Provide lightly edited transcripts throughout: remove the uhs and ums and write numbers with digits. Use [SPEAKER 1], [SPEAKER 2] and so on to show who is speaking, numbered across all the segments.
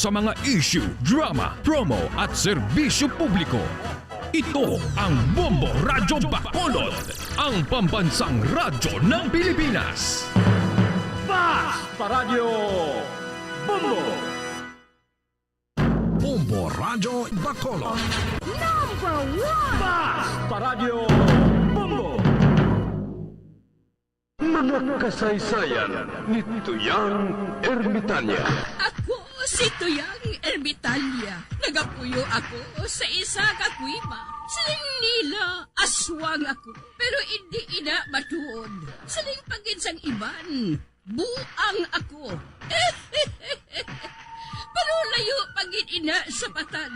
[SPEAKER 1] sa mga issue, drama, promo at serbisyo publiko. Ito ang Bombo Radyo Bacolod, ang pambansang radyo ng Pilipinas.
[SPEAKER 2] Basta Radio Bombo!
[SPEAKER 3] Bombo Radyo Bacolod.
[SPEAKER 4] Number 1!
[SPEAKER 2] Basta Radio Bombo! Mga kasaysayan ni Tuyang Ermitanya.
[SPEAKER 5] Ako si Tuyang Ermitanya. Nagapuyo ako sa isa ka kuiba. Siling nila, aswang ako. Pero hindi ina matuod. Siling paginsang iban, buang ako. Pero layo pagin ina sa patad.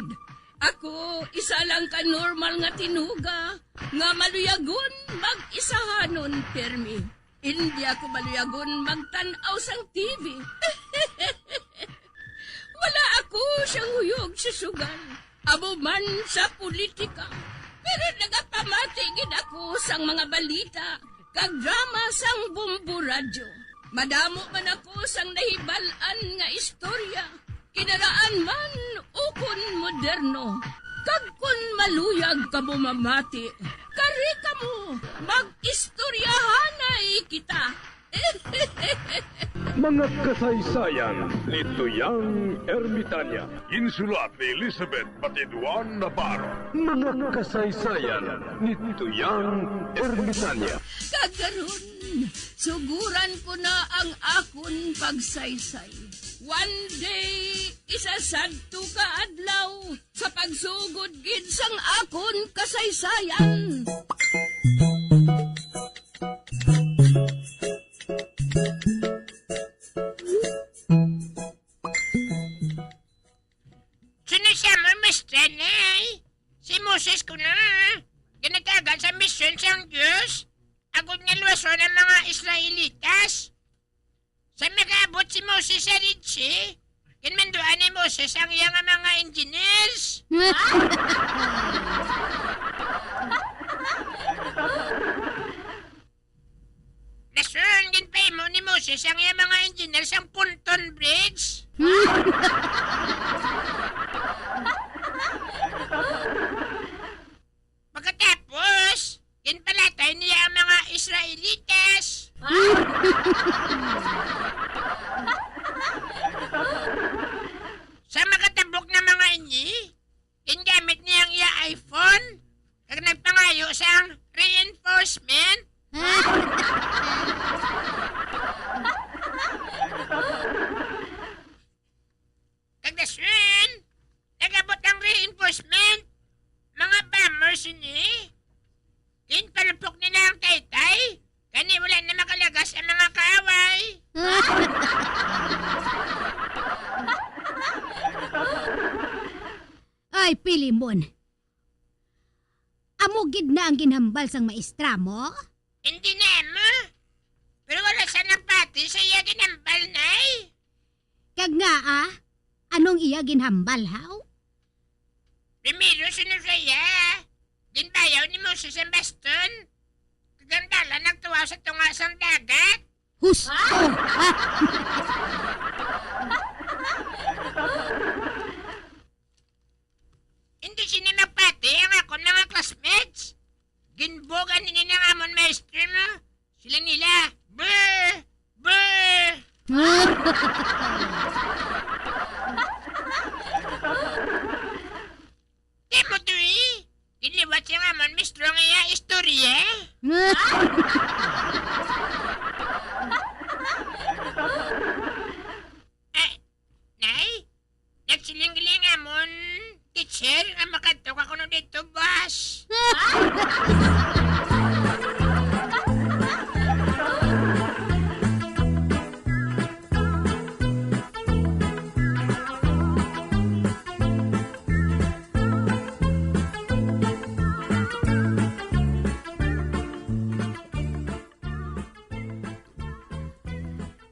[SPEAKER 5] Ako, isa lang ka normal nga tinuga. Nga maluyagon mag-isahanon permi. Hindi ako maluyagon magtanaw sang TV. Wala ako siyang huyog sa sugal. Amo man sa politika. Pero nagapamatigin ako sang mga balita. Kag drama sang Bombo Radyo. Madamo man ako sang nahibalan nga istorya. Kinaraan man ukon moderno. Kag kun maluyag ka mo mamati, kari ka mo, mag-istoryahanay kita.
[SPEAKER 2] Mga kasaysayan ni Tuyang Ermitanya.
[SPEAKER 6] Insulat ni Elizabeth Batiduan Navarro.
[SPEAKER 2] Mga kasaysayan ni Tuyang Ermitanya.
[SPEAKER 5] Kagaron, suguran ko na ang akon pagsaysay. One day, isasadto ka adlaw sa pagsugod gid sang akon kasaysayan.
[SPEAKER 7] Sino siya mo, Mr. Nay? Si Moses ko na. Ginatagal sa misyon siyang Diyos. Agod nga luwason ang mga Israelitas. Sa mag-abot si Moses sa Red Sea, kinmanduan ni Moses ang iyang mga engineers. Lason, ginpay mo ni Moses ang iyang mga engineers ang Ponton Bridge. Pagkatapos, ginpalatay niya ang mga Israelitas. Sa makatabok na mga inyi, gingamit niya ang iya iPhone kag nagpangayo sang reinforcement. Kag dasun, nagabot ang reinforcement. Mga bombers ini, ginpalupok nila ang taytay. Kani wala na makalagas ang mga kaaway.
[SPEAKER 4] Ay, Pilimon. Amugid na ang ginhambal sang maestra mo?
[SPEAKER 7] Hindi na mo. Pero wala sa napati sa iya ginambal, nay.
[SPEAKER 4] Kag nga anong iya ginhambal, haw?
[SPEAKER 7] Primero, sunod sa iya. Ginbayaw ni Moses ang baston. Kagandala nagtuwa sa tungasang dagat.
[SPEAKER 4] Husto!
[SPEAKER 7] Hindi sinimapati ang akong mga classmates. Ginbogan nila ng amon maestro mo. Sila nila. Brr! Brr! Di mo to eh. Ginliwat siya nga amon maestro nga iya istorya. Nay? Nagsiling-giling amon teacher ang makatok ako no dito, boss.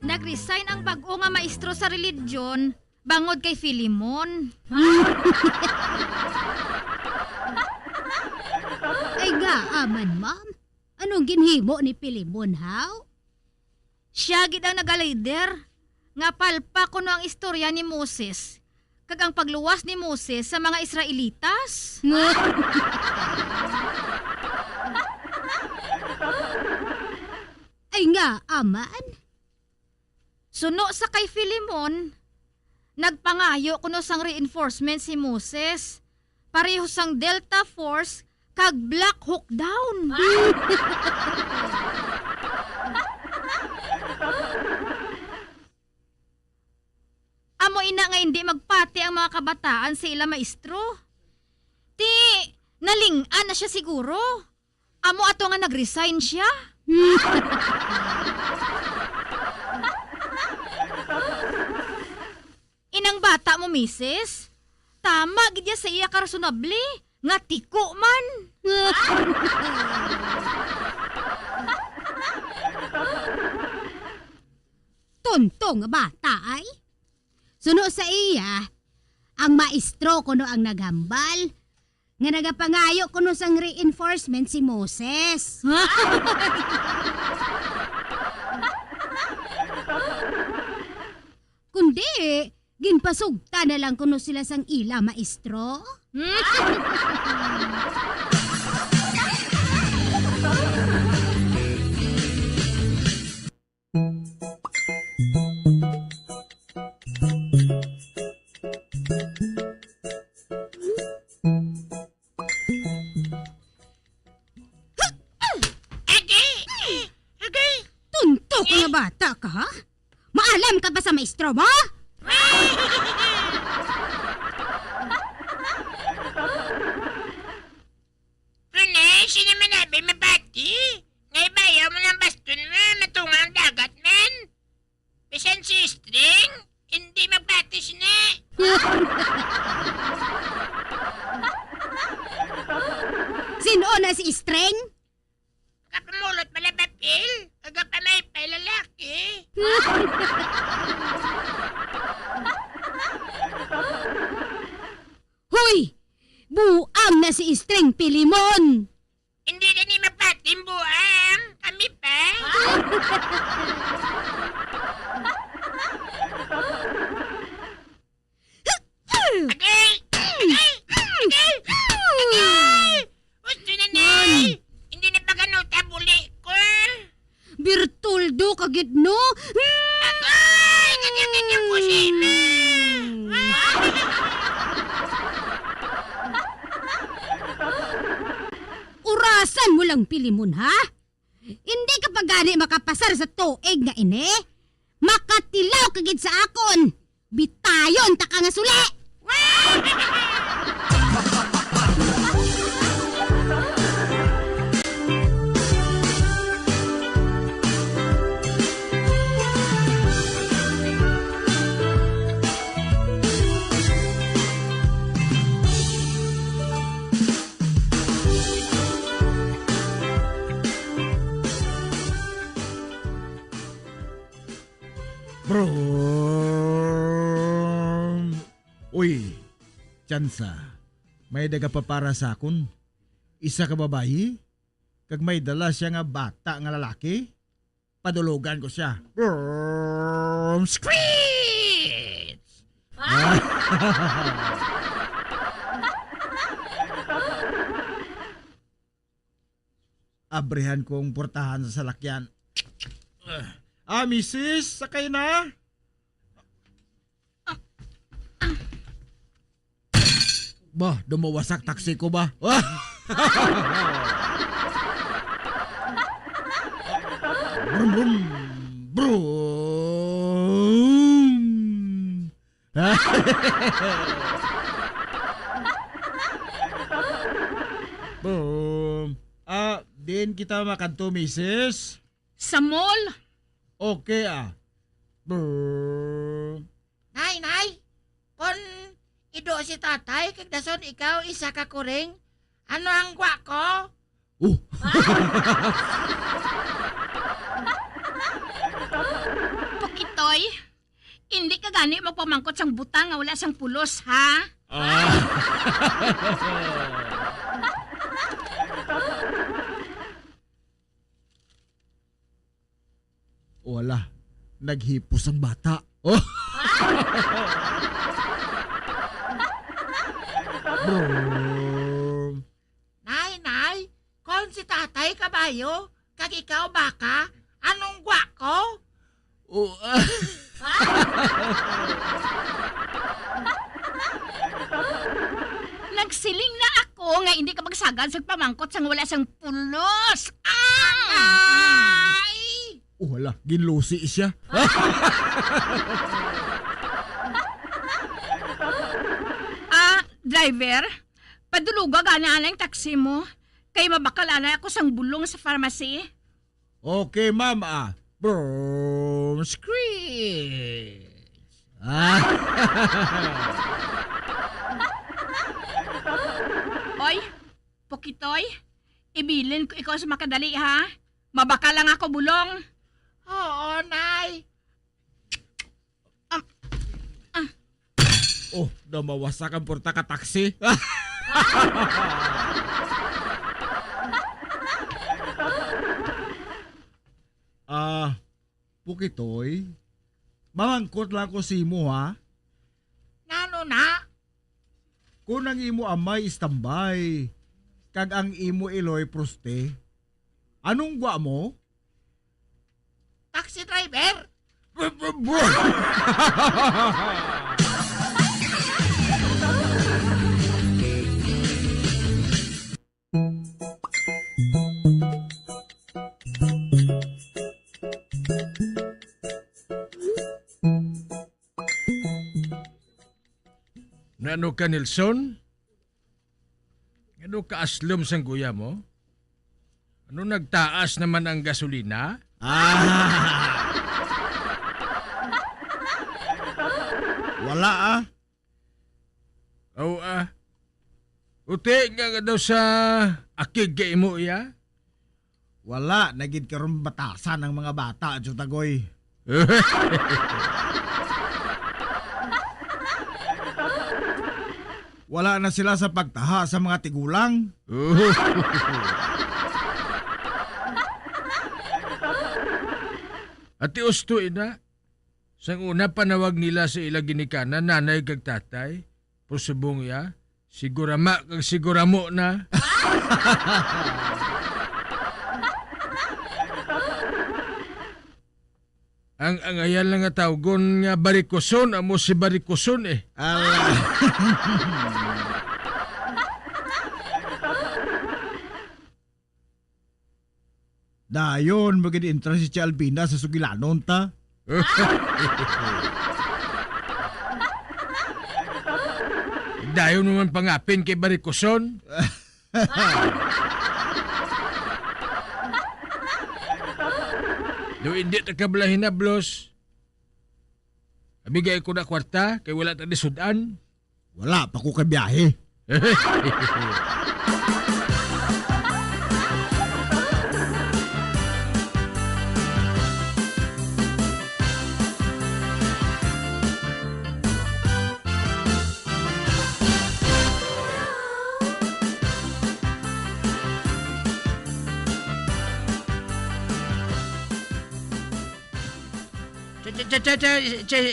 [SPEAKER 8] Nag-resign ang bag-o nga maestro sa religion bangod kay Filimon.
[SPEAKER 4] Ay gaaman, ma'am. Anong ginhimo ni Pilimon, haw?
[SPEAKER 8] Siya gid ang nagalider nga palpa kuno ang istorya ni Moses kag ang pagluwas ni Moses sa mga Israelitas.
[SPEAKER 4] Ay nga, aman.
[SPEAKER 8] Suno sa kay Filimon, nagpangayo kuno sang reinforcement si Moses. Pareho sang Delta Force kag Black Hawk Down. Amo ina nga hindi magpati ang mga kabataan sa ila maestro. Ti, naling-an na siya siguro. Amo ato nga nag-resign siya. Inang bata mo, misis. Tama, gidya sa iya karasonable. Nga tiko man.
[SPEAKER 4] Tonto nga bata ay. Suno sa iya, ang maestro kuno ang naghambal. Nga nagapangayo kuno sang reinforcement si Moses. Kundi, ginpasugta na lang kuno sila sang ila maestro. Tunto ka nga bata ka, ha? Maalam ka ba sa maestro mo?
[SPEAKER 7] Rene, sino man nabi mabati? Ngay bayaw mo ng baston mo, matungang dagat man. Bisan si String, hindi magbati sina.
[SPEAKER 4] Sino na si String?
[SPEAKER 7] Kapamulot pala papel, agapamay pa lalaki.
[SPEAKER 4] Hoy! Buang na si String Pilimon!
[SPEAKER 7] Hindi na ni mapating buang, kami pa. Agay! Agay! Agay! Agay! Gusto na ni! Hindi na paganuta buli ko.
[SPEAKER 4] Birtuldo kagid no?
[SPEAKER 7] Agay! Ganyan-ganyan ko si Ina.
[SPEAKER 4] Urasan mo lang Pilimon ha? Hindi ka pa gani makapasar sa tuig nga ini? Makatilaw kagid sa akon! Bitayon ta ka nga suli!
[SPEAKER 9] Bro! Uy, Chansa, may daga pa para sa akon. Isa ka babayi, kag may dala siya nga bata nga lalaki. Padulugan ko siya. Screech! Abrihan kong portahan sa salakyan. Misis, sakay na. Bah, dumawasak taksi ko ba? Brum, brum, brum. Boom. Din kita makanto, misis.
[SPEAKER 5] Sa mall?
[SPEAKER 9] Okay, Boom.
[SPEAKER 7] Nay! Kon ido si tatay, kag dason ikaw isa ka kuring. Ano ang gwa ko?
[SPEAKER 5] Pukitoy, hindi ka gani magpamangkot sang butang nga wala sang pulos, ha?
[SPEAKER 9] Wala. Naghipos ang bata. Bro.
[SPEAKER 7] Nay, kon si tatay kabayo, kag ikaw baka, anong gwa ko?
[SPEAKER 9] Oh,
[SPEAKER 5] Nagsiling na ako nga hindi ka magsagad sa pamangkot sang wala sang pulos.
[SPEAKER 7] Ay!
[SPEAKER 9] wala, ginlusi siya.
[SPEAKER 5] Driver, paduluga gana na yung taxi mo. Kay mabakala na ako sang bulong sa pharmacy.
[SPEAKER 9] Okay, ma'am. Bro, screech. Ah.
[SPEAKER 5] Oy, Pukitoy, ibilin ko ikaw sa makadali ha. Mabaka lang ako bulong.
[SPEAKER 7] Oo, Nay.
[SPEAKER 9] Oh, namawasak ang porta ka taxi. Pukitoy, mamangkot lang ko si imo ha.
[SPEAKER 7] Nano na?
[SPEAKER 9] Kung ang imo amay istambay, kag ang imo iloy proste, anong gwa mo?
[SPEAKER 7] Taxi driver?
[SPEAKER 1] Nano ka, Nelson? Ano ka aslom sang guya mo? Ano nagtaas naman ang gasolina?
[SPEAKER 9] Wala
[SPEAKER 1] O uti nga daw sa akig kay mo iya?
[SPEAKER 9] Wala, nagid karon batasan ng mga bata, Jutagoy. Wala na sila sa pagtaha sa mga tigulang.
[SPEAKER 1] Ati usto ina, sang una panawag nila sa ila ginikanan nanay kag tatay, pusubong ya, sigurama kag siguramo na. Ang ayan lang nga tawgon nga barikoson, amo si barikoson eh.
[SPEAKER 9] Ala. Dayon, magiging interest si Albina sa sugilanon ta.
[SPEAKER 1] Dayon naman pangapin kay barikoson. Do hindi takablahin na, Blos. Abigay ko na kwarta, kay wala tadi sudan.
[SPEAKER 9] Wala pa ko kabiyahe.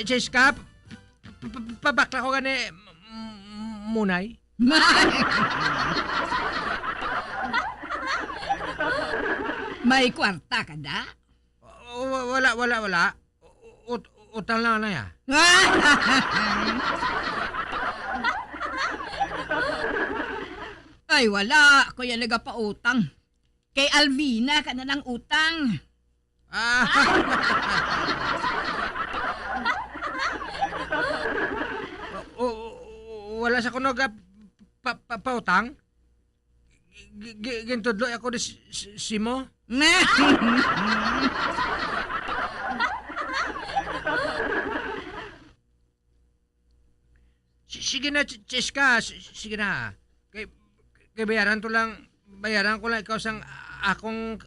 [SPEAKER 7] Chiskap? Pabakla ko gani munay?
[SPEAKER 5] May kwarta ka da?
[SPEAKER 7] Wala. Utang lang na ya.
[SPEAKER 5] Ay wala, ako yan nagapautang. Kay Alvina ka na ng utang.
[SPEAKER 7] Wala sa kunog pautang? Gintudlo ako di simo? Sige na, Cheska. Sige na. Kay bayaran ko lang ikaw sang akong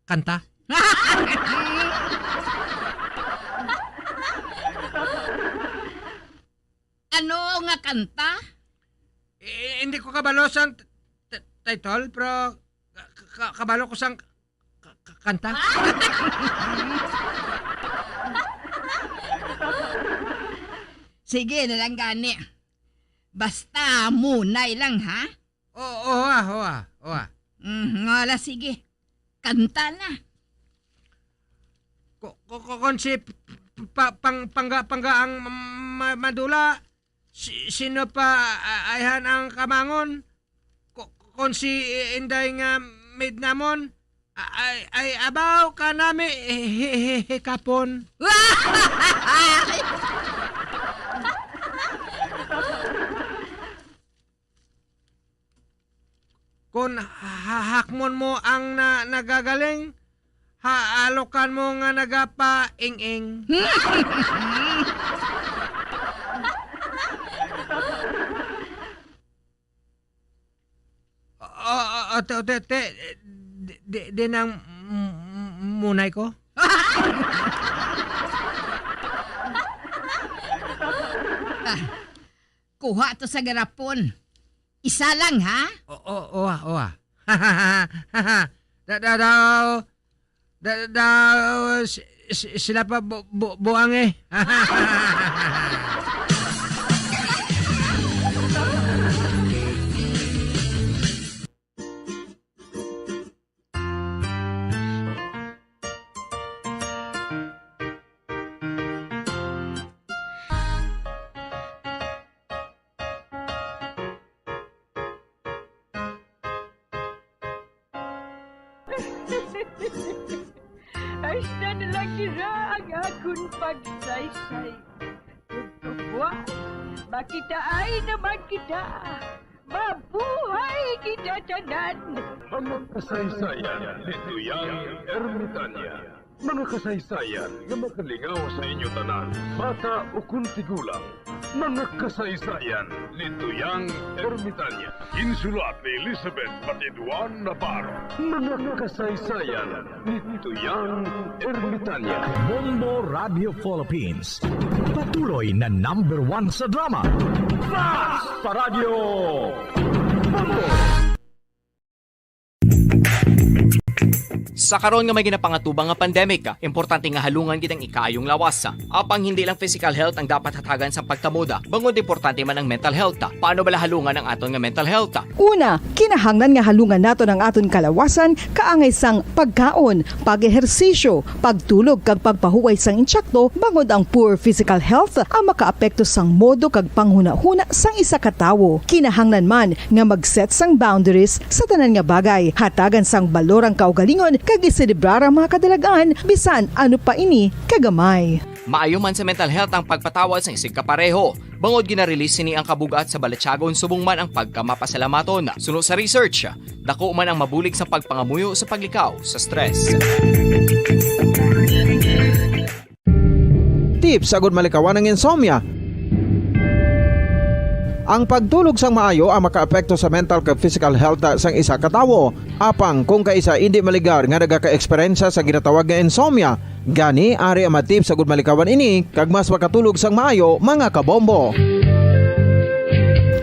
[SPEAKER 7] kanta.
[SPEAKER 5] Ano nga kanta?
[SPEAKER 7] Hindi ko kabalo sang title, pero kabalo ko sang kanta.
[SPEAKER 5] Sige na lang gani. Basta munay lang, ha?
[SPEAKER 7] Owa.
[SPEAKER 5] Ngala, sige. Kanta na.
[SPEAKER 7] Kung si pangga ang madula, sino pa ayhan ang kamangon? Kung si Inday nga midnamon, ay abaw ka nami kapon. Kung hakmon mo ang nagagaling, haalokan mo nga nagapa-ing-ing. Di nang munay ko?
[SPEAKER 5] Kuha to sa garapon. Isa lang, ha?
[SPEAKER 7] Owa. Sila pa buang eh.
[SPEAKER 10] Ay, na lang nila ang akong pagsaysay. Buwan, makita ay naman kita. Mabuhay kita tanan.
[SPEAKER 2] Mga kasaysayan ni Tuyang Ermitanya. Mga kasaysayan nga makalingaw sa inyo tanan, bata o kuntigulang. Mga kasaysayan ni Tuyang Ermitanya.
[SPEAKER 6] Insulat ni Elizabeth Batiduan Navarro.
[SPEAKER 2] Mga kasaysayan ni Tuyang Ermitanya.
[SPEAKER 3] Bombo Radio Philippines. Patuloy na #1 sa drama.
[SPEAKER 2] Sa radyo!
[SPEAKER 11] Sa karon nga may ginapangatubang nga pandemic, importante nga halungan kitang ikaayong lawas. Apang hindi lang physical health ang dapat hatagan sa pagtamuda, bangod importante man ang mental health. Paano bala halungan ang aton nga mental health?
[SPEAKER 12] Una, kinahanglan nga halungan nato ang aton kalawasan kaangay sang pagkaon, pag-ehersisyo, pagtulog kag pagpahuway sang insyakto, bangod ang poor physical health ang makaapekto sang modo kag panghuna-huna sang isa ka tawo. Kinahanglan man nga mag-set sang boundaries sa tanan nga bagay, hatagan sang balorang kaugalingon kag iselebrar ang mga kadalagaan bisan ano pa ini kagamay.
[SPEAKER 11] Maayo man sa mental health ang pagpatawad sa isig kapareho. Bangod ginarelease ni ang kabugat sa Balatsyagon subong man ang pagkamapasalamaton. Sunod sa research, dako man ang mabulig sa pagpangamuyo sa paglikaw sa stress.
[SPEAKER 13] Tips sagud malikawan ng insomnia. Ang pagtulog sang maayo ang makaapekto sa mental kag physical health sang isa ka tawo. Apang kung kaisa hindi maligar nga nagaka-eksperyensya sa ginatawag nga insomnia, gani ari ang matip sagud malikawan ini kag mas makatulog sang maayo mga kabombo.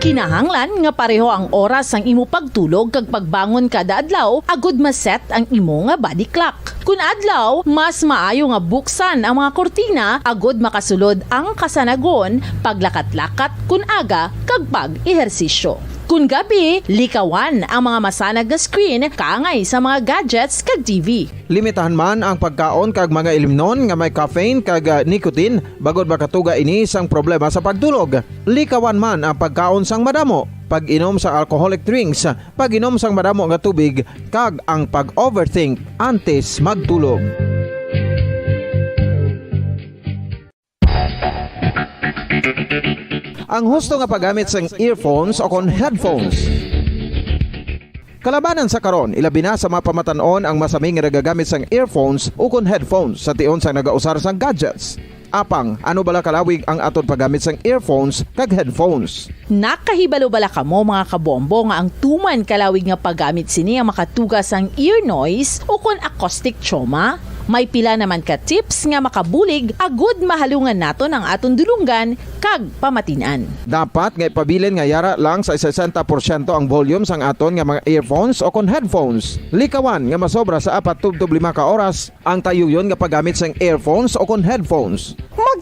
[SPEAKER 14] Kinahanglan nga pareho ang oras ang imo pagtulog kag pagbangon kada adlaw agud maset ang imo nga body clock. Kun adlaw, mas maayo nga buksan ang mga kortina agud makasulod ang kasanagon, paglakat-lakat kun aga kag pag-ehersisyo. Kun gabi, likawan ang mga masanag na screen kaangay sa mga gadgets kag TV.
[SPEAKER 13] Limitahan man ang pagkaon kag mga ilimnon nga may caffeine kag nicotine bagod makatuga ini sang problema sa pagtulog. Likawan man ang pagkaon sang madamo, pag-inom sa alcoholic drinks, pag-inom sang madamo nga tubig kag ang pag-overthink antes magtulog. Ang husto nga paggamit sang earphones o kon headphones. Kalabanan sa karon, ilabi na sa mga pamatanon ang masaming nga nagagamit sang earphones o kon headphones sa tion sang nagausar sang gadgets. Apang, ano bala kalawig ang aton paggamit sang earphones kag headphones?
[SPEAKER 14] Nakahibalo bala kamo mga kabombo nga ang tuman kalawig nga paggamit sini ang makatugas ang ear noise o kon acoustic trauma? May pila naman ka tips nga makabulig agud mahalungan naton ang aton dulunggan kag pamatinan.
[SPEAKER 13] Dapat nga ipabilin nga yara lang sa 60% ang volume sang aton nga mga earphones o kon headphones. Likawan nga masobra sa 4 to 5 ka oras ang tayuyon nga paggamit sang earphones o kon headphones.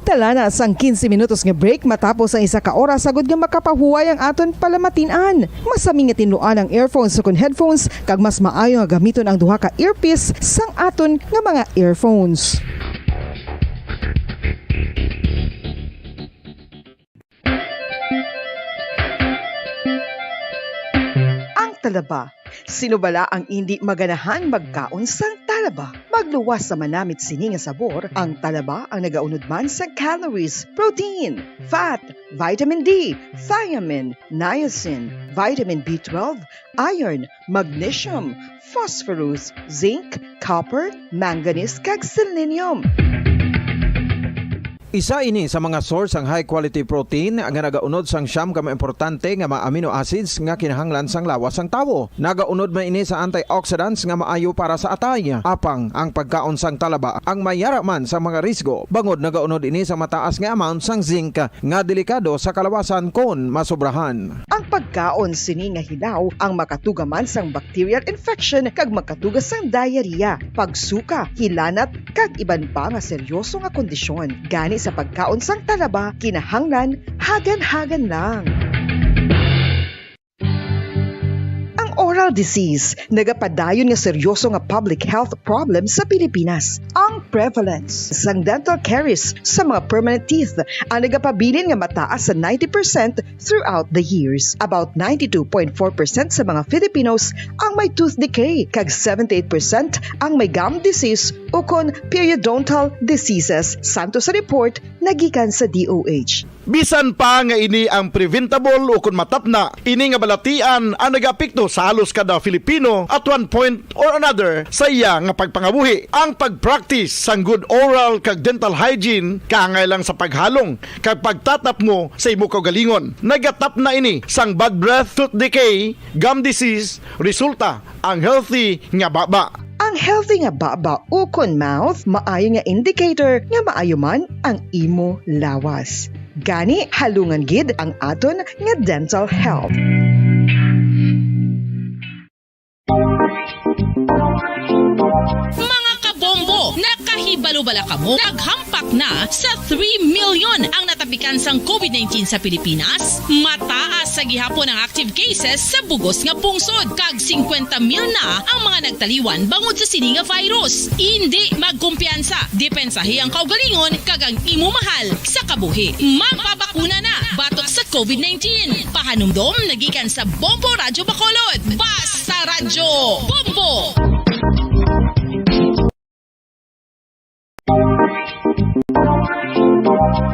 [SPEAKER 12] Magtala na sang 15 minutos nga break matapos ang isa ka oras sagod nga makapahuway ang aton palamatinan. Masami nga tinluan ang earphones sukon headphones kag mas maayo nga gamiton ang duha ka earpiece sang aton nga mga earphones. Ang talaba. Sino bala ang hindi maganahan magkaon sang talaba? Magluwas sa manamit sini nga sabor, ang talaba ang nagaunod man sa calories, protein, fat, vitamin D, thiamine, niacin, vitamin B12, iron, magnesium, phosphorus, zinc, copper, manganese kag selenium.
[SPEAKER 13] Isa ini sa mga source ang high quality protein nga nagaunod sang siyam ka importante nga mga amino acids nga kinahanglan sang lawas sang tawo. Nagaunod man ini sa antioxidants nga maayo para sa atay. Apang ang pagkaon sang talaba ang mayara man sa mga risgo. Bangod nagaunod ini sa mataas nga amount sang zinc nga delikado sa kalawasan kon masobrahan.
[SPEAKER 12] Ang pagkaon sini nga hilaw ang makatugaman sang bacterial infection kag makatuga sang diarrhea, pagsuka, hilanat kag iban pa nga seryoso nga kondisyon. Gani sa pagkaon sang talaba, kinahanglan hagan-hagan lang. Ang oral disease, nagapadayon nga seryoso nga public health problem sa Pilipinas. Ang prevalence sang dental caries sa mga permanent teeth ang nagapabilin nga mataas sa 90% throughout the years. About 92.4% sa mga Filipinos ang may tooth decay, kag 78% ang may gum disease o kon periodontal diseases, santo sa report nagikan sa DOH.
[SPEAKER 6] Bisan pa nga ini ang preventable o kung matapna, ini nga balatian ang nagapikto sa halos kada Filipino at one point or another sa iya nga pagpangabuhi. Ang pag-practice sang good oral kag dental hygiene kaangay lang sa paghalong kag pagtatap mo sa imo kaugalingon. Nagatap na ini sang bad breath, tooth decay, gum disease, resulta ang healthy nga baba.
[SPEAKER 12] Ang healthy nga baba o kon mouth, maayo nga indicator nga maayo man ang imo lawas. Gani halungan gid ang aton nga dental health.
[SPEAKER 5] Mga kabombo, nakahibalo-bala ka mo, naghampak na sa 3 million ang natapikan sang COVID-19 sa Pilipinas. Mataas sa gihapon ang active cases sa bugos nga pungsod, kag 50 mil na ang mga nagtaliwan bangod sa sini nga virus. Hindi magkumpiyansa, depensahi ang kaugalingon kag ang imo mahal sa kabuhi. Magpabakuna na batok sa COVID-19. Pahanumdom nagikan sa Bombo Radyo Bacolod. Basta Radyo Bombo!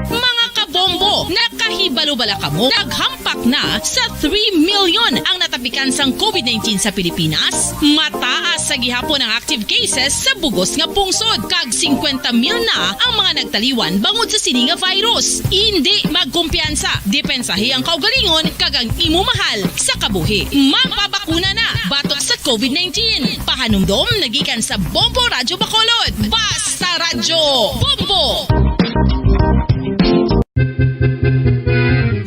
[SPEAKER 5] Mga kabombo, nakahibalo-bala ka mo, naghampak na sa 3 million ang natapikan sang COVID-19 sa Pilipinas. Mataas sa gihapon ang active cases sa bugos nga pungsod, kag 50 mil na ang mga nagtaliwan bangod sa sini nga virus. Hindi magkumpiyansa, depensahi ang kaugalingon kag ang imo mahal sa kabuhi. Magpabakuna na batok sa COVID-19. Pahanumdom nagikan sa Bombo Radyo Bacolod. Basta Radyo Bombo!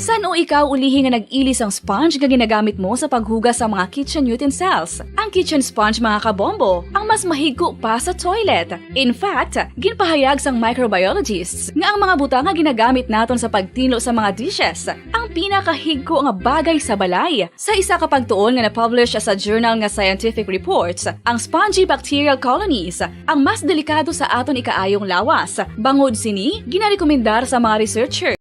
[SPEAKER 15] San o ikaw ulihi nga nag-ilis ang sponge nga ginagamit mo sa paghugas sa mga kitchen utensils? Ang kitchen sponge, mga kabombo, ang mas mahigko pa sa toilet. In fact, ginpahayag sang microbiologists nga ang mga butang nga ginagamit naton sa pagtinlo sa mga dishes ang pinakahigko nga bagay sa balay. Sa isa ka pagtuon nga na-publish sa journal nga Scientific Reports, ang spongy bacterial colonies ang mas delikado sa aton ikaayong lawas. Bangod sini, ginarekomendar sa mga researcher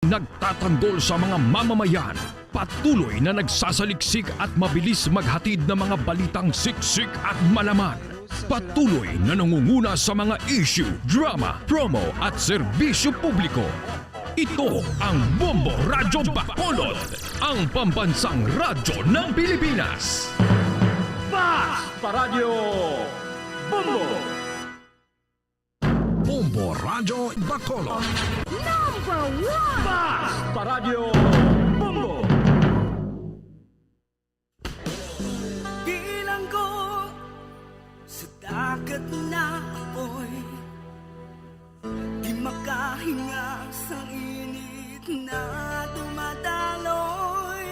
[SPEAKER 1] nagtatanggol sa mga mamamayan, patuloy na nagsasaliksik at mabilis maghatid ng mga balitang siksik at malaman. Patuloy na nangunguna sa mga issue, drama, promo at serbisyo publiko. Ito ang Bombo Radyo Bacolod, ang pambansang radyo ng Pilipinas.
[SPEAKER 3] Basta Radio Bombo! Bombo Radyo Bacolod. Number 1! Basta Radio Bombo!
[SPEAKER 16] Bilang ko sa dagat na apoy, di makahinga sa init na dumadaloy.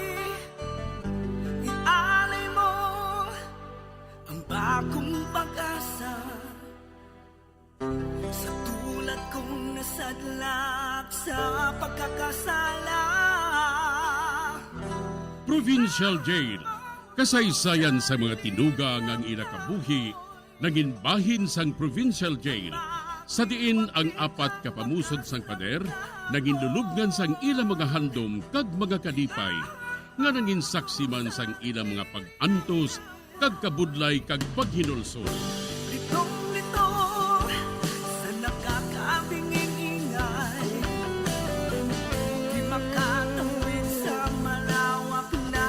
[SPEAKER 16] Ialay mo ang bagong pag-asa kong nasadlak sa pagkakasala.
[SPEAKER 17] Provincial Jail, kasaysayan sa mga tinugang ang inakabuhi, naging bahin sang Provincial Jail. Sa diin ang apat kapamusod sang pader, naging lulubngan sang ilang mga handom kag mga kalipay, nga naging saksi man sang ilang mga pag-antos, kag kabudlay kag paghinulsol.
[SPEAKER 16] Litong-lito sa nakakabinging ingay, di makatawid sa malawak na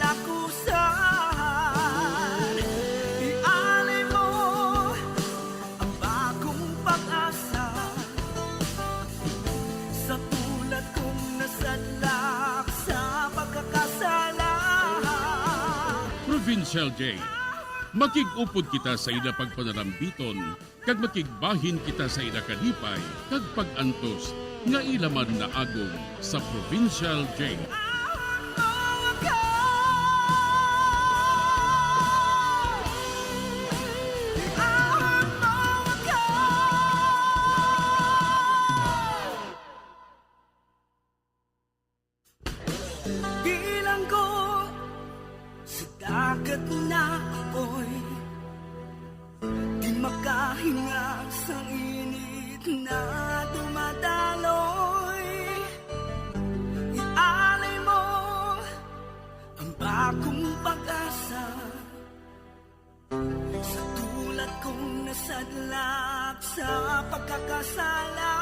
[SPEAKER 16] lakusan. Ialay mo ang bagong pag-asa sa tulad kong nasadlak sa pagkakasala.
[SPEAKER 17] Provincial Jail, makigupod kita sa ila pagpanalambiton, kag makigbahin kita sa ila kalipay, kag pag-antos, nga ilaman na agong sa Provincial Jail.
[SPEAKER 16] Bilang ko sa dagat na apoy, di makahinga sa init na dumadaloy. Ialay mo ang bagong pag-asa sa tulad kong nasadlak sa pagkakasala.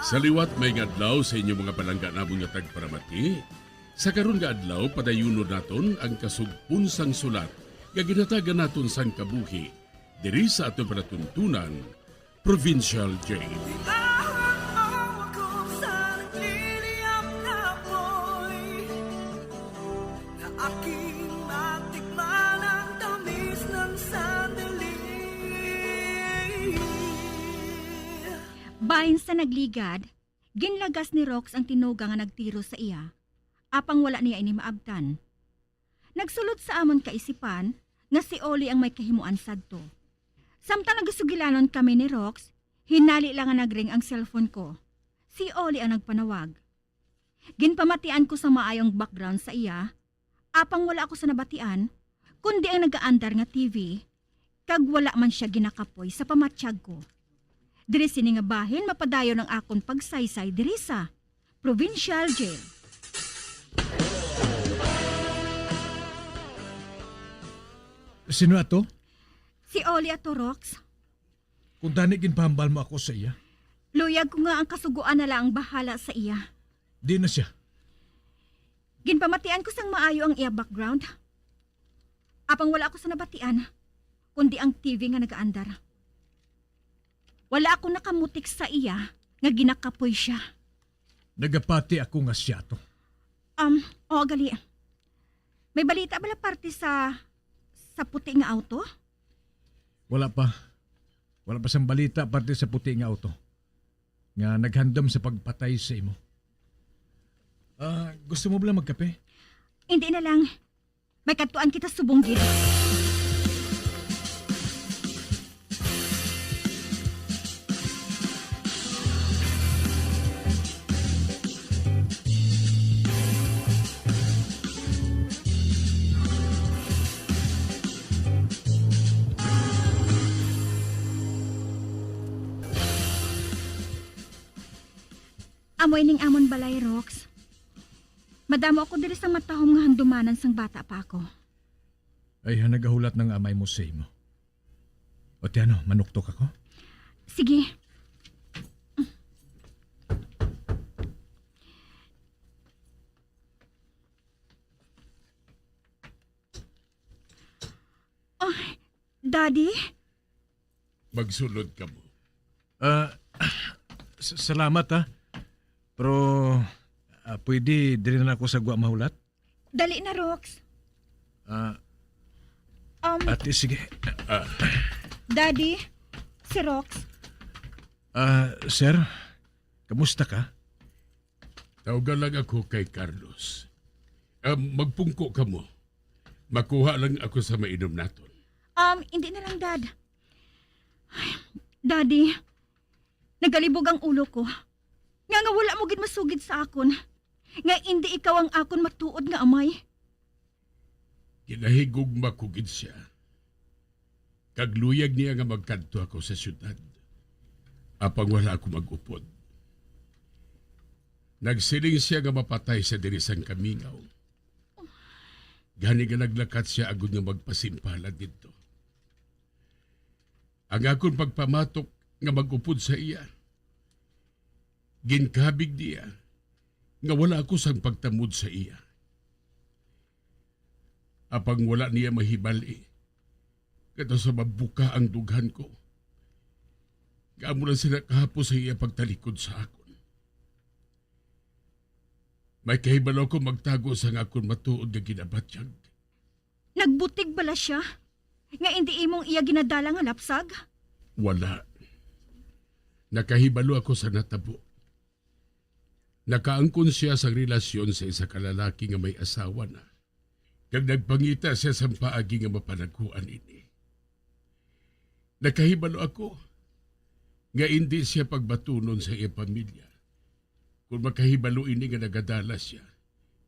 [SPEAKER 17] Sa liwat may ngadlaw sa inyong mga palangga namon nga tagparamati. Sa karon nga adlaw padayunon naton ang kasugpon sang sulat nga ginatagan naton sang kabuhi diri sa aton panatuntunan Provincial Jail.
[SPEAKER 16] Ako sa nagliliyap na apoy, na aking matikman ang tamis ng sandali.
[SPEAKER 18] Bahin sa nagligad, ginlagas ni Rox ang tinuga nga nagtiro sa iya, apang wala niya ini maabtan. Nagsulod sa amon kaisipan nga si Oli ang may kahimuan sadto. Samtang nagsugilanon kami ni Rox, hinali lang nga nagring ang cellphone ko. Si Oli ang nagpanawag. Ginpamatian ko sa maayong background sa iya, apang wala ako sa nabatian, kundi ang nagaandar nga TV, kag wala man siya ginakapoy sa pamatsyag ko. Diri sini nga bahin mapadayon ang akon pagsaysay diri sa Provincial Jail.
[SPEAKER 3] Sino ato?
[SPEAKER 18] Si Oli ato, Rox.
[SPEAKER 3] Kung tani ginpahambal mo ako sa iya,
[SPEAKER 18] Luyag ko nga ang kasuguan na lang ang bahala sa iya.
[SPEAKER 3] di na siya.
[SPEAKER 18] Ginpamatian ko sang maayo ang iya background. Apang wala ako sa nabatian, kundi ang TV nga nagaandar. Wala ako nakamutik sa iya nga ginakapoy siya.
[SPEAKER 3] Nagapati ako nga siya to.
[SPEAKER 18] Oo, gali. May balita bala parte sa puti nga auto?
[SPEAKER 3] Wala pa. Wala pa sang balita parte sa puti nga auto. Nga naghandom sa pagpatay sa imo. Gusto mo ba magkape?
[SPEAKER 18] Hindi na lang. May katuan kita subong gid. Amoy ning amon balay, Rox. Madamo ako diri sa matahom nga handumanan sang bata pa ako.
[SPEAKER 3] Ay, nagahulat ng amay mo sa imo. O tiyano, manuktok ako?
[SPEAKER 18] Sige. Oh, Daddy?
[SPEAKER 17] Magsulod ka mo.
[SPEAKER 3] Salamat ha. Pero pwede din na ako sa gwa mahulat?
[SPEAKER 18] Dali na, Rox.
[SPEAKER 3] Ate, sige.
[SPEAKER 18] Daddy, si Rox.
[SPEAKER 3] Sir, kamusta ka?
[SPEAKER 17] Tawagan lang ako kay Carlos. Magpungko ka mo. Makuha lang ako sa mainom naton.
[SPEAKER 18] Hindi na lang, Dad. Ay, Daddy, Nagalibog ang ulo ko. Nga wala mo gid masugid sa akon. Nga hindi ikaw ang akon matuod nga amay.
[SPEAKER 17] Kinahigugma ko gid siya. Kagluyag niya nga magkanto ako sa syudad. Apang wala ako mag-upod. Nagsiling siya nga mapatay sa dirisang kamingaw. Gani nga naglakat siya agud nga magpasimpala dito. Ang akong pagpamatok nga mag-upod sa iya. Ginkabig niya nga wala ako sang pagtamod sa iya. Apang wala niya mahibali, kada sa mabuka ang dughan ko. Kaamo lang sila kahapos sa iya pagtalikod sa akon. May kahibalo ko magtago sa akon matuod nga ginabatyag.
[SPEAKER 18] Nagbutig bala siya? Nga hindi imong iya ginadala nga lapsag?
[SPEAKER 17] Wala. Nakahibalo ako sa natabo. Nakaangkon siya sa relasyon sa isa kalalaki nga may asawa na. Kag nagpangita siya sa paagi nga mapanagkuan ini. Nakahibalo ako nga hindi siya pagbatunon sa iya pamilya. Kung makahibalo ini nga nagadala siya,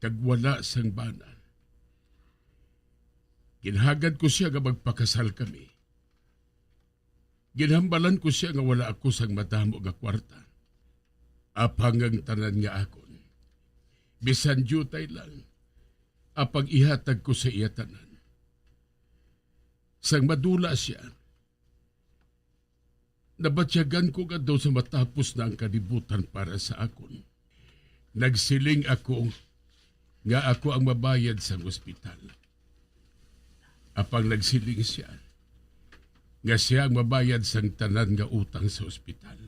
[SPEAKER 17] kag wala sang bana. Ginhagad ko siya nga magpakasal kami. Ginhambalan ko siya nga wala ako sang madamo nga kwarta. Apang ang tanan nga akon. Bisan jutay lang, apang ihatag ko sa iya tanan. Sang madula siya, nabatyagan ko nga daw sa matapos na ang kalibutan para sa akon. Nagsiling ako nga ako ang mabayad sa ospital. Apang nagsiling siya, nga siya ang mabayad sang tanan nga utang sa ospital.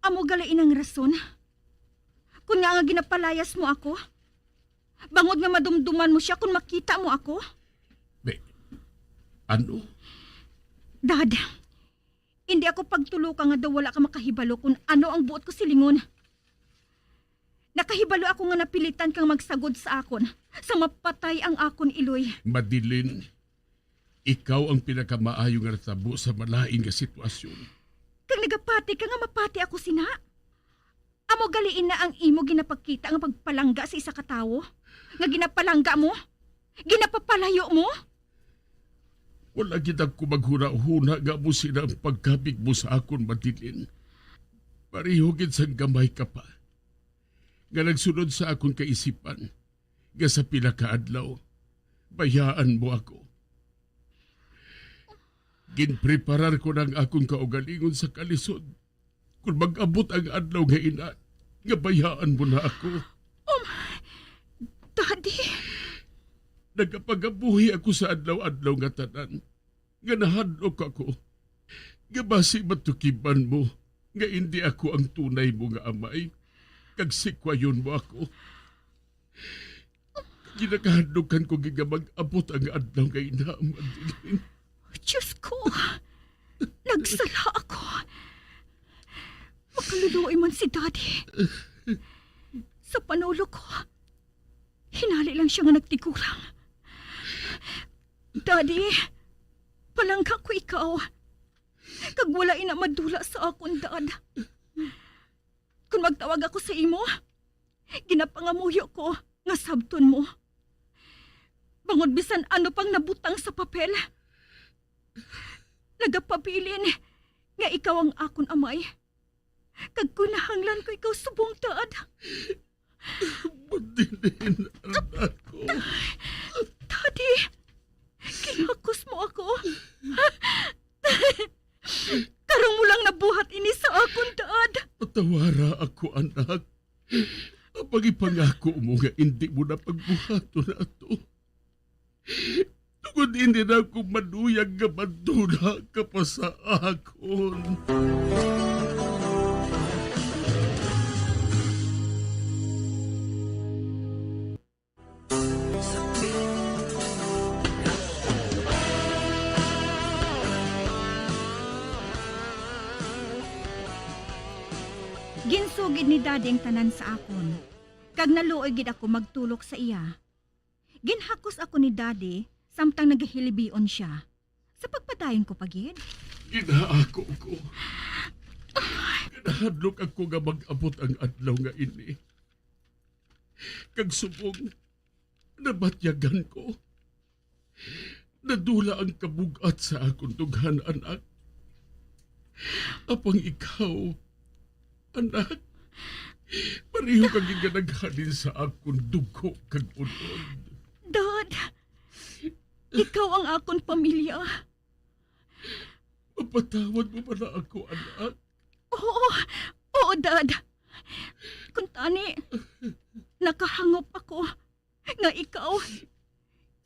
[SPEAKER 18] Amo galain ang rason. Kung nga ginapalayas mo ako, bangod nga madumduman mo siya kung makita mo ako.
[SPEAKER 17] Ano?
[SPEAKER 18] Dad, hindi ako pagtulukan nga daw wala ka makahibalo kung ano ang buot ko silingon. Nakahibalo ako nga napilitan kang magsagod sa akon sa mapatay ang akon iloy.
[SPEAKER 17] Madilin, ikaw ang pinakamaayong nga natabo sa malaing nga sitwasyon.
[SPEAKER 18] Kang nagapati ka nga mapati ako sina. Amo galiin na ang imo ginapagkita nga pagpalangga sa isa ka tawo. Nga ginapalangga mo? Ginapapalayo mo?
[SPEAKER 17] Wala kitang kumaghuna-huna nga mo sila ang pagkabig mo sa akon, Madilin. Parihugid sang gamay ka pa. Nga nagsunod sa akong kaisipan. Nga sa pila ka adlaw, bayaan mo ako. Ginpreparar ko ng akong kaugalingon sa kalisod. Kung mag-abot ang adlaw nga ina, nga bayaan mo na ako.
[SPEAKER 18] Daddy!
[SPEAKER 17] Nagapagabuhi ako sa adlaw-adlaw nga tanan. Nga nahadlok ako. Nga basi matukiban mo. Nga hindi ako ang tunay mo nga amay. Kag sikwayon mo ako. Ginakahadlokan ko nga mag-abot ang adlaw nga ina, Madilin.
[SPEAKER 18] Diyos ko! Nagsala ako. Makaluluoy man si Daddy. Sa panulo ko, hinali lang siya nga nagtigulang. Daddy, palangga ko ikaw. Kag wala ina madula sa akong dad. Kung magtawag ako sa imo, ginapangamuyo ko nga sabton mo. Bangod bisan ano pang nabutang sa papel. Nagapabilin nga ikaw ang akon amay. Kag kunahanglan ko ikaw subong dad.
[SPEAKER 17] Madilin, anak ko.
[SPEAKER 18] Daddy, kinakos mo ako. Karong mo lang nabuhat ini sa akon dad.
[SPEAKER 17] Patawara ako, anak. Apag ipangako mo nga hindi mo na pagbuhato na ito. Tungod hindi na ako maduyag nga madula ka pa sa akon.
[SPEAKER 18] Ginsugid ni Daddy ang tanan sa akon. Kag naluoy gid ako magtulok sa iya. Ginhakos ako ni Daddy samtang naghihilibion siya. Sa pagpadayon ko pagid.
[SPEAKER 17] Ginaako ko. Ginahadlok ako nga mag-abot ang adlaw nga ini. Kag subong, nabatyagan ko. Nadula ang kabugat sa akong dughan, anak. Apang ikaw, anak, pareho kang iganaghanin sa akong dugo kag unod.
[SPEAKER 18] Dad, ikaw ang akong pamilya.
[SPEAKER 17] Mapatawad mo ba na ako, anak?
[SPEAKER 18] Oo, Dad. Kung tani, nakahangop ako nga ikaw,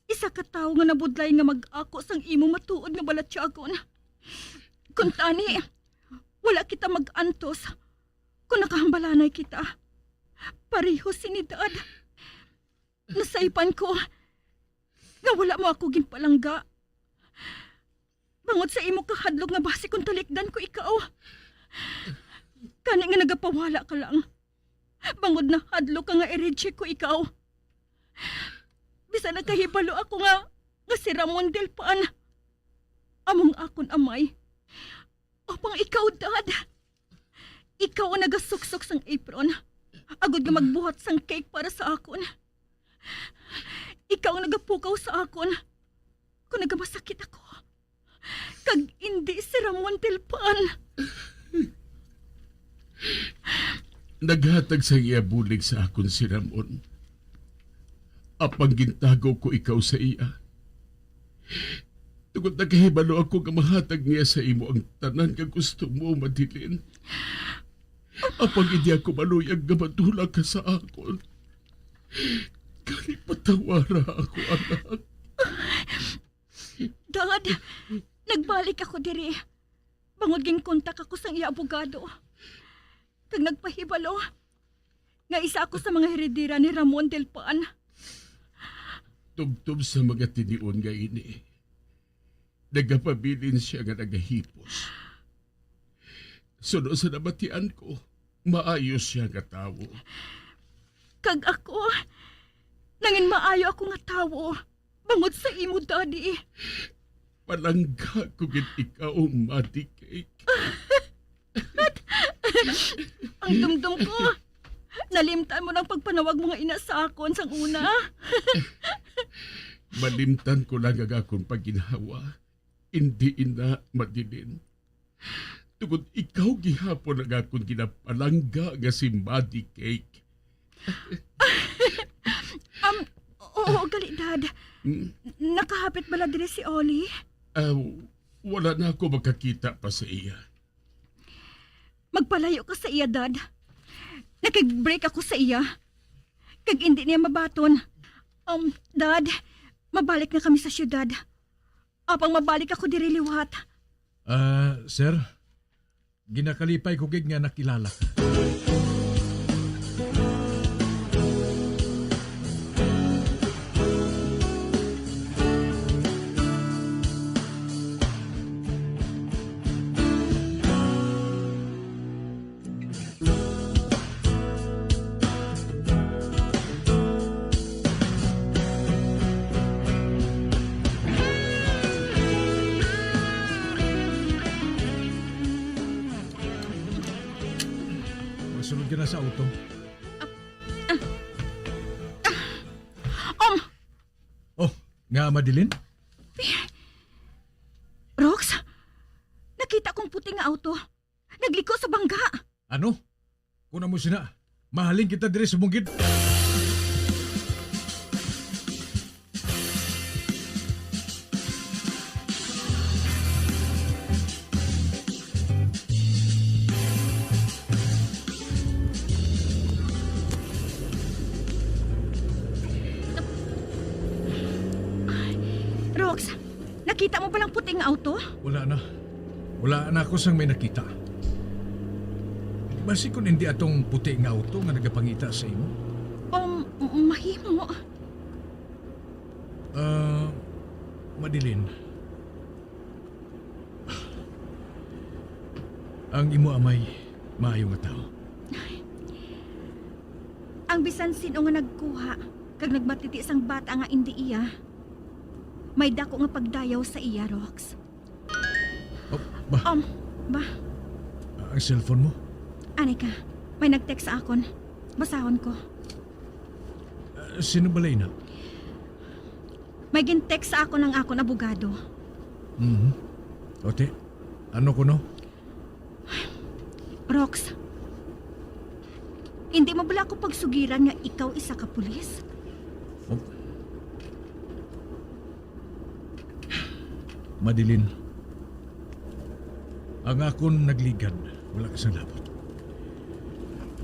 [SPEAKER 18] isa ka tao nga nabudlay nga mag-ako sang imo matuod nga balatyagon. Kung tani, wala kita mag-antos kung nakahambalanay kita. Pareho sinidad. Nasaipan ko nga wala mo ako ginpalangga. Bangod sa imo kahadlok nga basi kung talikdan ko ikaw. Kani nga nagapawala ka lang. Bangod na hadlok ka nga i-reject ko ikaw. Bisa nakahibalo ako nga si Ramon Del Pan. Among akon amay. Opang ikaw, Dad. Ikaw ang nagasuksok sang apron. Agod nga magbuhat sang cake para sa akon. Ikaw ang nagapukaw sa akon kung nagamasakit ako. Kag hindi si Ramon Del Pan.
[SPEAKER 17] Naghatag sa iya bulig sa akon si Ramon. Apang gintago ko ikaw sa iya. Tungod nakahibalo ako nga mahatag niya sa imo ang tanan nga gusto mo, Madeline. Apang hindi ako maluyag nga madula ka sa akon. Kani patawara ako, anak.
[SPEAKER 18] Dad, nagbalik ako diri. Bangod ging kontak ako sa iya abogado. Kag nagpahibalo nga isa ako sa mga heredera ni Ramon Del Pan.
[SPEAKER 17] Tubtob sa mga tinion nga ini, nagapabilin siya nga nagahipos. Suno sa nabatian ko, maayos siya nga tao.
[SPEAKER 18] Kag ako, nangin maayo ako nga tao, bangod sa imo, Daddy.
[SPEAKER 17] Palangga ko gid ikaw, Madi Cake.
[SPEAKER 18] Ang dumdum ko, nalimtan mo ng pagpanawag mga ina sa akon sang una.
[SPEAKER 17] Malimtan ko lang ang akong paginhawa. Hindi ina, Madeline. Tungod ikaw gihapon ang akong ginapalangga nga si Madi Cake.
[SPEAKER 18] Oo, gali, Dad. Nakahapit bala dire si Oli?
[SPEAKER 17] Wala na ako makakita pa sa iya.
[SPEAKER 18] Magpalayo ka sa iya, Dad. Nakig-break ako sa iya. Kag hindi niya mabaton. Dad, mabalik na kami sa syudad. Apang mabalik ako diri liwat.
[SPEAKER 3] Sir, ginakalipay ko gig nga nakilala ka. Masunod ka na sa auto. Oh, nga Madeline?
[SPEAKER 18] Rox, nakita kong puting nga auto. Nagliko sa bangga.
[SPEAKER 3] Ano? Kuna mo sina. Mahaling kita diri sa bungkid.
[SPEAKER 18] Rox, nakita mo palang puting nga auto?
[SPEAKER 3] Wala na. Wala na ako sang may nakita. Basi kung hindi atong puti nga auto nga nagapangita sa imo.
[SPEAKER 18] Mahimo.
[SPEAKER 3] Madeline. Ang imo amay maayo nga tao.
[SPEAKER 18] Ang bisan sino nga nagkuha kag nagbatiti sang bata nga hindi iya. May dako nga pagdayaw sa iya, Rox. Ba?
[SPEAKER 3] Ang cellphone mo?
[SPEAKER 18] Ani ka, may nag-text sa akon. Basahon ko.
[SPEAKER 3] Sino balay na?
[SPEAKER 18] May gin-text sa akon ng akon abogado.
[SPEAKER 3] Ote, ano ko no?
[SPEAKER 18] Rox, hindi mo bala ako pagsugiran nga ikaw isa ka pulis?
[SPEAKER 3] Madilin. Ang akon nagligad, wala ka sa labot.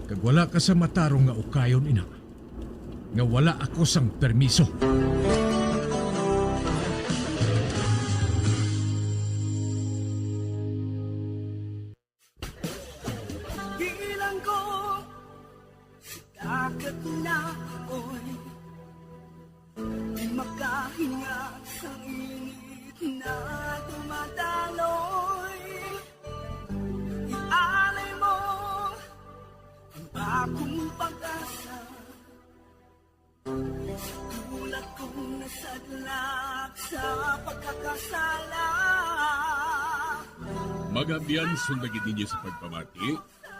[SPEAKER 3] Kag wala ka sa matarong nga ukayon ina. Nga wala ako sang permiso.
[SPEAKER 16] Bilang ko dagat na ako'y di makahinga sa init na dumadaloy. Ialay mo ang bagong pag-asa, tulad kong nasadlak sa pagkakasala.
[SPEAKER 17] Magabiyan sundagin ninyo sa pagpamati,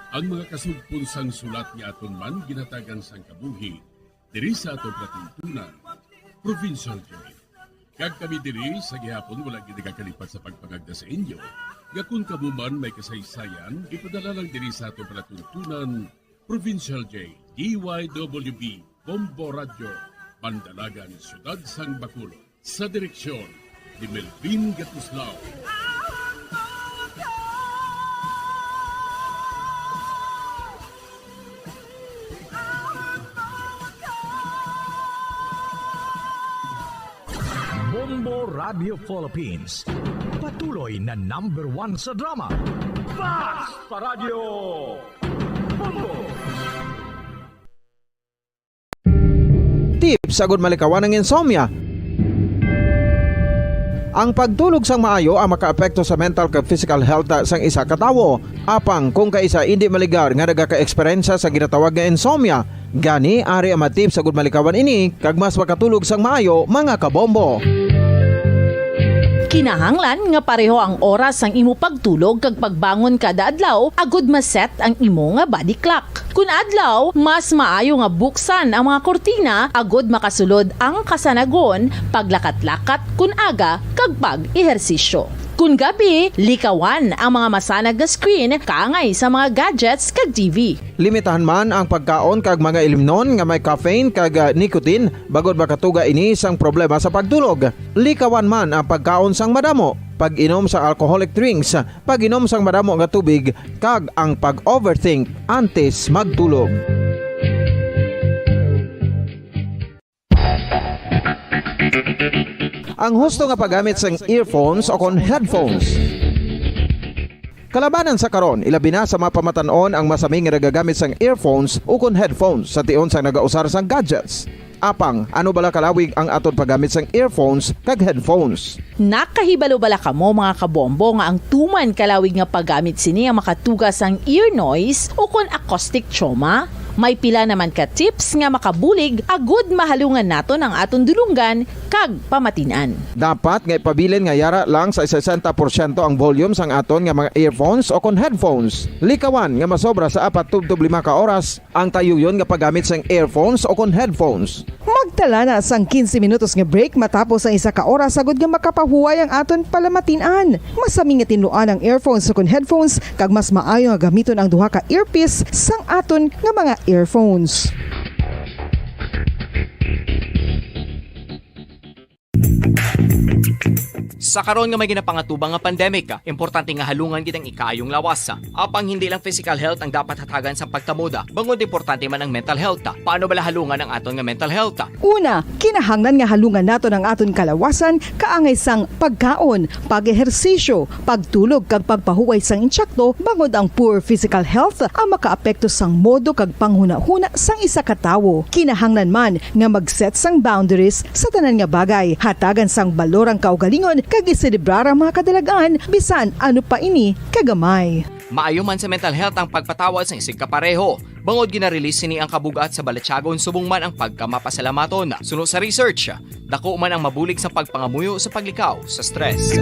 [SPEAKER 17] ang mga kasugpon sang sulat ni aton man ginatagan sang kabuhi, diri sa aton katuntunan, Provincial Joy. Kag kami diri sa gihapon wala ginagakalipat sa pagpangagda sa inyo. Nga kung kamuman may kasaysayan, ipadala lang diri sa aton katuntunan, Provincial J, DYWB, Bombo Radio, Mandalagan, Siyudad Sang Bacolod, sa direksyon ni Melvin Gatuslao.
[SPEAKER 1] Bombo Radio Philippines. Patuloy na #1 sa drama. Basta Radio Bombo!
[SPEAKER 13] Tips sagud malikawan ng insomnia. Ang pagtulog sang maayo ang makaapekto sa mental kag physical health sang isa ka tawo. Apang kung kaisa hindi maligar nga nagaka-eksperyensya sa ginatawag nga insomnia, gani ari ang matip sagud malikawan ini kag mas makatulog sang maayo mga kabombo.
[SPEAKER 14] Kinahanglan nga pareho ang oras ang imo pagtulog kag pagbangon kada adlaw agud maset ang imo nga body clock. Kun adlaw, mas maayo nga buksan ang mga kortina agud makasulod ang kasanagon, paglakat-lakat kun aga kag pag-ehersisyo. Kun gabi, likawan ang mga masanag nga screen kaangay sa mga gadgets kag TV.
[SPEAKER 13] Limitahan man ang pagkaon kag mga ilimnon nga may caffeine kag nicotine bagod makatuga ini sang problema sa pagtulog. Likawan man ang pagkaon sang madamo, pag-inom sa alcoholic drinks, pag-inom sang madamo nga tubig kag ang pag-overthink antes magtulog. Ang husto nga paggamit sang earphones o kon headphones. Kalabanan sa karon, ilabi na sa mga pamatanon ang masami nga nagagamit sang earphones o kon headphones sa tion sang nagausar sang gadgets. Apang, ano bala kalawig ang aton paggamit sang earphones kag headphones?
[SPEAKER 14] Nakahibalo bala kamo mga kabombo nga ang tuman kalawig nga paggamit sini ang makatugas ang ear noise o kon acoustic trauma? May pila naman ka tips nga makabulig agud mahalungan naton ang aton dulunggan kag pamatinan.
[SPEAKER 13] Dapat nga ipabilin nga yara lang sa 60% ang volume sang aton nga mga earphones o kon headphones. Likawan nga masobra sa 4-5 ka oras ang tayuyon nga paggamit sang earphones o kon headphones.
[SPEAKER 12] Magtala na sang 15 minutos nga break matapos ang 1 ka oras sagud nga makapahuway ang aton palamatinan. Masami nga tinluan ang earphones o kon headphones kag mas maayo nga gamiton ang duha ka earpiece sang aton nga mga earphones.
[SPEAKER 11] Sa karon nga may ginapangatubang nga pandemic, importante nga halungan kitang ikaayong lawas. Apang hindi lang physical health ang dapat hatagan sa pagtamuda, bangod importante man ang mental health. Paano bala halungan ang aton nga mental health?
[SPEAKER 12] Una, kinahanglan nga halungan nato ang aton kalawasan kaangay sang pagkaon, pag-ehersisyo, pagtulog kag pagpahuway sang insyakto bangod ang poor physical health ang makaapekto sang modo kag panghuna-huna sang isa ka tawo. Kinahanglan man nga mag-set sang boundaries sa tanan nga bagay, hatagan sang balorang kaugalingon kag iselebrar ang mga kadalagaan bisan ano pa ini kagamay.
[SPEAKER 11] Maayo man sa mental health ang pagpatawad sa isig kapareho. Bangod ginarelease sini ang kabugat sa Balachagon subong man ang pagkamapasalamaton. Suno sa research, dako man ang mabulig sa pagpangamuyo sa paglikaw sa stress.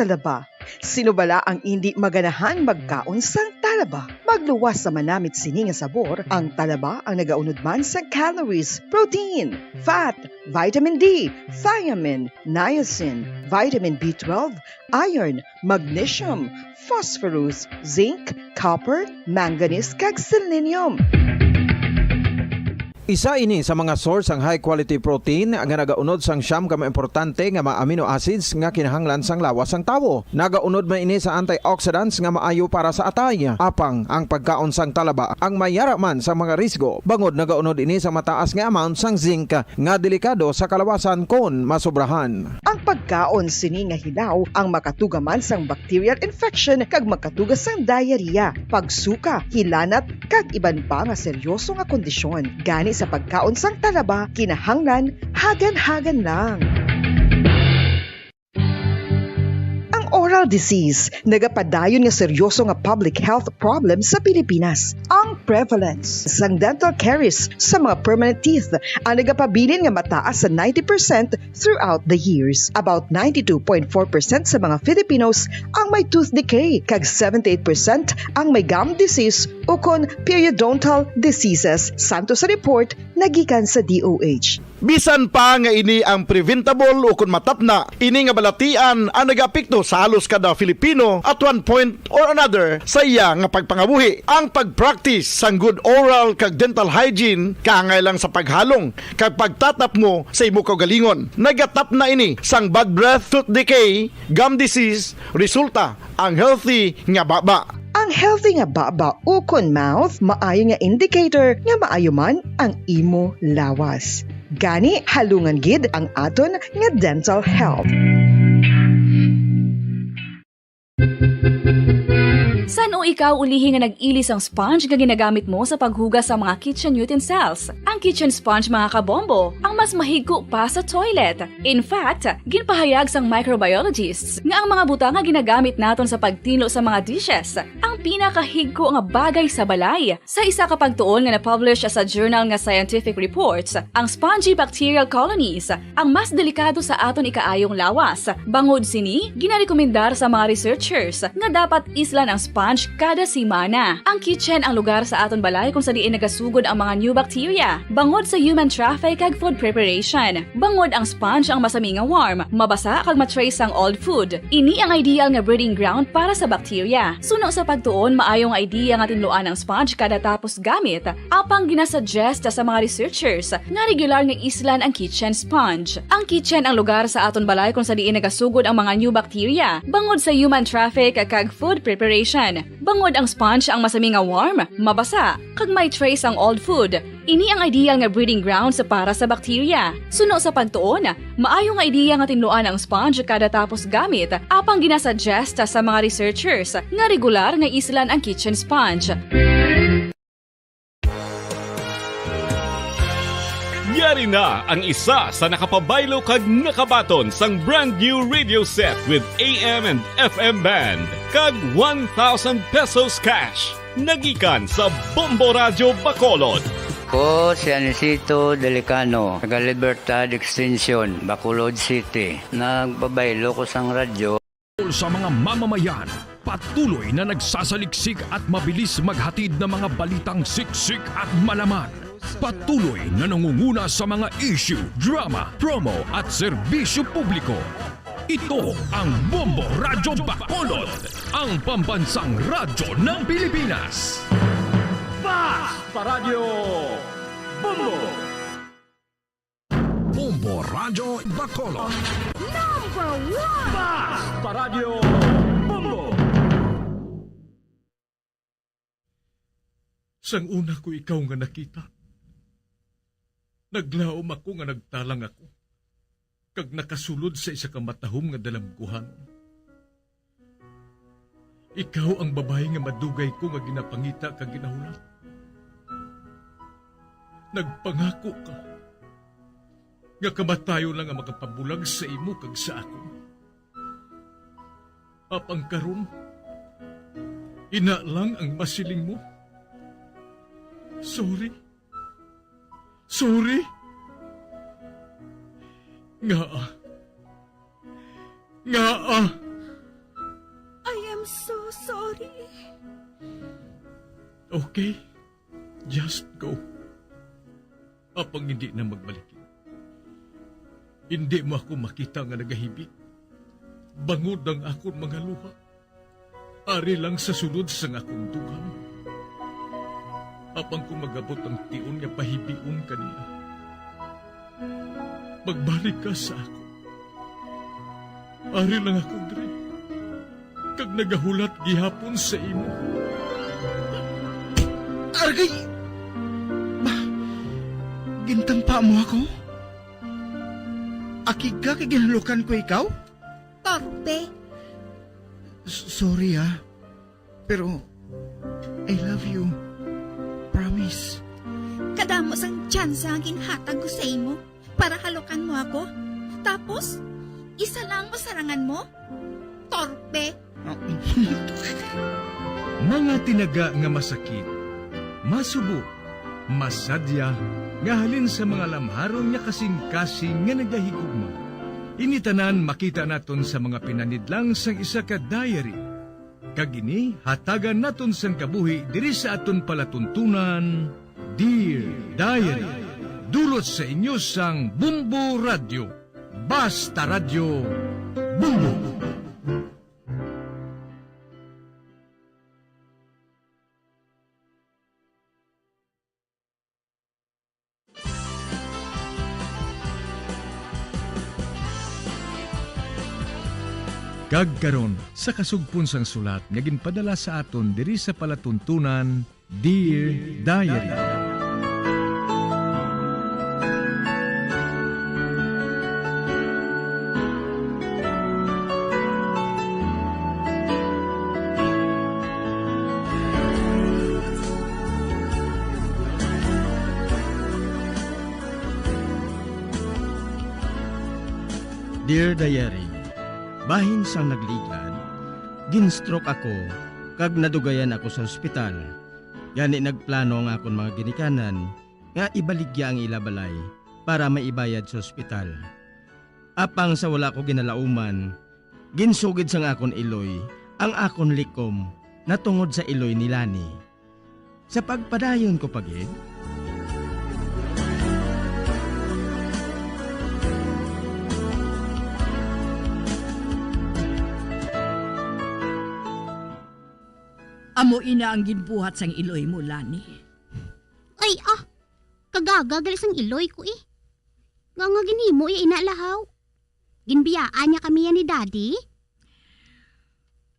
[SPEAKER 12] Talaba. Sino bala ang hindi maganahan magkaon sang talaba? Magluwas sa manamit sini nga sabor, ang talaba ang nagaunod man sa calories, protein, fat, vitamin D, thiamine, niacin, vitamin B12, iron, magnesium, phosphorus, zinc, copper, manganese kag selenium.
[SPEAKER 13] Isa ini sa mga source ang high quality protein nga nagaunod sang siyam ka importante nga mga amino acids nga kinahanglan sang lawas sang tawo. Nagaunod man ini sa antioxidants nga maayo para sa atay. Apang ang pagkaon sang talaba ang mayara man sa mga risgo. Bangod nagaunod ini sa mataas nga amount sang zinc nga delikado sa kalawasan kon masobrahan.
[SPEAKER 12] Ang pagkaon sini nga hilaw ang makatugaman sang bacterial infection kag makatuga sang diarrhea, pagsuka, hilanat kag iban pa nga seryoso nga kondisyon. Gani sa pagkaon sang talaba, kinahanglan hagan-hagan lang. Oral disease, nagapadayon nga seryoso nga public health problem sa Pilipinas. Ang prevalence sang dental caries sa mga permanent teeth ang nagapabilin nga mataas sa 90% throughout the years. About 92.4% sa mga Filipinos ang may tooth decay, kag 78% ang may gum disease o kon periodontal diseases, santo sa report nagikan sa DOH.
[SPEAKER 6] Bisan pa nga ini ang preventable o kung matapna, ini nga balatian ang nagapikto sa halos kada Filipino at one point or another sa iya nga pagpangabuhi. Ang pagpractice sang good oral kag dental hygiene kaangay lang sa paghalong kag pagtatap mo sa imo kaugalingon. Nagatap na ini sang bad breath, tooth decay, gum disease, resulta ang healthy nga baba.
[SPEAKER 12] Ang healthy nga baba o kon mouth maayo nga indicator nga maayo man ang imo lawas. Gani halungan gid ang aton nga dental health.
[SPEAKER 15] San o ikaw ulihi nga nag-ilis ang sponge nga ginagamit mo sa paghugas sa mga kitchen utensils? Ang kitchen sponge mga kabombo, ang mas mahigko pa sa toilet. In fact, ginpahayag sang microbiologists nga ang mga butang nga ginagamit naton sa pagtino sa mga dishes ang pinakahigko nga bagay sa balay. Sa isa ka pagtuon nga na-publish sa journal nga Scientific Reports, ang spongy bacterial colonies ang mas delikado sa aton ikaayong lawas. Bangod sini, ginarekomendar sa mga researchers nga dapat islan ang sponge kada simana. Ang kitchen ang lugar sa aton balay kung sa diin nagasugod ang mga new bacteria. Bangod sa human traffic kag food preparation. Bangod ang sponge ang masami nga warm, mabasa kag matrace ang old food. Ini ang ideal nga breeding ground para sa bacteria. Suno sa pagtuon, maayong idea nga tinluan ang sponge kada tapos gamit. Apang ginasuggest sa mga researchers nga regular nga islan ang kitchen sponge. Ang kitchen ang lugar sa aton balay kung sa diin nagasugod ang mga new bacteria. Bangod sa human traffic kag food preparation. Bangod ang sponge ang masami nga warm, mabasa, kag may trace ang old food. Ini ang ideal nga breeding ground para sa bacteria. Suno sa pagtuon, maayo nga idea nga tinluan ang sponge kada tapos gamit. Apang ginasuggest sa mga researchers nga regular nga islan ang kitchen sponge.
[SPEAKER 17] Yari na ang isa sa nakapabaylo kag nakabaton sang brand new radio set with AM and FM band kag 1,000 pesos cash. Nagikan sa Bombo Radio Bacolod.
[SPEAKER 19] Ko si Anisito Delicano, taga Libertad Extension, Bacolod City. Nagbabaylo ko sang radyo.
[SPEAKER 1] Sa mga mamamayan, patuloy na nagsasaliksik at mabilis maghatid ng mga balitang siksik at malaman. Patuloy na nangunguna sa mga issue, drama, promo at serbisyo publiko. Ito ang Bombo Radyo Bacolod, ang pambansang radyo ng Pilipinas.
[SPEAKER 2] Basta Radio Bombo!
[SPEAKER 1] Bombo Radyo Bacolod.
[SPEAKER 16] Number 1!
[SPEAKER 2] Basta Radio Bombo!
[SPEAKER 3] Sang una ko ikaw nga nakita, naglaom ako nga nagtalang ako, kag nakasulod sa isa ka matahom nga dalamguhan. Ikaw ang babae nga madugay ko nga ginapangita kag ginahulat. Nagpangako ka nga kamatayo lang ang makapabulag sa imo kag sa ako. Apang karon, ina lang ang masiling mo. Sorry. Sorry. Nga.
[SPEAKER 18] I am so sorry.
[SPEAKER 3] Okay, just go. Apang hindi na magbalik. Hindi mo ako makita nga nagahibik. Bangod ang akong mga luha. Ari lang sa sunod sang akong duham. Apang kung magabot ang tiun nga pahibiun kanina. Magbalik ka sa ako. Ari lang ako, Dre. Kag nagahulat gihapon sa imo.
[SPEAKER 9] Argay! Gintampa mo ako? Akig ka kay ginalukan ko ikaw?
[SPEAKER 18] Torpe.
[SPEAKER 9] Sorry pero I love you. Promise.
[SPEAKER 18] Kadamo sang tsansa ang ginhatag ko sa imo para halukan mo ako. Tapos, isa lang masarangan mo? Torpe.
[SPEAKER 3] Mga tinaga nga masakit, masubo, masadya, nga halin sa mga lamharon nga kasing-kasing nga nagahigugma. Initanan makita naton sa mga pinanidlang sang isa ka diary. Kagini, hatagan naton sang kabuhi diri sa aton palatuntunan, Dear Diary. Dulot sa inyo sang Bumbo Radio. Basta Radio Bumbo. Kagkaron sa kasugpon sang sulat nga ginpadala sa aton diri sa palatuntunan, Dear Diary.
[SPEAKER 9] Dear Diary, bahin sang nagligad, gin-stroke ako, kag nadugayan ako sa ospital. Gani nagplano ang akon mga ginikanan, nga ibaligya ang ilabalay para maibayad sa ospital. Apang sa wala ko ginalauman, ginsugid sang akon iloy, ang akon likom, natungod sa iloy ni Lani. Sa pagpadayon ko pagid,
[SPEAKER 20] Amo ina ang ginbuhat sang iloy mo, Lani.
[SPEAKER 4] Ay, kagagagal sang iloy ko eh. Nga ginimo inalahaw. Ginbiyaan niya kami yan ni Daddy.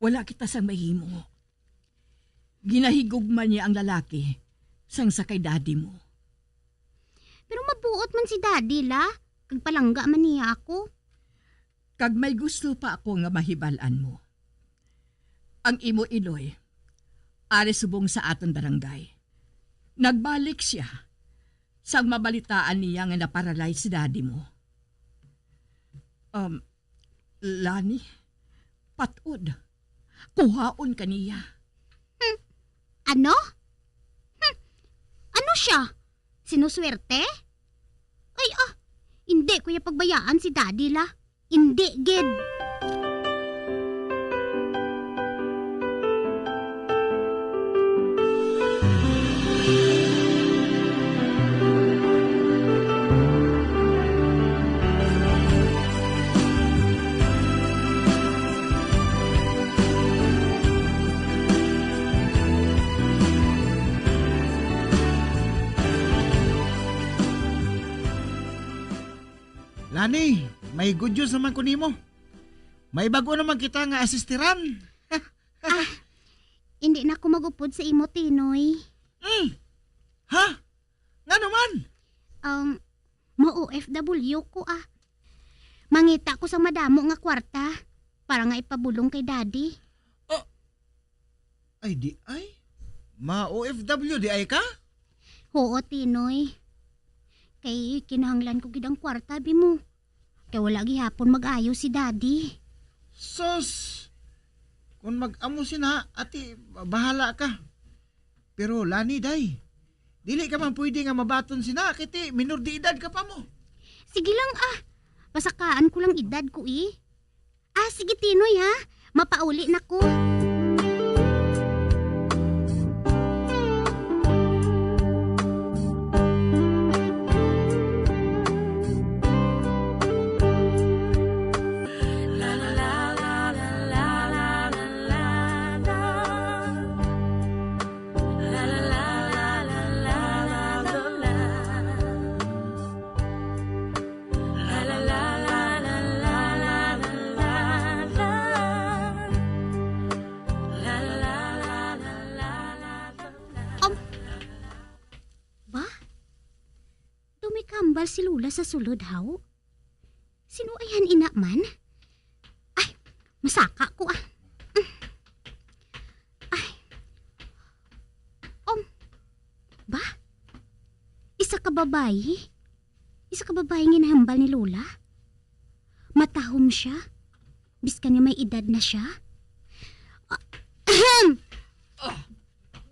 [SPEAKER 20] Wala kita sang mahimo. Ginahigugman niya ang lalaki sang sakay Daddy mo.
[SPEAKER 4] Pero mabuot man si Daddy la. Kag palangga man niya ako.
[SPEAKER 20] Kag may gusto pa ako nga mahibalan mo. Ang imo iloy, ari subong sa aton barangay. Nagbalik siya sang mabalitaan niya nga naparalyze si Daddy mo. Lani, patod. Kuhaon ka niya.
[SPEAKER 4] Ano? Ano siya? Sinuswerte? Ay, hindi ko yung pagbayaan si Daddy la. Hindi, gid.
[SPEAKER 9] Lani, may good news naman ko nimo. May bago naman kita nga asistiran.
[SPEAKER 4] Hindi na ako magupod sa imo, Tinoy.
[SPEAKER 9] Ha? Nga naman?
[SPEAKER 4] Ma-OFW ko Mangita ko sa madamo nga kwarta para nga ipabulong kay Daddy.
[SPEAKER 9] Ay di ay? Ma-OFW di ay ka?
[SPEAKER 4] Oo, Tinoy. Kay kinahanglan ko gid ang kwarta, bimo. Kay wala gihapon mag-ayo si Daddy.
[SPEAKER 9] Sus! Kung mag-amo sina, ati, bahala ka. Pero Lani, day, dili ka man pwede nga mabaton sina, kiti minor de edad ka pa mo.
[SPEAKER 4] Sige lang Pasakaan ko lang edad ko eh. Sige Tinoy ha. Mapauli na ko. Dumikambal si Lula sa sulod haw. Sino ayan ina man? Ay, masaka ko Ay. Ba? Isa ka babae? Isa ka babae nga nahambal ni Lula? Matahom siya? Biskan nga may edad na siya?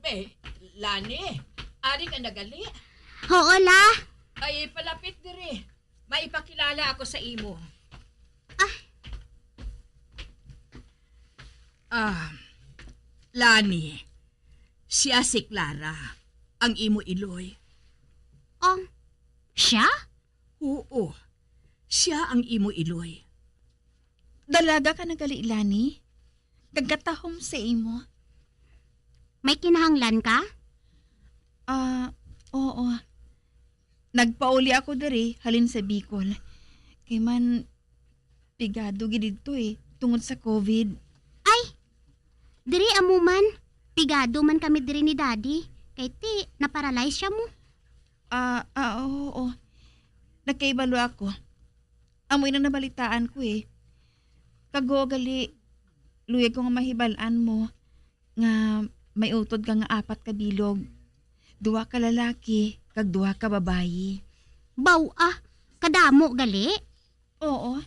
[SPEAKER 20] Be, Lani, ari ka nagali.
[SPEAKER 4] Oo la.
[SPEAKER 20] Ay, palapit diri. Maipakilala ako sa imo. Lani, siya si Clara, ang imo iloy.
[SPEAKER 4] Siya?
[SPEAKER 20] Oo, siya ang imo iloy.
[SPEAKER 8] Dalaga ka nagali, Lani? Kagatahom sa imo?
[SPEAKER 4] May kinahanglan ka?
[SPEAKER 8] Oo. Nagpauli ako diri halin sa Bicol. Kay man pigado gid dito tungod sa COVID.
[SPEAKER 4] Ay, diri amuman. Pigado man kami diri ni Daddy. Kay ti, naparalyze siya mo.
[SPEAKER 8] Oo. Nagkaibalo ako. Amoy na nabalitaan ko Kago gali, luyag ko nga mahibalaan mo nga may utod ka nga 4 ka bilog. 2 ka lalaki, kag 2 ka babayi.
[SPEAKER 4] Baw kadamo gali?
[SPEAKER 8] Oo.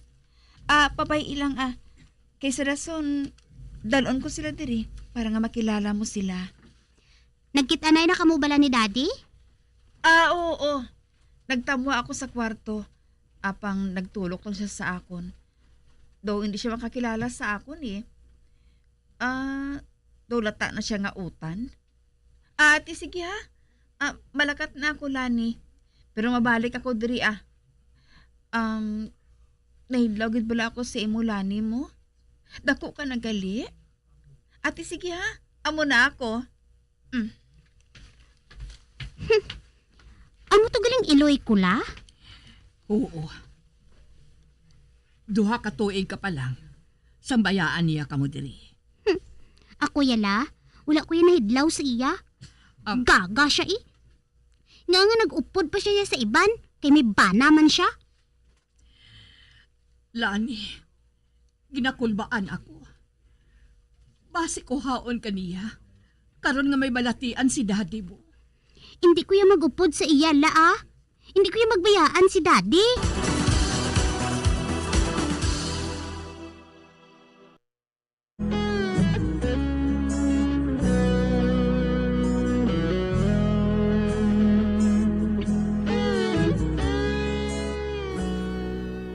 [SPEAKER 8] Papay ilang Kaysa rason, dalon ko sila diri para nga makilala mo sila.
[SPEAKER 4] Nagkitanay na kamo bala ni Daddy?
[SPEAKER 8] Oo. Nagtamwa ako sa kwarto. Apang nagtulok lang siya sa akon. Daw hindi siya makakilala sa akon daw lata na siya nga utan. Ate, sige ha. Malakat na ako, Lani. Pero mabalik ako diri nahidlawgid bala ako sa imo, Lani mo. Dako ka nagali. Ate, sige ha. Amo na ako.
[SPEAKER 4] Amo to galing iloy kula?
[SPEAKER 20] Oo. 2 ka tuig ka pa lang. Sambayaan niya ka mo diri.
[SPEAKER 4] Ako yala, wala ko yan nahidlaw sa iya. Gaga siya Nga nag-upod pa siya sa iban, kay may bana man siya.
[SPEAKER 20] Lani, ginakulbaan ako. Base ko haon kaniya, karon nga may balatian si Daddy mo.
[SPEAKER 4] Hindi ko yung mag-upod sa iya, Hindi ko yung magbayaan si Daddy.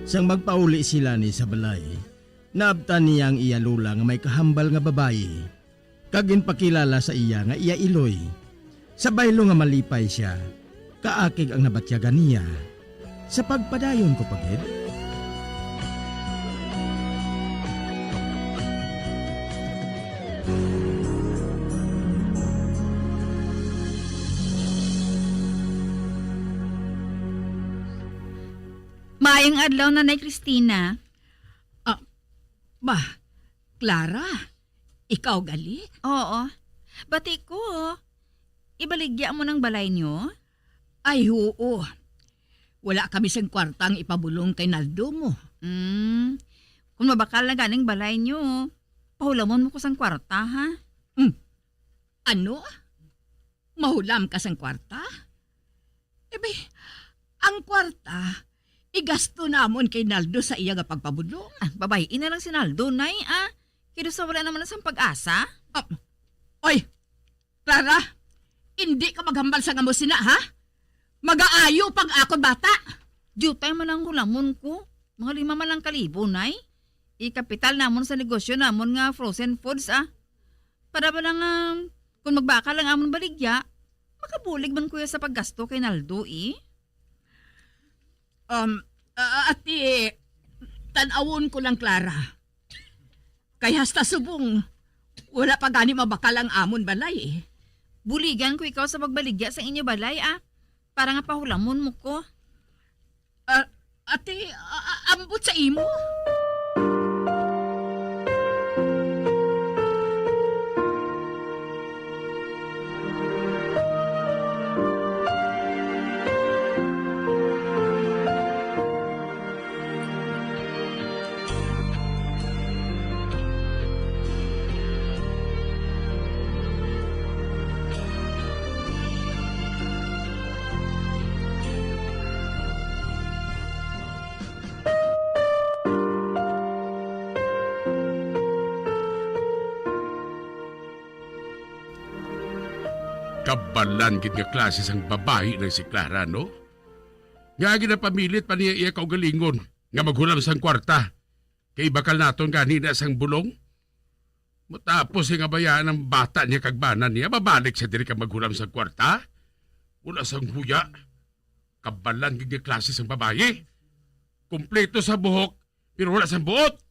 [SPEAKER 9] Sang magpauli sila ni sa balay, naabtan niya ang iya lula nga may kahambal nga babayi. Kagin pakilala sa iya nga iya iloy. Sa baylo nga malipay siya, kaakig ang nabatyagan niya. Sa pagpadayon ko pagid.
[SPEAKER 18] Maayong adlaw, Nanay Cristina.
[SPEAKER 20] Clara, ikaw gali?
[SPEAKER 18] Oo. Bati ko, ibaligya mo ng balay nyo?
[SPEAKER 20] Ay, oo. Wala kami sang kwartang ipabulong kay Naldo mo.
[SPEAKER 18] Kung mabakal na ganing balay nyo, pahulamon mo ko sang kwarta, ha?
[SPEAKER 20] Ano? Mahulam ka sang kwarta? Ang kwarta, igasto namon kay Naldo sa iya nga pagpabulong.
[SPEAKER 18] Babay, ina lang si Naldo, Nay,
[SPEAKER 8] Kinusa wala naman na sang pag-asa?
[SPEAKER 20] Oy, Clara, hindi ka maghambal sa ngamo sina, ha? Mag-aayo pang akon bata.
[SPEAKER 8] Jutay man lang kulamon ko. Mga 5 man lang kalibo, nay. Ikapital namon sa negosyo namon nga frozen foods, Para ba lang, kung magbaka lang amon baligya, makabulig man kuya sa paggasto kay Naldo,
[SPEAKER 20] Ati, tanawon ko lang, Clara. Kay hasta subong, wala pa gani mabakal ang amon balay,
[SPEAKER 8] Buligan ko ikaw sa pagbaligya sa inyo balay, Para nga pahulamon mo ko.
[SPEAKER 20] Ate, ambot sa imo.
[SPEAKER 17] Kabalan gid nga klase sang babae na si Clara, no? Nga ginapamilit pa niya iya kaugalingon nga maghulam sang kwarta. Kay bakal naton kanina sang bulong. Matapos nga bayaan ng bata niya kagbanan niya, babalik siya diri ka maghulam sang kwarta. Wala sang huya. Kabalan gid nga klase sang babae. Kompleto sa buhok, pero wala sang buot.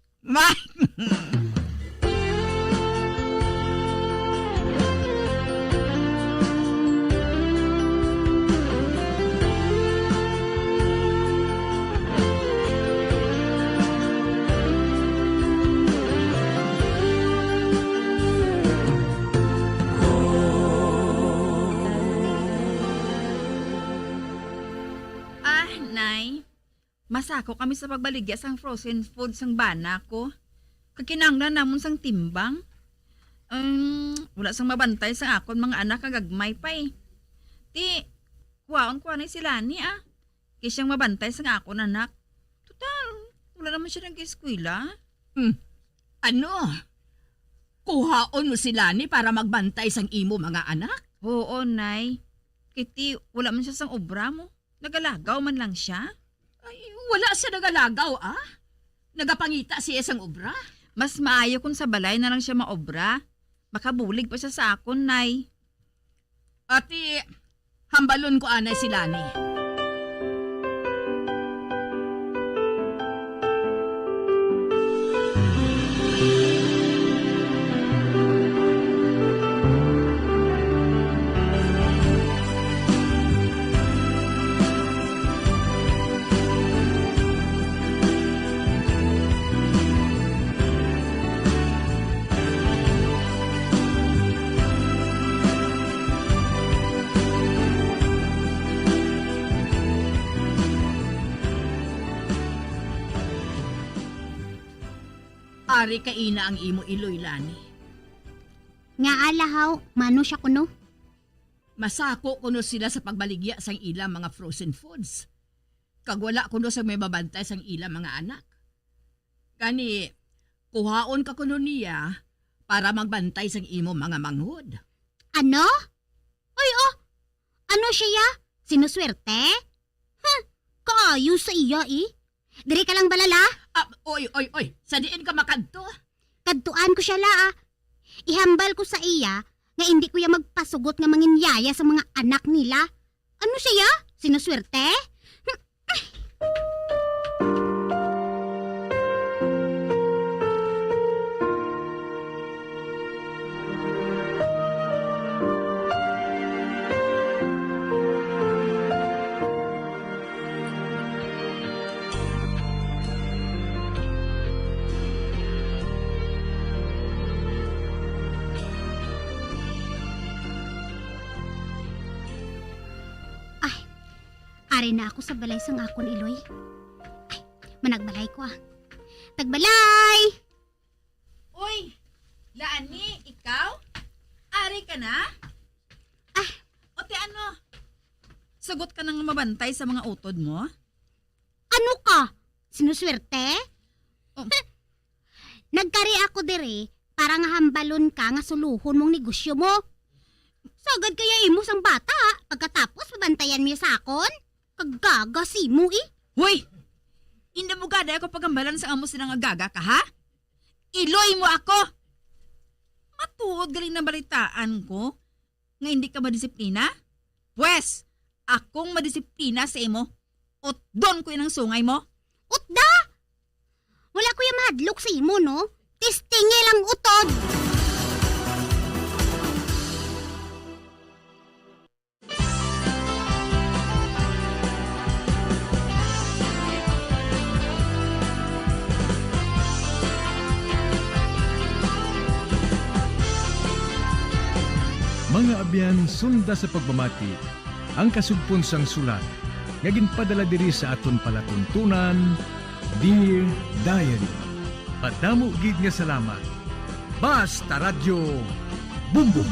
[SPEAKER 8] Masako kami sa pagbaligya sang frozen food sang bana ko. Kakinanglan namon sang timbang. Wala sang mabantay sa akon mga anak kagagmay pa Ti, kuwaon na sila ni Kaya siyang mabantay sang akon anak. Total, wala naman siya nag-eskwela.
[SPEAKER 20] Ano? Kuhaon mo sila ni para magbantay sang imo mga anak?
[SPEAKER 8] Oo, nay. Kiti, wala man siya sang obra mo. Nagalagaw man lang siya.
[SPEAKER 20] Ay, wala siya nagalagaw, Nagapangita siya sang obra.
[SPEAKER 8] Mas maayo kung sa balay na lang siya maobra. Makabulig pa siya sa akon, nay.
[SPEAKER 20] Ati, hambalon ko anay sila ni. Ari kaina ang imo iloy, Lani.
[SPEAKER 4] Nga alahaw, mano siya kuno?
[SPEAKER 20] Masako kuno sila sa pagbaligya sang ilang mga frozen foods. Kagwala kuno sa may babantay sang ilang mga anak. Kani, kuhaon ka kuno niya para magbantay sang imo mga manghod.
[SPEAKER 4] Ano? Oy, ano siya? Sinuswerte? Kaayo sa iya, Diri ka lang balala?
[SPEAKER 20] Oy. Sa diin ka makadto?
[SPEAKER 4] Kadtuan ko siya la, Ihambal ko sa iya nga hindi ko ya magpasugot nga manginyaya sa mga anak nila. Ano siya? Sinuswerte? Ari na ako sa balay sang akon iloy. Ay, managbalay ko Tagbalay!
[SPEAKER 8] Uy! Laani, ikaw? Ari ka na? Ote ano? Sagot ka nang mabantay sa mga utod mo?
[SPEAKER 4] Ano ka? Sinuswerte? Nagkari ako dire para nga hambalon ka nga suluhon mong negosyo mo. Sagad kaya imo sang bata, pagkatapos pabantayan mo sa akon? Kagagasi mo eh.
[SPEAKER 21] Hoy! Hindi mo gada ako pagambalan sa amo sinang agaga ka, ha? Iloy mo ako! Matuod galing na balitaan ko nga hindi ka madisiplina? Pwes, akong madisiplina sa imo. Ut doon ko inang sungay mo.
[SPEAKER 4] Utda! Wala ko yung mahadlok sa imo, no? Tistingi lang utod!
[SPEAKER 3] Mga abyan, sunda sa pagmamati, ang kasugpon sang sulat, nga ginpadala diri sa aton palatuntunan, Dear Diary. Padamo gid nga salamat. Basta Radyo Bumbum.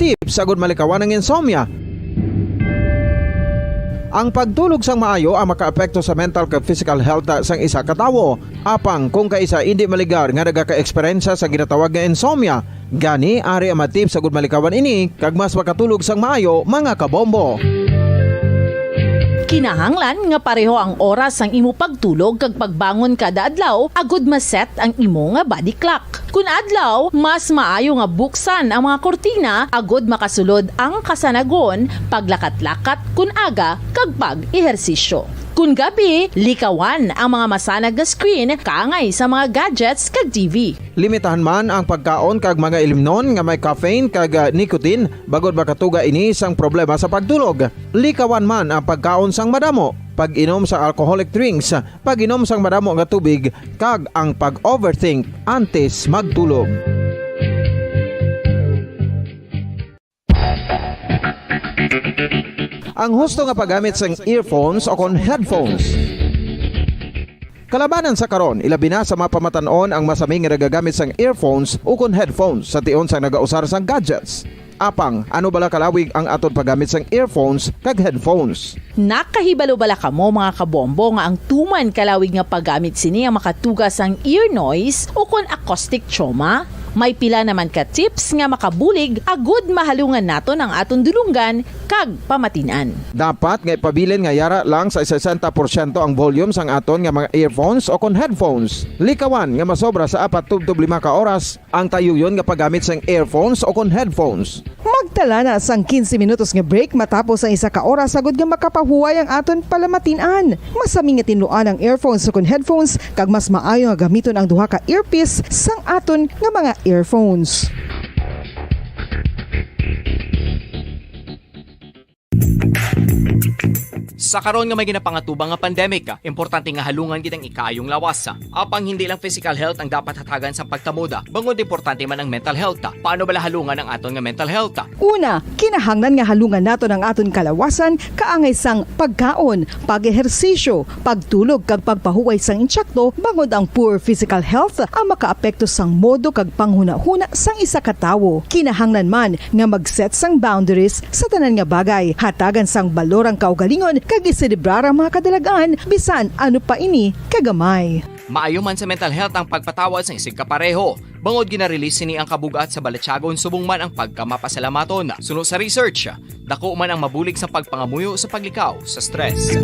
[SPEAKER 13] tips sagud malikawan ang insomnia. Ang pagtulog sang maayo ang makaapekto sa mental kag physical health sang isa ka tawo. Apang kung kaisa hindi maligar nga nagaka-eksperyensya sa ginatawag nga insomnia, gani ari ang matip sagud malikawan ini kag mas makatulog sang maayo mga kabombo.
[SPEAKER 14] Kinahanglan nga pareho ang oras ang imo pagtulog kag pagbangon kada adlaw agud maset ang imo nga body clock. Kun adlaw, mas maayo nga buksan ang mga kortina agud makasulod ang kasanagon, paglakat-lakat kun aga kag pag-ehersisyo. Kun gabi, likawan ang mga masanag nga screen kaangay sa mga gadgets kag TV.
[SPEAKER 13] Limitahan man ang pagkaon kag mga ilimnon nga may caffeine kag nicotine bagod makatuga ini sang problema sa pagtulog. Likawan man ang pagkaon sang madamo, pag-inom sa alcoholic drinks, pag-inom sang madamo nga tubig kag ang pag-overthink antes magtulog. Ang husto nga paggamit sang earphones o kon headphones. Kalabanan sa karon, ilabi na sa mapamatanon ang masami nga nagagamit sang earphones o kon headphones sa tion sang nagausar sang gadgets. Apang, ano bala kalawig ang aton paggamit sang earphones kag headphones?
[SPEAKER 14] Nakahibalo bala kamo mga kabombo nga ang tuman kalawig nga paggamit sini ang makatugas ang ear noise o kon acoustic trauma? May pila naman ka tips nga makabulig agud mahalungan naton ang aton dulunggan kag pamatinan.
[SPEAKER 13] Dapat nga ipabilin nga yara lang sa 60% ang volume sang aton nga mga earphones o kon headphones. Likawan nga masobra sa 4 to 5 ka oras ang tayuyon nga paggamit sang earphones o kon headphones.
[SPEAKER 12] Magtala na sang 15 minutos nga break matapos ang 1 ka oras sagud nga makapahuway ang aton palamatinan. Masami nga tinluan ang earphones o kon headphones kag mas maayo nga gamiton ang duha ka earpiece sang aton nga mga earphones.
[SPEAKER 11] Sa karon nga may ginapangatubang nga pandemic, importante nga halungan gid ang ikaayong lawas. Apang hindi lang physical health ang dapat hatagan sa pagtamuda, bangod importante man ang mental health. Paano bala halungan ang aton nga mental health?
[SPEAKER 12] Una, kinahanglan nga halungan naton ang aton kalawasan kaangay sang pagkaon, pag-ehersisyo, pagtulog kag pagpahuway sang insyakto bangod ang poor physical health ang makaapekto sang modo kag panghuna-huna sang isa ka tawo. Kinahanglan man nga mag-set sang boundaries sa tanan nga bagay, hatagan sang balorang kaugalingon kag iselebrar ang mga kadalagaan bisan ano pa ini kagamay.
[SPEAKER 11] Maayo man sa mental health ang pagpatawad sa isig kapareho. Bangod ginarelease sini ang kabugat sa Balatsyagon subong man ang pagkamapasalamaton. Sunod sa research, dako man ang mabulig sa pagpangamuyo sa paglikaw sa stress.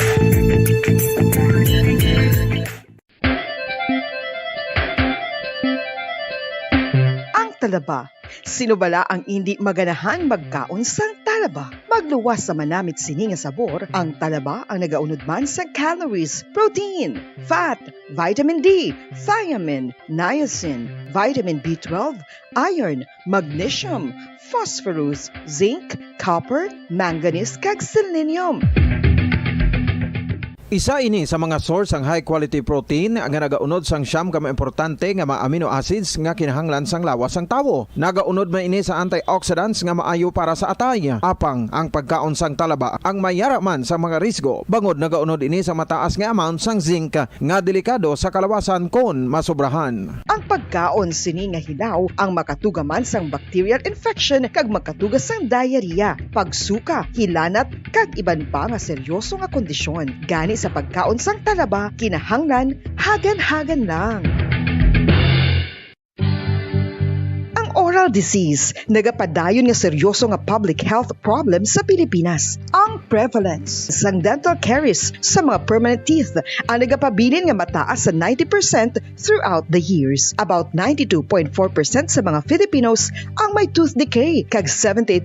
[SPEAKER 12] Ang talaba. Sino bala ang hindi maganahan magkaon sang talaba? Magluwas sa manamit sini nga sabor, ang talaba ang nagaunod man sa calories, protein, fat, vitamin D, thiamine, niacin, vitamin B12, iron, magnesium, phosphorus, zinc, copper, manganese kag selenium.
[SPEAKER 13] Isa ini sa mga source ang high quality protein nga nagaunod sang siyam ka importante nga mga amino acids nga kinahanglan sang lawas sang tawo. Nagaunod man ini sa antioxidants nga maayo para sa atay. Apang ang pagkaon sang talaba ang mayara man sa mga risgo. Bangod nagaunod ini sa mataas nga amount sang zinc nga delikado sa kalawasan kon masobrahan.
[SPEAKER 12] Ang pagkaon sini nga hilaw ang makatugaman sang bacterial infection kag makatugas sang diarrhea, pagsuka, hilanat kag iban pa nga seryoso nga kondisyon. Gani sa pagkaon sang talaba, kinahanglan hagan-hagan lang. Oral disease, nagapadayon nga seryoso nga public health problem sa Pilipinas. Ang prevalence sang dental caries sa mga permanent teeth ang nagapabilin nga mataas sa 90% throughout the years. About 92.4% sa mga Filipinos ang may tooth decay, kag 78%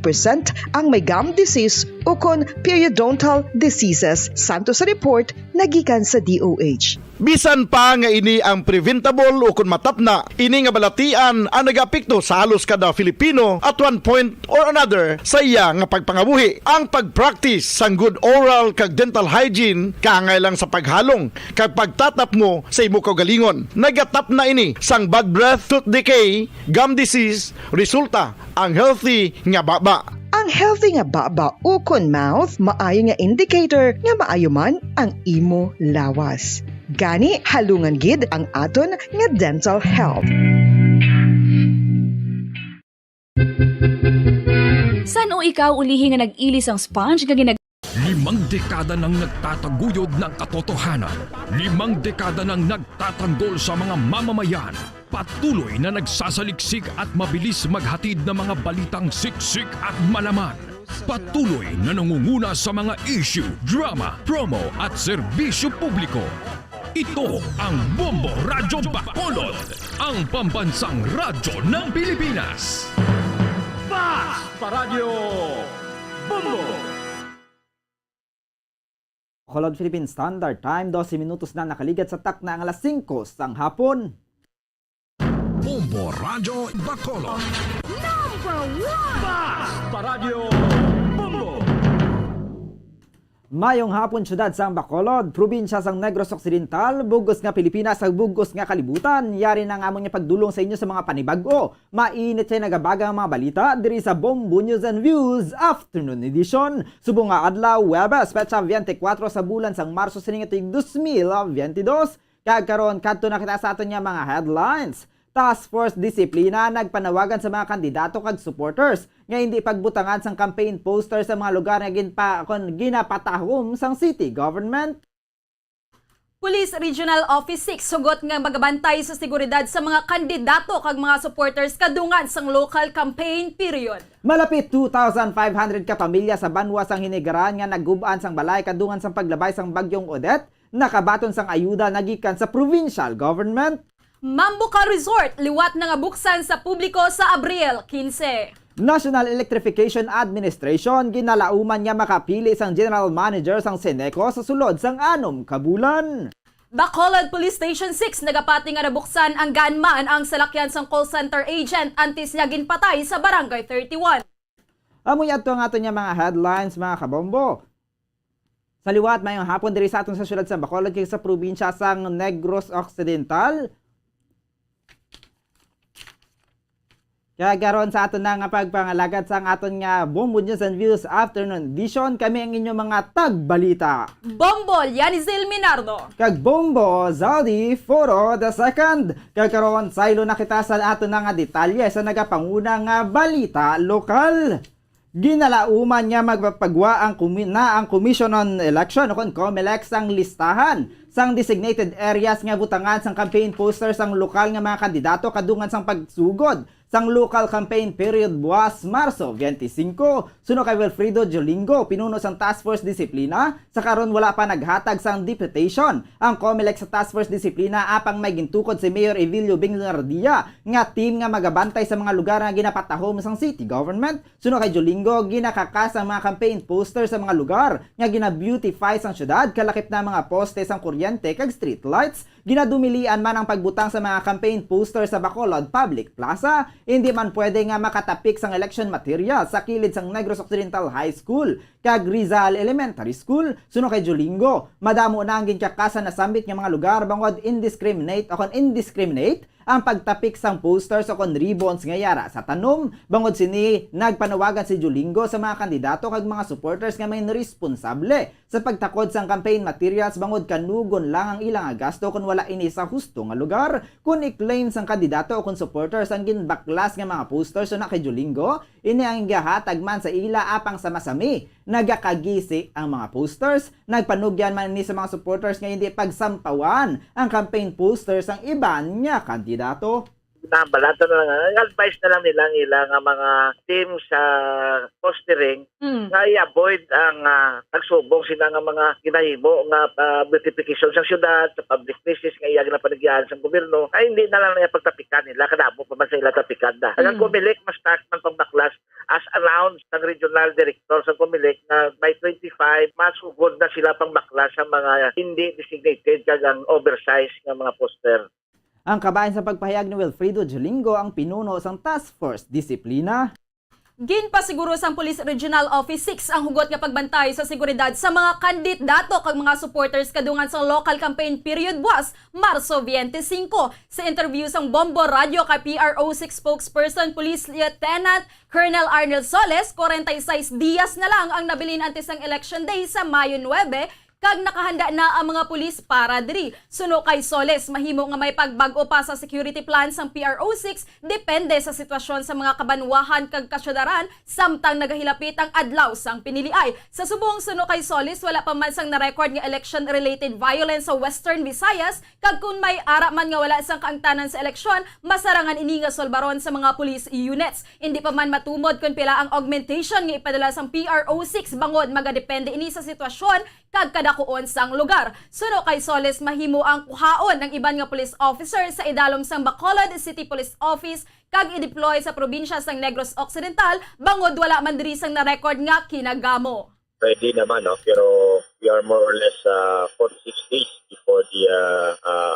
[SPEAKER 12] ang may gum disease o kon periodontal diseases, santo sa report nagikan sa DOH.
[SPEAKER 6] Bisan pa nga ini ang preventable o kung matapna, ini nga balatian ang nagapikto sa halos kada Filipino at one point or another sa iya nga pagpangabuhi. Ang pag-practice sang good oral kag dental hygiene kaangay lang sa paghalong kag pagtatap mo sa imo kaugalingon. Nagatap na ini sang bad breath, tooth decay, gum disease, resulta ang healthy nga baba.
[SPEAKER 12] Ang healthy nga baba o kon mouth, maayo nga indicator nga maayo man ang imo lawas. Gani halungan gid ang aton nga dental health.
[SPEAKER 15] ikaw ulihi nga nag-ilis ang sponge nga
[SPEAKER 1] 5 dekada nang nagtataguyod ng katotohanan. 5 dekada nang nagtatanggol sa mga mamamayan. Patuloy na nagsasaliksik at mabilis maghatid ng mga balitang siksik at malaman. Patuloy na nangunguna sa mga issue, drama, promo at serbisyo publiko. Ito ang Bombo Radyo Bacolod, ang pambansang radyo ng Pilipinas.
[SPEAKER 7] Paradyo Bombo!
[SPEAKER 22] Bacolod Philippine Standard Time, 12 minutos na nakaligat sa takna ang alas 5 sang hapon.
[SPEAKER 1] Bombo Radyo Bacolod.
[SPEAKER 16] Number 1!
[SPEAKER 7] Paradyo Bombo!
[SPEAKER 22] Mayong hapon syudad sang Bacolod, probinsya sang Negros Occidental, bugos nga Pilipinas ag bugos nga kalibutan. Yari na nga amon niya pagdulong sa inyo sa mga panibago. Mainit siya nagabagang mga balita diri sa Bombo News and Views Afternoon Edition. Subong nga adlaw, Webes, petsa 24 sa bulan sang Marso sining tuig 2022. Kagkaron kadto na kita sa aton nga mga headlines. Task Force Disiplina nagpanawagan sa mga kandidato kag supporters nga hindi pagbutangan sang campaign poster sa mga lugar nga ginapatahom sang city government.
[SPEAKER 23] Police Regional Office 6 sugot nga magabantay sa seguridad sa mga kandidato kag mga supporters kadungan sang local campaign period.
[SPEAKER 22] Malapit 2,500 ka pamilya sa Banwa sang Hinigaran nga naggub-an sang balay kadungan sang paglabay sang bagyong Odette nakabaton sang ayuda nagikan sa provincial government.
[SPEAKER 23] Mambuka Resort liwat na nga buksan sa publiko sa Abril 15.
[SPEAKER 22] National Electrification Administration ginalauman niya makapili sang General Manager sang Seneco sa sulod sang 6 ka bulan.
[SPEAKER 23] Bacolod Police Station 6 nagapati nga nabuksan ang gunman ang salakyan sang call center agent antes niya ginpatay sa Barangay 31.
[SPEAKER 22] Amoy ato ang ato niya mga headlines mga kabombo. Sa liwat mayong hapon diri sa aton sa syudad sa Bacolod kay sa probinsya sang Negros Occidental. Kaya garon sa aton na nga pagpangalagad sa aton nga Bombo News and Views Afternoon Edition, kami ang inyong mga tagbalita.
[SPEAKER 23] Bombo Yanizil Minardo.
[SPEAKER 22] Kag Bombo Zaldi Foro the Second. Kag karon saylo na kita sa aton na nga detalye sa nagapanguna nga balita lokal. Ginalauman niya magpapagwa ang Commission on Election o COMELEC sang listahan sang designated areas nga butangan sang campaign poster sang lokal nga mga kandidato kadungan sang pagsugod sang local campaign period buwas Marso 25. Suno kay Wilfredo Jolingo, pinuno sang Task Force Disiplina, sa karon wala pa naghatag sang deputation. Ang COMELEC sa Task Force Disiplina apang may gintukod si Mayor Evilio Bingardia nga team nga magabantay sa mga lugar nga ginapatahom sang city government. Suno kay Jolingo, ginakakas ang mga campaign poster sa mga lugar nga gina-beautify sang syudad, kalakip na mga poste sang kuryente kag street lights. Ginadumilian man ang pagbutang sa mga campaign poster sa Bacolod Public Plaza. Hindi man pwede nga makatapik sang election material sa kilid sang Negros Occidental High School kag Rizal Elementary School. Suno kay Jolingo, madamo na ang ginkyakasan na sambit nga mga lugar bangod indiscriminate ang pagtapik sang posters o ribbons nga yara sa tanom. Bangod sini nagpanawagan si Jolingo sa mga kandidato kag mga supporters nga may responsable sa pagtakod sang campaign materials bangod kanugon lang ang ilang gasto kung wala ini sa husto nga lugar. Kung i-claim sang kandidato o kung supporters ang ginbaklas nga mga posters na kay Jolingo, ini ang gahatag man sa ila apang sa masami. Nagakagisi ang mga posters. Nagpanugyan man ni sa mga supporters nga hindi pagsampawan ang campaign posters ang iban nga kandidato.
[SPEAKER 24] Balata na lang, advice na lang nila ilang mga team sa postering nga i-avoid ang nagsubong sila nga mga kinahimo nga beautification sa syudad, sa public places nga iyag na panagyan sa gobyerno, ay hindi na lang na pagtapikan nila, kadamo pa man sa ila tapikan na. Ang COMELEC mas taas man pangbaklas as announced ng regional director sa COMELEC na by 25, masugod na sila pangbaklas sa mga hindi designated kag ang oversized nga mga poster.
[SPEAKER 22] Ang kabayan sa pagpahayag ni Wilfredo Jolingo ang pinuno sang Task Force Disiplina.
[SPEAKER 23] Ginpasiguro sang Police Regional Office 6 ang hugot nga pagbantay sa seguridad sa mga kandidato kag mga supporters kadungan sa local campaign period buwas Marso 25. Sa interview sang Bombo Radio kay PRO6 spokesperson Police Lieutenant Colonel Arnel Soles, 46 dias na lang ang nabilin antes ang election day sa Mayo 9, kag nakahanda na ang mga pulis para diri. Suno kay Soles, mahimo nga may pagbag-o pa sa security plan sang PRO6 depende sa sitwasyon sa mga kabanwahan kag kasyudaran samtang nagahilapit ang adlaw sang piniliay. Sa subong suno kay Soles, wala pa man sang na-record nga election-related violence sa Western Visayas kag kung may ara man nga wala sang kaangtanan sa eleksyon, masarangan ini nga solbaron sa mga police units. Hindi pa man matumod kung pila ang augmentation nga ipadala sang PRO6 bangod magadepende ini sa sitwasyon kag kadakuon sang lugar. Suno kay Soles, mahimo ang kuhaon ng iban nga police officer sa idalom sang Bacolod City Police Office kag i-deploy sa probinsya sang Negros Occidental bangod wala man diri sang na-record nga kinagamo.
[SPEAKER 2] Ready naman, no? Pero we are more or less 46 days before the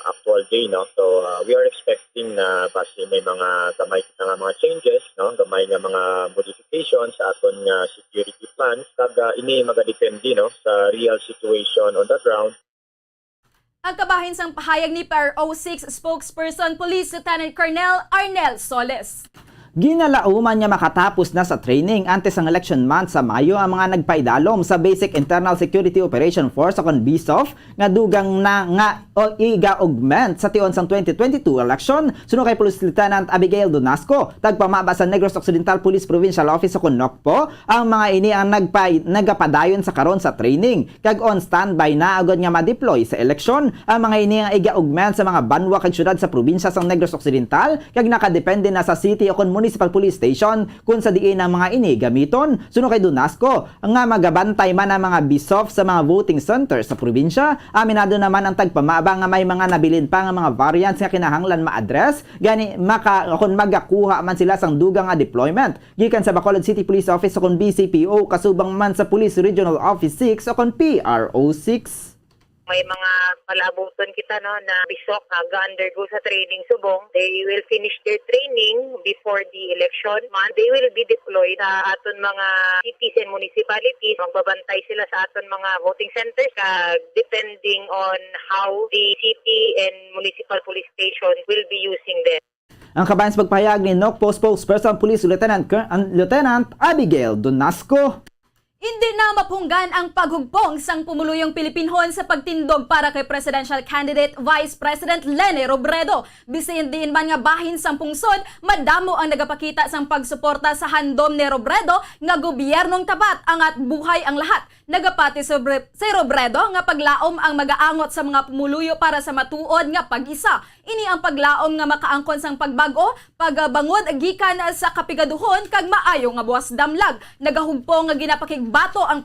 [SPEAKER 2] actual day, no? So we are expecting na base may mga gamay nga mga changes, no? Gamay nga mga modifications sa aton nga security plans kag ini magadepende, no, sa real situation on the ground.
[SPEAKER 23] Ang kabahin sang pahayag ni PRO6 spokesperson Police Lieutenant Colonel Arnel Soles.
[SPEAKER 22] Ginalauman niya makatapos na sa training antes ang election month sa Mayo ang mga nagpaidalom sa Basic Internal Security Operation Force o kon BISOF nga dugang na nga o iga-augment sa tion sang 2022 election. Suno kay Police Lieutenant Abigail Donasco, tagpamaba sa Negros Occidental Police Provincial Office o kon NOCPO, ang mga ini ang nagapadayon sa karon sa training kag on standby na agad nga ma-deploy sa election. Ang mga ini ang iga-augment sa mga banwa kag syudad sa probinsya sang Negros Occidental kag nakadepende na sa city o kon municipal police station kung sa diin ang mga ini gamiton. Suno kay Donasco, nga magabantay man ang mga BISOF sa mga voting centers sa probinsya. Aminado naman ang tagpamaba nga may mga nabilin pa nga mga variants nga kinahanglan ma-address gani kung magakuha man sila sang dugang nga deployment gikan sa Bacolod City Police Office o kon BCPO kasubang man sa Police Regional Office 6 o kon PRO6.
[SPEAKER 5] May mga palabuton kita no na bisok ga-undergo sa training subong. They will finish their training before the election month. They will be deployed sa aton mga cities and municipalities. Magbabantay sila sa aton mga voting centers depending on how the city and municipal police station will be using them.
[SPEAKER 22] Ang kabayan sa pagpahayag ni NOCPO spokesperson Police Lieutenant Abigail Donasco.
[SPEAKER 23] Hindi na mapunggan ang paghugpong sang pumuluyong Pilipinhon sa pagtindog para kay presidential candidate Vice President Leni Robredo. Bisin din man nga bahin sang pungsod, madamo ang nagapakita sang pagsuporta sa handom ni Robredo nga gobyernong tapat angat buhay ang lahat. Nagapati si Robredo nga paglaom ang magaangot sa mga pumuluyo para sa matuod nga pag-isa. Ini ang paglaom nga makaangkon sang pagbago, pagbangod gikan sa kapigaduhon kag maayo nga buwas damlag. Nagahugpong nga ginapakigbato ang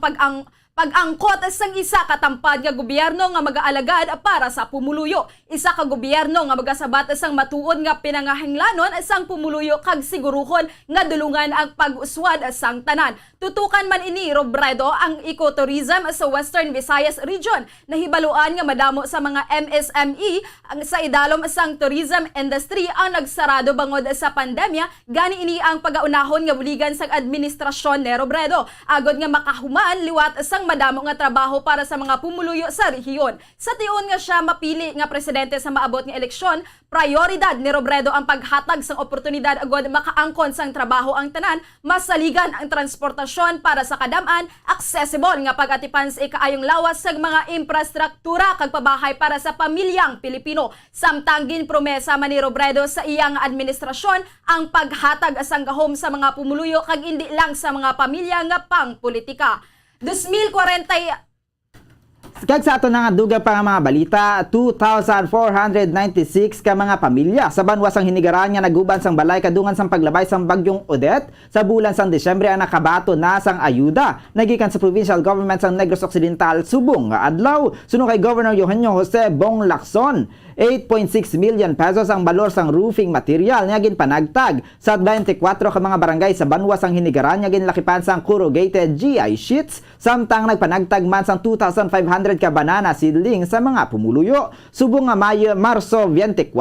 [SPEAKER 23] pag-angkot sang isa katampad nga gobyerno nga mag-aalagad para sa pumuluyo. Isa ka gobyerno nga magasabat sang matuod nga pinangahinglanon sang pumuluyo kag siguruhon nga dulungan ang pag-uswad sang tanan. Tutukan man ini Robredo ang ecotourism sa Western Visayas region. Nahibaluan nga madamo sa mga MSME ang sa idalom sang tourism industry ang nagsarado bangod sa pandemya. Gani ini ang pagaunahon nga buligan sang administrasyon ni Robredo. Agod nga makahuman liwat sang madamo nga trabaho para sa mga pumuluyo sa rehiyon. Sa tion nga siya mapili nga presidente sa maabot nga eleksyon, prioridad ni Robredo ang paghatag sang oportunidad agod makaangkon sang trabaho ang tanan, masaligan ang transportasyon para sa kadam-an, accessible nga pag-atipan sa ikaayong lawas sa mga infrastruktura kag pabahay para sa pamilyang Pilipino. Samtang ginpromesa man ni Robredo sa iyang administrasyon ang paghatag sang gahom sa mga pumuluyo kag indi lang sa mga pamilya nga pang-politika. 2040
[SPEAKER 22] Kag sa ato nga dugang pa nga mga balita, 2,496 ka mga pamilya sa banwas ang hinigaran nga naguban sang balay kadungan sang paglabay sang bagyong Odette sa bulan sang Disyembre ang nakabato na sang ayuda nagikan sa provincial government sang Negros Occidental subong nga adlaw. Suno kay Governor Eugenio Jose Bong Lacson, 8.6 million pesos ang balor sang roofing material nga ginpanagtag sa 24 ka mga barangay sa banwas ang hinigaran nga ginlakipan sang corrugated GI sheets samtang nagpanagtag man sang 2,500 ka banana seedling sa mga pumuluyo. Subong nga Marso 24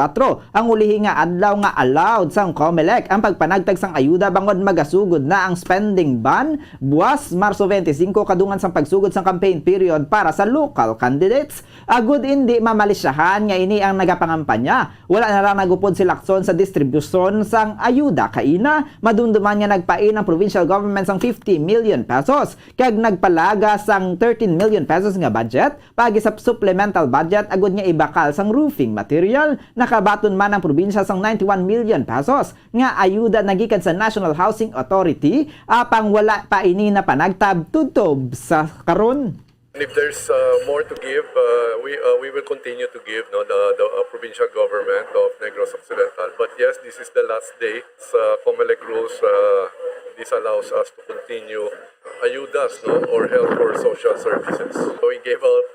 [SPEAKER 22] ang ulihi nga adlaw nga allowed sang COMELEC ang pagpanagtag sang ayuda bangod magasugod na ang spending ban buwas Marso 25 kadungan sang pagsugod sang campaign period para sa local candidates. Agud indi mamalisyahan nga ini ang nagapangampanya. Wala na lang nagupod si Lacson sa distribusyon sang ayuda kaina. Madumduman nga nagpain ang provincial government sang 50 million pesos. Kag nagpalaga sang 13 million pesos nga budget pagi sa supplemental budget agud nga ibakal sang roofing material. Nakabaton man ang probinsya sang 91 million pesos nga ayuda nagikan sa National Housing Authority apang wala pa ini na panagtab tutob sa karon.
[SPEAKER 9] If there's more to give, we will continue to give the provincial government of Negros Occidental. But yes, this is the last day. Sa COMELEC rules, this allows us to continue ayudas or help for social services. So we gave out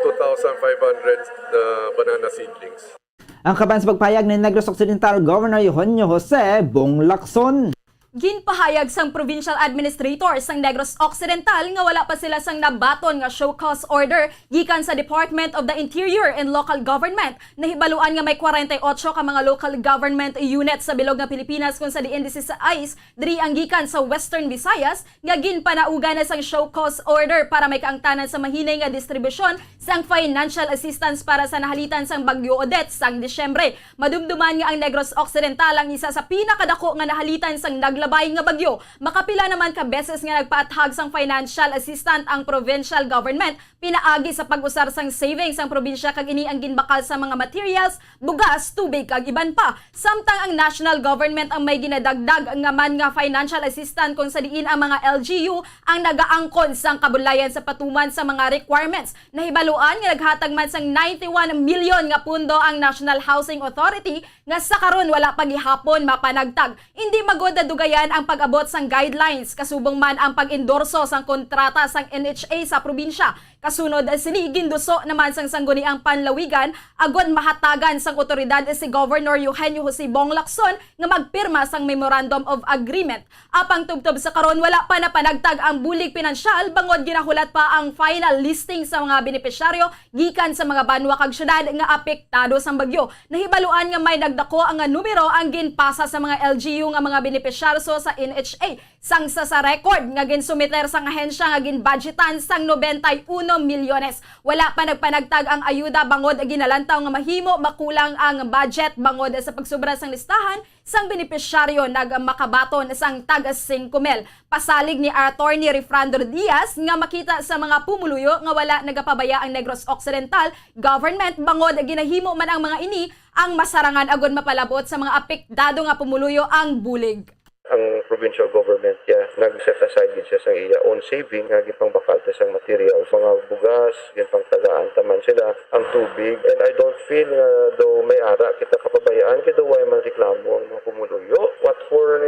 [SPEAKER 9] 2,500 banana seedlings.
[SPEAKER 22] Ang kaban sa pagpayag ni Negros Occidental Governor Eugenio Jose Bong Lacson.
[SPEAKER 23] Ginpahayag sang provincial administrator sang Negros Occidental nga wala pa sila sang nabaton nga show cause order gikan sa Department of the Interior and Local Government. Nahibaluan nga may 48 ka mga local government units sa bilog nga Pilipinas kung sa diin sa ICE diri ang gikan sa Western Visayas nga ginpanauga na sang show cause order para may kaangtanan sa mahinay nga distribusyon sang financial assistance para sa nahalitan sang Bagyo Odette sang Disyembre. Madumduman nga ang Negros Occidental ang isa sa pinakadako nga nahalitan sang naglabay nga bagyo. Makapila naman ka beses nga nagpaathag sang financial assistant ang provincial government pinaagi sa pag-usar sang savings ang probinsya kag ini ang ginbakal sa mga materials, bugas, tubig kag iban pa. Samtang ang national government ang may ginadagdag nga man nga financial assistant kung sa diin ang mga LGU ang nagaangkon sang kabulayan sa patuman sa mga requirements. Nahibaluan nga naghatag man sang 91 million nga pundo ang National Housing Authority nga sa karon wala pa gihapon mapanagtag. Hindi magod na dugayan ang pag-abot sang guidelines kasubong man ang pag-endorso sang kontrata sang NHA sa probinsya. Kasunod sini ginduso naman sang sangguniang panlawigan agod mahatagan sang otoridad si Governor Eugenio Jose Bong Lacson nga magpirma sang Memorandum of Agreement. Apang tubtob sa karon wala pa na panagtag ang bulig pinansyal bangod ginahulat pa ang final listing sa mga benepisyaryo gikan sa mga banwa kag syudad nga apektado sang bagyo. Nahibaluan nga may nagdako ang numero ang ginpasa sa mga LGU nga mga benepisyaryo sa NHA. Sangsa sa record nga ginsumiter sang ahensya nga ginbudgetan sang 91 milyones. Wala pa nagpanagtag ang ayuda bangod ginalantaw nga mahimo makulang ang budget bangod sa pagsubra sang listahan sang benepisyaryo nagmakabaton sang tag 5 mil. Pasalig ni Attorney Refrando Diaz nga makita sa mga pumuluyo nga wala nagapabaya ang Negros Occidental government bangod ginahimo man ang mga ini ang masarangan agod mapalabot sa mga apektado nga pumuluyo ang bulig.
[SPEAKER 10] Ang provincial government nag-set aside din siya sa iya own saving nga gipang bakal ta sang materials, mga bugas, gipang tagaan taman sila ang tubig. And I don't feel though may ara kita kapabayaan kita way man reklamo ang mga pumuluyo. What for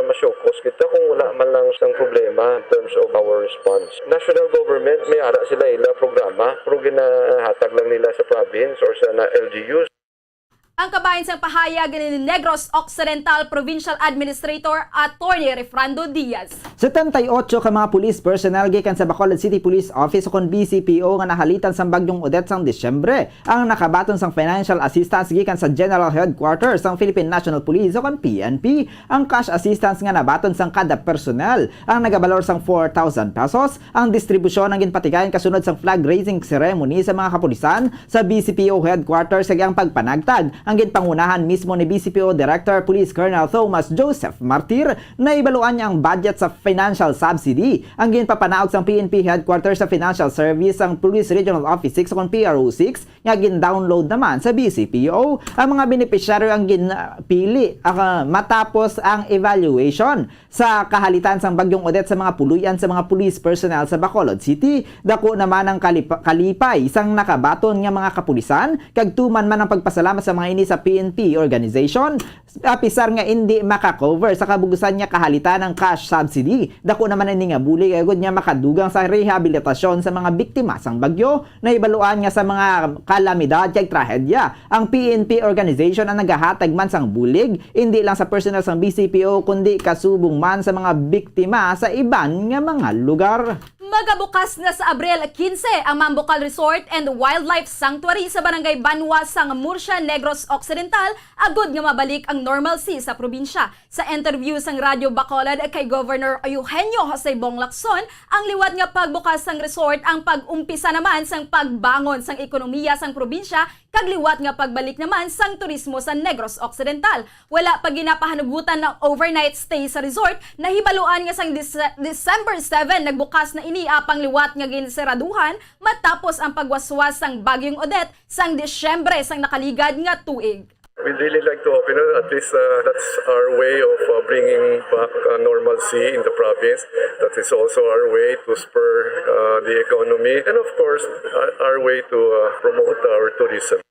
[SPEAKER 10] masyokos kita kung wala man lang sang problema in terms of our response. National government may ara sila ila programa pero ginahatag lang nila sa province or sa LGUs.
[SPEAKER 23] Ang kabahin sang pahayag ni Negros Occidental Provincial Administrator Attorney Refrando Diaz.
[SPEAKER 22] 78 ka mga police personnel gikan sa Bacolod City Police Office kon BCPO nga nahalitan sa Bagyong Odette sang Disyembre ang nakabaton sang financial assistance gikan sa General Headquarters sang Philippine National Police o kon PNP. Ang cash assistance nga nabaton sang kada personnel ang nagabalor sang 4,000 pesos. Ang distribusyon ang ginpatigayon kasunod sang flag raising ceremony sa mga kapulisan sa BCPO Headquarters sa ang pagpanagtag. Ang ginpangunahan mismo ni BCPO Director Police Colonel Thomas Joseph Martir na ibaluan niya ang budget sa financial subsidy. Ang ginpapanaog sang PNP Headquarters sa Financial Service ang Police Regional Office 6 o PRO6 nga gin-download naman sa BCPO. Ang mga benepisyaryo ang ginpili matapos ang evaluation sa kahalitan sang Bagyong Odette sa mga puluyan sa mga police personnel sa Bacolod City. Dako naman ang kalipay sang nakabaton nga mga kapulisan kag tuman man ang pagpasalamat sa mga ini sa PNP organization. Apisar nga hindi makakover sa kabugusan niya kahalitan ng cash subsidy. Dako naman ini nga bulig agud niya makadugang sa rehabilitasyon sa mga biktima sang bagyo na ibaluan nga sa mga kalamidad kag trahedya. Ang PNP organization ang nagahatag man sang bulig hindi lang sa personnel sang BCPO kundi kasubong man sa mga biktima sa iban nga mga lugar.
[SPEAKER 23] Magabukas na sa Abril 15 ang Mambucal Resort and Wildlife Sanctuary sa Barangay Banwa, sang Murcia, Negros Occidental, agud nga mabalik ang normalcy sa probinsya. Sa interview sang Radyo Bacolod kay Governor Eugenio Jose Bong Lacson, ang liwat nga pagbukas sang resort ang pag-umpisa naman sang pagbangon sang ekonomiya sang probinsya kagliwat nga pagbalik naman sang turismo sa Negros Occidental. Wala pa ginapahanugutan ng overnight stay sa resort, nahibaluan nga sang December 7 nagbukas na ini apang liwat nga ginseraduhan matapos ang pagwaswas sang Bagyong Odette sang Disyembre sang nakaligad nga tuig.
[SPEAKER 9] We'd really like to open it. At least that's our way of bringing back normalcy in the province. That is also our way to spur the economy and of course our way to promote our tourism.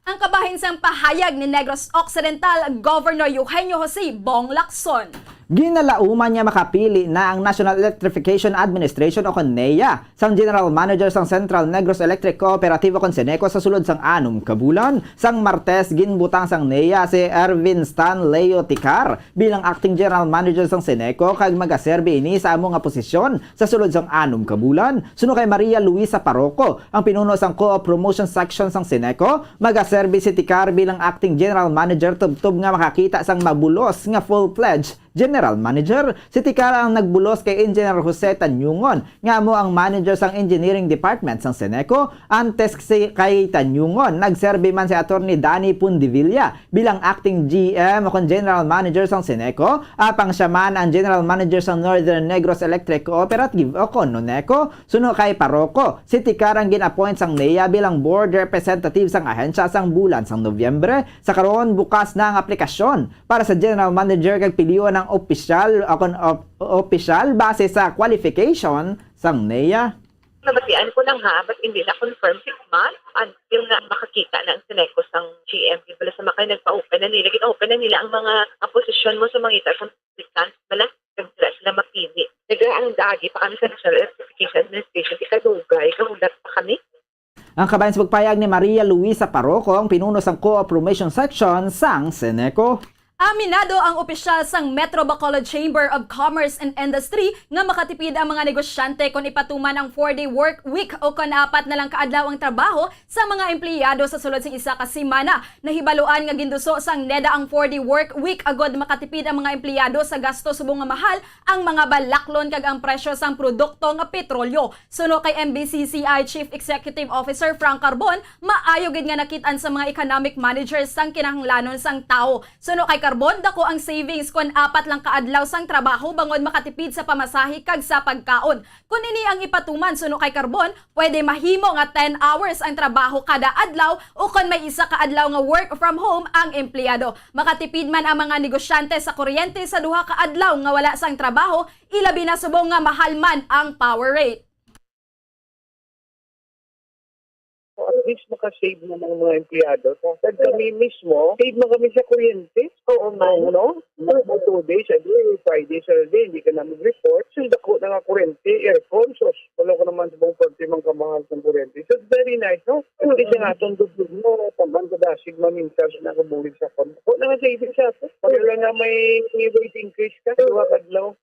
[SPEAKER 23] Ang kabahin sang pahayag ni Negros Occidental Governor Eugenio Jose Bong Lacson.
[SPEAKER 22] Ginalauman niya makapili na ang National Electrification Administration o NEA sang General Manager sang Central Negros Electric Cooperative o Seneco sa sulod sang 6 ka bulan. Sang Martes ginbutang sang NEA si Ervin Stan Leo Ticar bilang Acting General Manager sang Seneco kag magaserbe ini sa amo nga posisyon sa sulod sang 6 ka bulan. Suno kay Maria Luisa Parroco, ang pinuno sang Co-op Promotion Section sang Seneco, magaserbe si Ticar bilang Acting General Manager tubtub nga makakita sang mabulos nga full-fledged General Manager. Si Ticar ang nagbulos kay Engineer Jose Tanyungon nga mo ang manager sang Engineering Department sang Seneco. Antes kay Tanyungon, nagserbe man si Attorney Danny Pundivilla bilang Acting GM o General Manager sang Seneco. Apang siya man ang General Manager sang Northern Negros Electric Cooperative o Noneco. Suno kay Parroco, si Ticar ang gin-appoint sang NEA bilang Board Representative sang ahensya sang bulan sang Nobyembre. Sa karon bukas na ang aplikasyon para sa General Manager kag piliyon ng opisyal base sa qualification sang NEA.
[SPEAKER 5] Nabatian ko lang ba't hindi na confirm 6 months until na makakita na ang Seneco sang GM. Bala sa makay nagpa-open na nila. Gina-open na nila ang mga posisyon mo sa mga ita-consultants. Bala, sila mapili. Ang dagi pa kami sa National Electrification Administration. Ikadugay, kahulat pa kami.
[SPEAKER 22] Ang kabayan sa pagpayag ni Maria Luisa Parroco, ang pinuno sang Co-op Promotion Section sang Seneco.
[SPEAKER 23] Aminado ang opisyal sang Metro Bacolod Chamber of Commerce and Industry nga makatipid ang mga negosyante kung ipatuman ang 4-day work week o kung 4 na lang kaadlaw ang trabaho sa mga empleyado sa sulod sing isa ka semana. Nahibaluan nga ginduso sang NEDA ang 4-day work week agod makatipid ang mga empleyado sa gasto subong nga mahal ang mga balaklon kag ang presyo sang produkto nga petrolyo. Suno kay MBCCI Chief Executive Officer Frank Carbon, maayo gid nga nakit-an sa mga economic managers sang kinahanglanon sang tao. Suno kay Carbon, dako ang savings kung 4 lang kaadlaw sang trabaho bangod makatipid sa pamasahe kag sa pagkaon. Kung ini ang ipatuman suno kay Carbon, pwede mahimo nga 10 hours ang trabaho kada adlaw o kung may isa ka adlaw nga work from home ang empleyado. Makatipid man ang mga negosyante sa kuryente sa 2 ka adlaw nga wala sang trabaho, ilabi na subong nga mahal man ang power rate.
[SPEAKER 24] At least makasave na ng mga empleyado. At kami mismo, save na kami sa kuryente. Oo, no? 2 days a day, 5 days a day, hindi ka na mag-report. So, dako na nga kuryente, aircon. So, wala ko naman sa buong parte mang kamahal ng kuryente. So, it's very nice, no? Hindi siya nga itong dudug mo, tamban ko dasig mamintas na kabulig sa kon. Kung na nga savings sa ito, pag wala nga may rate increase ka, kadlaw.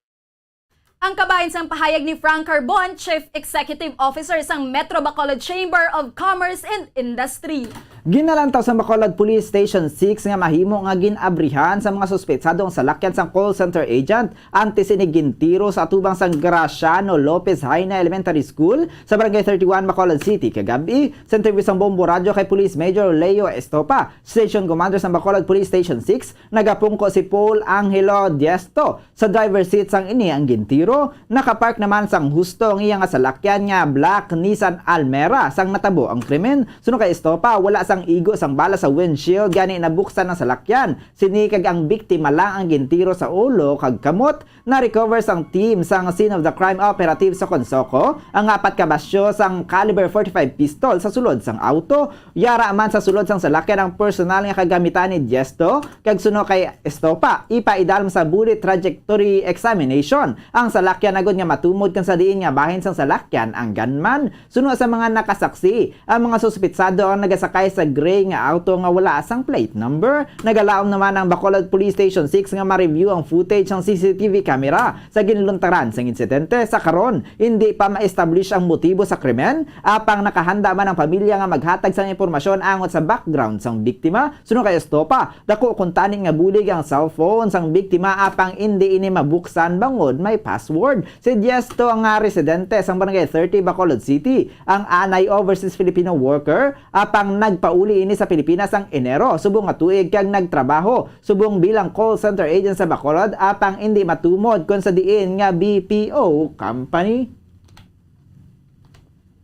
[SPEAKER 23] Ang kabayan sang pahayag ni Frank Carbon, Chief Executive Officer sang Metro Bacolod Chamber of Commerce and Industry.
[SPEAKER 22] Ginalantaw sa Bacolod Police Station 6 nga mahimo nga ginabrihan sa mga suspetsadong salakyan sang call center agent antes ni gintiro sa atubang sang Graciano Lopez Haina Elementary School sa Barangay 31 Bacolod City kagabi. Sa interview sang Bombo Radio kay Police Major Leo Estopa, Station Commander sang Bacolod Police Station 6, nagapungko si Paul Angelo Diesto sa driver seat sang ini ang gintiro. Nakapark naman sang husto ang iyang salakyan nga black Nissan Almera sang natabo ang krimen. Suno kay Estopa, wala sang igo sang bala sa windshield gani nabuksan ng salakyan. Sinikag ang biktima lang ang gintiro sa ulo kag kamot. Na-recover sang team sang scene of the crime operative sa Consoko ang 4 ka basyo sang caliber 45 pistol sa sulod sang auto. Yara man sa sulod sang salakyan ang personal nga kagamitan ni Diesto kag suno kay Estopa, ipaidalom sa bullet trajectory examination ang salakyan agod nga matumod kan sa diin nga bahin sang salakyan ang gunman. Suno sa mga nakasaksi, ang mga suspitsado ang nagasakay sa gray nga auto nga wala sang plate number. Nagalaom naman ang Bacolod Police Station 6 nga ma-review ang footage ng CCTV camera sa ginluntaran sang insidente. Sa karon, hindi pa ma-establish ang motibo sa krimen. Apang nakahanda man ang pamilya nga maghatag sang impormasyon angot sa background sang biktima. Suno kay Estopa, dako kung taning nga bulig ang cellphone sang biktima apang hindi ini mabuksan bangod may password. password. Si Diesto ang residente sa Barangay 30, Bacolod City. Ang anay overseas Filipino worker apang nagpauli ini sa Pilipinas ang Enero. Subong nga tuig kag nagtrabaho. Subong bilang call center agent sa Bacolod apang hindi matumod kung sa diin nga BPO company.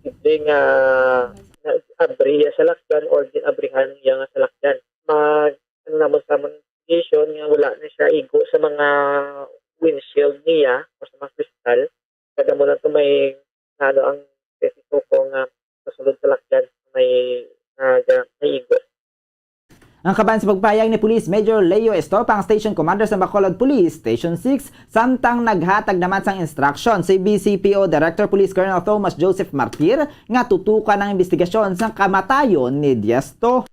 [SPEAKER 2] Hindi nga abriya sa lakyan or abrihan niya nga sa lakyan. Ano naman sa condition nga wala na siya igo sa mga windshield niya o sa mga kristal. Kada mo na ito may ang pesito ko nga kasunod sa lakyan may igo.
[SPEAKER 22] Ang kaban sa pagpayag ni Police Major Leo Estopa, ang Station Commander sa Bacolod Police Station 6, samtang naghatag naman sang instruction si BCPO Director Police Colonel Thomas Joseph Martir nga tutukan ang investigasyon sa kamatayon ni Diesto.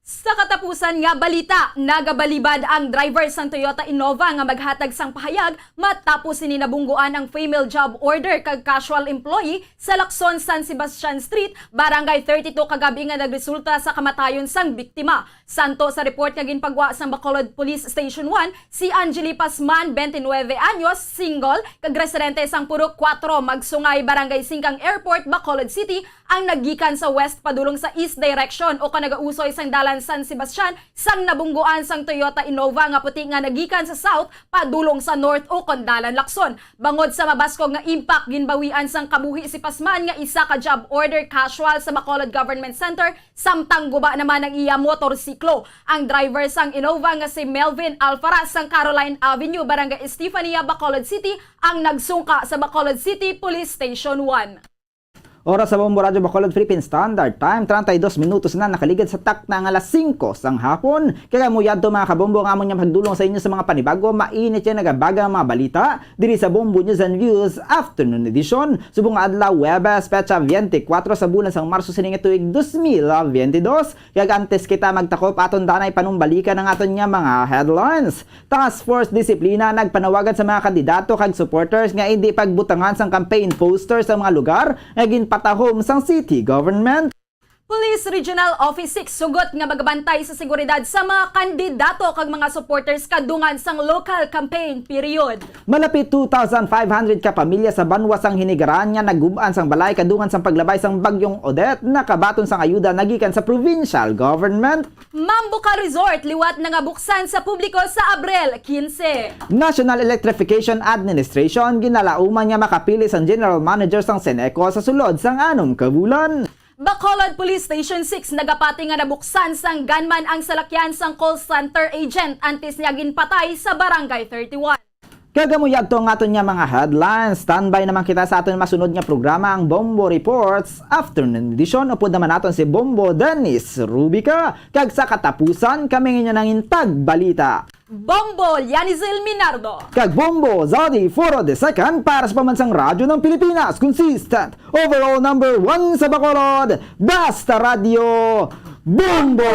[SPEAKER 23] Sa katapusan nga balita, nagabalibad ang driver sang Toyota Innova nga maghatag sang pahayag matapos sininabungguan ang female job order kag casual employee sa Lacson, San Sebastian Street, Barangay 32 kagabi nga nagresulta sa kamatayon sang biktima. Santo sa report nga ginpagwa sang Bacolod Police Station 1, si Angeli Pasman, 29 anyos, single, kag residente sang Purok 4, Magsungay, Barangay 5 Airport, Bacolod City, ang naggikan sa west padulong sa east direction o kanagausoy sang dalan San Sebastian sang nabungguan sang Toyota Innova nga puti nga nagikan sa south padulong sa north o kondalan Lacson. Bangod sa mabaskog nga impact ginbawian sang kabuhi si Pasman nga isa ka job order casual sa Bacolod Government Center samtang guba naman ang iya motorsiklo. Ang driver sang Innova nga si Melvin Alfaraz sang Caroline Avenue, Barangay Estefania, Bacolod City ang nagsungka sa Bacolod City Police Station 1.
[SPEAKER 22] Oras sa Bombo Radyo Bacolod Philippine Standard Time, 32 minutos na nakaligid sa tak na alas 5 sang hapon. Kaya mo yadto mga kabombo nga amon niya magdulong sa inyo sa mga panibago, mainit yan nagabaga mga balita diri sa Bombo News and Views Afternoon Edition. Subong adlaw Webes, Petsa 24 sa bulan sang Marso sining tuig 2022. Kaya antes kita magtakop aton danay panumbalikan ng aton niya mga headlines. Task Force Disiplina nagpanawagan sa mga kandidato kag supporters nga hindi pagbutangan sang campaign posters sa mga lugar nga patahom sang city government.
[SPEAKER 23] Police Regional Office 6 sugot nga magabantay sa seguridad sa mga kandidato kag mga supporters kadungan sang local campaign period.
[SPEAKER 22] Malapit 2,500 ka pamilya sa Banwas ang hinigaran nga nagubaan sang balay kadungan sang paglabay sang bagyong Odette nakabaton sang ayuda nagikan sa provincial government.
[SPEAKER 23] Mambuka Resort liwat na nga buksan sa publiko sa Abril 15.
[SPEAKER 22] National Electrification Administration ginalauman nga makapili sang general manager sang Seneco sa sulod sang 6 ka bulan.
[SPEAKER 23] Bacolod Police Station 6 nagapati nga nabuksan sang gunman ang salakyan sang call center agent antes niya ginpatay sa Barangay 31.
[SPEAKER 22] Kagamuyag to nga aton nga mga headlines. Standby naman kita sa aton masunod nga programa ang Bombo Reports Afternoon Edition. Upod naman naton si Bombo Dennis Rubica. Kag sa katapusan kami nga nang intag balita.
[SPEAKER 23] Bombo Yanizil Minardo.
[SPEAKER 22] Kag Bombo Zodi Foro de Second para sa pamansang radyo ng Pilipinas. Consistent overall number 1 sa Bacolod. Basta Radio Bombo!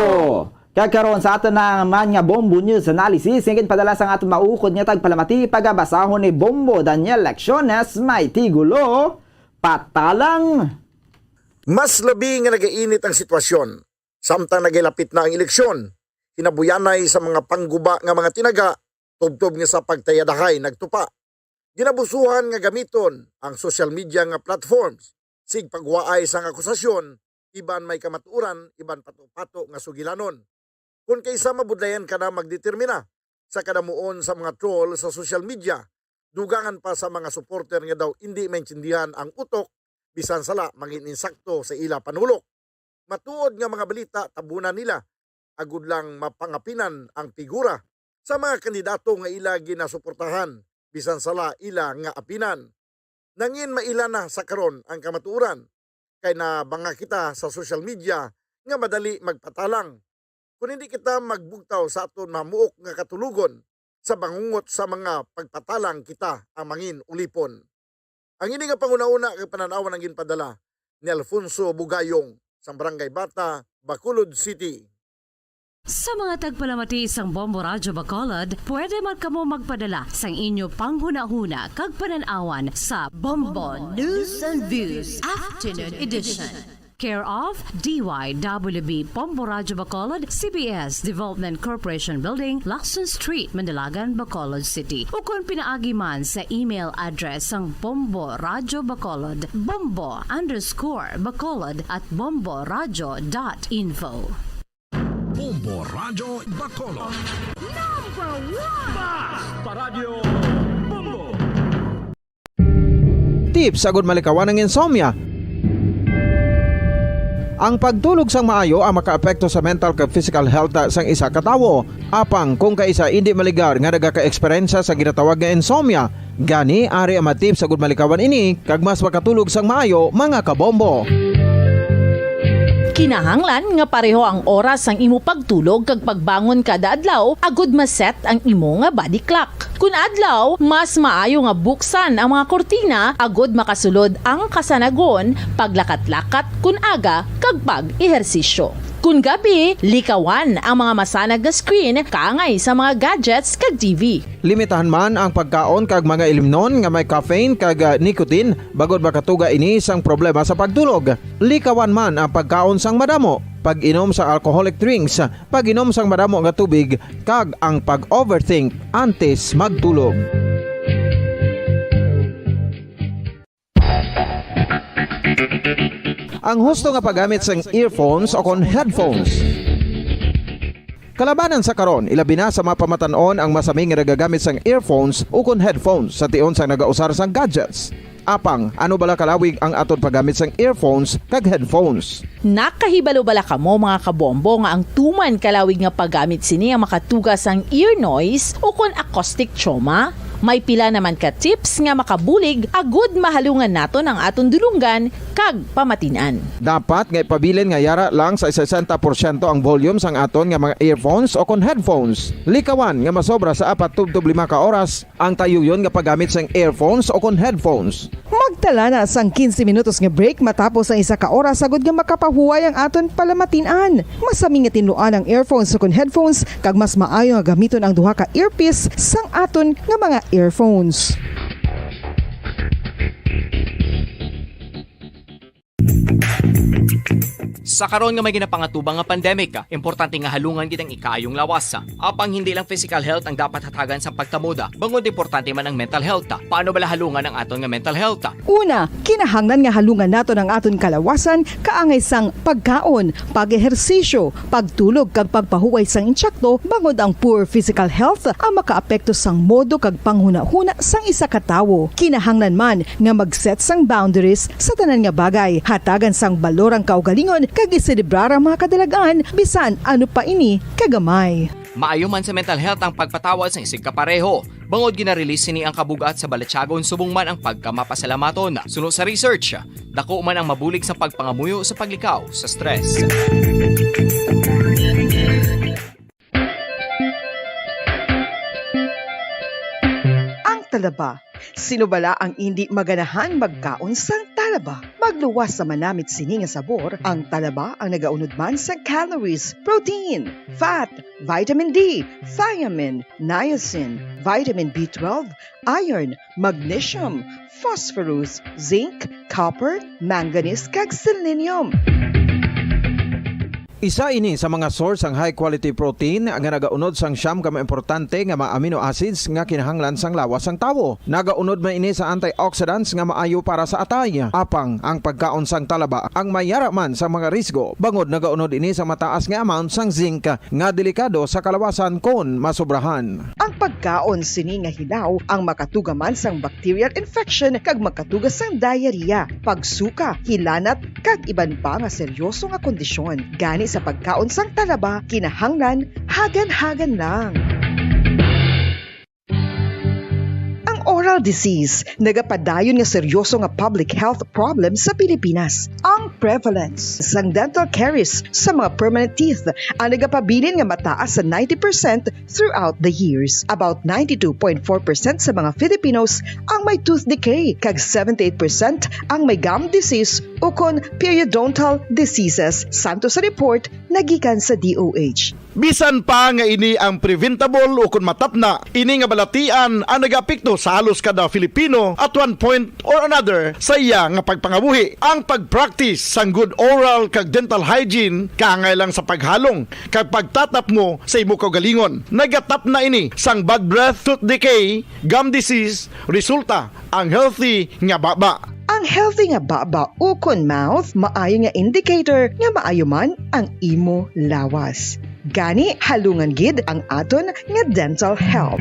[SPEAKER 22] Kagkaroon sa aton ng mga Bombo News Analysis, hingin padala sa aton maukod niya tagpalamati pagabasahon ni Bombo Daniel Lecciones, may tigulo, patalang.
[SPEAKER 6] Mas labi nga nagainit ang sitwasyon, samtang nagilapit na ang eleksyon. Hinabuyanay sa mga pangguba nga mga tinaga, tubtob nga sa pagtayadahay nagtupa. Ginabusuhan nga gamiton ang social media nga platforms, sig pagwaay sang akusasyon, iban may kamaturan, iban pato-pato nga sugilanon. Kung kaysa mabudlayan ka na magdetermina sa kadamuon sa mga troll sa social media, dugangan pa sa mga supporter nga daw hindi maintindihan ang utok, bisan sala mangin insakto sa ila panulok. Matuod nga mga balita tabunan nila, agud lang mapangapinan ang figura sa mga kandidato nga ila ginasuportahan, bisan sala ila nga apinan. Nangin maila na sa karon ang kamaturan, kay na banga kita sa social media nga madali magpatalang. Kung hindi kita magbugtaw sa aton mamuok nga katulugon, sa bangungot sa mga pagpatalang kita ang mangin ulipon. Ang ini nga panguna-una kay pananawan ang ginpadala ni Alfonso Bugayong sa Barangay Bata, Bacolod City.
[SPEAKER 17] Sa mga tagpalamati isang Bombo Radyo Bacolod, pwede man kamo magpadala sang inyo panghuna-huna kag pananawan sa Bombo News and Views Afternoon Edition. Care of DYWB Bombo Radyo Bacolod, CBS Development Corporation Building, Lacson Street, Mandalagan, Bacolod City. O kung pinaagi man sa email address ang Bombo Radyo Bacolod, bombo_Bacolod@bomboradyo.info.
[SPEAKER 1] Bombo Radyo Bacolod.
[SPEAKER 16] Number 1!
[SPEAKER 7] Basta Radio Bombo!
[SPEAKER 13] Tips agud malikawan ng insomnia. Ang pagtulog sang maayo ang makaapekto sa mental kag physical health sang isa ka tawo. Apang kung kaisa hindi maligar nga nagaka-eksperyensya sa ginatawag nga insomnia, gani ari ang tips agud malikawan ini kag mas makatulog sang maayo mga kabombo.
[SPEAKER 14] Kinahanglan nga pareho ang oras ang imo pagtulog kag pagbangon kada adlaw agud maset ang imo nga body clock. Kun adlaw, mas maayo nga buksan ang mga kortina agud makasulod ang kasanagon, paglakat-lakat kun aga kag pag-ehersisyo. Kun gabi, likawan ang mga masanag nga screen kaangay sa mga gadgets kag TV.
[SPEAKER 13] Limitahan man ang pagkaon kag mga ilimnon nga may caffeine kag nicotine bagod makatuga ini sang problema sa pagtulog. Likawan man ang pagkaon sang madamo, pag-inom sa alcoholic drinks, pag-inom sang madamo nga tubig kag ang pag-overthink antes magtulog. Ang husto nga paggamit sang earphones o kon headphones. Kalabanan sa karon, ilabi na sa mapamatanon ang masami nga nagagamit sang earphones o kon headphones sa tion sang nagausar sang gadgets. Apang, ano bala kalawig ang aton paggamit sang earphones kag headphones?
[SPEAKER 14] Nakahibalo bala kamo mga kabombo nga ang tuman kalawig nga paggamit sini ang makatugas ang ear noise o kon acoustic trauma? May pila naman ka tips nga makabulig agud mahalungan naton ang aton dulunggan kag pamatinan.
[SPEAKER 13] Dapat nga ipabilin nga yara lang sa 60% ang volume sang aton nga mga earphones o kon headphones. Likawan nga masobra sa 4 to 5 ka oras ang tayuyon nga paggamit sang earphones o kon headphones.
[SPEAKER 12] Magtala na sang 15 minutos nga break matapos ang 1 ka oras agud nga makapahuway ang aton palamatinan. Masami nga tinluan ang earphones o kon headphones kag mas maayo nga gamiton ang duha ka earpiece sang aton nga mga earphones.
[SPEAKER 11] Sa karon nga may ginapangatubang nga pandemic, importante nga halungan kitang ikayong lawas. Apang hindi lang physical health ang dapat hatagan sa pagtamuda, bangod importante man ang mental health. Paano bala halungan ang aton nga mental health?
[SPEAKER 12] Una, kinahanglan nga halungan nato ang aton kalawasan kaangay sang pagkaon, pag-ehersisyo, pagtulog kag pagpahuway sang insyakto bangod ang poor physical health ang makaapekto sang modo kag panghuna-huna sang isa ka tawo. Kinahanglan man nga mag-set sang boundaries sa tanan nga bagay, hatagan sang balorang kaugalingon kag iselebrar ang mga kadalagaan bisan ano pa ini kagamay.
[SPEAKER 11] Maayo man sa mental health ang pagpatawad sa isig kapareho. Bangod ginarelease sini ang kabugat sa Balatsyagon subong man ang pagkamapasalamaton. Sunod sa research, dako man ang mabulig sa pagpangamuyo sa paglikaw sa stress.
[SPEAKER 12] Ang talaba. Sino bala ang hindi maganahan magkaon sang talaba? Magluwas sa manamit sini nga sabor, ang talaba ang nagaunod man sa calories, protein, fat, vitamin D, thiamine, niacin, vitamin B12, iron, magnesium, phosphorus, zinc, copper, manganese kag selenium.
[SPEAKER 13] Isa ini sa mga source ang high quality protein nga nagaunod sang siyam ka importante nga mga amino acids nga kinahanglan sang lawas sang tawo. Nagaunod man ini sa antioxidants nga maayo para sa atay. Apang ang pagkaon sang talaba ang mayara man sa mga risgo. Bangod nagaunod ini sa mataas nga amount sang zinc nga delikado sa kalawasan kon masobrahan.
[SPEAKER 12] Ang pagkaon sini nga hilaw ang makatugaman sang bacterial infection kag makatugas sang diarrhea, pagsuka, hilanat kag iban pa nga seryoso nga kondisyon. Gani sa pagkaon sang talaba, kinahanglan hagan-hagan lang. Oral disease, nagapadayon nga seryoso nga public health problem sa Pilipinas. Ang prevalence sang dental caries sa mga permanent teeth ang nagapabilin nga mataas sa 90% throughout the years. About 92.4% sa mga Filipinos ang may tooth decay, kag 78% ang may gum disease o kon periodontal diseases, santo sa report nagikan sa DOH.
[SPEAKER 6] Bisan pa nga ini ang preventable o kung matapna, ini nga balatian ang nag-apekto sa halos kada Filipino at one point or another sa iya nga pagpangabuhi. Ang pag-practice sang good oral kag dental hygiene kaangay lang sa paghalong kag pagtatap mo sa imo kaugalingon. Nagatap na ini sang bad breath, tooth decay, gum disease, resulta ang healthy nga baba.
[SPEAKER 12] Ang healthy nga baba ukon mouth maayo nga indicator nga maayo man ang imo lawas. Gani halungan gid ang aton nga dental health.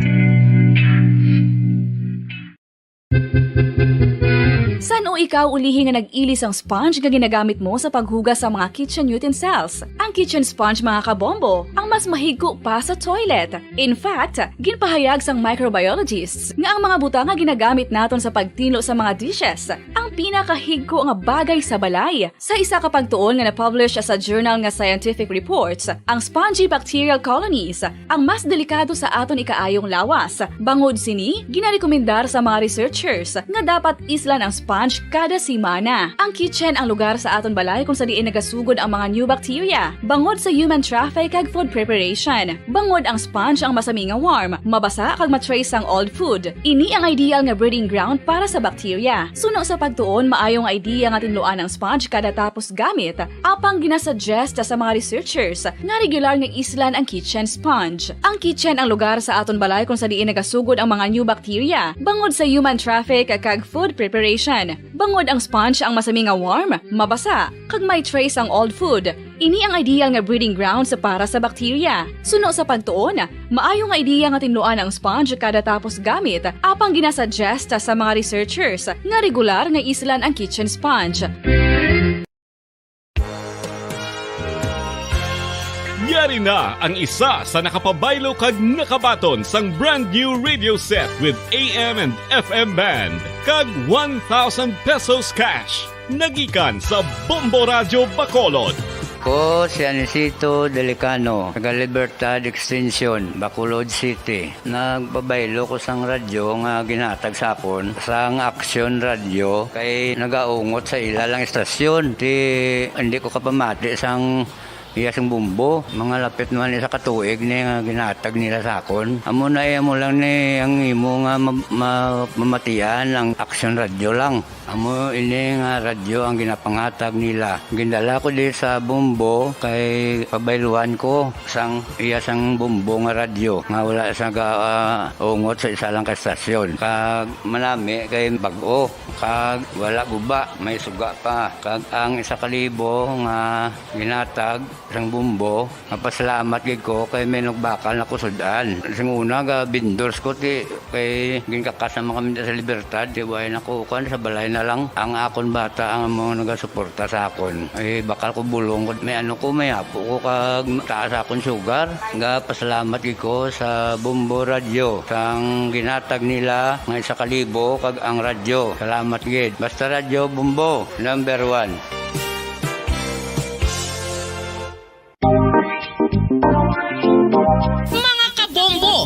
[SPEAKER 15] San o ikaw ulihi nga nag-ilis ang sponge nga ginagamit mo sa paghugas sa mga kitchen utensils? Ang kitchen sponge mga kabombo, ang mas mahigko pa sa toilet. In fact, ginpahayag sang microbiologists nga ang mga butang nga ginagamit naton sa pagtilo sa mga dishes ang pinakahigko nga bagay sa balay. Sa isa ka pagtuon nga na-publish sa journal nga Scientific Reports, ang spongy bacterial colonies ang mas delikado sa aton ikaayong lawas. Bangod sini, ginarekomendar sa mga researchers nga dapat islan ang sponge kada simana. Ang kitchen ang lugar sa aton balay kung sa diin nagasugod ang mga new bacteria. Bangod sa human traffic kag food preparation. Bangod ang sponge ang masami nga warm, mabasa kag matrace ang old food. Ini ang ideal nga breeding ground para sa bacteria. Suno sa pagtuon, maayong idea nga tinluan ang sponge kada tapos gamit. Apang ginasuggest sa mga researchers nga regular nga islan ang kitchen sponge. Ang kitchen ang lugar sa aton balay kung sa diin nagasugod ang mga new bacteria. Bangod sa human traffic kag food preparation. Bangod ang sponge ang masami nga warm, mabasa, kag may trace ang old food. Ini ang ideal nga breeding ground sa para sa bacteria. Suno sa pagtuon, maayo nga idea nga tinluan ang sponge kada tapos gamit, apang ginasuggest sa mga researchers nga regular nga islan ang kitchen sponge.
[SPEAKER 7] Yari na ang isa sa nakapabaylo kag nakabaton sang brand new radio set with AM and FM band kag 1,000 pesos cash. Nagikan sa Bombo Radio Bacolod.
[SPEAKER 8] Ko si Anisito Delicano, taga Libertad Extension, Bacolod City. Nagbabaylo ko sang radyo nga ginatag sapon sang Action Radio kay nagaungot sa ilalang estasyon. Hindi ko kapamati sang iyasang bumbo, mga lapit naman sa katuig ni nga ginatag nila sakon. Amo na mo lang ni ang imo nga mamatian ang Action Radio lang. Amo ini nga radyo ang ginapangatag nila. Gindala ko di sa bumbo kay pabayluan ko sang iyasang bumbo nga radyo nga wala sa ungot sa isa lang ka estasyon. Kag manami kay bag-o, kag wala guba, may suga pa. Kag ang 1,000 nga ginatag sang bumbo, mapasalamat gid ko kay may nagbakal na kusudan. Sing una ga vendors ko ti kay ginkakasama kami sa Libertad, di way nako kan sa balay na lang ang akon bata ang mga nagasuporta sa akon. Ay bakal ko bulong may ano ko may apo ko kag taas akon sugar. Nga pasalamat gid ko sa Bombo Radio sang ginatag nila nga 1,000 kag ang radyo. Salamat gid. Basta Radio Bombo number 1.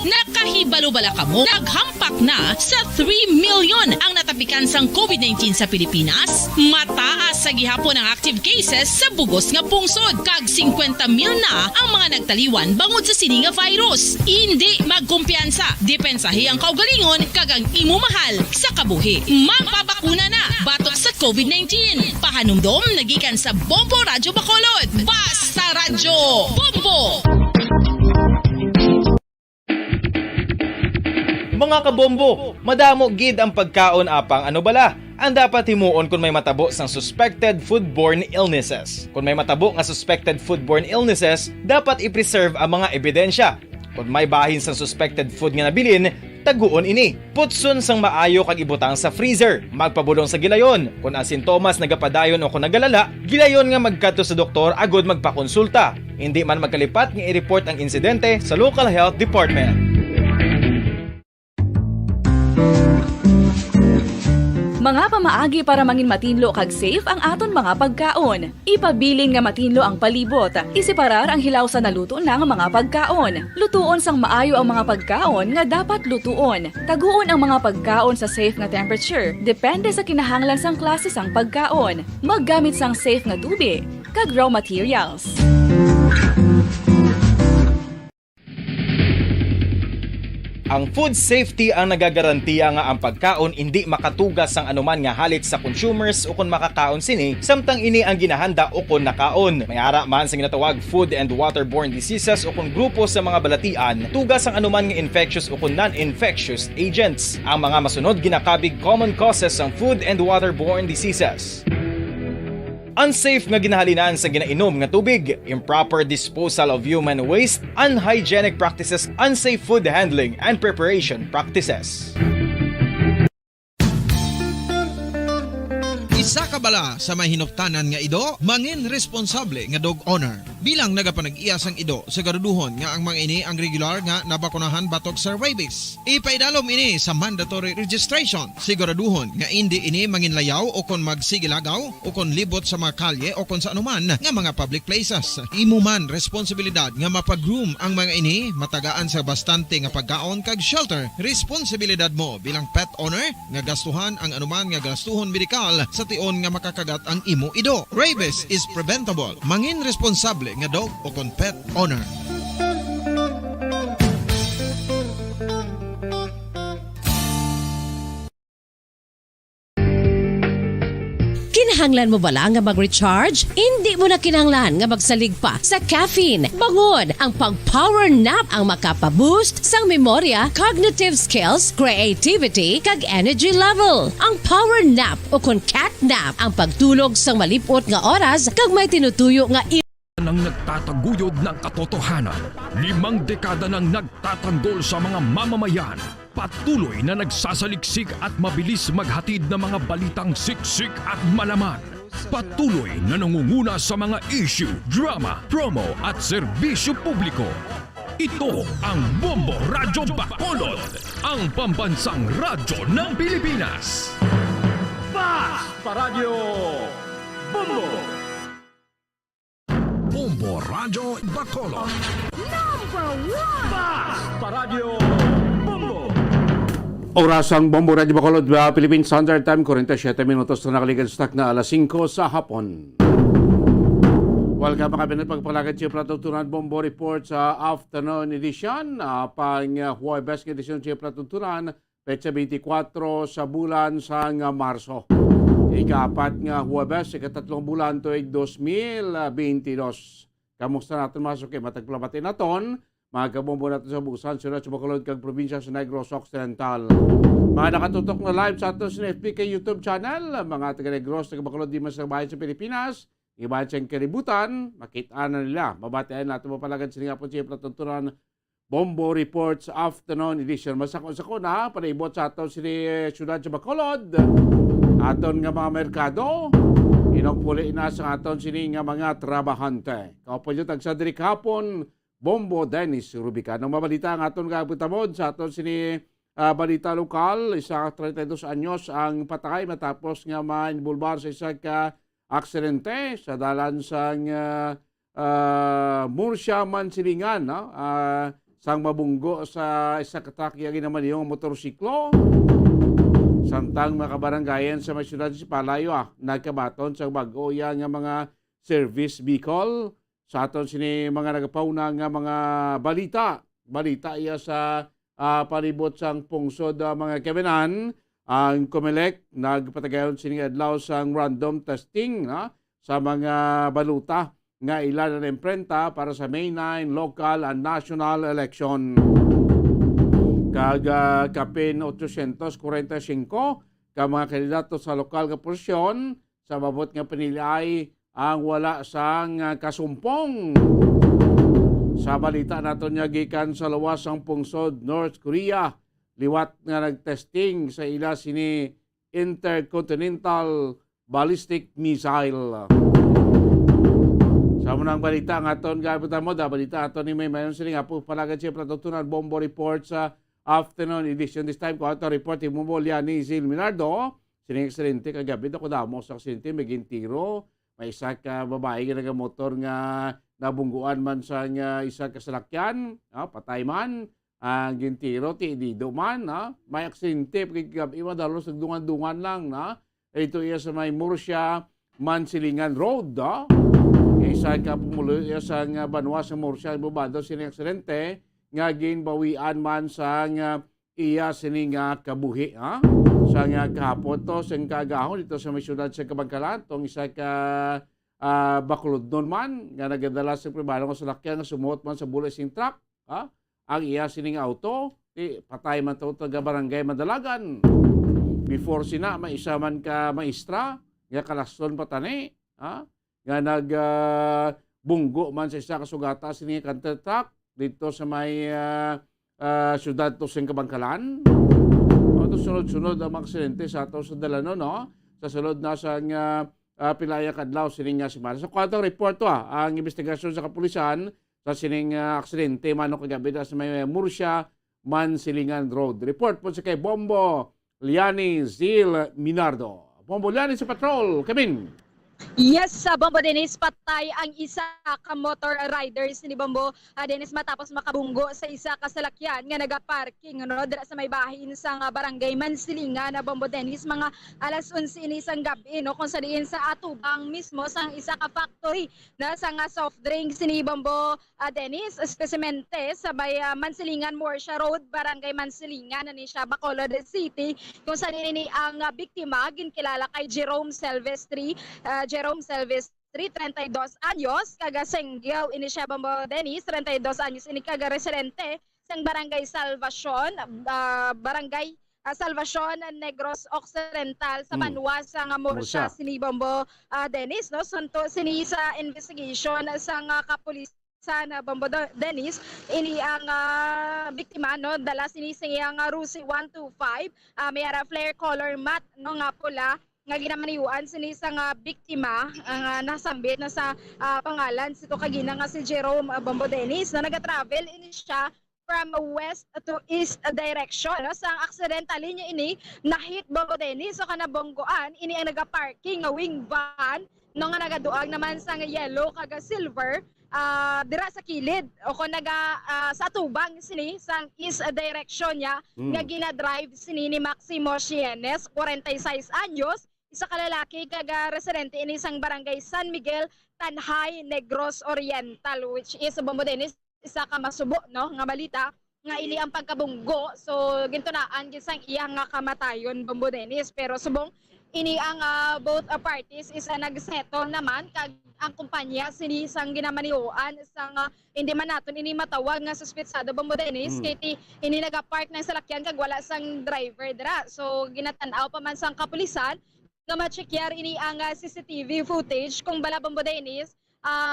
[SPEAKER 18] Nakahibalo-bala ka mo, naghampak na sa 3 million ang natapikan sang COVID-19 sa Pilipinas. Mataas sa gihapon ang active cases sa bugos nga pungsod. Kag 50 mil na ang mga nagtaliwan bangod sa sini nga virus. Hindi magkumpiyansa, depensahi ang kaugalingon kag ang imo mahal sa kabuhi. Magpabakuna na batok sa COVID-19. Pahanumdom nagikan sa Bombo Radio Bacolod. Basta Radyo Bombo!
[SPEAKER 19] Mga kabombo, madamo gid ang pagkaon apang ano bala. Ang dapat himuon kung may matabo sang suspected foodborne illnesses. Kung may matabo nga suspected foodborne illnesses, dapat i-preserve ang mga ebidensya. Kung may bahin sang suspected food nga nabilin, taguon ini. Putson sang maayo kag ibutang sa freezer. Magpabulong sa gilayon. Kung ang sintomas nagapadayon o kung nagalala, gilayon nga magkadto sa doktor agud magpakonsulta. Hindi man magkalipat nga i-report ang insidente sa local health department.
[SPEAKER 15] Mga pamaagi para mangin matinlo kag safe ang aton mga pagkaon. Ipabilin nga matinlo ang palibot. Isiparar ang hilaw sa naluto na nga mga pagkaon. Lutuon sang maayo ang mga pagkaon nga dapat lutuon. Taguon ang mga pagkaon sa safe nga temperature. Depende sa kinahanglan sang klase sang pagkaon. Maggamit sang safe nga tubig kag raw materials.
[SPEAKER 19] Ang food safety ang nagagarantiya nga ang pagkaon hindi makatugas sang anuman nga halit sa consumers o kung makakaon sini, samtang ini ang ginahanda o kung nakaon. May ara man sa ginatawag food and waterborne diseases o kung grupo sa mga balatian, tugas ang anuman nga infectious o kung non-infectious agents. Ang mga masunod ginakabig common causes ng food and waterborne diseases. Unsafe nga ginahalinan sa ginainom nga tubig, improper disposal of human waste, unhygienic practices, unsafe food handling and preparation practices.
[SPEAKER 13] Isa ka bala sa may hinuptanan nga ido, mangin responsable nga dog owner. Bilang nagapanag-iyas ang ido, siguraduhon nga ang mga ini ang regular nga nabakunahan batok sa rabies. Ipaidalom ini sa mandatory registration. Siguraduhon nga hindi ini manginlayaw o kon magsigilagaw o kon libot sa mga kalye o kon sa anuman nga mga public places. Imo man responsibilidad nga mapag-groom ang mga ini, matagaan sa bastante nga pagkaon kag shelter. Responsibilidad mo bilang pet owner nga gastuhan ang anuman nga gastuhon medikal sa tion nga makakagat ang imo ido. Rabies is preventable. Mangin responsable nga dog o kon pet owner.
[SPEAKER 17] Kinahanglan mo bala nga mag-recharge? Hindi mo na kinahanglan nga magsalig pa sa caffeine. Bangod ang pag-power nap ang makapaboost sang memorya, cognitive skills, creativity, kag energy level. Ang power nap o kon cat nap ang pagtulog sang malipot nga oras kag may tinutuyo nga
[SPEAKER 1] nang nagtataguyod ng katotohanan. 5 dekada nang nagtatanggol sa mga mamamayan. Patuloy na nagsasaliksik at mabilis maghatid ng mga balitang siksik at malaman. Patuloy na nangunguna sa mga issue, drama, promo at serbisyo publiko. Ito ang Bombo Radyo Bacolod, ang pambansang radyo ng Pilipinas.
[SPEAKER 3] Basta Radio Bombo!
[SPEAKER 1] Bombo Radyo Bacolod.
[SPEAKER 3] Number 1! Basta Radio Bombo!
[SPEAKER 4] Oras ang Bombo Radyo Bacolod, Philippine Standard Time, 47 minutos na nakaligan stock na alas 5 sa hapon. Welcome mga pinat pagpalagad siya Platutunan Bombo Report sa afternoon edition. Pang Huwebes edisyon siya Platutunan, petsa 24 sa bulan sang Marso. Ika-4 nga Huwebes, ika-3 bulan tuig 2022. Kamusta natin masok kay matagplamatin naton? Mga kabombo natin sa Busan, Surat, Bacolod, kag probinsya sa Negros Occidental. Mga nakatutok na live sa atos sa FPK YouTube channel, mga taga-Negros, taga-Bacolod, di mas bahay sa Pilipinas, ibahan siyang kaributan, makita na nila. Babatian natin mapalagad sila nga po siya Platutunan Bombo Reports Afternoon Edition. Masako-sako na, panaibot sa atos sila Surat sa Bacolod. Aton nga mga merkado, inokpuli na sa aton sini nga mga trabahante. Kaupo nyo tagsadri kapon, Bombo Dennis Rubican. Ang mabalita ang aton kabutamod sa aton sini balita lokal, isa 32 anyos ang patay matapos nga ma-involbar sa isa ka aksidente sa dalan sang Murcia Mansilingan, no? Sang mabunggo sa isa katakiyagi naman yung motorsiklo. Samtang mga kabaranggayan sa may syudad si Palayo nagkabaton sa bago yan nga mga service vehicle sa aton sini mga nagapauna nga mga balita iya sa palibot sang pungsod mga kebenan. Ang COMELEC nagpatagayon sini adlaw sang random testing sa mga baluta nga ilan na imprenta para sa May 9 local and national election. Kaga kapin 845 ka mga kandidato sa lokal nga posisyon sa mabot nga pinilay ang wala sang kasumpong. Sa balita naton nga gikan sa lawas ang pungsod North Korea, liwat nga nagtesting sa ila sini intercontinental ballistic missile. Sa munang balita nga aton gabutan mo balita aton ni may mayon sini nga po palagad siya Platutunan Bombo Report sa afternoon edition. This time ko ato report imumulya ni Zil Minardo. Sining aksidente kagabi ako damo sa aksidente may gintiro. May isa ka babae nga nagamotor nga nabungguan man sa nga isa ka salakyan, patay man. Ang gintiro ti dido man, may aksidente kagabi madalos nagdungan-dungan lang Ito iya sa may Murcia Mansilingan Road, Isa ka pumulo iya sa nga banwa sa Murcia ibabado sining aksidente nga ginbawian man sa nga iya sini nga kabuhi, ha? Sa nga kahapon to, sa kagahon dito sa may syudad sa Kabangkalan, tong isa ka bakulod nun man, nga nagadala sa pribado nga salakyan nga sumuot man sa bullet truck, ha? Ang iya sini nga auto, patay man to taga barangay Madalagan. Before sina, may isa man ka maestra, nga kalaston patani, ha? Nga bunggo man sa isa kasugata sini nga counter truck, dito sa may syudad to sa Kabangkalan. Ito sunod-sunod ang mga aksidente sa ato sa Dalano, no? Sa sunod na sa Pilaya Kadlaw, sining simana. So, kwatong report to, ang investigasyon sa kapulisan sa sining aksidente mano kagabi sa may Murcia, Mansilingan Road. Report po sa kay Bombo Liani Zil Minardo. Bombo Liani sa patrol, Kamin.
[SPEAKER 9] Yes, sa Bombo Dennis, patay ang isa ka motor riders ni Bombo Dennis matapos makabunggo sa isa ka salakyan nga nagaparking dira sa may bahin sa barangay Mansilingan na Bombo Dennis mga alas 11 ini sang gabi kung sa diin sa atubang mismo sang isa ka factory na sa nga soft drinks ni Bombo Dennis espesimente sa may Mansilingan Murcia Road, barangay Mansilingan ni siya Bacolod City kung sa diin ni ang biktima ginkilala kay Jerome Silvestri 32 anyos, kaga Senggyaw, ini siya Bombo Dennis, 32 anyos, ini kaga residente sang barangay Salvacion, Salvacion Negros Occidental sa Banwa sa Murcia, sini Bombo Dennis, no? Sunto sini sa investigation sang kapulisan Bombo Dennis, ini ang biktima, no? Dala sini siyang Rusi 125, may flare color mat, no, nga pula, nga ginamaniuan sini sa nga biktima ang nasambit na sa pangalan sito kagina nga si Jerome Bombo Dennis na naga-travel ini siya from west to east direction. No? Sa accidentally niya ini nahit Bombo Dennis so kanabonggoan ini ang naga-parking nga wing van no nga nagaduag naman sa nga yellow kaga silver dira sa kilid o kung sa tubang sini sa east direction niya nga gina-drive sini ni Maximo Sienes 46 anyos, isa ka lalaki kaga residente ini sang barangay San Miguel, Tanhay, Negros Oriental, which is Bombo Dennis, isa ka masubo, no, nga balita nga ini ang pagkabunggo. So gintunaan gisang iya nga kamatayon Bombo Dennis, pero subong ini ang both parties is nagsettle naman kag ang kumpanya sini sang ginamaniuan sang hindi man naton ini matawag nga suspetsado Bombo Dennis kay ini nagapark ng salakyan kag wala sang driver dira. So ginatan-aw pa man sang kapulisan nga ma-checkyer ini ang CCTV footage kung bala Bombo Dennis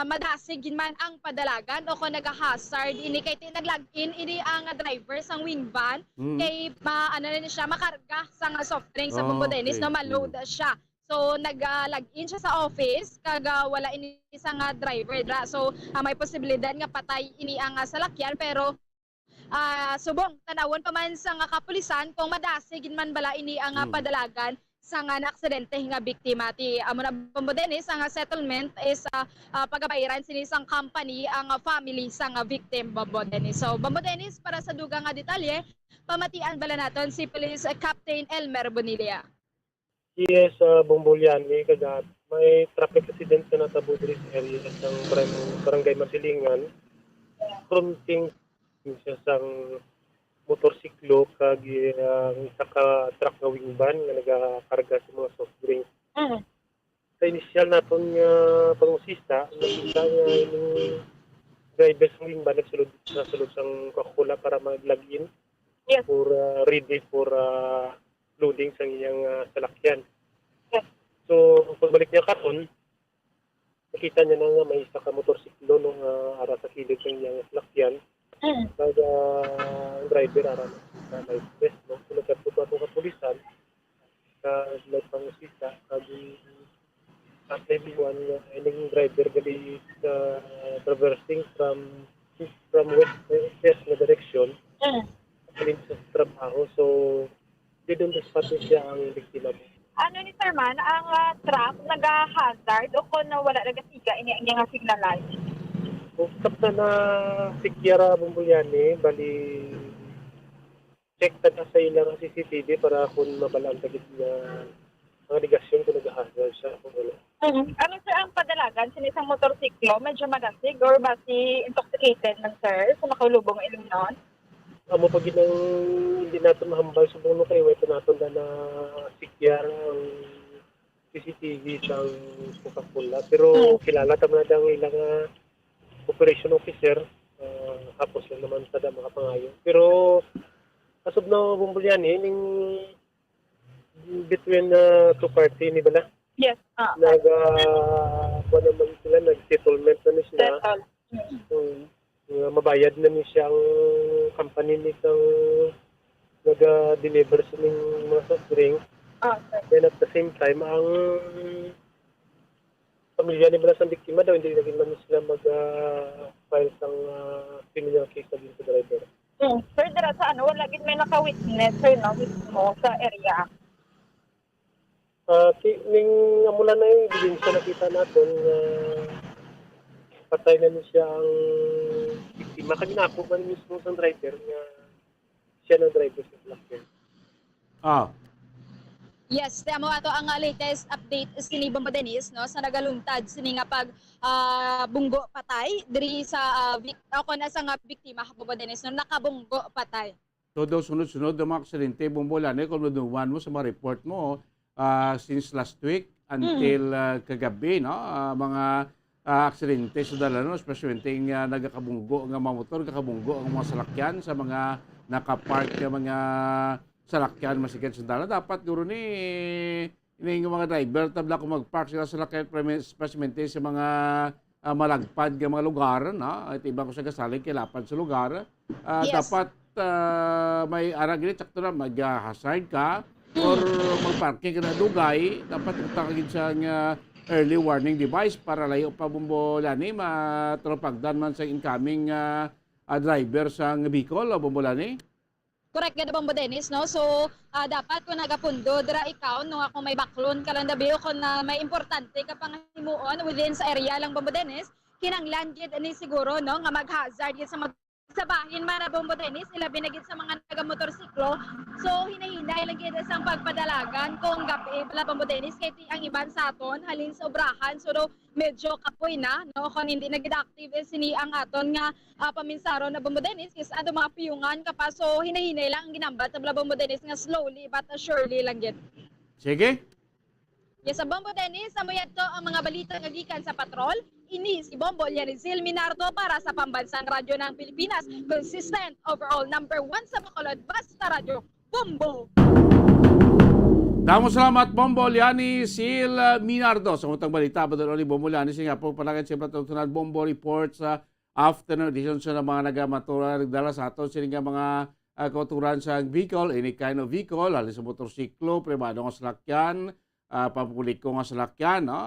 [SPEAKER 9] madasig man ang padalagan o kung nag-hazard ini kay nag-login ini ang driver sang wing van kay ano na siya makarga sang soft drink sa Bombo Dennis no ma-load siya. So nag-login siya sa office kag wala ini sang driver dra. So may posibilidad nga patay ini ang salakyan pero subong tanawon pa man sa kapulisan kung madasig man bala ini ang padalagan sa nga aksidente nga biktima ti amo na Bombo Dennis ang settlement is pagabayaran sini sang company ang family sa nga victim Bombo Dennis. So Bombo Dennis para sa dugang nga detalye pamatian bala naton si Police Captain Elmer Bonilla.
[SPEAKER 10] Yes, Bombo Liani kada may traffic accident na natabo diri sa area sang barangay Mansilingan. Fronting siya sang motorsiklo kag isa ka truck nga wing van nga nagakarga sa mga soft drinks. Sa initial naton nga pangusista, nakita nga yung driver sa wing van nagsulod sang Coca-Cola para mag-login for ready for loading sa iyang salakyan. So pagbalik niya karon, nakita niya na nga may isa ka motorsiklo nung ara sa kilid ng iyang salakyan. Kada ang driver ara na may test no sunod sa puto atong kapulisan may pangusisa kag at everyone ining driver gali traversing from west na direction kalin sa trabaho so didon sa spot siya ang biktima.
[SPEAKER 5] Ano ni Sir Man, ang truck naga-hazard o kung wala nagasiga ini ang iyang signalan?
[SPEAKER 10] Usap na sikyara Bombo Liani, bali check na sa ilang CCTV para kung mabalaan tagit na mga negasyon kung nag-hazard siya kung wala.
[SPEAKER 5] Ano sir ang padalagan sa isang motorsiklo? Medyo malasig or basi intoxicated ng sir sa makalubong ilong nun?
[SPEAKER 10] Amo pag ginang hindi natin mahambal sa buno kayo, ito natin na sikyar ang CCTV sa Coca-Cola. Pero kilala naman na ang ilang operation officer. Tapos lang naman sa mga pangayo. Pero kasab na Bumbulyan ning between two party ni bala.
[SPEAKER 5] Yes.
[SPEAKER 10] Kuha naman sila, nag-settlement na ni sila. Mabayad na ni siyang company ni siyang nag-deliver sa mga soft drinks. Then at the same time, ang pamilya ni bala sa biktima daw, hindi naging man sila mag-file sang criminal case na din sa driver.
[SPEAKER 5] Sir, dara sa wala gid may naka-witness sir no mismo sa area.
[SPEAKER 10] Ning amula na yung ebidensya nakita natin patay na niya ang biktima. Kanina ako man mismo sa driver nga siya na driver sa sasakyan.
[SPEAKER 9] Yes, tama ato ang latest update sini Bombo Dennis no sa nagalungtad sini nga pag bunggo patay diri sa ako na sa nga biktima Bombo Dennis no nakabunggo patay.
[SPEAKER 4] So daw sunod-sunod ang mga aksidente Bombolan kung naduman mo sa mga report mo since last week until kagabi no mga aksidente sa Dalano especially nagakabunggo nga mga motor kakabunggo ang mga salakyan sa mga nakapark nga mga salakyan masigit sa Dalano dapat guro ni mga driver tabla kung magpark sila sa salakyan especially sa mga malagpad nga mga lugar no at ibang ko sa kasalig kilapad sa lugar dapat may aragin sakto na mag-hazard ka or mag-parking ka na dugay, dapat utakagin siya nga early warning device para layo pa Bombolani matropagdan man sa incoming driver sa vehicle o Bombolani.
[SPEAKER 9] Correct ganda Bombo Dennis no. So dapat kung nagapundo dira ikaw no ako may baklon ka lang dabiyo kung na may importante ka pang himuon within sa area lang Bombo Dennis kinanglan gid ani siguro no nga mag-hazard gid sa bahin para Bombo Dennis ilabi na gid sa mga taga-motorsiklo. So hinahinay lang gid sang pagpadalagan kung gabi bala Bombo Dennis kay ang iban sa aton halin sa obrahan so medyo kapoy na no kung hindi na gid active sini ang aton nga paminsaro na Bombo Dennis is ado mga piyungan ka pa so hinahinay lang ang ginambat sa bala Bombo Dennis nga slowly but surely lang gid.
[SPEAKER 4] Sige.
[SPEAKER 9] Yes, sa Bombo Dennis, amoyad to ang mga balita nga gikan sa patrol. Ini si Bombo Yanizil Minardo para sa Pambansang Radyo ng Pilipinas. Consistent overall number 1 sa Bacolod, Basta Radyo, Bombo!
[SPEAKER 4] Damo salamat Bombo Liani Sil Minardo sa utang balita ba doon ni Bombo Liani siya po palagan siyempre tunad Bombo report sa afternoon edition sa mga nagamatura nagdala sa aton sila mga kauturan sa vehicle, any kind of vehicle, halos sa motorsiklo, privado nga salakyan, papulik ko nga salakyan, no?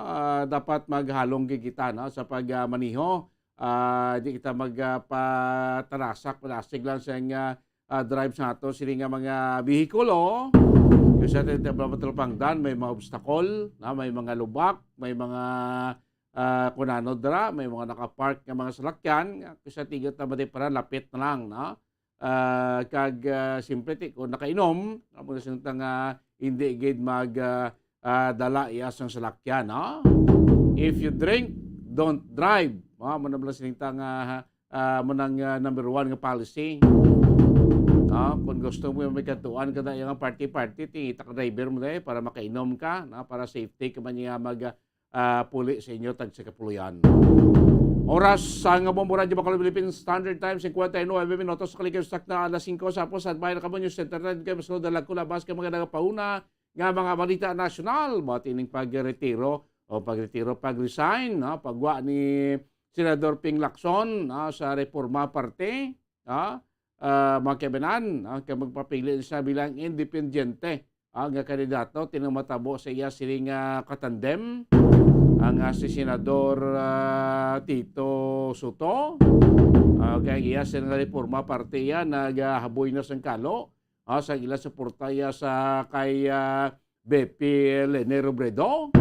[SPEAKER 4] Dapat maghalong kita no? Sa pagmaniho. Di kita magpatarasak, palasig lang sa drive sa ato sila nga mga vehikulo. Yung sa ating pangdan, may mga obstacle, no? May mga lubak, may mga kunanodra, may mga nakapark nga mga salakyan. Kasi tigot na para lapit na lang. No? Kag simple kung nakainom, muna sinutang hindi gid mag dala iyas ng salakyan. No? If you drink, don't drive. Muna bala sinutang munang number 1 nga policy. No? Kung gusto mo may katuan ka na yung party-party, tingita ka driver mo na para makainom ka, no? Para safety ka man niya puli sa inyo tag sa kapuluyan. Oras sa nga Bombo Radyo Bacolod Philippines Standard Time 59 minutos sa kaligay sa na alas 5 sa po sa bayan ka mo news center kayo mas dalag ko labas ka mga nagapauna nga mga balita nasyonal mo tining pagretiro pag-resign no pagwa ni Senador Ping Lacson no, sa Reforma Parte no mga kabanan kay magpapili siya bilang independente ang kandidato tinamatabo sa iya siling katandem ang si Senador Tito Soto kaya iya sa Reforma Parte yan naghaboy na sang kalo sa ila suportaya sa kay BP Lene Robredo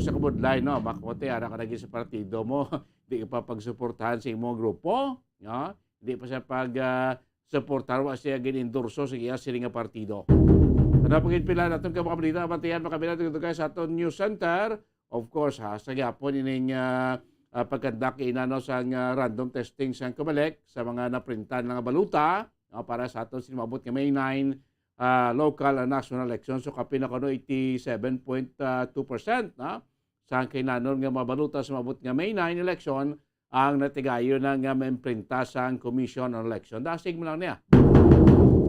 [SPEAKER 4] sa kabudlay no makote ara ka naging sa partido mo di ka pa pagsuportahan sa imong grupo no? Di pa siya pag suportar wa siya gin-endorso sa iya siling partido. napagitpila natin ka mga balita, bantayan makabilang ito guys sa aton news center. Of course, sa gapon ining pagkandak inano sa random testing sa Comelec sa mga naprintan ng baluta para sa aton sinimabot nga May 9 local and national elections. So kapin ako 87.2% na sa kinanon nga mabaluta sa mabot nga May 9 election ang natigayo na nga maimprinta sa Commission on Election. Dasig mo lang niya.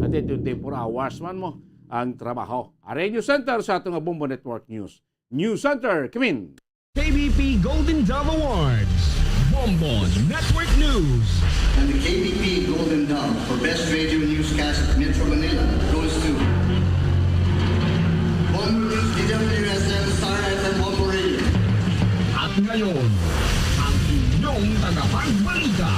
[SPEAKER 4] At 24 hours man mo ang trabaho. Are News Center sa atong Bombo Network News. News Center, come in.
[SPEAKER 1] KBP Golden Dove Awards. Bombo Network News.
[SPEAKER 2] And the KBP Golden Dove for Best Radio Newscast Metro Manila goes to Bombo News, DWSM, Star FM, Bombo Radio.
[SPEAKER 1] At ngayon, ang inyong tagapagbalita.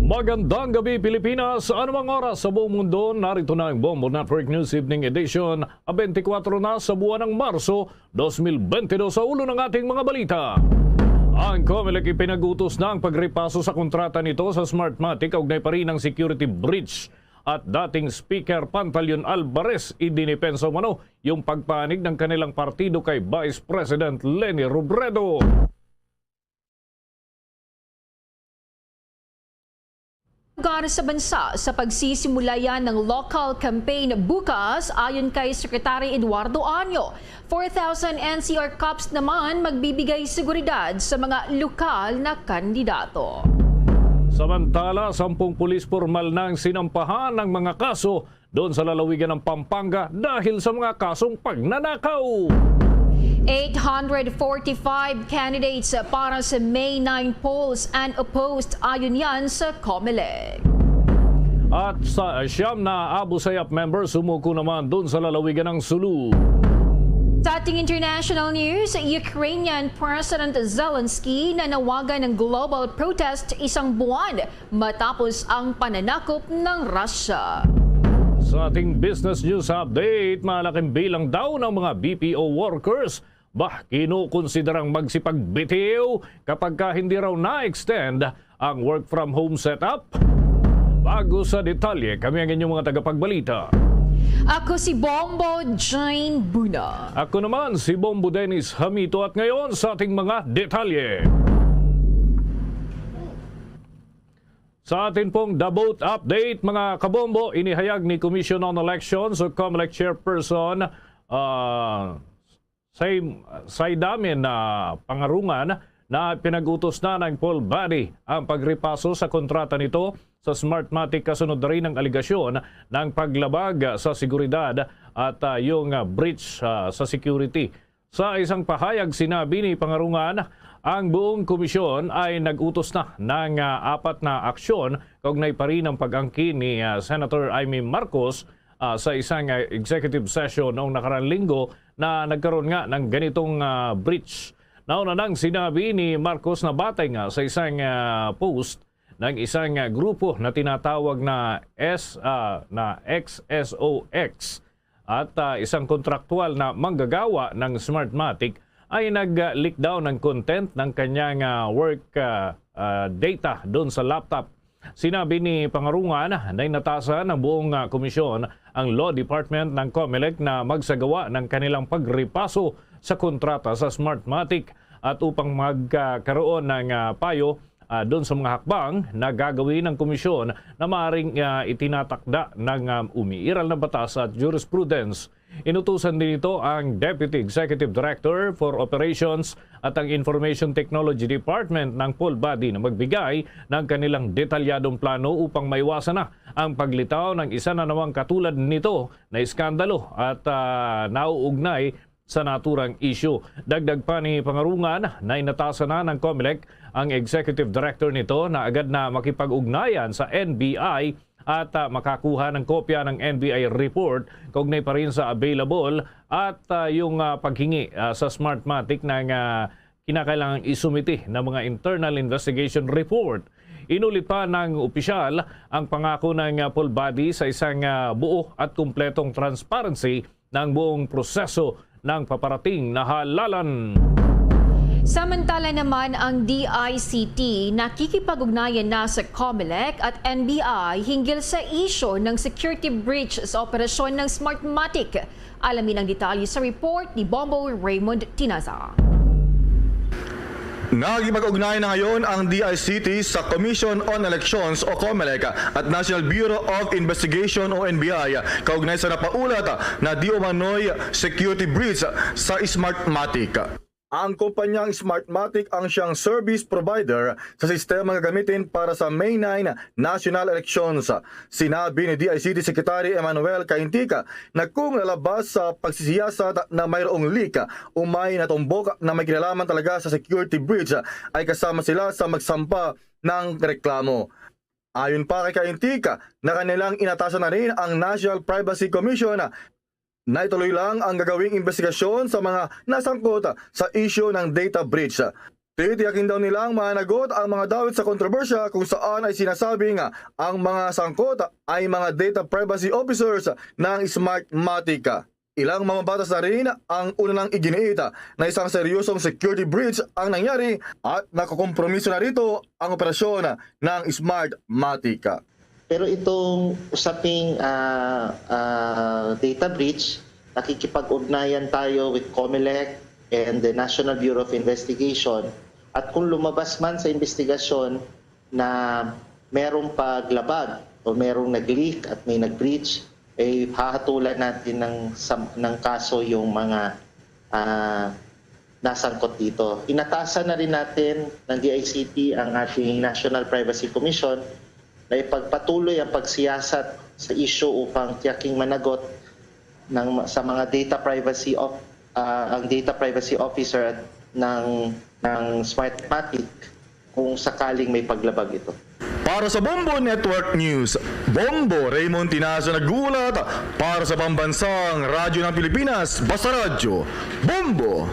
[SPEAKER 20] Magandang gabi Pilipinas, anumang oras sa buong mundo, narito na ang Bombo Network News Evening Edition, 24 na sa buwan ng Marso 2022 sa ulo ng ating mga balita. Ang Comelec ipinag-utos na ang pagripaso sa kontrata nito sa Smartmatic kaugnay pa rin ng security breach at dating Speaker Pantaleon Alvarez idinipensa umano yung pagpanig ng kanilang partido kay Vice President Leni Robredo.
[SPEAKER 21] Lugar sa bansa sa pagsisimula yan ng local campaign bukas ayon kay Secretary Eduardo Anyo. 4,000 NCR Cops naman magbibigay seguridad sa mga lokal na kandidato.
[SPEAKER 20] Samantala, 10 pulis formal nang sinampahan ng mga kaso doon sa lalawigan ng Pampanga dahil sa mga kasong pagnanakaw.
[SPEAKER 21] 845 candidates para sa May 9 polls and opposed ayon yan sa Comelec.
[SPEAKER 20] At sa siyam na Abu Sayyaf members sumuko naman doon sa lalawigan ng Sulu.
[SPEAKER 21] Sa ating international news, Ukrainian President Zelensky nanawagan ng global protest isang buwan matapos ang pananakop ng Russia.
[SPEAKER 20] Sa ating business news update, malaking bilang daw ng mga BPO workers kinukonsiderang magsipagbitiw kapag hindi raw na-extend ang work from home setup. Bago sa detalye, kami ang inyong mga tagapagbalita.
[SPEAKER 21] Ako si Bombo Jane Buna.
[SPEAKER 20] Ako naman si Bombo Dennis Hamito at ngayon sa ating mga detalye. Sa atin pong The Vote Update, mga kabombo, inihayag ni Commission on Elections o Comelec Chairperson Saidamin na pangarungan na pinag-utos na ng poll body ang pagripaso sa kontrata nito sa Smartmatic kasunod na rin ng aligasyon ng paglabag sa seguridad at yung breach sa security. Sa isang pahayag, sinabi ni Pangarungan, ang buong komisyon ay nag-utos na ng 4 na aksyon kaugnay pa rin ang pag-angkin ni Senator Amy Marcos sa isang executive session noong nakarang linggo na nagkaroon nga ng ganitong breach. Nauna nang sinabi ni Marcos na batay nga sa isang post ng isang grupo na tinatawag na XSOX at isang kontraktual na manggagawa ng Smartmatic ay nag-leak daw ng content ng kanyang work data doon sa laptop. Sinabi ni Pangarungan na inatasan ng buong komisyon ang Law Department ng Comelec na magsagawa ng kanilang pagripaso sa kontrata sa Smartmatic at upang magkaroon ng payo doon sa mga hakbang na gagawin ng komisyon na maaaring itinatakda ng umiiral na batas at jurisprudence. Inutusan din ito ang Deputy Executive Director for Operations at ang Information Technology Department ng poll body na magbigay ng kanilang detalyadong plano upang maiwasan na ang paglitaw ng isa na namang katulad nito na iskandalo at nauugnay sa naturang issue. Dagdag pa ni Pangarungan na inatasan na ng Comelec ang Executive Director nito na agad na makipag-ugnayan sa NBI at makakuha ng kopya ng NBI report kaugnay pa rin sa available at yung paghingi sa Smartmatic ng kinakailangang isumiti ng mga internal investigation report. Inulit pa ng opisyal ang pangako ng poll body sa isang buo at kumpletong transparency ng buong proseso ng paparating na halalan.
[SPEAKER 21] Samantala naman ang DICT nakikipag-ugnayan na sa COMELEC at NBI hinggil sa isyo ng security breach sa operasyon ng Smartmatic. Alamin ang detalye sa report ni Bombo Raymond Tinaza.
[SPEAKER 16] Nagipag-ugnayan na ngayon ang DICT sa Commission on Elections o COMELEC at National Bureau of Investigation o NBI kaugnay sa napaulat na di umano'y security breach sa Smartmatic. Ang kumpanyang Smartmatic ang siyang service provider sa sistema gagamitin para sa May 9 national elections. Sinabi ni DICT Secretary Emmanuel Caintica na kung lalabas sa pagsisiyasat na mayroong leak o may natumbok na may kinalaman talaga sa security breach ay kasama sila sa magsampa ng reklamo. Ayon pa kay Caintica na kanilang inatasan na rin ang National Privacy Commission na ituloy lang ang gagawing investigasyon sa mga nasangkot sa isyu ng data breach. Titiyakin daw nilang managot ang mga dawit sa kontrobersya kung saan ay sinasabing ang mga sangkot ay mga data privacy officers ng Smartmatic. Ilang mamabatas na rin ang una nang iginiita na isang seryosong security breach ang nangyari at nakukompromiso na rito ang operasyon ng Smartmatic.
[SPEAKER 22] Pero itong usaping data breach, nakikipag-ugnayan tayo with COMELEC and the National Bureau of Investigation. At kung lumabas man sa investigasyon na merong paglabag o merong nag-leak at may nag-breach, ay hahatulan natin ng kaso yung mga nasangkot dito. Inatasan na rin natin ng DICT ang ating National Privacy Commission na ipagpatuloy ang pagsiyasat sa issue upang tiyaking managot sa mga data privacy ang data privacy officer ng Smartmatic kung sakaling may paglabag ito.
[SPEAKER 16] Para sa Bombo Network News, Bombo Raymond Tinaza nagulat para sa pambansang radyo ng Pilipinas, Basta Radyo, Bombo!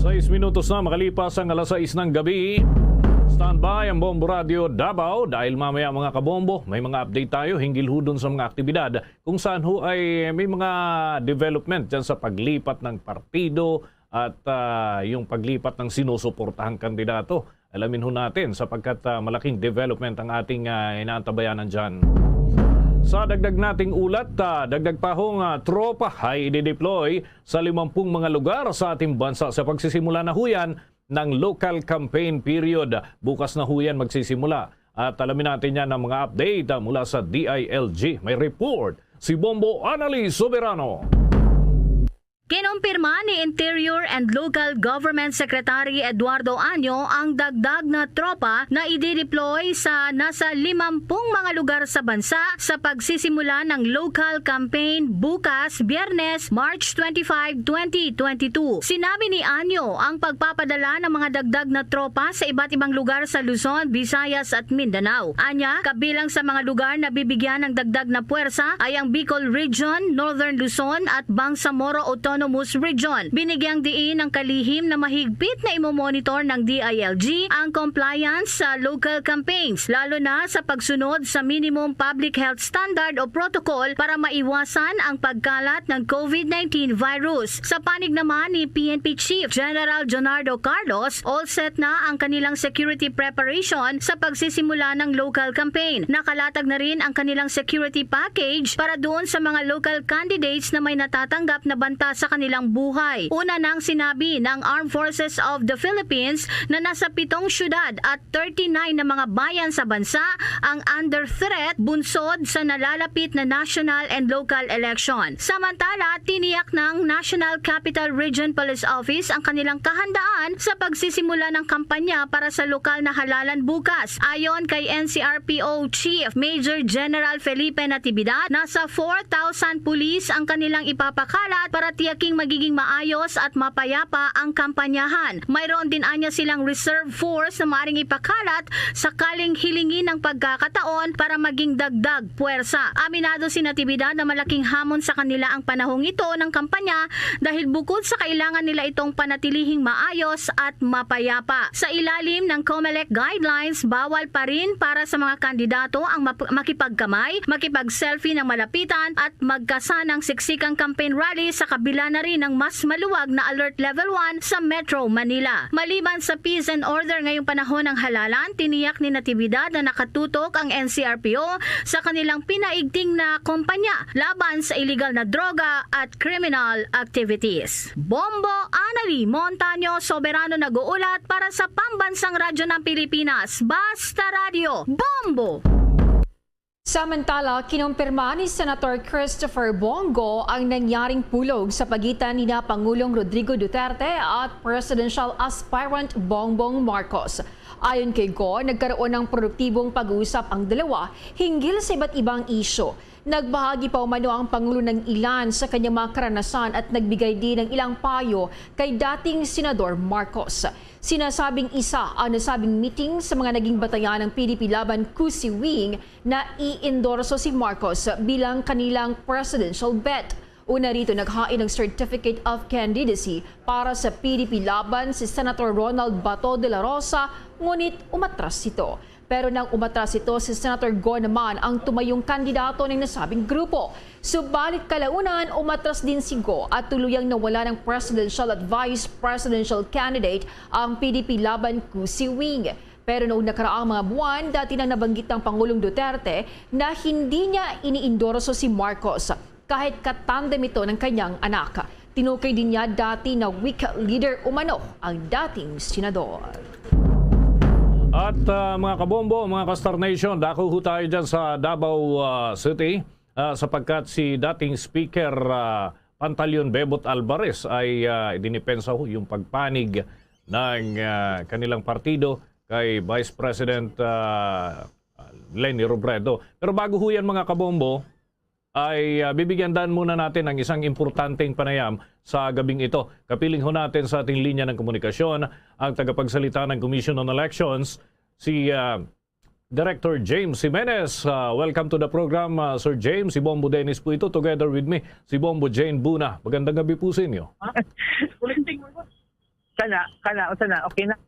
[SPEAKER 20] 6 minutos na makalipas ang alas 6 ng gabi. Standby ang Bombo Radio Davao dahil mamaya mga kabombo, may mga update tayo hinggil ho dun sa mga aktibidad kung saan ho ay may mga development dyan sa paglipat ng partido at yung paglipat ng sinusuportahang kandidato. Alamin ho natin sapagkat malaking development ang ating inaantabayanan dyan. Sa dagdag nating ulat, dagdag pa hong tropa ay i-deploy sa 50 mga lugar sa ating bansa sa pagsisimula na huyan ng local campaign period. Bukas na huyan magsisimula. At alamin natin yan ng mga update mula sa DILG. May report si Bombo Annalise Soberano.
[SPEAKER 23] Kinumpirma ni Interior and Local Government Secretary Eduardo Año ang dagdag na tropa na i-deploy sa nasa 50 mga lugar sa bansa sa pagsisimula ng local campaign bukas, Biyernes, March 25, 2022. Sinabi ni Año ang pagpapadala ng mga dagdag na tropa sa iba't ibang lugar sa Luzon, Visayas at Mindanao. Anya, kabilang sa mga lugar na bibigyan ng dagdag na puwersa ay ang Bicol Region, Northern Luzon at Bangsamoro Autonomous Region. Binigyang diin ng kalihim na mahigpit na imomonitor ng DILG ang compliance sa local campaigns, lalo na sa pagsunod sa minimum public health standard o protocol para maiwasan ang pagkalat ng COVID-19 virus. Sa panig naman ni PNP Chief General Jonardo Carlos, all set na ang kanilang security preparation sa pagsisimula ng local campaign. Nakalatag na rin ang kanilang security package para doon sa mga local candidates na may natatanggap na banta sa kanilang buhay. Una nang sinabi ng Armed Forces of the Philippines na nasa 7 syudad at 39 na mga bayan sa bansa ang under threat bunsod sa nalalapit na national and local election. Samantala, tiniyak ng National Capital Region Police Office ang kanilang kahandaan sa pagsisimula ng kampanya para sa lokal na halalan bukas. Ayon kay NCRPO Chief Major General Felipe Natividad, nasa 4,000 pulis ang kanilang ipapakalat para tiyaking magiging maayos at mapayapa ang kampanyahan. Mayroon din anya silang reserve force na maaaring ipakalat sakaling hilingin ng pagkakataon para maging dagdag puwersa. Aminado si Natividad na malaking hamon sa kanila ang panahong ito ng kampanya dahil bukod sa kailangan nila itong panatilihing maayos at mapayapa. Sa ilalim ng COMELEC guidelines, bawal pa rin para sa mga kandidato ang makipagkamay, makipag-selfie ng malapitan at magkasanang siksikang campaign rally sa kabila Nagtakda na rin ng mas maluwag na Alert Level 1 sa Metro Manila. Maliban sa peace and order ngayong panahon ng halalan, tiniyak ni Natividad na nakatutok ang NCRPO sa kanilang pinaigting na kumpanya laban sa illegal na droga at criminal activities. Bombo Anali Montaño Soberano nag-uulat para sa Pambansang Radyo ng Pilipinas, Basta Radio, Bombo!
[SPEAKER 21] Samantala, kinumpirma ni Senator Christopher Bongo ang nangyaring pulog sa pagitan ni Pangulong Rodrigo Duterte at presidential aspirant Bongbong Marcos. Ayon kay Go, nagkaroon ng produktibong pag-uusap ang dalawa hinggil sa iba't ibang isyo. Nagbahagi pa umano ang Pangulo ng ilan sa kanyang mga karanasan at nagbigay din ng ilang payo kay dating Senador Marcos. Sinasabing isa ang nasabing meeting sa mga naging batayan ng PDP laban Kusi Wing na i-endorso si Marcos bilang kanilang presidential bet. Una rito naghain ng Certificate of Candidacy para sa PDP laban si Senator Ronald Bato de la Rosa, ngunit umatras ito. Pero nang umatras ito, si Senator Go naman ang tumayong kandidato ng nasabing grupo. Subalit kalaunan, umatras din si Go at tuluyang nawala ng presidential at vice presidential candidate ang PDP laban Kusi Wing. Pero noong nakaraang mga buwan, dati nang nabanggit ng Pangulong Duterte na hindi niya iniendorso si Marcos kahit katandem ito ng kanyang anak. Tinukay din niya dati na weak leader umano ang dating senador.
[SPEAKER 20] At mga kabombo, mga Kastar Nation, dako ho tayo dyan sa Davao City sapagkat si dating Speaker Pantaleon Bebot Alvarez ay idinipensa ho yung pagpanig ng kanilang partido kay Vice President Leni Robredo. Pero bago ho yan mga kabombo, ay bibigyan dan muna natin ng isang importanteng panayam sa gabing ito. Kapiling ho natin sa ating linya ng komunikasyon ang tagapagsalita ng Commission on Elections, si Director James Jimenez. Welcome to the program, Sir James. Si Bombo Dennis po ito, together with me, si Bombo Jane Buna. Magandang gabi po sa inyo.
[SPEAKER 6] Sana, okay na.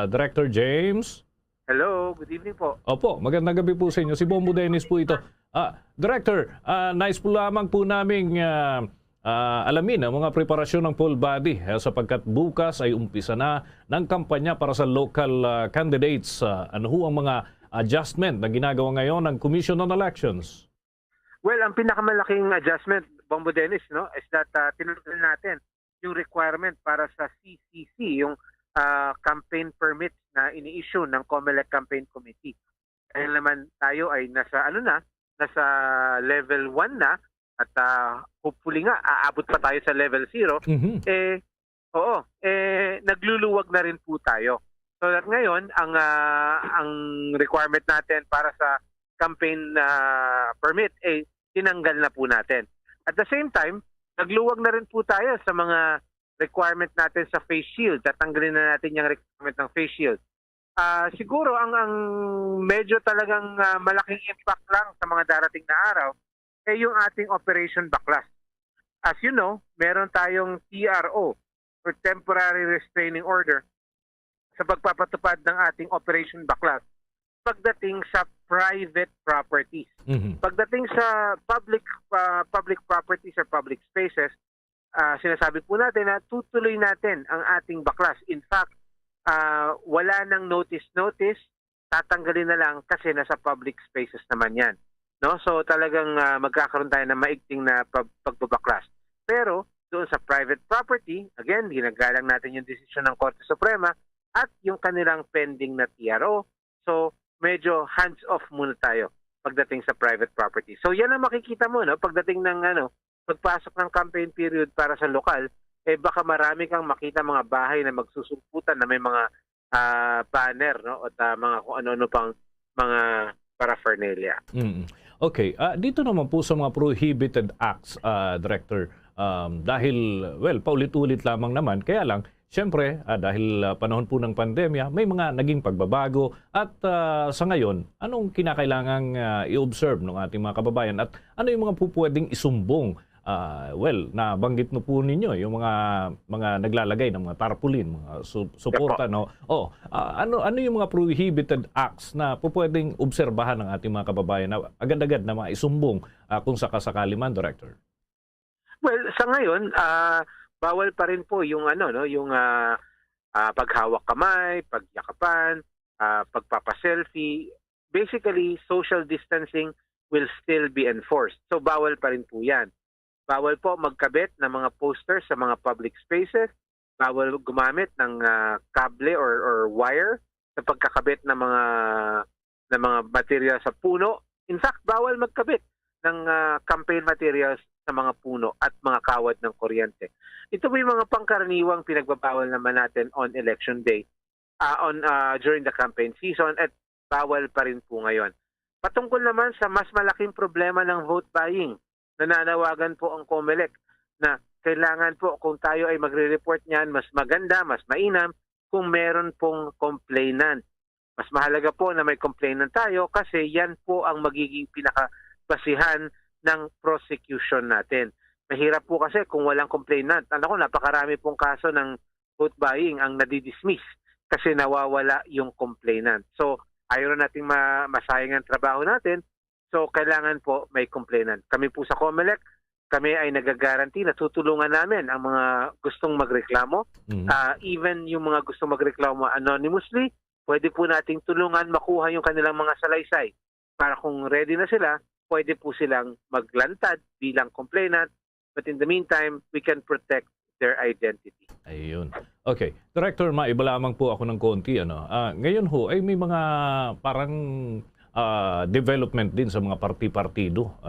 [SPEAKER 20] Director James.
[SPEAKER 6] Hello, good evening po.
[SPEAKER 20] Opo, magandang gabi po sa inyo. Si Bombo Dennis po ito. Director, nice po lamang po naming alamin ang mga preparasyon ng poll body sapagkat bukas ay umpisa na ng kampanya para sa local candidates. Ano ho ang mga adjustment na ginagawa ngayon ng Commission on Elections?
[SPEAKER 6] Well, ang pinakamalaking adjustment, Bombo Dennis, no, is that tinutulungan natin yung requirement para sa CCC, yung campaign permit na ini-issue ng COMELEC Campaign Committee. Dahil naman tayo ay nasa level 1 na at hopefully nga aabot pa tayo sa level 0. Nagluluwag na rin po tayo. So that ngayon ang requirement natin para sa campaign permit tinanggal na po natin. At the same time, nagluwag na rin po tayo sa mga requirement natin sa face shield. Tatanggalin na natin yung requirement ng face shield. Siguro ang medyo talagang malaking impact lang sa mga darating na araw ay yung ating Operation Baklas. As you know, meron tayong TRO or Temporary Restraining Order sa pagpapatupad ng ating Operation Baklas pagdating sa private properties. Pagdating sa public properties or public spaces, sinasabi po natin na tutuloy natin ang ating baklas. In fact, wala nang notice, tatanggalin na lang kasi nasa public spaces naman yan. No? So talagang magkakaroon tayo ng maigting na pagbabaklas. Pero doon sa private property, again, ginagalang natin yung desisyon ng Korte Suprema at yung kanilang pending na TRO. So medyo hands-off muna tayo pagdating sa private property. So yan ang makikita mo, no? Pagdating ng pagpasok ng campaign period para sa lokal, baka marami kang makita mga bahay na magsusumputan na may mga banner, no? At mga kung ano-ano pang mga paraphernalia.
[SPEAKER 20] Okay, dito naman po sa mga prohibited acts, Director, dahil, paulit-ulit lamang naman, kaya lang, siyempre, dahil panahon po ng pandemya, may mga naging pagbabago at sa ngayon, anong kinakailangang i-observe ng ating mga kababayan at ano yung mga pupwedeng isumbong? Nabanggit no po ninyo yung mga naglalagay ng mga tarpaulin, mga suporta, no? Ano yung mga prohibited acts na pupwedeng obserbahan ng ating mga kababayan na agad-agad na maisumbong kung sakasakali man, Director?
[SPEAKER 6] Well, sa ngayon, bawal pa rin po yung yung paghawak kamay, pagyakapan, pagpapa-selfie. Basically, social distancing will still be enforced. So bawal pa rin po 'yan. Bawal po magkabit ng mga posters sa mga public spaces. Bawal gumamit ng kable or wire sa pagkakabit ng mga material sa puno. In fact, bawal magkabit ng campaign materials sa mga puno at mga kawad ng kuryente. Ito po yung mga pangkaraniwang pinagbabawal naman natin on election day, during the campaign season, at bawal pa rin po ngayon. Patungkol naman sa mas malaking problema ng vote buying, nananawagan po ang COMELEC na kailangan po kung tayo ay magre-report niyan, mas maganda, mas mainam kung meron pong complainant. Mas mahalaga po na may complainant tayo kasi yan po ang magiging pinakabasihan ng prosecution natin. Mahirap po kasi kung walang complainant. Napakarami pong kaso ng vote buying ang nadidismiss kasi nawawala yung complainant. So, ayaw nating masayang ang trabaho natin. So, kailangan po may complainant. Kami po sa COMELEC, kami ay nagagaranti na tutulungan namin ang mga gustong magreklamo. Even yung mga gustong magreklamo anonymously, pwede po nating tulungan makuha yung kanilang mga salaysay. Para kung ready na sila, pwede po silang maglantad bilang complainant. But in the meantime, we can protect their identity.
[SPEAKER 20] Ayun. Okay. Director, maiba lamang po ako ng konti. Ngayon ho, ay may mga parang development din sa mga parti-partido.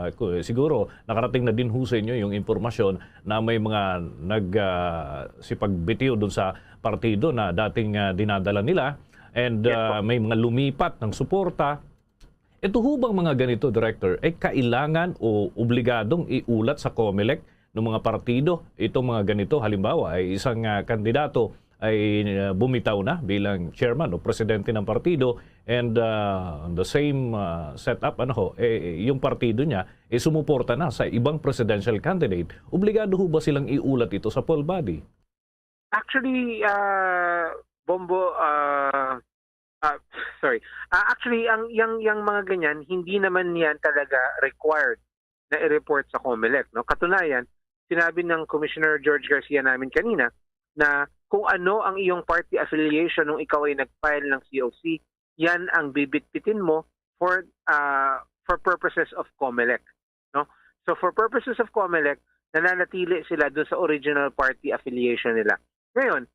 [SPEAKER 20] Siguro, nakarating na din ho sa inyo yung impormasyon na may mga nagsipagbitiw doon sa partido na dating dinadala nila and may mga lumipat ng suporta. Ito ho bang mga ganito, Director, ay kailangan o obligadong iulat sa COMELEC ng mga partido? Itong mga ganito, halimbawa, ay isang kandidato ay bumitaw na bilang chairman o presidente ng partido and on the same setup, yung partido niya ay sumuporta na sa ibang presidential candidate. Obligado ho ba silang iulat ito sa poll body?
[SPEAKER 6] Actually, Bombo, actually, yung mga ganyan, hindi naman yan talaga required na i-report sa COMELEC. No? Katunayan, sinabi ng Commissioner George Garcia namin kanina na kung ano ang iyong party affiliation nung ikaw ay nag-file ng COC, yan ang bibitbitin mo for purposes of COMELEC. No? So for purposes of COMELEC, nananatili sila doon sa original party affiliation nila. Ngayon,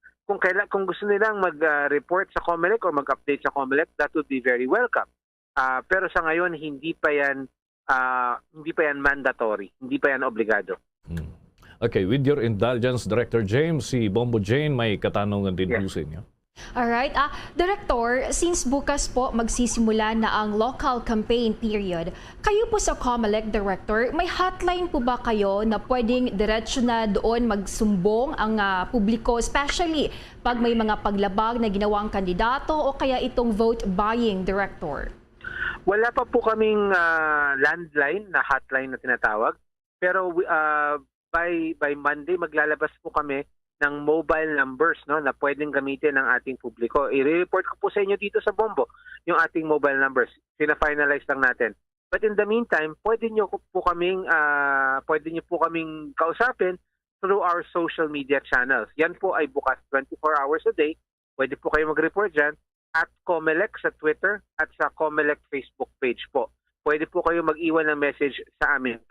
[SPEAKER 6] kung gusto nilang mag-report sa COMELEC or mag-update sa COMELEC, that would be very welcome. Pero sa ngayon, hindi pa yan mandatory, hindi pa yan obligado.
[SPEAKER 20] Okay, with your indulgence, Director James, si Bombo Jane may katanungan din po sa inyo.
[SPEAKER 21] Alright. Director, since bukas po magsisimula na ang local campaign period, kayo po sa COMELEC, Director, may hotline po ba kayo na pwedeng diretso na doon magsumbong ang publiko, especially pag may mga paglabag na ginawang kandidato o kaya itong vote buying, Director?
[SPEAKER 6] Wala pa po kaming landline na hotline na tinatawag, pero by Monday maglalabas po kami ng mobile numbers na pwedeng gamitin ng ating publiko. I-report ko po sa inyo dito sa Bombo yung ating mobile numbers. Sina-finalize lang natin. But in the meantime, pwede niyo po kaming kausapin through our social media channels. Yan po ay bukas 24 hours a day. Pwede po kayo mag-report dyan at COMELEC sa Twitter at sa COMELEC Facebook page po. Pwede po kayo mag-iwan ng message sa amin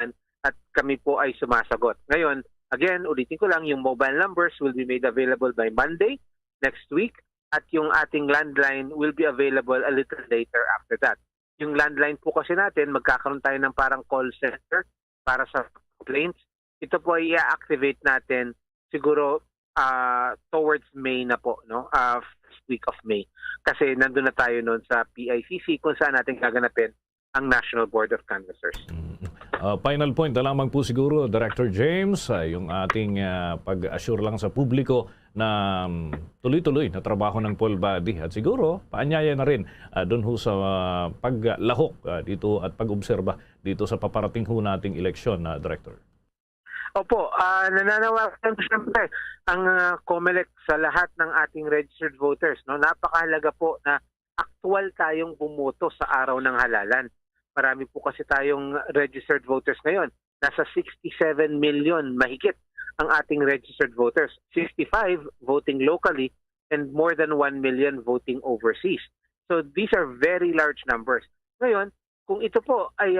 [SPEAKER 6] at kami po ay sumasagot. Ngayon, again, ulitin ko lang, yung mobile numbers will be made available by Monday next week at yung ating landline will be available a little later after that. Yung landline po kasi natin, magkakaroon tayo ng parang call center para sa complaints. Ito po ay i-activate natin siguro towards May na po, first week of May. Kasi nandun na tayo noon sa PICC kung saan natin gaganapin ang National Board of Canvassers.
[SPEAKER 20] Final point na lamang po siguro, Director James, yung ating pag-assure lang sa publiko na tuloy-tuloy na trabaho ng poll body at siguro paanyaya na rin doon ho sa paglahok dito at pag-obserba dito sa paparating ho nating eleksyon, Director.
[SPEAKER 6] Opo, nananawagan siyempre ang COMELEC sa lahat ng ating registered voters. Napakahalaga po na aktual tayong bumoto sa araw ng halalan. Marami po kasi tayong registered voters ngayon. Nasa 67 million mahigit ang ating registered voters. 65 voting locally and more than 1 million voting overseas. So these are very large numbers. Ngayon, kung ito po ay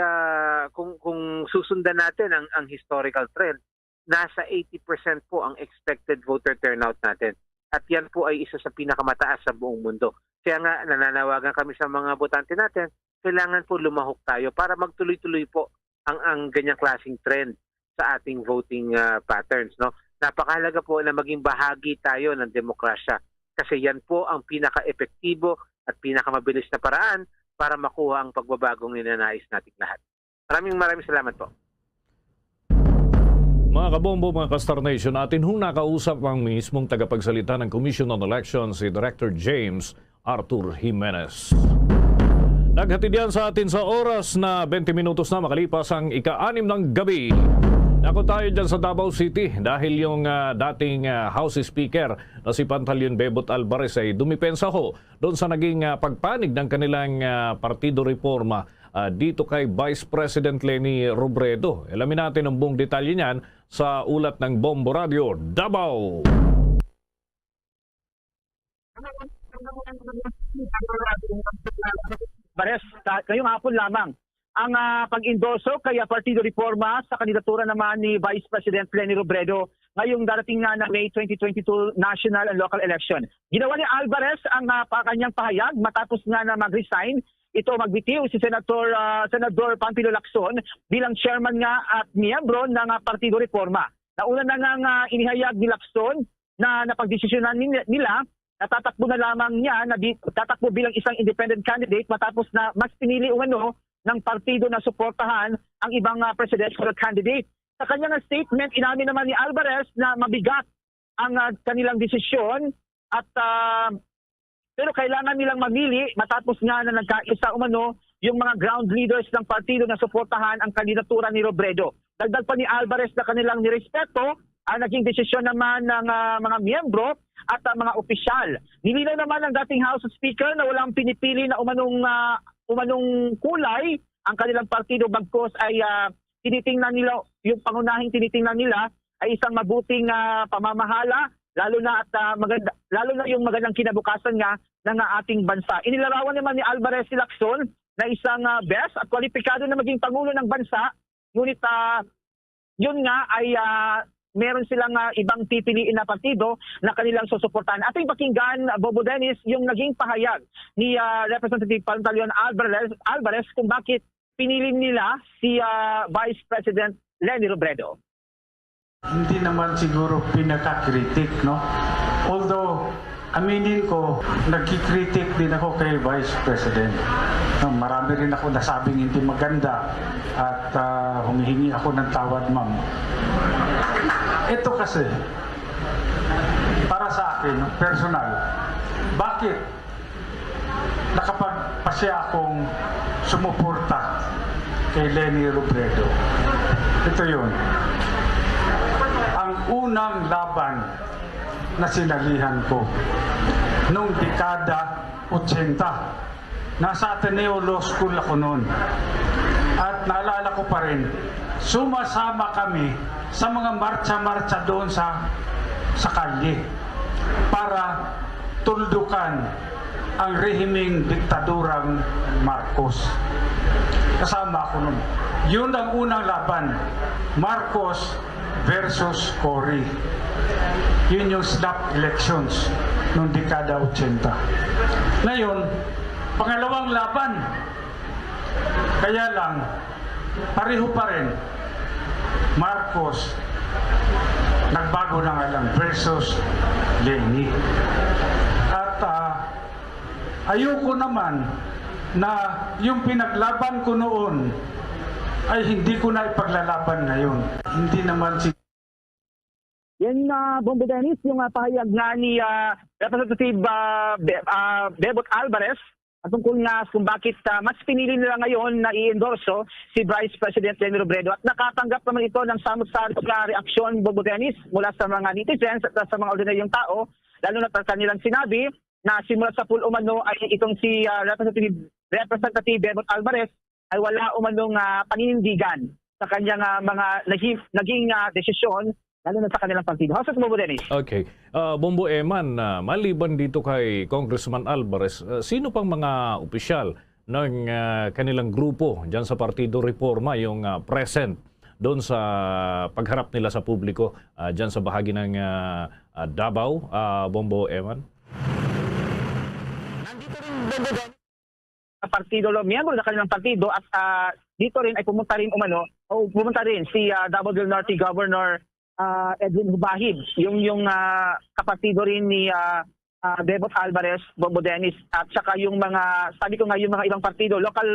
[SPEAKER 6] kung susundan natin ang historical trend, nasa 80% po ang expected voter turnout natin. At yan po ay isa sa pinakamataas sa buong mundo. Kaya nga nananawagan kami sa mga botante natin, kailangan po lumahok tayo para magtuloy-tuloy po ang ganyang klaseng trend sa ating voting patterns. No? Napakahalaga po na maging bahagi tayo ng demokrasya kasi yan po ang pinaka-epektibo at pinakamabilis na paraan para makuha ang pagbabagong ninanais nating lahat. Maraming salamat po.
[SPEAKER 20] Mga kabombo, mga ka-Star Nation, atin hong nakausap ang mismong tagapagsalita ng Commission on Elections, si Director James Arthur Jimenez. Naghatid yan sa atin sa oras na 20 minutos na makalipas ang ika-6 ng gabi. Nako tayo dyan sa Davao City dahil yung dating House Speaker na si Pantaleon Bebot Alvarez ay dumipensa ho doon sa naging pagpanig ng kanilang Partido Reforma dito kay Vice President Leni Robredo. Alamin natin ang buong detalye niyan sa ulat ng Bombo Radio Davao.
[SPEAKER 11] Ngayong hapon lamang ang pag-endorso kay Partido Reforma sa kandidatura naman ni Vice President Leni Robredo ngayong darating na May 2022 national and local election. Ginawa ni Alvarez ang kanyang pahayag matapos nga na mag-resign. Ito magbitiw si Senador Panfilo Lacson bilang chairman nga at miyembro ng Partido Reforma. Nauna na nga inihayag ni Lacson na napagdesisyonan nila na tatakbo na lamang niya na tatakbo bilang isang independent candidate matapos na mas pinili umano ng partido na suportahan ang ibang presidential candidate. Sa kanyang statement, inamin naman ni Alvarez na mabigat ang kanilang desisyon at pero kailangan nilang mamili matapos nga na nagkaisa umano yung mga ground leaders ng partido na suportahan ang kandidatura ni Robredo. Dagdag pa ni Alvarez na kanilang nirespeto ang naging desisyon naman ng mga miyembro at mga opisyal. Nilinaw naman ng dating House Speaker na walang pinipili na umanong kulay ang kanilang partido bagkos ay tinitingnan nila, yung pangunahing tinitingnan nila ay isang mabuting pamamahala lalo na yung magandang kinabukasan nga ng ating bansa. Inilarawan naman ni Alvarez si Lacson na isang best at kwalipikado na maging pangulo ng bansa, ngunit yun nga ay meron silang ibang pipiliin na partido na kanilang susuportahan. Ating pakinggan, Bobo Dennis, yung naging pahayag ni Representative Pantaleon Alvarez kung bakit pinili nila si Vice President Leni Robredo.
[SPEAKER 12] Hindi naman siguro pinaka-critic, no? Although, aminin ko, nagkikritik din ako kay Vice President. Marami rin ako nasabing hindi maganda at humihingi ako ng tawad, ma'am. Ito kasi, para sa akin, personal, bakit nakapagpasya akong sumuporta kay Leni Robredo? Ito yun. Ang unang laban na sinalihan ko noong dekada 80. Nasa Ateneo Law School ako noon. At naalala ko pa rin, sumasama kami sa mga marcha-marcha doon sa kalye para tuldukan ang rehimeng diktadurang Marcos. Kasama ako noon. Yun ang unang laban. Marcos versus Cory. Yun yung snap elections noong dekada 80. Ngayon, pangalawang laban. Kaya lang, pareho pa rin. Marcos, nagbago na nga lang versus Leni. At ayoko naman na yung pinaglaban ko noon ay hindi ko na ipaglalaban ngayon. Hindi naman si...
[SPEAKER 11] Yan Bombo Dennis, yung pahayag nga ni Representative Bebot Alvarez at tungkol nga kung bakit mas pinili nila ngayon na i-endorso si Vice President Leni Robredo. At nakatanggap naman ito ng samot-sarot na reaksyon, Bombo Dennis, mula sa mga netizens at sa mga ordinaryong tao, lalo na sa kanilang sinabi na simula sa pool umano ay itong si Representative Bebot Alvarez ay wala umanong paninindigan sa kanyang mga naging desisyon, lalo na sa kanilang partido. How's it, Bombo Dennis?
[SPEAKER 20] Okay. Bombo Eman, maliban dito kay Congressman Alvarez, sino pang mga opisyal ng kanilang grupo dyan sa Partido Reforma yung present doon sa pagharap nila sa publiko dyan sa bahagi ng Davao, Bombo Eman?
[SPEAKER 11] Partido, miyembro na kanilang partido at dito rin ay pumunta rin si Davao del Norte Governor Edwin Hubahib, yung kapartido rin ni Bebot Alvarez, Bombo Dennis, at saka yung mga, sabi ko nga, yung mga ibang partido, local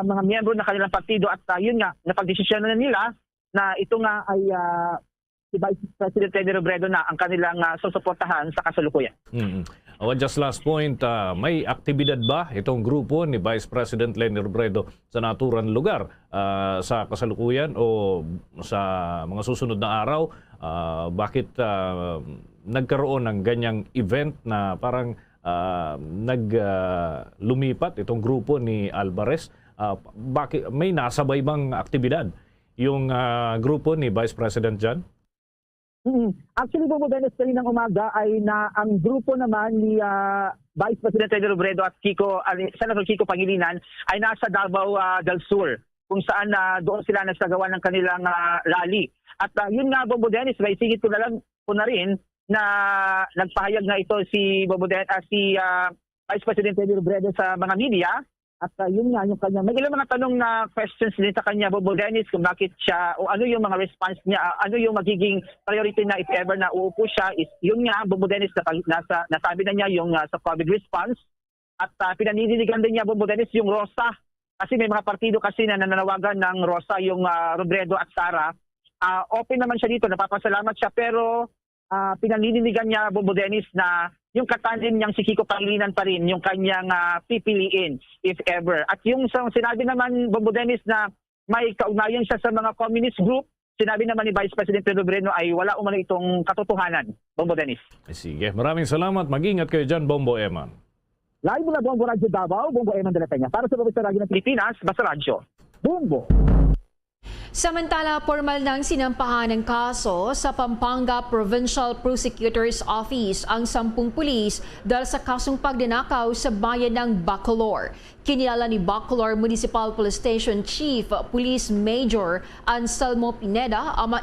[SPEAKER 11] mga miyembro na kanilang partido, at yun nga, napagdesisyon na nila na ito nga ay si Vice President Lenny Robredo na ang kanilang susuportahan sa kasalukuyan.
[SPEAKER 20] Just last point, may aktibidad ba itong grupo ni Vice President Lenny Robredo sa naturang lugar sa kasalukuyan o sa mga susunod na araw? Bakit nagkaroon ng ganyang event na parang lumipat itong grupo ni Alvarez? Bakit may nasabay bang aktibidad yung grupo ni Vice President dyan?
[SPEAKER 11] Actually, Bombo Dennis, kaninang umaga ay na ang grupo naman ni Vice President Lenny Robredo at Senator Kiko Pangilinan ay nasa Davao del Sur, kung saan doon sila nagsagawa ng kanilang rally. At yun nga, Bombo Dennis, may singit ko na rin na nagpahayag na ito si Vice President Lenny Robredo sa mga media. At yun nga, yung kanya, may ilang mga tanong na questions din sa kanya, Bombo Dennis, kung bakit siya, o ano yung mga response niya, ano yung magiging priority na if ever na uupo siya, is yun nga, Bombo Dennis, nasabi na niya yung sa COVID response. At pinaninidigan din niya, Bombo Dennis, yung Rosa. Kasi may mga partido kasi na nananawagan ng Rosa, yung Robredo at Sara. Open naman siya dito, napapasalamat siya, pero pinaninidigan niya, Bombo Dennis, na yung katanin niyang si Kiko Pangilinan pa rin, yung kanyang pipiliin, if ever. At yung sinabi naman, Bombo Dennis, na may kaugnayan siya sa mga communist group, sinabi naman ni Vice President Robredo ay wala umano itong katotohanan, Bombo Dennis.
[SPEAKER 20] Sige, maraming salamat. Mag-ingat kayo dyan, Bombo Eman.
[SPEAKER 11] Live mula Bombo Radyo Davao, Bombo Eman de la Peña. Para sa Provincial Radyo ng Pilipinas, basta radyo. Bombo!
[SPEAKER 21] Samantala, formal nang sinampahan ng kaso sa Pampanga Provincial Prosecutor's Office ang 10 pulis dahil sa kasong pagnanakaw sa bayan ng Bacolor. Kinilala ni Bacolor Municipal Police Station Chief Police Major Anselmo Pineda ang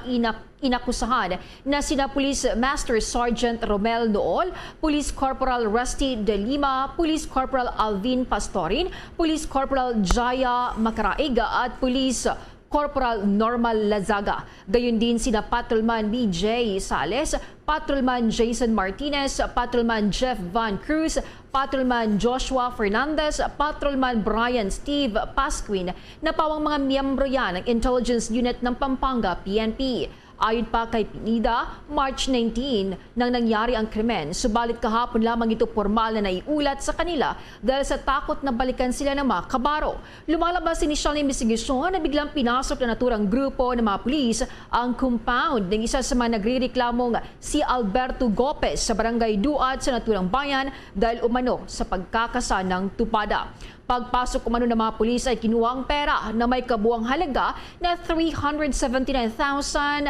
[SPEAKER 21] inakusahan na sina Police Master Sergeant Romel Nool, Police Corporal Rusty De Lima, Police Corporal Alvin Pastorin, Police Corporal Jaya Macaraiga at Police Corporal Normal Lazaga. Gayon din sina Patrolman BJ Sales, Patrolman Jason Martinez, Patrolman Jeff Van Cruz, Patrolman Joshua Fernandez, Patrolman Brian Steve Pasquin na pawang mga miyembro yan ng Intelligence Unit ng Pampanga PNP. Ayon pa kay Pinida, March 19 nang nangyari ang krimen, subalit kahapon lamang ito formal na naiulat sa kanila dahil sa takot na balikan sila ng mga kabaro. Lumalabas inisyal na investigasyon na biglang pinasok na naturang grupo ng mga pulis ang compound ng isa sa mga nagrereklamong si Alberto Gopez sa barangay Duat sa naturang bayan dahil umano sa pagkakasa ng tupada. Pagpasok umano ng mga pulis ay kinuha ang pera na may kabuang halaga na 379,700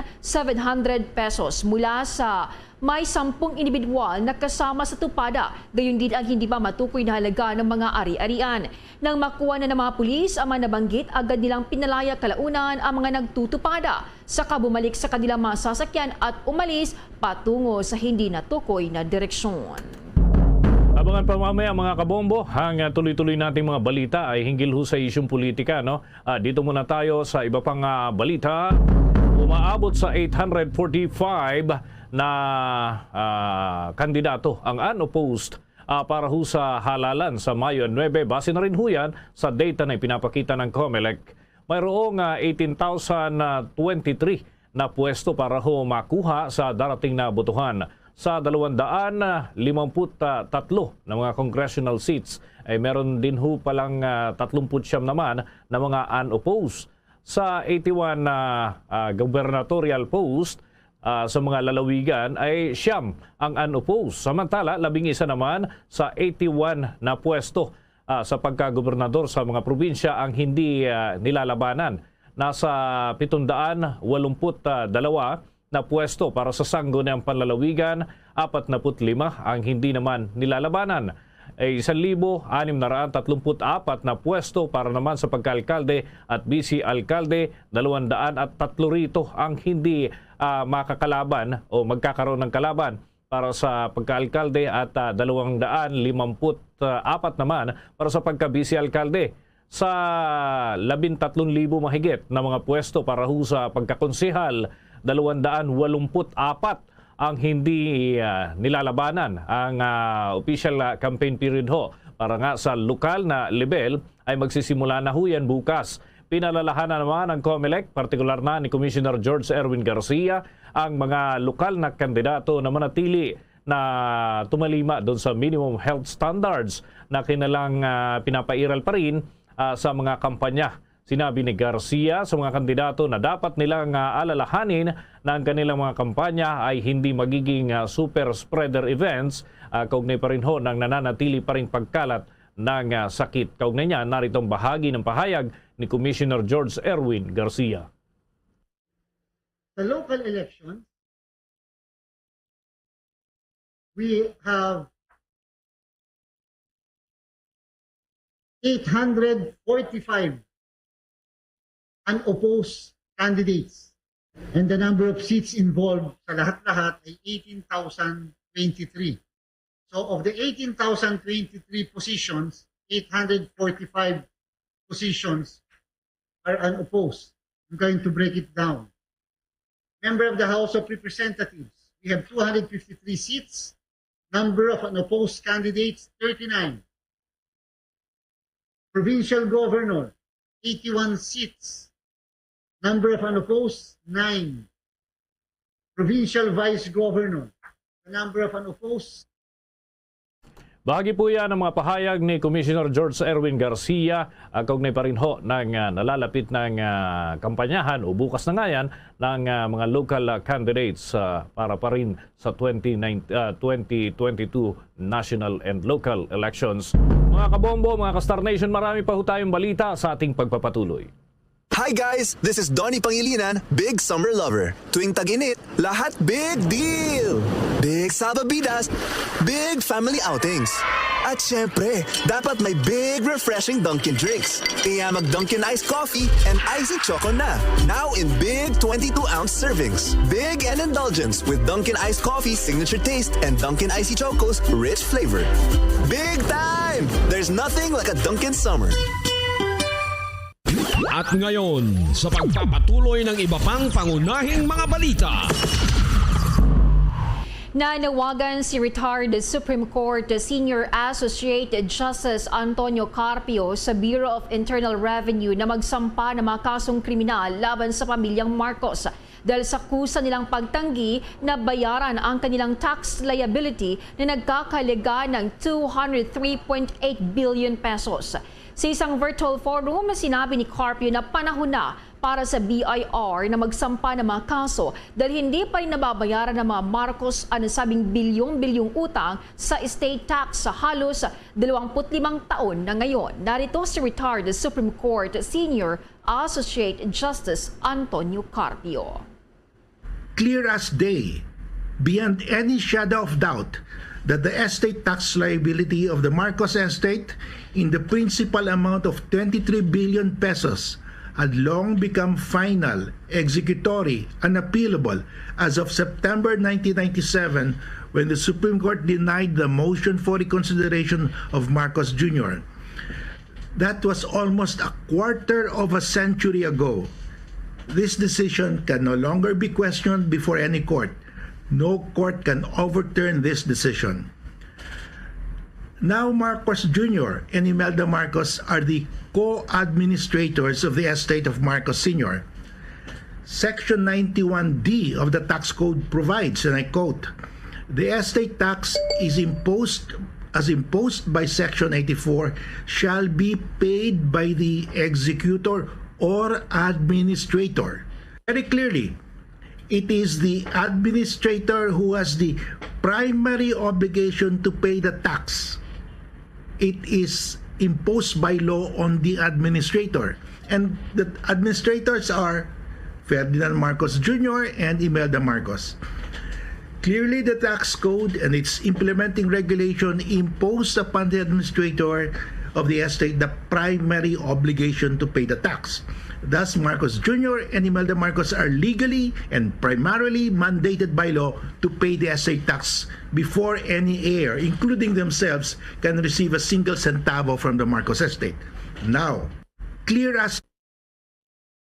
[SPEAKER 21] pesos mula sa may 10 individual na kasama sa tupada. Gayon din ang hindi pa matukoy na halaga ng mga ari-arian. Nang makuha na ng mga pulis ang mga nabanggit, agad nilang pinalaya kalaunan ang mga nagtutupada. Saka bumalik sa kanilang mga sasakyan at umalis patungo sa hindi natukoy na direksyon.
[SPEAKER 20] Abangan pa mamaya mga kabombo, ang tuloy-tuloy nating mga balita ay hinggil ho sa isyong politika. Dito muna tayo sa iba pang balita. Umaabot sa 845 na kandidato ang unopposed para ho sa halalan sa Mayo 9. Base na rin ho yan sa data na ipinapakita ng COMELEC. Mayroong 18,023 na pwesto para ho makuha sa darating na botohan. Sa 253 na mga congressional seats ay meron din ho palang 39 naman na mga unopposed. Sa 81 na gubernatorial post sa mga lalawigan ay 9 ang unopposed. Samantala, 11 naman sa 81 na pwesto sa pagkagobernador sa mga probinsya ang hindi nilalabanan. Nasa 782 na pwesto para sa sangguniang panlalawigan, 45 ang hindi naman nilalabanan. 1,634 na pwesto para naman sa pagkaalkalde at vice-alkalde, 203 rito ang hindi makakalaban o magkakaroon ng kalaban para sa pagkaalkalde at 254 naman para sa pagka-vice-alkalde. Sa 13,000 mahigit na mga pwesto para ho sa pagkakonsehal, 284 ang hindi nilalabanan. Ang official campaign period ho para nga sa lokal na level ay magsisimula na ho yan bukas. Pinalalahanan naman ng COMELEC, partikular na ni Commissioner George Erwin Garcia, ang mga lokal na kandidato na manatili na tumalima doon sa minimum health standards na kinalang pinapairal pa rin sa mga kampanya. Sinabi ni Garcia sa mga kandidato na dapat nilang alalahanin na ang kanilang mga kampanya ay hindi magiging super spreader events, kaugnay pa rin ho ng nananatili pa rin pagkalat ng sakit. Kaugnay niya, naritong bahagi ng pahayag ni Commissioner George Erwin Garcia.
[SPEAKER 7] The local elections, we have 845 unopposed candidates, and the number of seats involved sa lahat-lahat ay 18,023. So of the 18,023 positions, 845 positions are unopposed. I'm going to break it down. Member of the House of Representatives, we have 253 seats. Number of unopposed candidates, 39. Provincial Governor, 81 seats. Number of unopposed, 9. Provincial Vice Governor, the number of unopposed.
[SPEAKER 20] Bahagi po yan ng mga pahayag ni Commissioner George Erwin Garcia, kaugnay pa rin ho ng nalalapit ng kampanyahan o bukas na nga yan ng mga local candidates para pa rin sa 2022 national and local elections. Mga kabombo, mga ka-Star Nation, marami pa ho tayong balita sa ating pagpapatuloy.
[SPEAKER 8] Hi guys! This is Donnie Pangilinan, big summer lover. Tuwing tag-init, lahat big deal! Big sababidas, big family outings. At syempre, dapat may big refreshing Dunkin' drinks. Kaya mag-Dunkin' Iced Coffee and Icy Choco na. Now in big 22-ounce servings. Big and indulgence with Dunkin' Iced Coffee's signature taste and Dunkin' Icy Choco's rich flavor. Big time! There's nothing like a Dunkin' summer.
[SPEAKER 1] At ngayon, sa pagpapatuloy ng iba pang pangunahing mga balita.
[SPEAKER 21] Nanawagan si retired Supreme Court Senior Associate Justice Antonio Carpio sa Bureau of Internal Revenue na magsampa ng mga kasong kriminal laban sa pamilyang Marcos dahil sa kusa nilang pagtanggi na bayaran ang kanilang tax liability na nagkakahalaga ng 203.8 billion pesos. Sa isang virtual forum, sinabi ni Carpio na panahon na para sa BIR na magsampa ng mga kaso dahil hindi pa rin nababayaran ng mga Marcos ang nasabing bilyong-bilyong utang sa estate tax sa halos 25 taon na ngayon. Narito si retired Supreme Court Senior Associate Justice Antonio Carpio.
[SPEAKER 14] Clear as day, beyond any shadow of doubt, that the estate tax liability of the Marcos estate in the principal amount of 23 billion pesos had long become final, executory, unappealable as of September 1997 when the Supreme Court denied the motion for reconsideration of Marcos Jr. That was almost a quarter of a century ago. This decision can no longer be questioned before any court. No court can overturn this decision. Now Marcos Jr. and Imelda Marcos are the co-administrators of the estate of Marcos Sr. Section 91D of the tax code provides, and I quote, "The estate tax is imposed by Section 84 shall be paid by the executor or administrator." Very clearly, it is the administrator who has the primary obligation to pay the tax. It is imposed by law on the administrator. And the administrators are Ferdinand Marcos Jr. and Imelda Marcos. Clearly, the tax code and its implementing regulation impose upon the administrator of the estate the primary obligation to pay the tax. Thus, Marcos Jr. and Imelda Marcos are legally and primarily mandated by law to pay the estate tax before any heir, including themselves, can receive a single centavo from the Marcos estate. Now, clear as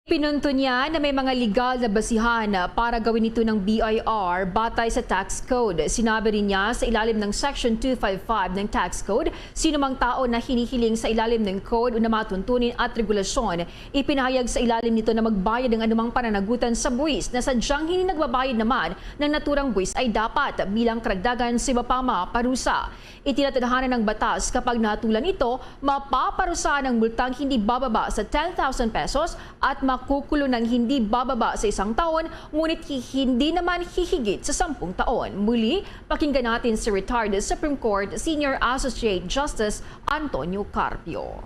[SPEAKER 21] Pinunto niya na may mga legal na basihan para gawin ito ng BIR batay sa tax code. Sinabi rin niya sa ilalim ng Section 255 ng tax code, sino mang tao na hinihiling sa ilalim ng code o na matuntunin at regulasyon, ipinahayag sa ilalim nito na magbayad ng anumang pananagutan sa buwis na sadyang hindi nagbabayad naman ng naturang buwis ay dapat bilang karagdagan sa iba pang mga parusa. Itinatadhana ng batas kapag natulan ito, mapaparusahan ng multang hindi bababa sa 10,000 pesos at makukulong ng hindi bababa sa 1 taon, ngunit hindi naman hihigit sa 10 taon. Muli, pakinggan natin si retired Supreme Court Senior Associate Justice Antonio Carpio.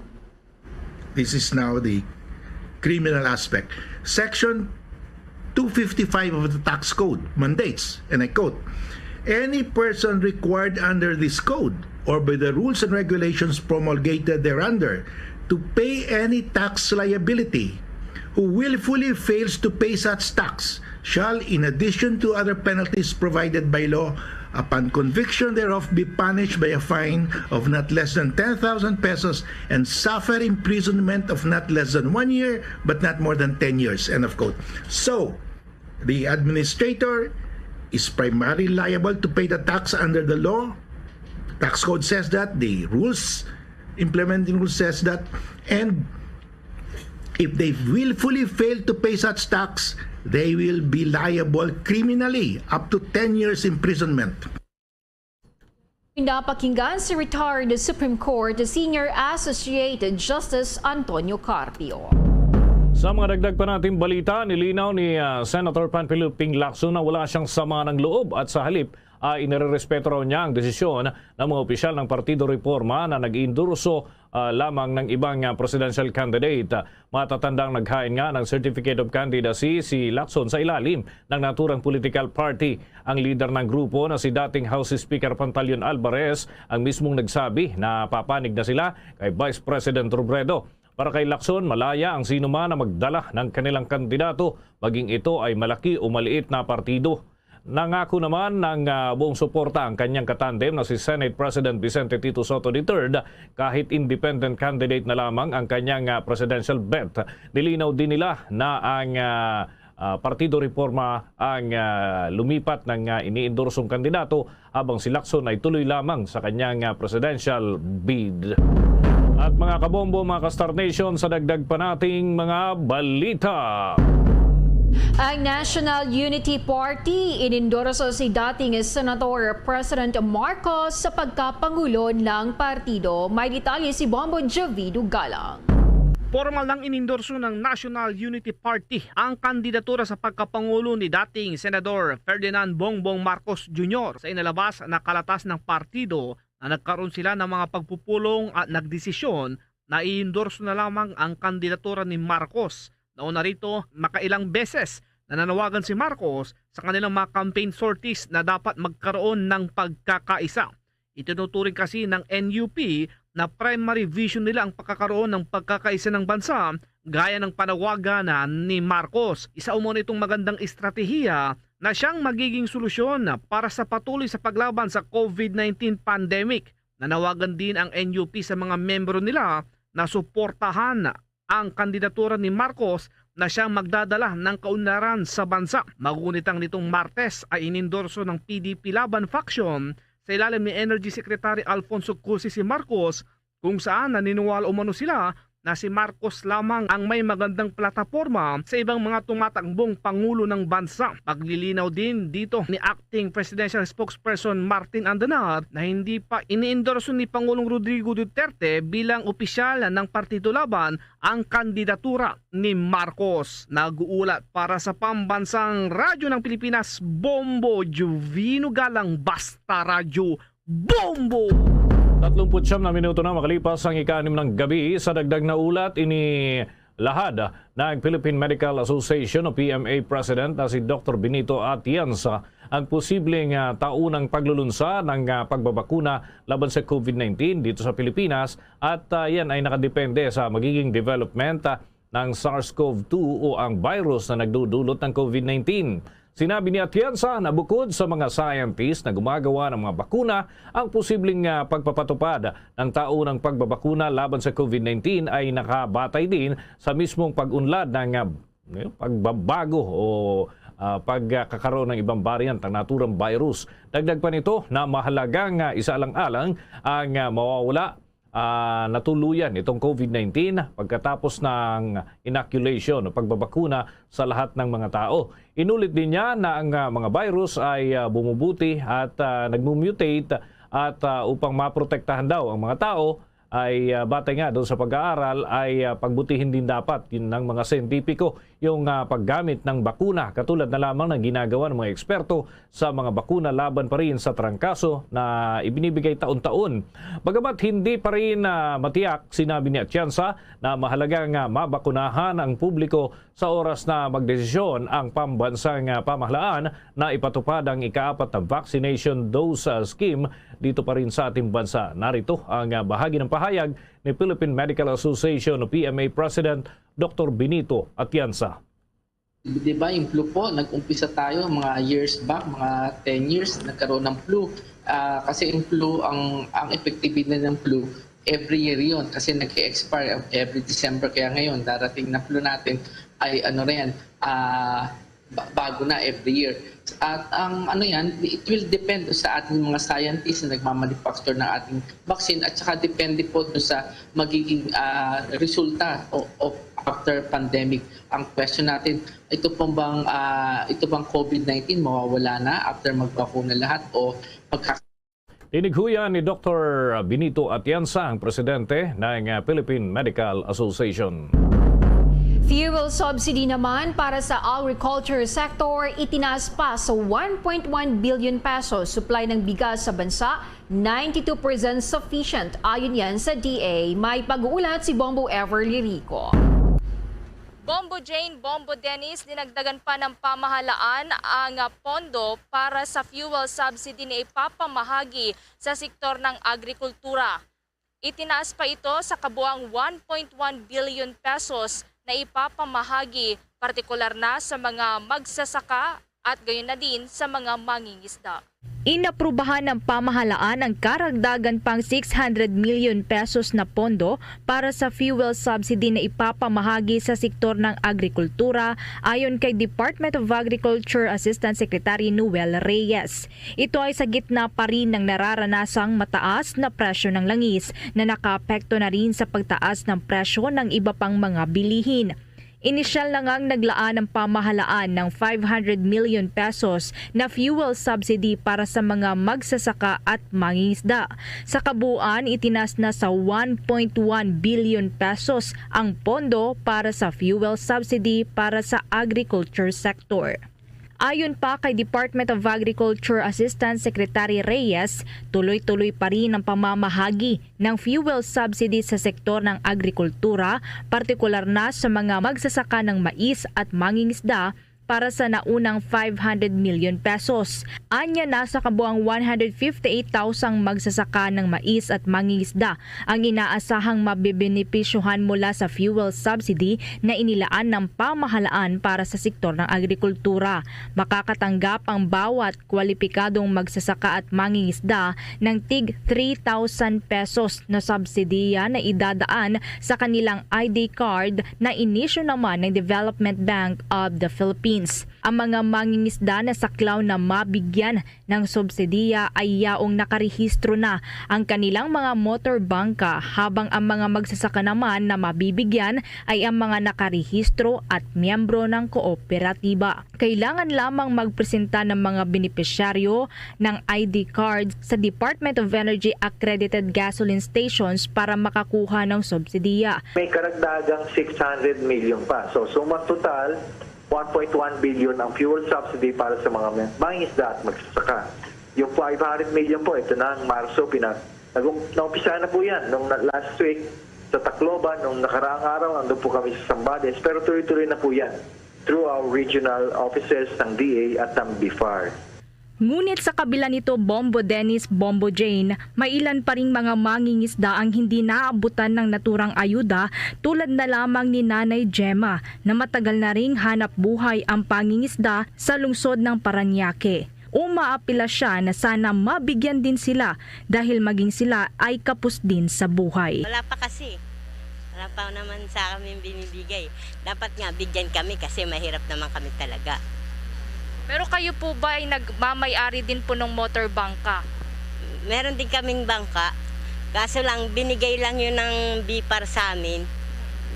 [SPEAKER 14] this is now the criminal aspect. Section 255 of the tax code mandates, and I quote, any person required under this code or by the rules and regulations promulgated thereunder to pay any tax liability who willfully fails to pay such tax shall, in addition to other penalties provided by law, upon conviction thereof be punished by a fine of not less than 10,000 pesos and suffer imprisonment of not less than 1 year but not more than 10 years. End of quote. So, the administrator is primarily liable to pay the tax under the law. Tax code says that, the rules, implementing rules says that, and if they willfully fail to pay such tax, they will be liable criminally up to 10 years imprisonment.
[SPEAKER 21] Napakinggan si retired Supreme Court Senior Associate Justice Antonio Carpio.
[SPEAKER 20] Sa mga dagdag pa nating balita, nilinaw ni Senator Panfiliping Lacson na wala siyang sama ng loob at sa halip ay inirerespeto raw niya ang desisyon ng mga opisyal ng Partido Reforma na nag-endorso lamang ng ibang presidential candidate. Matatandang naghain nga ng Certificate of Candidacy si Lacson sa ilalim ng naturang political party. Ang leader ng grupo na si dating House Speaker Pantaleon Alvarez ang mismong nagsabi na papanig na sila kay Vice President Robredo. Para kay Lacson, malaya ang sino man na magdala ng kanilang kandidato, maging ito ay malaki o maliit na partido. Nangako naman ng buong suporta ang kanyang katandem na si Senate President Vicente Tito Soto III kahit independent candidate na lamang ang kanyang presidential bet. Nilinaw din nila na ang Partido Reforma ang lumipat ng iniendorsong kandidato habang si Lacson ay tuloy lamang sa kanyang presidential bid. At mga kabombo, mga ka-Star Nation, sa dagdag pa nating mga balita.
[SPEAKER 21] Ang National Unity Party inendorso si dating Senator President Marcos sa pagkapangulo ng partido. May detalye si Bombo Jovido Galang.
[SPEAKER 15] Formal nang inendorso ng National Unity Party ang kandidatura sa pagkapangulo ni dating Senador Ferdinand Bongbong Marcos Jr. sa inalabas na kalatas ng partido na nagkaroon sila ng mga pagpupulong at nagdesisyon na i-endorso na lamang ang kandidatura ni Marcos. Nauna rito, makailang beses na nanawagan si Marcos sa kanilang mga campaign sorties na dapat magkaroon ng pagkakaisa. Itinuturing kasi ng NUP na primary vision nila ang pagkakaroon ng pagkakaisa ng bansa gaya ng panawagan ni Marcos. Isa umano itong magandang estratehiya na siyang magiging solusyon para sa patuloy sa paglaban sa COVID-19 pandemic. Nanawagan din ang NUP sa mga membro nila na suportahan ang kandidatura ni Marcos na siyang magdadala ng kaunlaran sa bansa. Magunitang nitong Martes ay inendorso ng PDP Laban Faction sa ilalim ni Energy Secretary Alfonso Cusi si Marcos, kung saan naniniwala umano sila na si Marcos lamang ang may magandang plataforma sa ibang mga tumatakbong pangulo ng bansa. Paglilinaw din dito ni Acting Presidential Spokesperson Martin Andanar na hindi pa iniendorso ni Pangulong Rodrigo Duterte bilang opisyal ng Partido Laban ang kandidatura ni Marcos. Nag-uulat para sa Pambansang Radyo ng Pilipinas, Bombo Jovino Galang, Basta Radyo, Bombo!
[SPEAKER 20] 39 na minuto na makalipas ang ika-6 ng gabi. Sa dagdag na ulat, lahad ng Philippine Medical Association o PMA President na si Dr. Benito Atienza ang posibleng taunang paglulunsa ng pagbabakuna laban sa COVID-19 dito sa Pilipinas at yan ay nakadepende sa magiging development ng SARS-CoV-2 o ang virus na nagdudulot ng COVID-19. Sinabi ni Atienza na bukod sa mga scientists na gumagawa ng mga bakuna, ang posibleng pagpapatupad ng taunang pagbabakuna laban sa COVID-19 ay nakabatay din sa mismong pag-unlad ng pagbabago o pagkakaroon ng ibang variant ng naturang virus. Dagdag pa nito na mahalagang isaalang-alang ang mawawala natuluyan itong COVID-19 pagkatapos ng inoculation o pagbabakuna sa lahat ng mga tao. Inulit din niya na ang mga virus ay bumubuti at nagmumutate at upang maprotektahan daw ang mga tao ay batay nga doon sa pag-aaral ay pagbutihin din dapat yun ng mga siyentipiko yung paggamit ng bakuna katulad na lamang ng ginagawa ng mga eksperto sa mga bakuna laban pa rin sa trangkaso na ibinibigay taon-taon. Bagamat hindi pa rin matiyak, sinabi ni Atienza na mahalagang mabakunahan ang publiko sa oras na magdesisyon ang pambansang pamahalaan na ipatupad ang ika-4 na vaccination dose scheme dito pa rin sa ating bansa. Narito ang bahagi ng pahayag ni Philippine Medical Association o PMA President Dr. Benito Atienza.
[SPEAKER 13] Diba yung flu po, nag-umpisa tayo mga years back, mga 10 years, nagkaroon ng flu. Kasi yung flu, ang effectiveness ng flu, every year yun kasi nag-expire every December. Kaya ngayon, darating na flu natin ay bago na every year. At ang it will depend sa ating mga scientists na nagmamanufacture ng ating vaccine at saka depende po sa magiging resulta of after pandemic. Ang question natin, ito bang COVID-19 mawawala na after magbakuna lahat o
[SPEAKER 20] Tinighuyan ni Dr. Benito Atienza, ang presidente ng Philippine Medical Association.
[SPEAKER 21] Fuel subsidy naman para sa agriculture sector itinaas pa sa 1.1 billion pesos supply ng bigas sa bansa, 92% sufficient. Ayon yan sa DA. May pag-uulat si Bombo Everly Rico.
[SPEAKER 18] Bombo Jane, Bombo Dennis, dinagdagan pa ng pamahalaan ang pondo para sa fuel subsidy na ipapamahagi sa sektor ng agrikultura. Itinaas pa ito sa kabuang 1.1 billion pesos na ipapamahagi partikular na sa mga magsasaka at gayon na din sa mga mangingisda.
[SPEAKER 19] Inaprubahan ng pamahalaan ang karagdagan pang 600 million pesos na pondo para sa fuel subsidy na ipapamahagi sa sektor ng agrikultura ayon kay Department of Agriculture Assistant Secretary Noel Reyes. Ito ay sa gitna pa rin ng nararanasang mataas na presyo ng langis na nakaapekto na rin sa pagtaas ng presyo ng iba pang mga bilihin. Inisyal na ngang naglaan ng pamahalaan ng 500 million pesos na fuel subsidy para sa mga magsasaka at mangingisda. Sa kabuuan, itinas na sa 1.1 billion pesos ang pondo para sa fuel subsidy para sa agriculture sector. Ayon pa kay Department of Agriculture Assistant Secretary Reyes, tuloy-tuloy pa rin ang pamamahagi ng fuel subsidy sa sektor ng agrikultura, partikular na sa mga magsasaka ng mais at mangingisda para sa naunang 500 million pesos. Anya nasa kabuang 158,000 magsasaka ng mais at mangingisda ang inaasahang mabibenepisyuhan mula sa fuel subsidy na inilaan ng pamahalaan para sa sektor ng agrikultura. Makakatanggap ang bawat kwalipikadong magsasaka at mangingisda ng tig 3,000 pesos na subsidiya na idadaan sa kanilang ID card na inisyu naman ng Development Bank of the Philippines. Ang mga mangingisda na saklaw na mabigyan ng subsidiya ay yaong nakarehistro na ang kanilang mga motor bangka, habang ang mga magsasaka naman na mabibigyan ay ang mga nakarehistro at miyembro ng kooperatiba. Kailangan lamang magpresenta ng mga benepisyaryo ng ID card sa Department of Energy accredited gasoline stations para makakuha ng subsidiya.
[SPEAKER 24] May karagdagang 600 million pa. So suma total 1.1 billion ang fuel subsidy para sa mga mangingisda at magsasaka. Yung 500 million po, ito na ang Marso Naumpisa na po yan nung last week sa Tacloban, nung nakaraang araw, nandun po kami sa Zambales, pero tuloy-tuloy na po yan through our regional offices ng DA at ng BIFAR.
[SPEAKER 19] Ngunit sa kabila nito, Bombo Dennis, Bombo Jane, may ilan pa ring mga mangingisda ang hindi naaabutan ng naturang ayuda tulad na lamang ni Nanay Gemma na matagal na ring hanap buhay ang pangingisda sa lungsod ng Parañaque. Umaapila siya na sana mabigyan din sila dahil maging sila ay kapos din sa buhay.
[SPEAKER 3] Wala pa kasi. Wala pa naman sa amin binibigay. Dapat nga bigyan kami kasi mahirap naman kami talaga.
[SPEAKER 18] Pero kayo po ba ay nagmamay-ari din po ng motor bangka?
[SPEAKER 3] Meron din kaming bangka. Kaso lang, binigay lang yun ng BIFAR sa amin,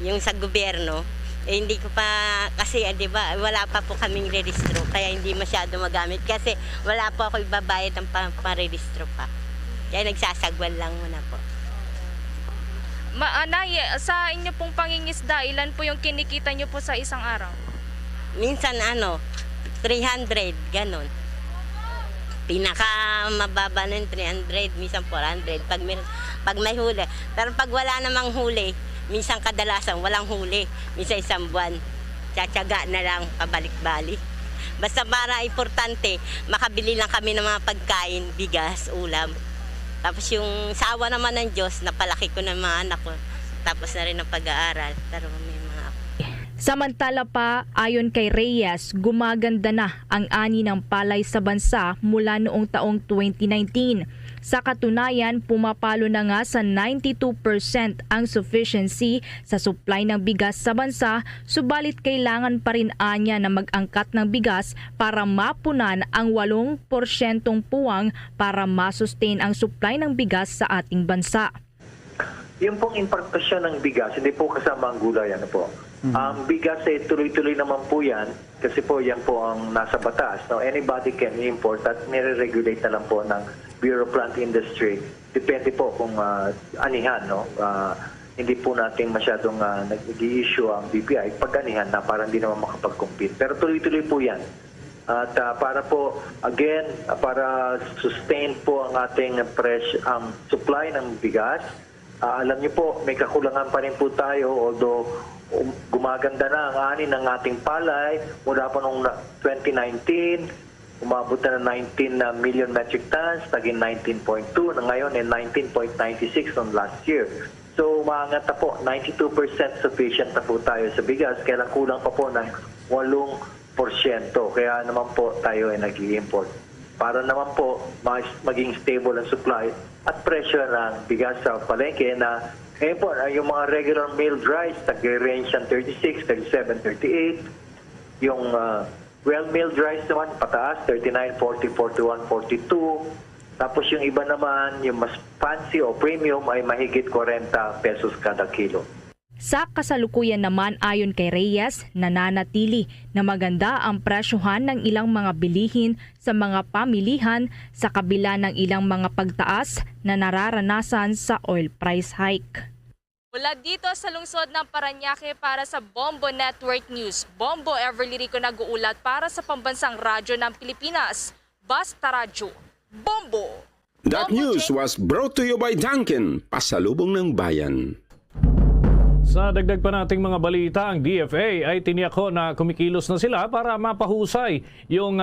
[SPEAKER 3] yung sa gobyerno. Eh, hindi ko pa, kasi di ba, wala pa po kaming rehistro, kaya hindi masyado magamit. Kasi wala po ako ibabayad ng parehistro pa. Kaya nagsasagwal lang muna po.
[SPEAKER 18] Anay, sa inyo pong pangingisda, ilan po yung kinikita nyo po sa isang araw?
[SPEAKER 3] Minsan 300, ganon. Pinaka mababa nun 300, minsan 400 pag may huli. Pero pag wala namang huli, minsan kadalasan walang huli, minsan isang buwan. Tsatsaga na lang pabalik-balik. Basta para importante, makabili lang kami ng mga pagkain, bigas, ulam. Tapos yung sawa naman ng Diyos, napalaki ko ng mga anak ko. Tapos na rin ang pag-aaral. Pero may mga
[SPEAKER 19] Samantala pa, ayon kay Reyes, gumaganda na ang ani ng palay sa bansa mula noong taong 2019. Sa katunayan, pumapalo na nga sa 92% ang sufficiency sa supply ng bigas sa bansa, subalit kailangan pa rin anya na mag-angkat ng bigas para mapunan ang 8% puwang para masustain ang supply ng bigas sa ating bansa.
[SPEAKER 24] Yung pong importasyon ng bigas, hindi po kasama ang gulay, po. Ang bigas ay tuloy-tuloy naman po yan kasi po yan po ang nasa batas. Now, anybody can import at nire-regulate na lang po ng Bureau of Plant Industry. Depende po kung anihan, no? Hindi po natin masyadong nag-i-issue ang BPI pag anihan na para hindi naman makapag-compete. Pero tuloy-tuloy po yan. At para po, again, para sustain po ang ating ang supply ng bigas, alam niyo po, may kakulangan pa rin po tayo, although gumaganda na ang ani ng ating palay mula pa noong 2019, umabot na ng 19 million metric tons, naging 19.2 na ngayon ay 19.96 noong last year. So umaangat na po, 92% sufficient na po tayo sa bigas, kaya kulang pa po ng 8%. Kaya naman po tayo ay nag-i-import. Para naman po maging stable ang supply at pressure ng bigas sa palengke na ngayon po, yung mga regular milled rice, nag-range ng 36, 37, 38. Yung well-milled rice naman, pataas, 39, 40, 41, 42. Tapos yung iba naman, yung mas fancy o premium ay mahigit 40 pesos kada kilo.
[SPEAKER 19] Sa kasalukuyan naman ayon kay Reyes, nananatili na maganda ang presyohan ng ilang mga bilihin sa mga pamilihan sa kabila ng ilang mga pagtaas na nararanasan sa oil price hike.
[SPEAKER 18] Mula dito sa lungsod ng Parañaque para sa Bombo Network News, Bombo Everly Rico nag-uulat para sa pambansang radyo ng Pilipinas, Basta Radyo, Bombo!
[SPEAKER 5] That news was brought to you by Dunkin', pasalubong ng bayan.
[SPEAKER 20] Sa dagdag pa nating mga balita, ang DFA ay tiniyak na kumikilos na sila para mapahusay yung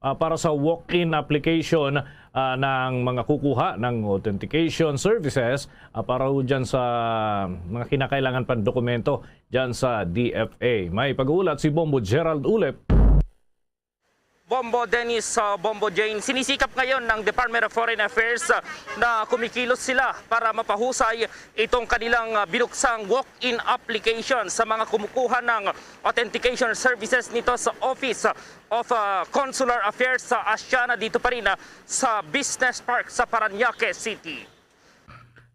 [SPEAKER 20] para sa walk-in application ng mga kukuha ng authentication services para dyan sa mga kinakailangan pang dokumento dyan sa DFA. May pag-uulat si Bombo Gerald Ulep.
[SPEAKER 10] Bombo Dennis, Bombo Jane, sinisikap ngayon ng Department of Foreign Affairs na kumikilos sila para mapahusay itong kanilang binuksang walk-in application sa mga kumukuha ng authentication services nito sa Office of Consular Affairs sa Asiana dito pa rin sa Business Park sa Parañaque City.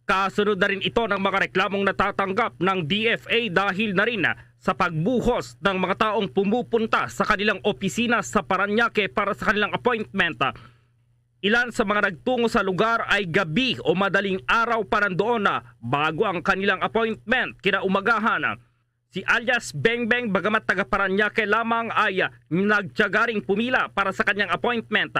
[SPEAKER 10] Kasunod na rin ito ng mga reklamong natatanggap ng DFA dahil na rin sa pagbuhos ng mga taong pumupunta sa kanilang opisina sa Parañaque para sa kanilang appointment. Ilan sa mga nagtungo sa lugar ay gabi o madaling araw pa nandoon bago ang kanilang appointment kinaumagahan. Si alias Bengbeng, bagamat taga Parañaque lamang, ay nagtiyagaring pumila para sa kanyang appointment.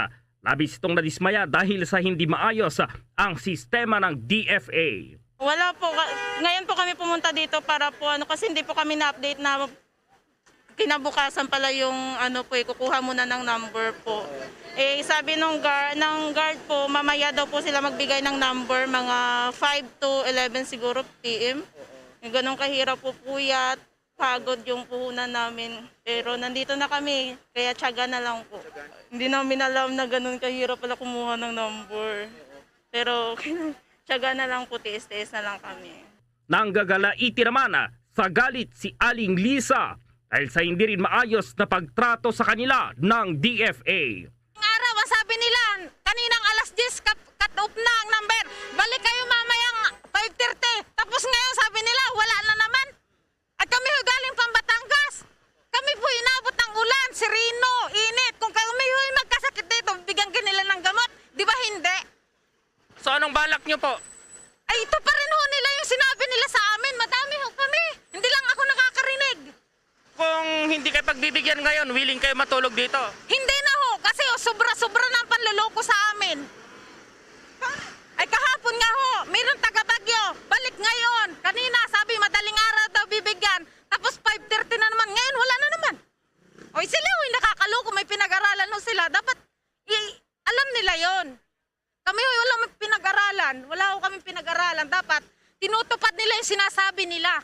[SPEAKER 10] labis itong nadismaya dahil sa hindi maayos ang sistema ng DFA.
[SPEAKER 2] Wala po. Ngayon po kami pumunta dito para po kasi hindi po kami na-update na kinabukasan pala yung kukuha muna ng number po. Sabi ng guard po, mamaya daw po sila magbigay ng number mga 5 to 11 siguro PM. Yung ganun kahirap po puyat, pagod yung puhunan namin. Pero nandito na kami, kaya tiyaga na lang po. Hindi namin alam na ganun kahirap pala kumuha ng number. Pero tiyaga na lang po, tiis-tiis na lang kami.
[SPEAKER 10] Nanggagalaiti naman sa galit si Aling Lisa dahil sa hindi rin maayos na pagtrato sa kanila ng DFA.
[SPEAKER 4] Araw, sabi nila, kaninang alas 10 cut-off na ang number. Balik kayo mamayang 5:30. Tapos ngayon sabi nila, wala na naman. At kami galing pang Batangas. Kami po inabot ng ulan, sirino, init. Kung kami magkasakit dito, bigyan nila ng gamot. Di ba hindi?
[SPEAKER 10] So anong balak nyo po?
[SPEAKER 4] Ay, ito pa rin ho nila yung sinabi nila sa amin. Madami ho kami. Hindi lang ako nakakarinig.
[SPEAKER 10] Kung hindi kayo pagbibigyan ngayon, willing kayo matulog dito?
[SPEAKER 4] Hindi na ho, kasi sobra-sobra na ang panluloko sa amin. Ay kahapon nga ho, mayroong taga-Bagyo, balik ngayon. Kanina sabi madaling araw daw bibigyan, tapos 5:30 na naman, ngayon wala na naman. O sila ho, nakakaloko, may pinag-aralan ho sila. Dapat alam nila yon. Kami ho, wala may pinag-aralan, wala ho kami pinag-aralan. Dapat tinutupad nila yung sinasabi nila.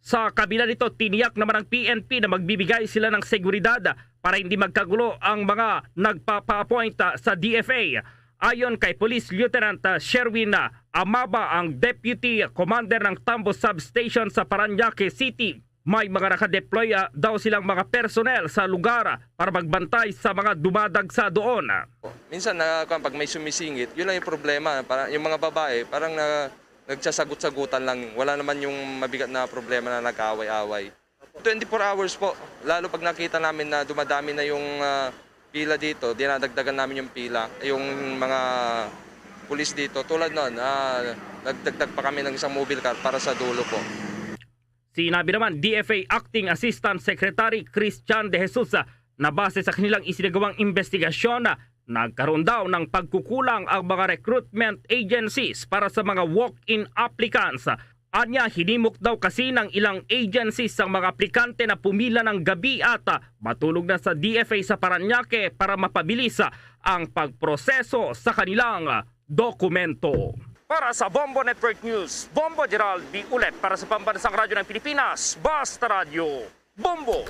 [SPEAKER 10] Sa kabila nito, tiniyak naman ng PNP na magbibigay sila ng seguridad para hindi magkagulo ang mga nagpapa-appoint sa DFA. Ayon kay Police Lieutenant Sherwin Amaba, ang Deputy Commander ng Tambo Substation sa Parañaque City, may mga nakadeploy daw silang mga personnel sa lugar para magbantay sa mga dumadagsa doon.
[SPEAKER 9] Minsan pag may sumisingit, yun lang yung problema. Yung mga babae parang nagsasagot-sagutan lang. Wala naman yung mabigat na problema na nag-away-away. 24 hours po. Lalo pag nakita namin na dumadami na yung pila dito, dinadagdagan namin yung pila. Yung mga pulis dito, tulad nun, nagdagdag pa kami ng isang mobile car para sa dulo po.
[SPEAKER 10] Sinabi naman DFA Acting Assistant Secretary Christian De Jesus na base sa kanilang isinagawang investigasyon nagkaroon daw ng pagkukulang ang mga recruitment agencies para sa mga walk-in applicants. Anya, hinimok daw kasi ng ilang agencies ang mga aplikante na pumila ng gabi at matulog na sa DFA sa Parañaque para mapabilis ang pagproseso sa kanilang dokumento. Para sa Bombo Network News, Bombo Gerald B. Ulet para sa Pambansang Radyo ng Pilipinas, Basta Radio, Bombo!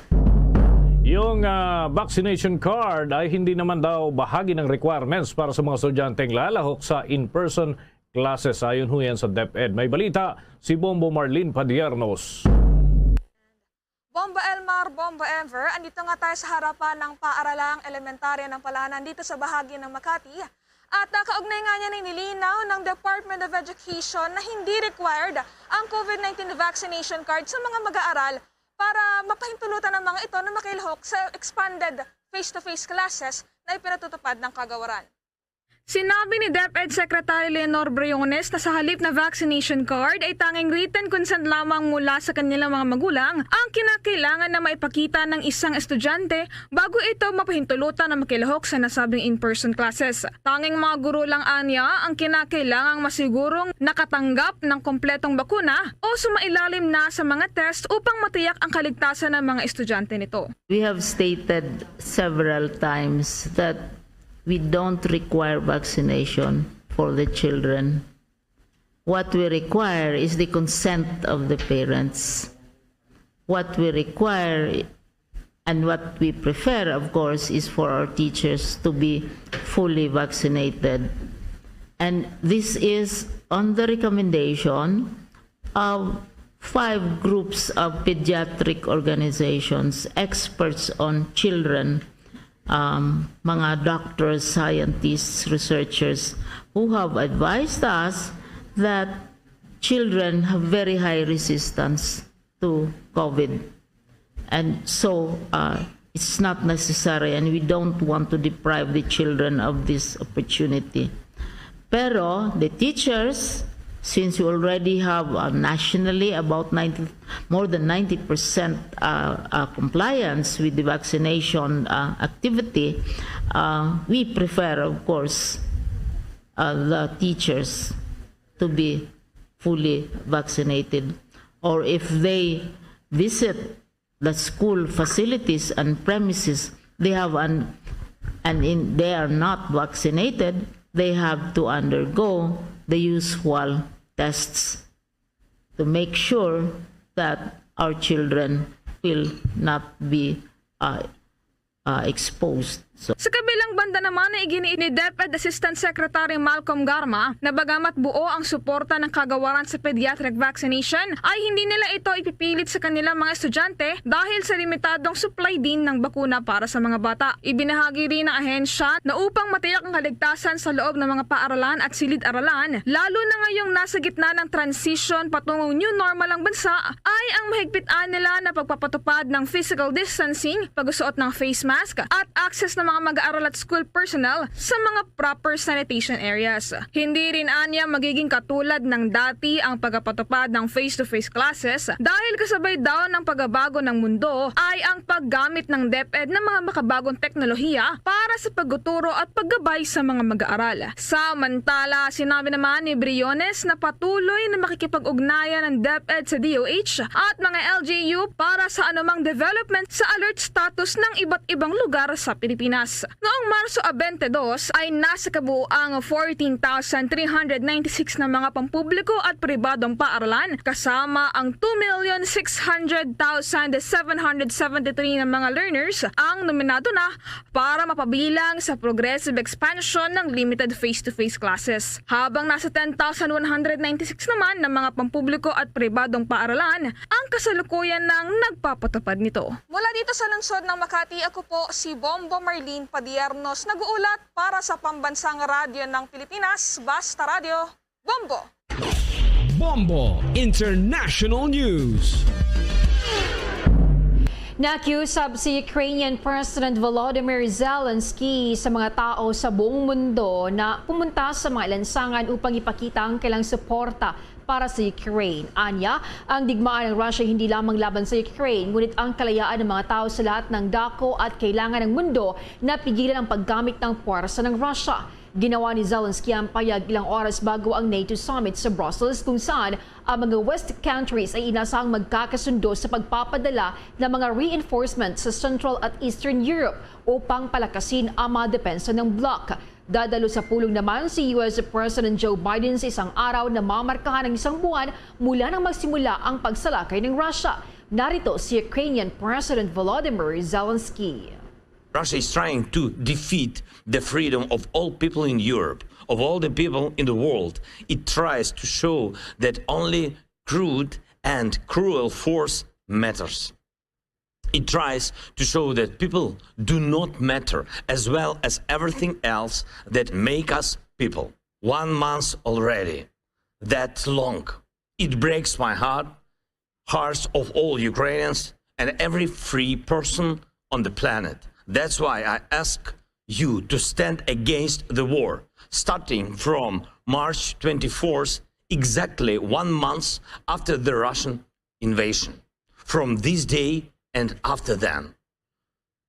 [SPEAKER 20] Yung vaccination card ay hindi naman daw bahagi ng requirements para sa mga estudyanteng lalahok sa in-person classes. Ayon ho yan sa DepEd. May balita si Bombo Marlene Padiernos.
[SPEAKER 17] Bombo Elmar, Bombo Enver, andito nga tayo sa harapan ng paaralang elementarya ng Palanan dito sa bahagi ng Makati. At kaugnay nga niya nilinaw ng Department of Education na hindi required ang COVID-19 vaccination card sa mga mag-aaral para mapahintulutan ng mga ito na makilahok sa expanded face-to-face classes na ipinatutupad ng kagawaran.
[SPEAKER 21] Sinabi ni DepEd Secretary Leonor Briones na sa halip na vaccination card ay tanging written consent lamang mula sa kanilang mga magulang ang kinakailangan na maipakita ng isang estudyante bago ito mapahintulutan na makilahok sa nasabing in-person classes. Tanging mga guro lang anya ang kinakailangang masigurong nakatanggap ng kompletong bakuna o sumailalim na sa mga test upang matiyak ang kaligtasan ng mga estudyante nito.
[SPEAKER 25] We have stated several times that we don't require vaccination for the children. What we require is the consent of the parents. What we require and what we prefer, of course, is for our teachers to be fully vaccinated. And this is on the recommendation of 5 groups of pediatric organizations, experts on children, mga doctors, scientists, researchers who have advised us that children have very high resistance to COVID. And so it's not necessary and we don't want to deprive the children of this opportunity. Pero the teachers since we already have nationally about more than 90% compliance with the vaccination activity, we prefer, of course, the teachers to be fully vaccinated. Or if they visit the school facilities and premises, they have they are not vaccinated, they have to undergo the usual tests to make sure that our children will not be exposed. So,
[SPEAKER 17] Sa kabilang banda naman ay iginiit ni DepEd Assistant Secretary Malcolm Garma na bagamat buo ang suporta ng kagawaran sa pediatric vaccination ay hindi nila ito ipipilit sa kanilang mga estudyante dahil sa limitadong supply din ng bakuna para sa mga bata. Ibinahagi rin ng ahensya na upang matiyak ang kaligtasan sa loob ng mga paaralan at silid-aralan, lalo na ngayong nasa gitna ng transition patungong new normal ang bansa, ay ang mahigpitan nila na pagpapatupad ng physical distancing, pagsusuot ng face mask at access ng mga mag-aaral at school personnel sa mga proper sanitation areas. Hindi rin anya magiging katulad ng dati ang pagpapatupad ng face-to-face classes dahil kasabay daw ng pagbabago ng mundo ay ang paggamit ng DepEd ng mga makabagong teknolohiya para sa pagtuturo at paggabay sa mga mag-aaral. Samantala, sinabi naman ni Briones na patuloy na makikipag-ugnayan ng DepEd sa DOH at mga LGU para sa anumang development sa alert status ng iba't ibang lugar sa Pilipinas. Noong Marso 22 ay nasa kabuuang 14,396 na mga pampubliko at pribadong paaralan kasama ang 2,600,773 na mga learners ang nominado na para mapabilang sa progressive expansion ng limited face-to-face classes. Habang nasa 10,196 naman ng mga pampubliko at pribadong paaralan ang kasalukuyan ng nagpapatupad nito. Mula dito sa lungsod ng Makati, ako po si Bombo Marlene Padiernos, nag-uulat para sa Pambansang Radyo ng Pilipinas, Basta Radio, Bombo!
[SPEAKER 1] Bombo International News.
[SPEAKER 21] Nakiusap si Ukrainian President Volodymyr Zelensky sa mga tao sa buong mundo na pumunta sa mga lansangan upang ipakita ang kailang suporta para sa Ukraine. Anya, ang digmaan ng Russia hindi lamang laban sa Ukraine, ngunit ang kalayaan ng mga tao sa lahat ng dako at kailangan ng mundo na pigilan ang paggamit ng puwersa ng Russia. Ginawa ni Zelensky ang payag ilang oras bago ang NATO summit sa Brussels kung saan ang mga West countries ay inasahang magkakasundo sa pagpapadala ng mga reinforcement sa Central at Eastern Europe upang palakasin ang mga depensa ng bloc. Dadalo sa pulong naman si US President Joe Biden sa isang araw na mamarkahan ng isang buwan mula nang magsimula ang pagsalakay ng Russia. Narito si Ukrainian President Volodymyr Zelensky.
[SPEAKER 6] Russia is trying to defeat the freedom of all people in Europe, of all the people in the world. It tries to show that only crude and cruel force matters. It tries to show that people do not matter, as well as everything else that make us people. 1 month already. That's long. It breaks my hearts of all Ukrainians and every free person on the planet. That's why I ask you to stand against the war, starting from March 24th, exactly 1 month after the Russian invasion. From this day and after then,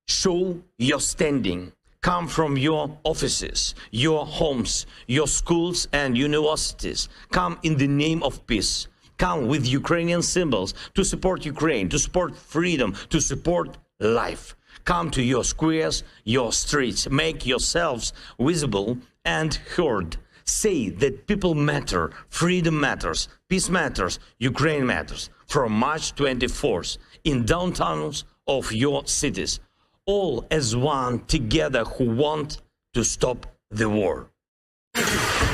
[SPEAKER 6] show your standing. Come from your offices, your homes, your schools and universities. Come in the name of peace. Come with Ukrainian symbols to support Ukraine, to support freedom, to support life. Come to your squares, your streets. Make yourselves visible and heard. Say that people matter, freedom matters, peace matters, Ukraine matters. From March 24th, in downtowns of your cities, all as one together who want to stop the war.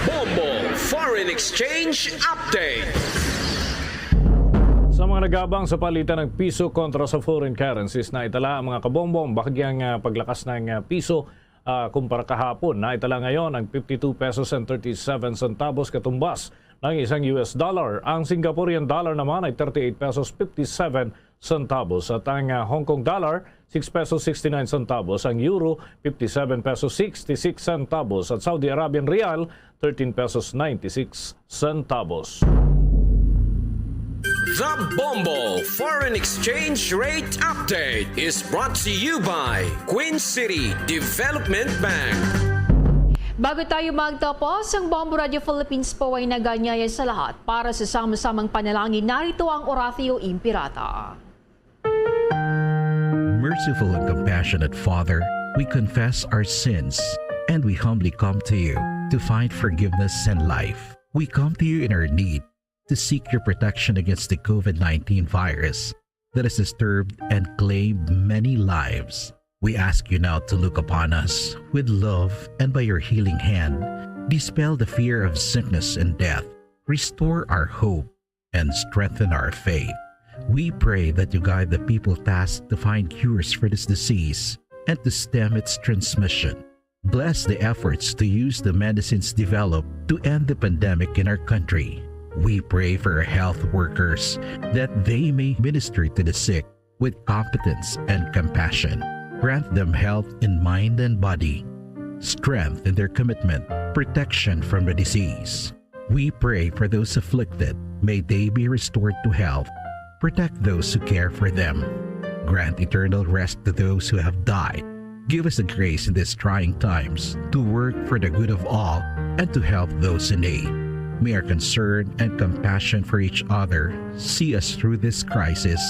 [SPEAKER 1] Bombo Foreign Exchange Update.
[SPEAKER 20] Sa mga nagabang sa palitan ng piso kontra sa foreign currencies na itala ang mga kabombong, bahagyang paglakas ng piso kumpara kahapon. Na itala ngayon ang 52 pesos and 37 centavos katumbas ng isang US dollar. Ang Singaporean dollar naman ay 38 pesos 57 centavos. At ang Hong Kong dollar, 6 pesos 69 centavos. Ang euro, 57 pesos 66 centavos. At Saudi Arabian Rial, 13 pesos 96 centavos.
[SPEAKER 11] The Bombo Foreign Exchange Rate Update is brought to you by Queen City Development Bank.
[SPEAKER 21] Bago tayo magtapos, ang Bombo Radio Philippines po ay naganyaya sa lahat para sa sama-samang panalangin. Narito ang Oratio Impirata.
[SPEAKER 12] Merciful and compassionate Father, we confess our sins and we humbly come to you to find forgiveness and life. We come to you in our need to seek your protection against the COVID-19 virus that has disturbed and claimed many lives. We ask you now to look upon us with love and by your healing hand, dispel the fear of sickness and death, restore our hope, and strengthen our faith. We pray that you guide the people tasked to find cures for this disease and to stem its transmission. Bless the efforts to use the medicines developed to end the pandemic in our country. We pray for our health workers that they may minister to the sick with competence and compassion. Grant them health in mind and body, strength in their commitment, protection from the disease. We pray for those afflicted. May they be restored to health. Protect those who care for them. Grant eternal rest to those who have died. Give us the grace in these trying times to work for the good of all and to help those in need. May our concern and compassion for each other see us through this crisis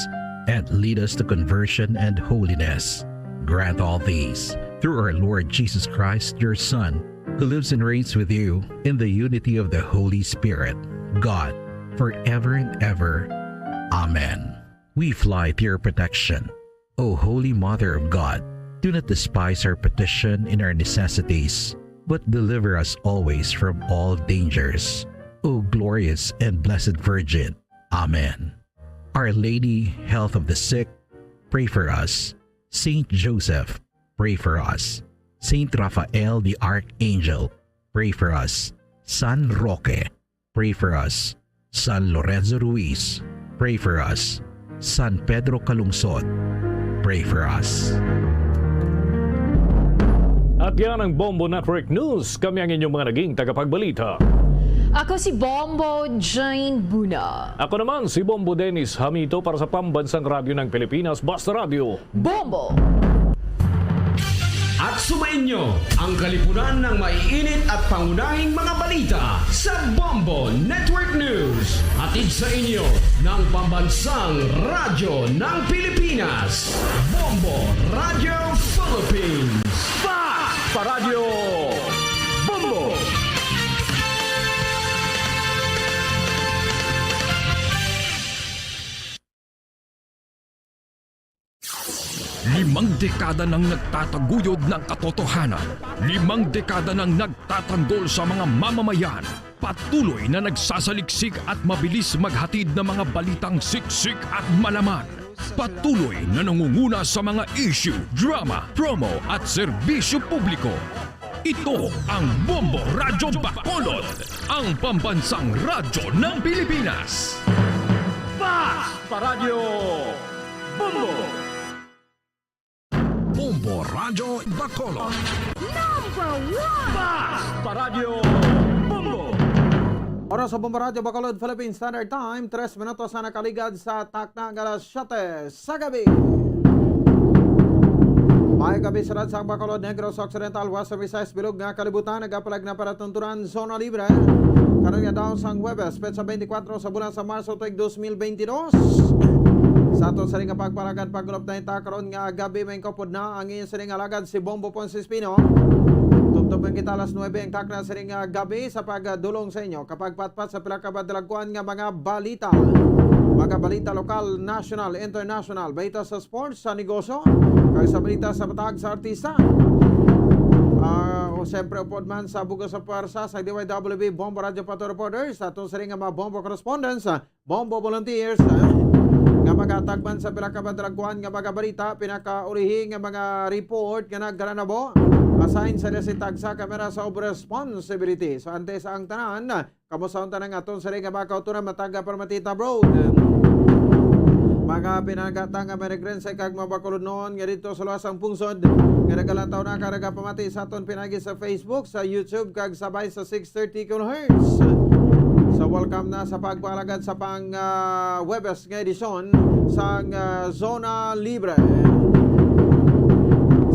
[SPEAKER 12] and lead us to conversion and holiness. Grant all these through our Lord Jesus Christ, your Son, who lives and reigns with you in the unity of the Holy Spirit, God, forever and ever. Amen. We fly to your protection. O Holy Mother of God, do not despise our petition in our necessities, but deliver us always from all dangers. O glorious and blessed Virgin. Amen. Our Lady, health of the sick, pray for us. Saint Joseph, pray for us. Saint Raphael the Archangel, pray for us. San Roque, pray for us. San Lorenzo Ruiz, pray for us. San Pedro Calungsod, pray for us.
[SPEAKER 20] At yan ang Bombo Network News. Kami ang inyong mga naging tagapagbalita.
[SPEAKER 21] Ako si Bombo Jane Buna.
[SPEAKER 20] Ako naman si Bombo Dennis Hamito para sa Pambansang Radyo ng Pilipinas, Basta Radio
[SPEAKER 21] Bombo!
[SPEAKER 11] At sumainyo ang kalipunan ng maiinit at pangunahing mga balita sa Bombo Network News. Hatid sa inyo ng Pambansang Radyo ng Pilipinas, Bombo Radio Philippines.
[SPEAKER 20] Basta Radio Bombo!
[SPEAKER 1] Limang dekada nang nagtataguyod ng katotohanan. 5 dekada nang nagtatanggol sa mga mamamayan. Patuloy na nagsasaliksik at mabilis maghatid ng mga balitang siksik at malaman. Patuloy na nangunguna sa mga issue, drama, promo at serbisyo publiko. Ito ang Bombo Radyo Bacolod, ang pambansang radyo ng Pilipinas.
[SPEAKER 11] Basta Radio Bombo!
[SPEAKER 1] Bombo Radyo Bacolod.
[SPEAKER 11] Number 1! Basta Radio Bombo!
[SPEAKER 16] Oras sa Bombo Radyo Bacolod, Philippine Standard Time, 3 minutos na nakaligad sa taknang alas 7 sa gabi. May gabi sa Radsang Bacolod, Negros Occidental, Western Visayas, Bilog nga kalibutan, nagapalag na paratunturan, zona libre. Karon nga daw sang Huwebes, petsa 24 sa bulan sa Marso, tuig 2022. Sa ato sa ring pagpalagan pagulop na ita karon nga gabi may kapod na ang inyong siring alagad si Bombo Ponce Espino. Tugtog kita alas 9 ang takna sa ring gabi sa pagdulong sa inyo kapag patpat sa pila ka badalagkuan nga mga balita. Mga balita lokal, national, international, balita sa sports, sa negosyo, kaya sa balita sa matag sa artista. O siyempre upod man sa bugo sa parsa sa DYWB Bombo Radio Pato Reporters, atong sa ring mga Bombo Correspondents, Bombo Volunteers, nga magatagban sa pinakabadragkuhan nga mga balita, pinakaurihi nga mga report nga nagkaranabo, assign sa desitag sa kamera sa responsibility. So antes ang tanan, kamusta ang tanan aton sa ring nga mga kautunan mataga para matita bro. mga pinagata nga manigrense kag mabakulod noon nga dito sa luwasang pungsod nga nagalataw na karaga pamati sa aton pinagi sa Facebook, sa YouTube kag sabay sa 630 kHz. So welcome na sa pagpalagad sa pang Webes nga edisyon sa Zona Libre.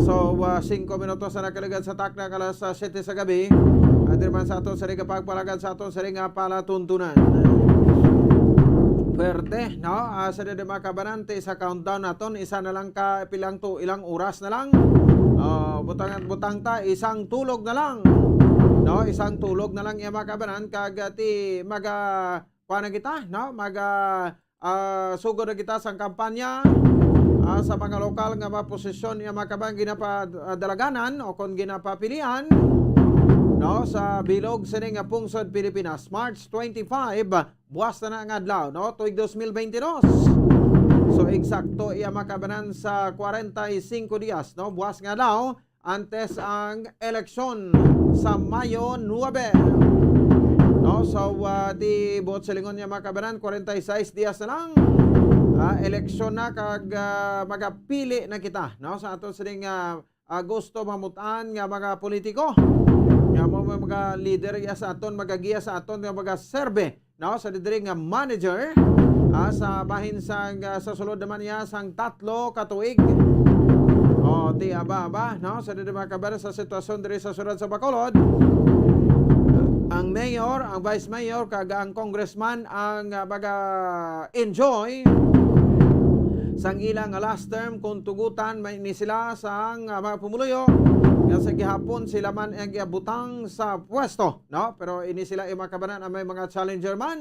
[SPEAKER 16] So 5 minutos na nakaligad sa takna kalas 7 sa gabi. At naman sa aton sa ring pagpalagad sa aton sa ring palatuntunan. Pwerte, no? Sa dede makabanante sa countdown naton, isa na lang ka pilang to, ilang oras na lang. Butang ta, isang tulog na lang. No, isang tulog na lang iya makabanan kag ti kuha na kita, no? Sugod na kita sa kampanya sa mga lokal nga maposisyon iya makaban ginapadalaganan o kon ginapapilian. No, sa bilog sa nga pungsod Pilipinas, March 25, buwas na ang adlaw, no, tuig 2022. So eksakto iya makabanan sa 45 dias, no, buwas nga adlaw antes ang eleksyon sa Mayo 9. No, so di buot sa lingon iya makabanan 46 dias na lang. Eleksyon na kag magapili na kita, no, sa aton sining gusto mamutan nga mga politiko. Nga mga leader ya sa aton magagiya sa aton nga magaserbe, no, sa didiri nga manager sa bahin sa sulod naman niya sang 3 ka tuig. Ti aba, no, sa didiri makabara sa sitwasyon diri sa syudad sa Bacolod. Ang mayor, ang vice mayor kag ang congressman ang maga-enjoy sang ilang last term kung tugutan may ni sila sang mga pumuluyo. Nga sa gihapon sila man ang giabutang sa pwesto, no? Pero ini sila makabanan ang may mga challenger man.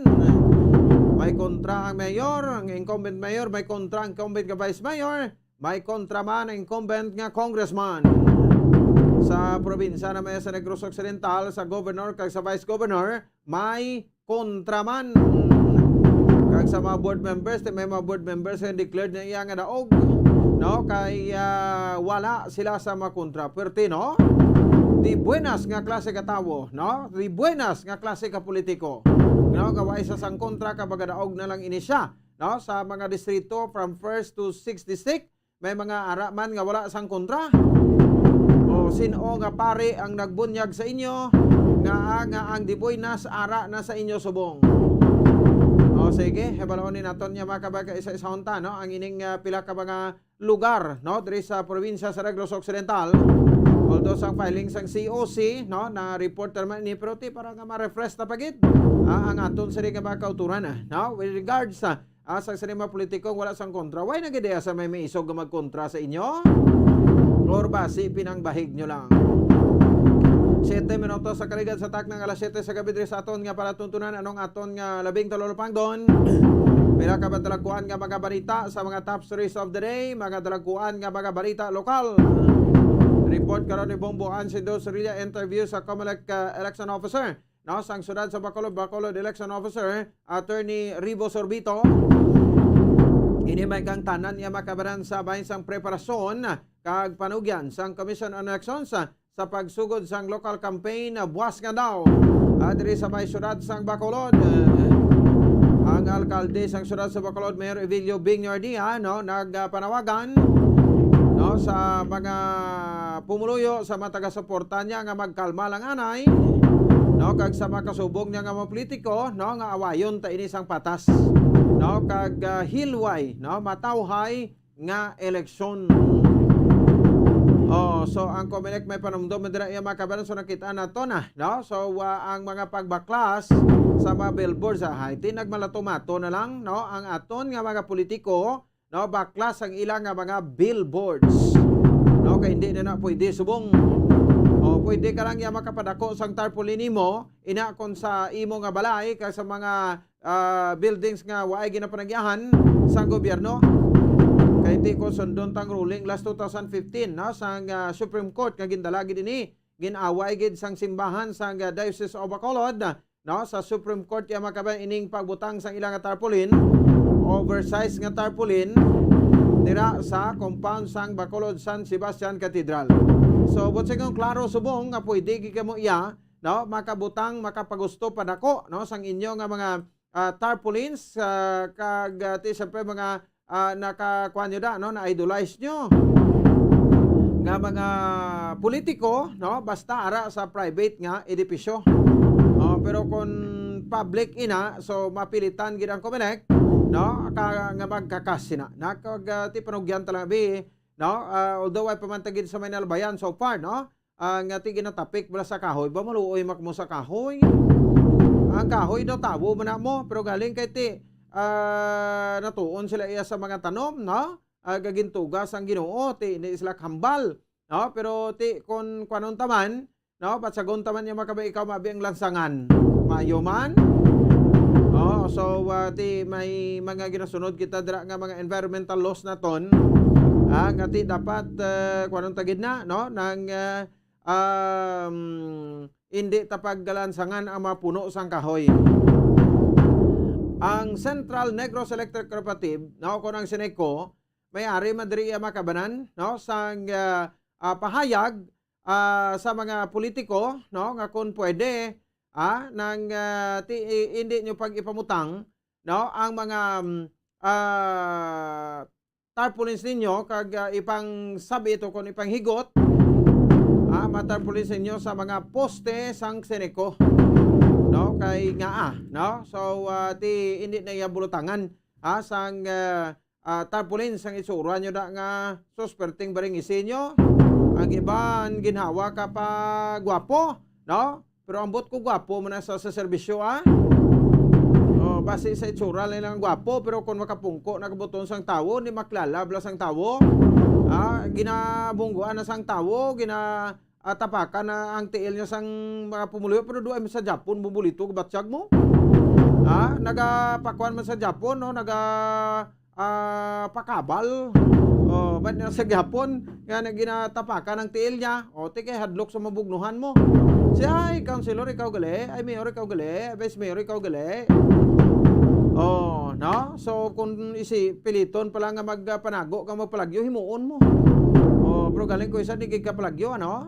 [SPEAKER 16] May kontra ang mayor, ang incumbent mayor, may kontra ang incumbent nga vice mayor, may kontra man ang incumbent nga congressman. Sa probinsya na may sa Negros Occidental, sa governor kag sa vice governor, may kontra man. Kag sa mga board members, may mga board members nga declared na iya nga daog. No, kay wala sila sa makontra. Pwerte, no? Di buenas nga klase ka tawo, no? Di buenas nga klase ka politiko. No, kaway sa sang kontra kapag daog na lang ini siya, no? Sa mga distrito from 1st to 6th district, may mga araman nga wala sang kontra. O sino nga pare ang nagbunyag sa inyo nga ang di buenas ara na sa inyo subong. O sige, hebalonin naton niya makabaga isa-isa hunta, no? Ang ining pila ka mga lugar, no, diri sa probinsya sa Negros Occidental. Although sang filing sang COC, no, na reporter man ni pero ti para nga ma-refresh ta pagit ang aton sa nga mga kauturan, no, with regards sa sinima politiko wala sang kontra. Why nagidea sa may isog nga magkontra sa inyo? Or basi pinangbahig nyo lang. 7 minutos sa kaligad sa taknang alas 7 sa gabi diri sa aton nga palatuntunan anong aton nga labing talolopang doon. Pila ka ba dalaguan nga mga balita sa mga top stories of the day, mga dalaguan nga mga balita lokal. Report karon ni Bombo Ansindo Sorilla interview sa Comelec election officer, no, sang syudad sa Bacolod election officer, Attorney Ribo Sorbito. Ini may kang tanan nga makabaran sa bahin sang preparasyon kag panugyan sang Commission on Elections sa pagsugod sang local campaign buwas nga daw diri sa may syudad sang Bacolod. Ang alkalde sang syudad sa Bacolod, Mayor Evilio Bingnordia, no, nagpanawagan, no, sa mga pumuluyo sa mataga-suporta niya nga magkalma lang anay, no, kag sa makasubong niya nga mga politiko, no, nga awayon ta ini sang patas, no, kag hilway, no, matawhay nga eleksyon. So ang Comelec may panumdum dira iya makabaran so nakita nato na, no? So ang mga pagbaklas sa mga billboards Haiti nagmalatomato na lang, no, ang aton nga mga politiko, no, baklas ang ilang nga mga billboards, no, kay hindi na pwede subong. Pwede ka lang iya makapadako sang tarpaulin nimo ina kon sa imo nga balay kay sa mga buildings nga waay ginapanagyahan sang gobyerno. Kaya hindi ko sundon tang ruling last 2015, no, sang Supreme Court nga gindalagi dinhi ginaway gid sang simbahan sang Diocese of Bacolod, no, sa Supreme Court ya makabay ining pagbutang sang ilang tarpaulin, oversized nga tarpaulin dira sa compound sang Bacolod San Sebastian Cathedral. So but sigong klaro subong nga pwede gid kamo iya, no, makabutang makapagusto padako, no, sang inyo nga mga tarpaulins kag siyempre mga nakakuan nyo da, no, na-idolize nyo. Nga mga politiko, no, basta ara sa private nga edipisyo. Pero kung public ina, so mapilitan gid ang Comelec, no, nga magkakasina. Ti panugyan talabi, no, although ay pamantagid sa Maynila Bayan so far, no, ang ti ginatapik bala sa kahoy, ba maluoy makmo sa kahoy. Ang kahoy daw tabo man na mo, pero galing kay ti natuon sila iya sa mga tanom, no? Gagintugas ang Ginoo, ti hindi sila kambal, no? Pero ti kon kwanon taman, no? Patsagon taman niya makabay ikaw mabi ang lansangan. Mayo man. So ti may mga ginasunod kita dira nga mga environmental laws na ton. Nga ti dapat kwanon tagid na, no? Nang hindi tapag lansangan ang mapuno sang kahoy. Ang Central Negros Electric Cooperative, no, kung ang Sineco, may-ari madiri makabanan, no, sang pahayag sa mga politiko, no, nga kung pwede nang hindi nyo pag ipamutang, no, ang mga tarpaulins ninyo kag ipang sabi ito kung ipang higot, matarpaulins ninyo sa mga poste sang Sineco. No, kay nga no, so ti hindi na iya bulutangan sang tarpaulin sang itsura nyo da nga susperting baring isinyo. Ang iban ginhawa ka pa gwapo, no, pero ambot ko gwapo mo na sa serbisyo base sa itsura lang gwapo, pero kung makapungko nakabuton sang tawo ni maklalabla sang tawo, ginabungguan na sang tawo, tapakan na ang tiil niya sang mga pumuluyo, pero doon sa Japon bubulito batsyag mo. Nagapakuan man sa Japon, no, pakabal. Ba't na sa Japon nga ginatapakan ang tiil niya, tike hadlok sa mabugnuhan mo. Siya ay councilor ikaw gali, ay mayor ikaw gali, vice mayor ikaw gali. No, so kung piliton pala nga magpanago kang magpalagyo, himuon mo. Pero galing ko isa di ka palagyo, ano?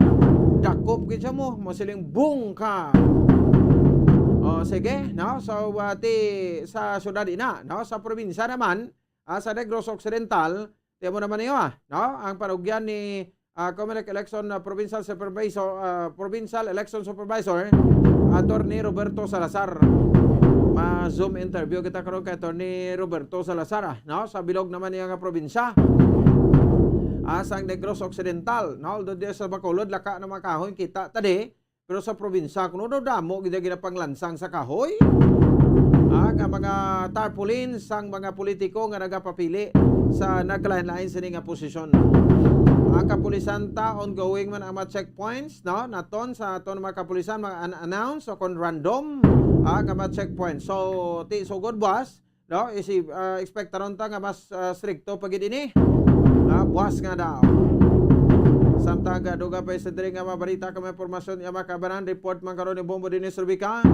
[SPEAKER 16] Dakop kita mo, masiling boom ka. Sige, no? So sa syudad ina, no? Sa probinsya naman, sa Negros Occidental, tiyan mo naman niyo, no? Ang panugyan ni Comelec Election Provincial Election Supervisor, Attorney Roberto Salazar. Ma-zoom interview kita karon kay Attorney Roberto Salazar, no? Sa bilog naman niya nga probinsya. Sang Negros Occidental, no? Although di sa Bacolod, laka na mga kahoy kita tadi, pero sa probinsya, kung ano damo, gina panglansang sa kahoy, nga mga tarpaulins, sang mga politiko nga nagapapili sa naglain-lain sa nga posisyon. Ang kapulisan ongoing man ang mga checkpoints, no? Naton sa aton mga kapulisan, mga announce o kon random, nga mga checkpoints. So, good boss, no? Expectaron ta nga mas stricto pagid ini. Buwas nga daw. Samtang duga pa sa diri nga mabalita kami impormasyon nga makabanan report man karon ni Bombo Dennis Rubica.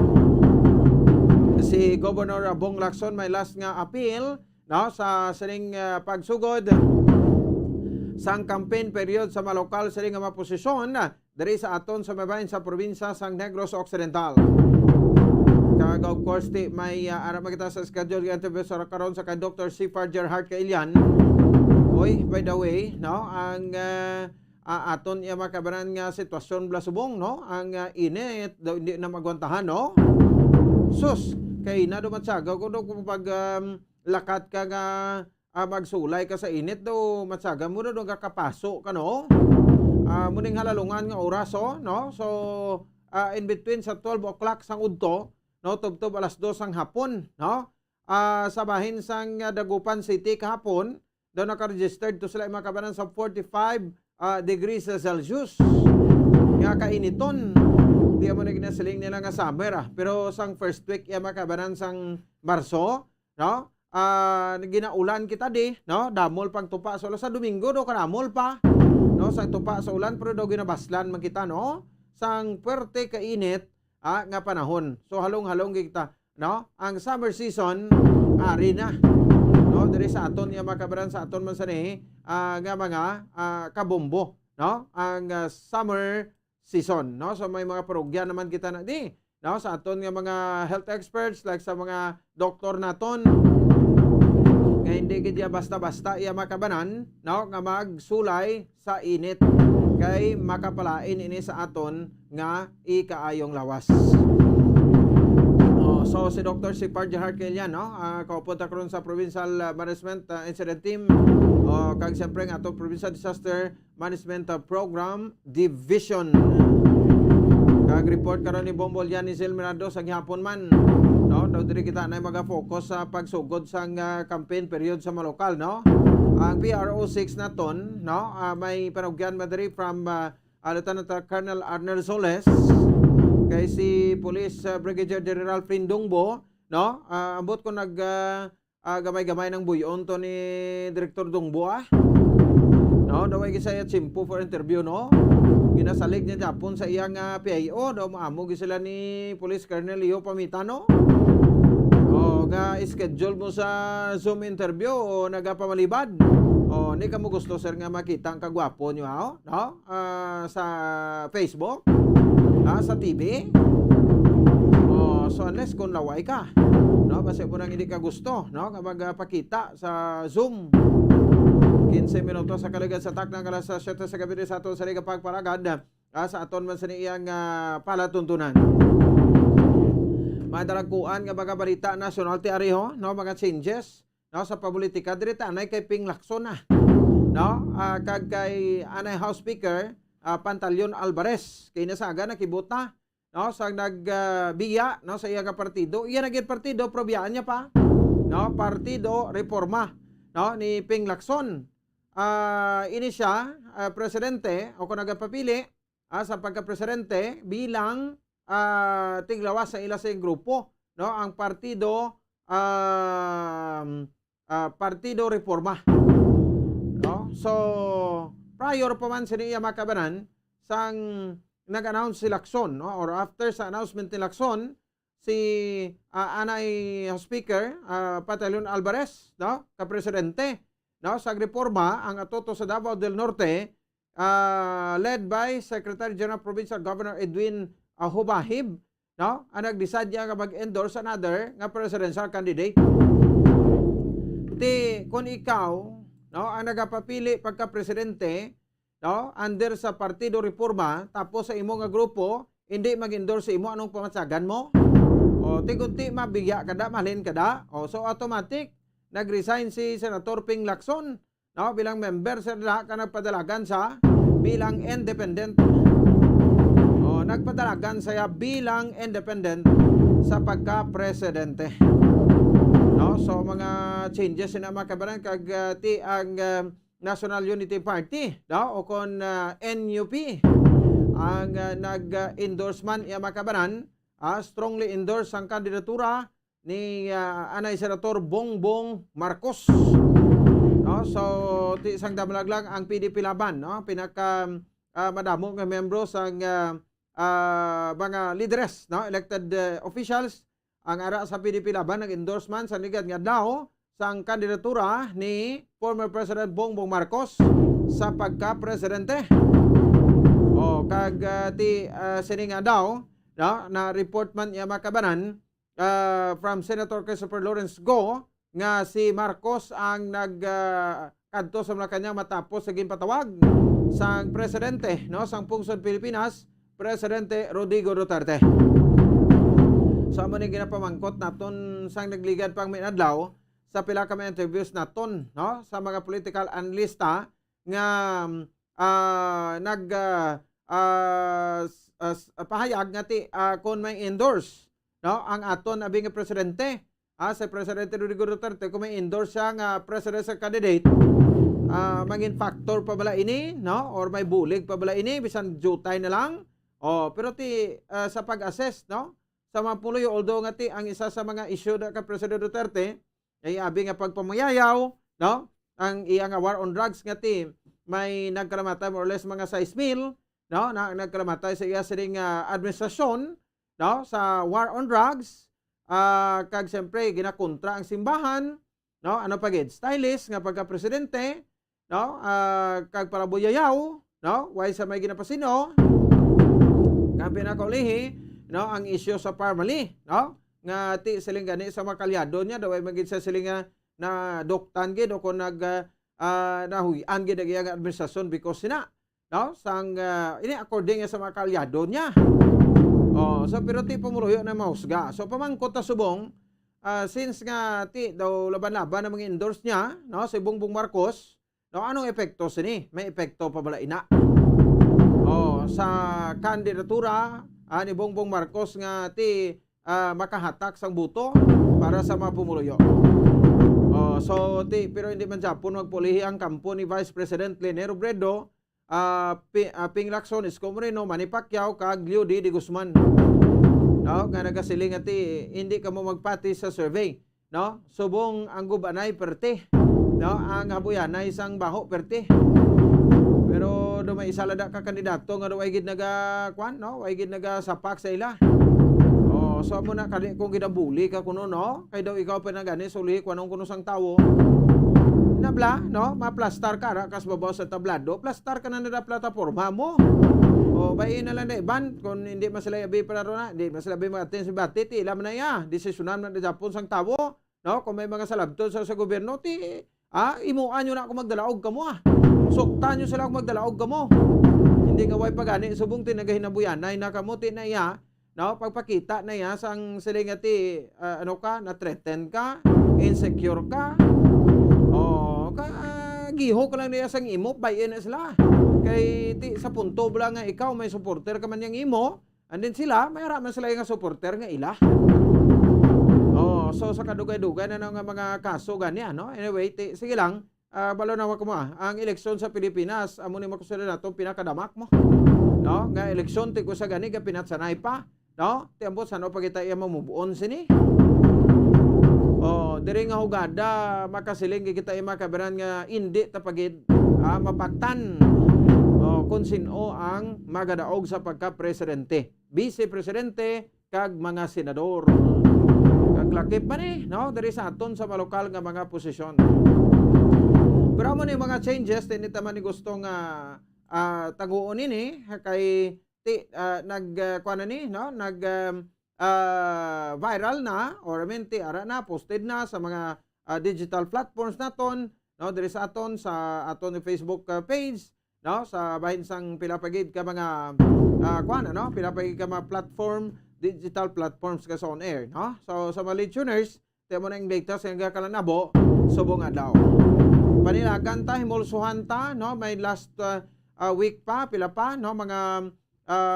[SPEAKER 16] Si Governor Bong Lacson may last nga appeal, no, sa sining pagsugod sang campaign period sa malokal sining nga maposisyon diri sa aton sa mabahin sa probinsya sang Negros Occidental. Kag of course may ara makita sa schedule nga interview sa karon sa kay Dr. C. Gerhard Kailian. Oy, by the way, no, ang aton iya makabaran nga sitwasyon blasubong, no, ang init daw hindi na magwantahan, no. Sus, kay na dumatsaga ko pag lakat ka nga magsulay ka sa init daw matsaga mo daw kakapaso ka, no. Muning halalungan nga oras, no. So in between sa 12 o'clock sang udto, no, tubtob alas 2 sang hapon, no. Sa bahin sang Dagupan City kahapon, daw naka-registered to sila makabanan sa 45 degrees Celsius. Nga kainiton. Di mo na ginasiling nila nga summer. Pero sang first week makabanan sang Marso, no? Ginaulan kita di, no? Damol pang tupa sa Domingo do kanamol pa. No, sang tupa sa ulan pero daw ginabaslan man kita, no? Sang puwerte kainit nga panahon. So halong-halong kita, no? Ang summer season ari na. No, diri sa aton nga makabaran sa aton man sani nga mga kabombo, no, ang summer season, no. So may mga parugyan naman kita na di, no, sa aton nga mga health experts like sa mga doktor naton nga hindi gidya basta-basta iya makabanan, no, nga magsulay sa init kay makapalain ini sa aton nga ikaayong lawas. So si Dr. Sipar Jaharkelian, no, kaupunta karon sa Provincial Management Incident Team, kag siyempre nga ato Provincial Disaster Management Program Division. Kag report karon ni Bombol yan ni Silmerado sa gihapon man, no, daw diri kita na maga-focus sa pagsugod sa campaign period sa malokal, no. Ang PRO6 naton, no, may panugyan madiri from Lieutenant Colonel Arnel Soles kay si Police Brigadier General Prindongbo, no, ambot ko nag gamay-gamay ng buyon to ni Director Dongbo, no, daway gisayat simpo for interview, no, ginasalig niya Japon sa iyang PIO, daw maamo sila ni Police Colonel Leo Pamitano, nga schedule mo sa Zoom interview o nagapamalibad, o ni ka mo gusto sir nga makita ang kagwapo nyo, no, sa Facebook, sa TV, so unless kung laway ka, no, basta po nang hindi ka gusto, no, magpakita sa Zoom 15 minutos sa kaligad sa taknang alas 7 sa gabi sa aton sa liga pagparagad sa aton man sa niyang palatuntunan. Madarakuan nga mga balita national ti ariho, no, mga changes, no, sa politika diri tanay kay Ping Lacson na, no, kag kay anay House Speaker Pantaleon Alvarez kay nasaga nakibota, no, sa nagbiya, no, sa iyang partido. Iya naging partido probiyaan niya pa, no, Partido Reforma, no, ni Ping Lacson. Ini siya presidente o kung nagapapili sa pagka-presidente bilang tiglawas sa ila sa grupo, no, ang Partido Partido Reforma, no. So prior pa man sa niya makabanan sang nag-announce si Lacson, no, or after sa announcement ni Lacson, si anay Speaker Pantaleon Alvarez, no, ka-presidente, no, sa reforma ang atoto sa Davao del Norte, led by Secretary General Provincial Governor Edwin Hubahib, no, ang nag-decide niya nga mag-endorse another nga presidential candidate. Kung ikaw, no, ang nagapapili pagka-presidente, no, under sa Partido Reforma, tapos sa imo nga grupo hindi mag-endorse sa imo, anong pamatsagan mo? O tigunti mabigya kada, malin kada, o so automatic nag-resign si Senator Ping Lacson, no, bilang member sa nagpadalagan sa bilang independent, o nagpadalagan saya bilang independent sa pagka-presidente, no. So mga changes na makabaran kag ti ang National Unity Party, no, o kon NUP ang nag-endorsement iya makabaran, strongly endorse ang kandidatura ni anay Senator Bongbong Marcos, no. So ti isang damlaglang ang PDP laban, no, pinaka madamo nga membro sang mga leaders, no, elected officials ang ara sa PDP laban ng endorsement sa ligad nga daw sang kandidatura ni former President Bongbong Marcos sa pagka-presidente. O kag ti sininga daw, no, na report man iya makabanan from Senator Christopher Lawrence Go nga si Marcos ang kadto sa Malacanang matapos sa ginpatawag sang presidente, no, sang pungsod Pilipinas, Presidente Rodrigo Duterte. So amo ni ginapamangkot naton sang nagligad pang minadlaw sa pila ka mga interviews naton, no, sa mga political analista nga pahayag nga ti kung may endorse, no, ang aton abing presidente, sa Presidente Rodrigo Duterte, kung may endorse siya nga presidential candidate, mangin factor pa bala ini, no, or may bulig pa bala ini bisan jutay na lang, pero ti sa pag-assess, no, sa mga puloy, although nga ti ang isa sa mga issue na ka President Duterte ay abi nga pagpamayayaw, no, ang iya nga war on drugs nga ti may nagkalamatay more or less mga 6,000, no, na nagkalamatay sa iya sining administrasyon, no, sa war on drugs, kag siyempre ginakontra ang simbahan, no, ano pagid stylist nga pagka-presidente, no, kag palabuyayaw, no, way sa may ginapasino, kag pinakaulihi, no, ang issue sa family, no, nga ti siling gani sa makalyado niya, daway magid sa siling na doktan gid o kung nahuyan gid ang administrasyon because sina no sang ini according sa mga kaalyado niya. So pero ti pumuruyo na mahusga. So pamangkot ta subong since nga ti daw laban-laban na mga endorse niya no si Bongbong Marcos, no anong epekto sini? May epekto pa bala ina. Sa kandidatura ni Bongbong Marcos nga ti makahatak sang buto para sa mga pumuruyo. So pero hindi man Japon magpulihi ang kampo ni Vice President Leni Robredo, Ping Lacson, Isko Moreno, Manny Pacquiao kag Leo D. Guzman. No, nga nagasiling ati hindi ka mo magpati sa survey, no? Subong ang gubanay perte, no? Ang habuyanay sang baho perte. Pero do may isa lada ka kandidato nga do ay gid naga kwan, no? Ay gid naga sapak sa ila. So mo na kani kung gidabuli ka kuno, no? Kay daw ikaw pa na gani suli kwanong kuno sang tawo. Nabla, no? Maplastar ka ra kas babaw sa tablado, plastar ka na na plataporma mo. Bayin na lang na iban kung hindi masila yabi para na, hindi masila yabi mag-attend si Bati, ti ilam na ya, desisyonan na Japon sang tawo, no? Kung may mga salabton sa gobyerno, ti imuan nyo na ako magdalaog ka mo suktan nyo sila ako magdalaog ka mo. Hindi nga way pagani, subong tinagahinabuyanay na kamo, ti na ya, no, pagpakita na ya sang siling ati ano ka, na-threaten ka, insecure ka. Giho ka lang niya sang imo, bayin na sila. Kay ti sa punto bala nga ikaw may supporter ka man yang imo, and then sila may raman sila nga supporter nga ila. So sa kadugay-dugay na nga mga kaso gani ano. Anyway, sige lang, balo na ko mo ang eleksyon sa Pilipinas, amo ni makusala nato pinakadamak mo. No, nga eleksyon ti ko sa gani ka pinatsanay pa. No? Tiambot sano pagita iya mamubuon sini. Diri nga hugada makasiling kita iya makabaran nga indi tapagid mapaktan kung sino ang magadaog sa pagka-presidente, vice-presidente kag mga senador. Kag lakip pa ni, no? Diri sa aton sa malokal nga mga posisyon. Pero mo ni mga changes tinit man ni gusto nga taguon ini kay nagkuan ni, no? Viral na or ara na posted na sa mga digital platforms naton, no? Diri sa aton sa aton Facebook page, no? Sa bahin sang pilapagid ka mga kuan no? Pilapagid ka mga platform, digital platforms ka sa on air, no? So sa mga listeners, tiyan mo na yung data sa nga kalanabo subong adlaw. Panilagan ta himulsuhan ta, no? May last week pa pila pa, no? Mga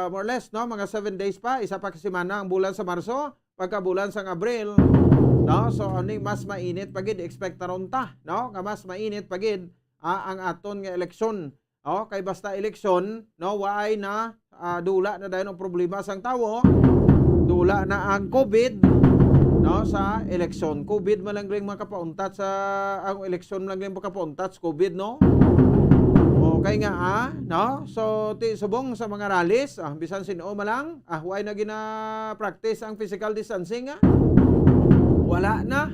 [SPEAKER 16] more or less, no? Mga 7 days pa, isa pa kasi semana ang bulan sa Marso, pagka bulan sa Abril, no? So ani mas mainit pagid expect taron ta, no? Nga mas mainit pagid ang aton nga eleksyon. Kay basta eleksyon, no, waay na dula na dayon ang problema sang tawo. Dula na ang COVID, no, sa eleksyon. COVID man lang makapauntat sa ang eleksyon man lang makapauntat sa COVID, no? Okay nga no? So subong sa mga rallies, bisan sino malang, waay na gina-practice ang physical distancing, wala na,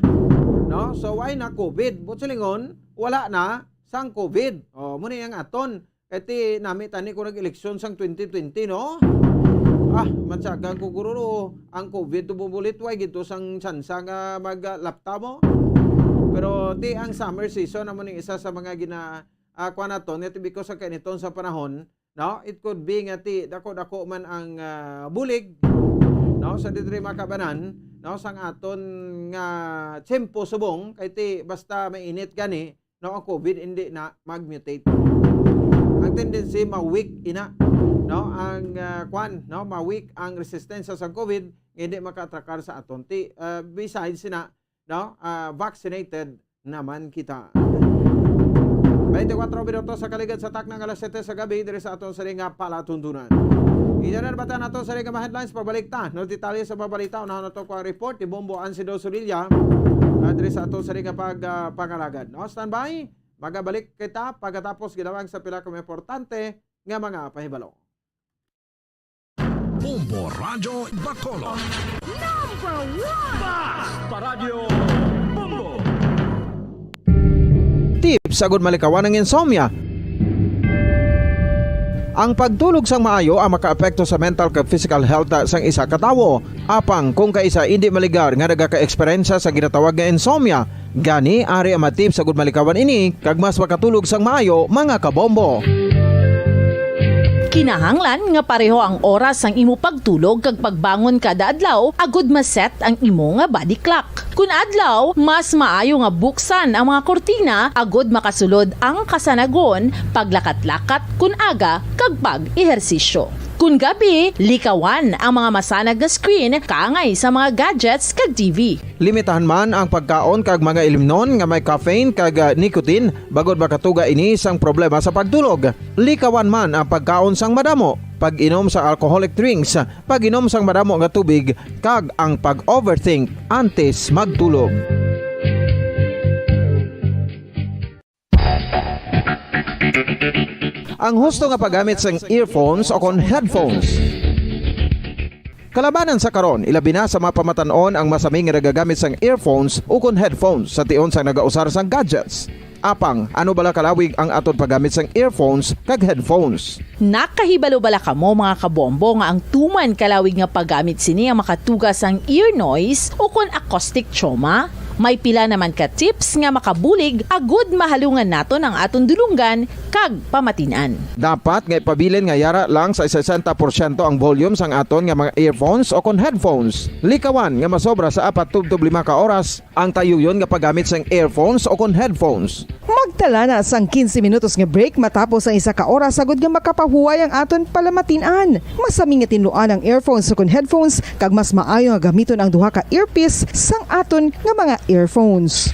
[SPEAKER 16] no? So waay na COVID. Butsilingon, wala na sang COVID. Muna yung aton. Kaya nami tani ko nag-eleksyon sang 2020, no? Matsagang kuguro ang COVID bubulit way gito sang tsansa nga mag-laptop mo. Pero ang summer season naman yung isa sa mga kuan naton nga because sa kaniton sa panahon, no? It could be nga dako-dako man ang bulig, no? Sa diri makabanan, no? Sang aton nga tiyempo subong kay basta mainit gani, no? Ang COVID hindi na mag-mutate. Ang tendency ma-weak ina, no? Ang kuan, no? Ma-weak ang resistensya sa COVID, hindi makatrakar sa aton. Besides sina, no? Vaccinated naman kita. 24 minutos sa kaligid sa tak ng alas 7 sa gabi diri sa aton sa nga palatuntunan. Iyan na bata nato sa nga headlines pabalik ta. No detalye sa babalita unahan nato ko ang report ni Bombo Ansido Surilla diri sa aton sa nga pagpangalagan. No, standby. Magabalik kita pagkatapos ginawang sa pila ka importante nga mga pahibalo.
[SPEAKER 1] Bombo Radyo Bacolod.
[SPEAKER 11] Number 1! Basta Radio Bombo!
[SPEAKER 16] Tips sagud malikawan ng insomnia. Ang pagtulog sang maayo ang makaapekto sa mental kag physical health sang isa ka tawo. Apang kung kaisa hindi maligar nga nagaka-eksperyensya sa ginatawag nga insomnia, gani ari ang matip sa gud malikawan ini kag mas makatulog sang maayo mga kabombo.
[SPEAKER 7] Kinahanglan nga pareho ang oras ang imo pagtulog kag pagbangon kada adlaw agud maset ang imo nga body clock. Kun adlaw, mas maayo nga buksan ang mga kortina agud makasulod ang kasanagon, paglakat-lakat kun aga kag pag-ehersisyo. Kun gabi, likawan ang mga masanag na screen kaangay sa mga gadgets kag TV.
[SPEAKER 16] Limitahan man ang pagkaon kag mga ilimnon nga may caffeine kag nicotine bagod makatuga ini sang problema sa pagtulog. Likawan man ang pagkaon sang madamo, pag-inom sa alcoholic drinks, pag-inom sang madamo nga tubig kag ang pag-overthink antes magtulog. Ang husto nga paggamit sang earphones o kon headphones. Kalabanan sa karon, ilabi na sa mga pamatanon ang masaming nga nagagamit sang earphones o kon headphones sa tion sang nagausar sang gadgets. Apang, ano bala kalawig ang aton paggamit sang earphones kag headphones?
[SPEAKER 7] Nakahibalo bala kamo mga kabombo nga ang tuman kalawig nga paggamit sini ang makatugas ang ear noise o kon acoustic trauma? May pila naman ka tips nga makabulig agud mahalungan naton ang aton dulungan kag pamatinan.
[SPEAKER 16] Dapat nga ipabilin nga yara lang sa 60% ang volume sang aton nga mga earphones o kon headphones. Likawan nga masobra sa 4-5 ka oras ang tayuyon nga paggamit sang earphones o kon headphones.
[SPEAKER 8] Magtala na sang 15 minutos nga break matapos ang 1 ka oras sagud nga makapahuway ang aton palamatinan. Masami nga tinluan ang earphones o kon headphones kag mas maayo nga gamiton ang duha ka earpiece sang aton nga mga earphones.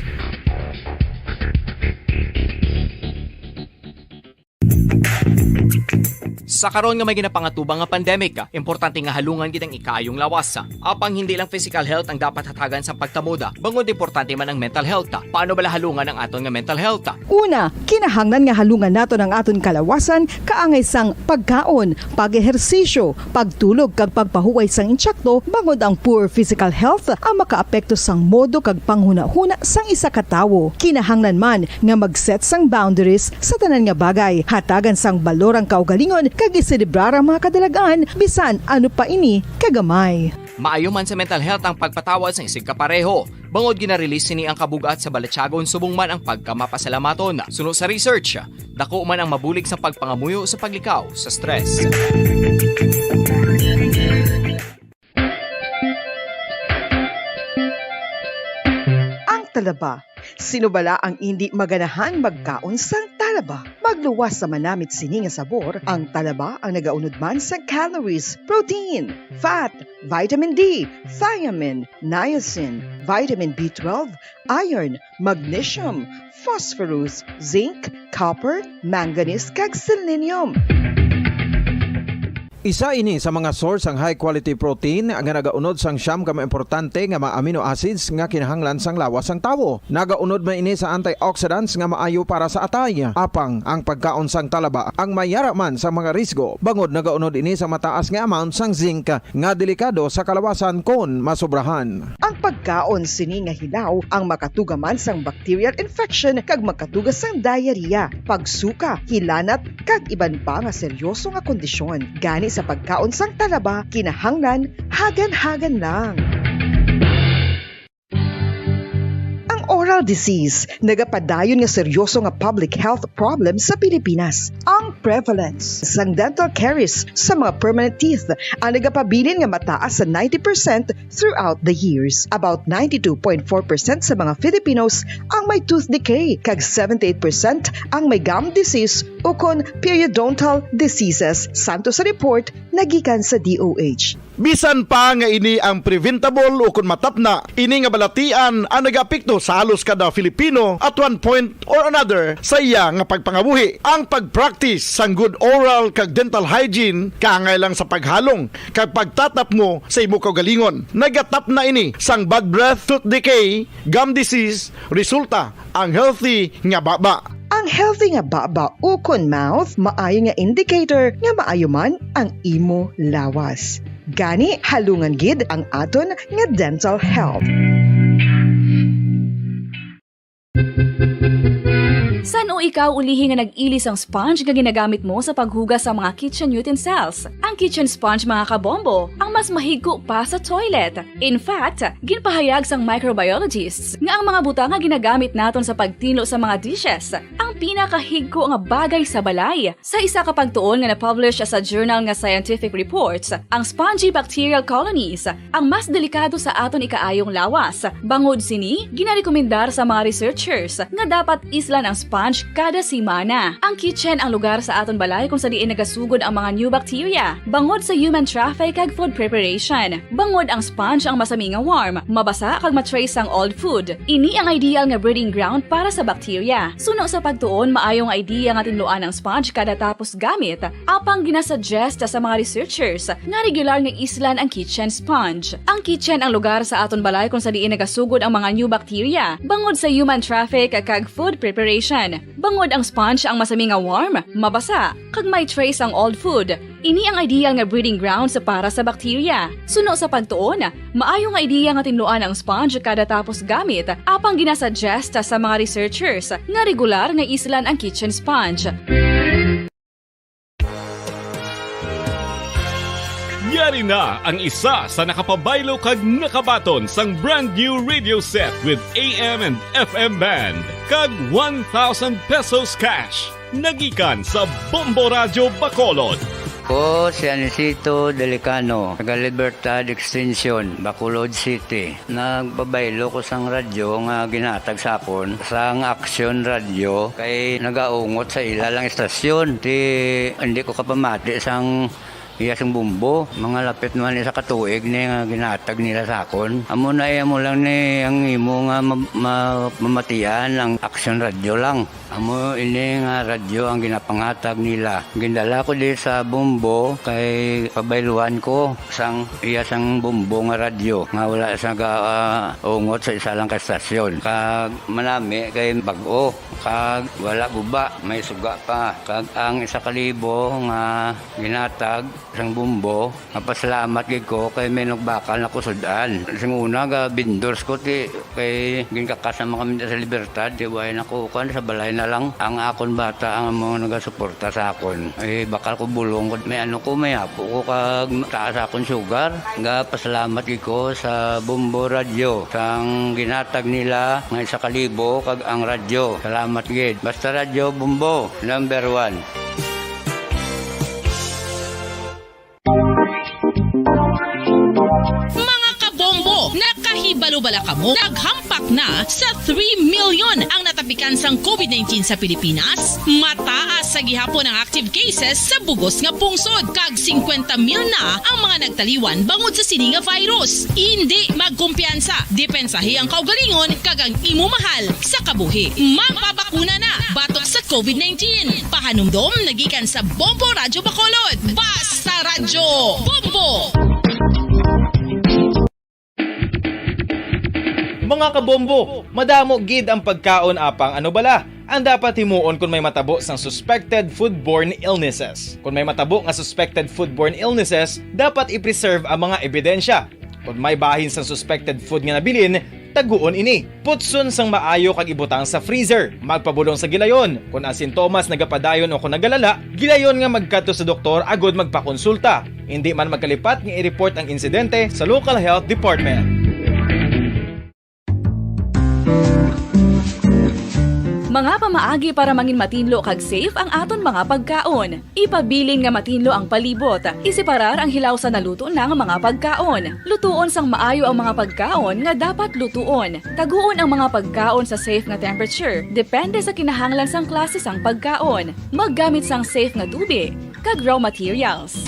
[SPEAKER 14] Sa karon nga may ginapangatubang nga pandemic, importante nga halungan gid ang ikaayong lawas. Apang hindi lang physical health ang dapat hatagan sa pagtamuda, bangod importante man ang mental health. Paano bala halungan ang aton nga mental health?
[SPEAKER 8] Una, kinahanglan nga halungan naton ang aton kalawasan kaangay sang pagkaon, pag-ehersisyo, pagtulog kag pagpahuway sang insyakto, bangod ang poor physical health ang makaapekto sang modo kag panghuna-huna sang isa ka tawo. Kinahanglan man nga mag-set sang boundaries sa tanan nga bagay, hatagan sang balorang kaugalingon kag iselebrar ang mga kadalagan bisan ano pa ini kagamay.
[SPEAKER 14] Maayo man sa mental health ang pagpatawad sa isig kapareho. Bangod ginarelease sini ang kabugat sa Balatyagon subong man ang pagkamapasalamaton. Suno sa research, dako man ang mabulig sa pagpangamuyo sa paglikaw sa stress.
[SPEAKER 8] Ang talaba. Sino bala ang hindi maganahan magkaon sang talaba? Magluwas sa manamit sini nga sabor, ang talaba ang nagaunod man sa calories, protein, fat, vitamin D, thiamine, niacin, vitamin B12, iron, magnesium, phosphorus, zinc, copper, manganese kag selenium.
[SPEAKER 16] Isa ini sa mga source ang high quality protein nga nagaunod sang siyam ka importante nga mga amino acids nga kinahanglan sang lawas sang tawo. Nagaunod man ini sa antioxidants nga maayo para sa atay. Apang ang pagkaon sang talaba ang mayara man sa mga risgo. Bangod nagaunod ini sa mataas nga amount sang zinc nga delikado sa kalawasan kon masobrahan.
[SPEAKER 8] Ang pagkaon sini nga hilaw ang makatugaman sang bacterial infection kag makatugas sang diarrhea, pagsuka, hilanat kag iban pa nga seryoso nga kondisyon. Gani sa pagkaon sang talaba, kinahanglan hagan-hagan lang. Oral disease, nagapadayon nga seryoso nga public health problem sa Pilipinas. Ang prevalence sang dental caries sa mga permanent teeth ang nagapabilin nga mataas sa 90% throughout the years. About 92.4% sa mga Filipinos ang may tooth decay, kag 78% ang may gum disease o kon periodontal diseases, santo sa report nagikan sa DOH.
[SPEAKER 22] Bisan pa nga ini ang preventable o kung matapna, ini nga balatian ang nag-apekto sa halos kada Filipino at one point or another sa iya nga pagpangabuhi. Ang pag-practice sang good oral kag dental hygiene kaangay lang sa paghalong kag pagtatap mo sa imo kaugalingon. Nagatap na ini sang bad breath, tooth decay, gum disease, resulta ang healthy nga baba.
[SPEAKER 8] Ang healthy nga baba o kon mouth maayo nga indicator nga maayo man ang imo lawas. Gani halungan gid ang aton nga dental health.
[SPEAKER 23] San
[SPEAKER 3] Amo ikaw ulihi nga nag-ilis ang sponge nga ginagamit mo sa paghugas sa mga kitchen utensils. Ang kitchen sponge mga kabombo ang mas mahigko pa sa toilet. In fact, ginpahayag sang microbiologists nga ang mga buta nga ginagamit naton sa pagtino sa mga dishes ang pinakahigko nga bagay sa balay. Sa isa ka pagtuon nga na-publish sa journal nga Scientific Reports, ang spongy bacterial colonies ang mas delikado sa aton ikaayong lawas. Bangod sini, ginarekomendar sa mga researchers nga dapat islan ang sponge kada simana. Ang kitchen ang lugar sa aton balay kung sa diin nagasugod ang mga new bacteria. Bangod sa human traffic kag food preparation. Bangod ang sponge ang masami nga warm, mabasa kag matrace ang old food. Ini ang ideal nga breeding ground para sa bacteria. Suno sa pagtuon, maayong idea nga tinluan ang sponge kada tapos gamit. Apang ginasuggest sa mga researchers nga regular nga islan ang kitchen sponge. Ang kitchen ang lugar sa aton balay kung sa diin nagasugod ang mga new bacteria. Bangod sa human traffic kag food preparation. Bangod ang sponge ang masami nga warm, mabasa, kag may trace ang old food. Ini ang ideal nga breeding ground sa para sa bacteria. Suno sa pagtuon, maayong idea nga tinluan ang sponge kada tapos gamit. Apang ginasuggest sa mga researchers nga regular nga islan ang kitchen sponge.
[SPEAKER 13] Yari na ang isa sa nakapabaylo kag nakabaton sang brand new radio set with AM and FM band kag 1,000 pesos cash. Nagikan sa Bombo Radio Bacolod.
[SPEAKER 15] Ko si Anisito Delicano, taga Libertad Extension, Bacolod City. Nagbabaylo ko sang radyo nga ginatag sapon sang Action Radio kay nagaungot sa ilalang estasyon. Hindi ko kapamati sang iyasang bumbo, mga lapit naman sa katuig ni nga ginatag nila sa akon. Amo na mo lang ni ang imo nga mamatian ang Action Radio lang. Amo ini nga radyo ang ginapangatag nila. Gindala ko di sa bumbo kay pabayluan ko sang iyasang bumbo nga radyo nga wala sa ungot sa isa lang ka estasyon. Kag manami kay bag-o, kag wala guba, may suga pa. Kag ang 1,000 nga ginatag sang bumbo, napasalamat gid ko kay may nagbakal na kusudan. Sing una ga vendors ko ti kay ginkakasama kami sa Libertad, di way nakukuan sa balay na lang ang akon bata ang mga nagasuporta sa akon. Bakal ko bulong ko may may apo ko kag taas akon sugar. Ga pasalamat gid ko sa Bombo Radio sang ginatag nila nga 1,000 kag ang radyo. Salamat gid. Basta Radio Bombo number 1.
[SPEAKER 23] Nakahibalo-bala ka mo, naghampak na sa 3 million ang natapikan sang COVID-19 sa Pilipinas. Mataas sa gihapon ang active cases sa bugos nga pungsod. Kag 50 mil na ang mga nagtaliwan bangod sa sini nga virus. Hindi magkumpiyansa. Depensahi ang kaugalingon kag ang imo mahal sa kabuhi. Magpabakuna na batok sa COVID-19. Pahanumdom nagikan sa Bombo Radio Bacolod. Basta Radyo Bombo!
[SPEAKER 24] Mga kabombo, madamo gid ang pagkaon apang ano bala ang dapat himuon kung may matabo sang suspected foodborne illnesses. Kung may matabo nga suspected foodborne illnesses, dapat i-preserve ang mga ebidensya. Kung may bahin sang suspected food nga nabilin, taguon ini. Putson sang maayo kag ibutang sa freezer. Magpabulong sa gilayon. Kung ang sintomas nagapadayon o kung nagalala, gilayon nga magkadto sa doktor agod magpakonsulta. Hindi man magkalipat nga i-report ang insidente sa local health department.
[SPEAKER 3] Mga pamaagi para mangin matinlo kag safe ang aton mga pagkaon. Ipabilin nga matinlo ang palibot. Isiparar ang hilaw sa naluto ng mga pagkaon. Lutuon sang maayo ang mga pagkaon nga dapat lutuon. Taguon ang mga pagkaon sa safe nga temperature. Depende sa kinahanglan sang klase sang pagkaon. Maggamit sang safe nga tubig kag raw materials.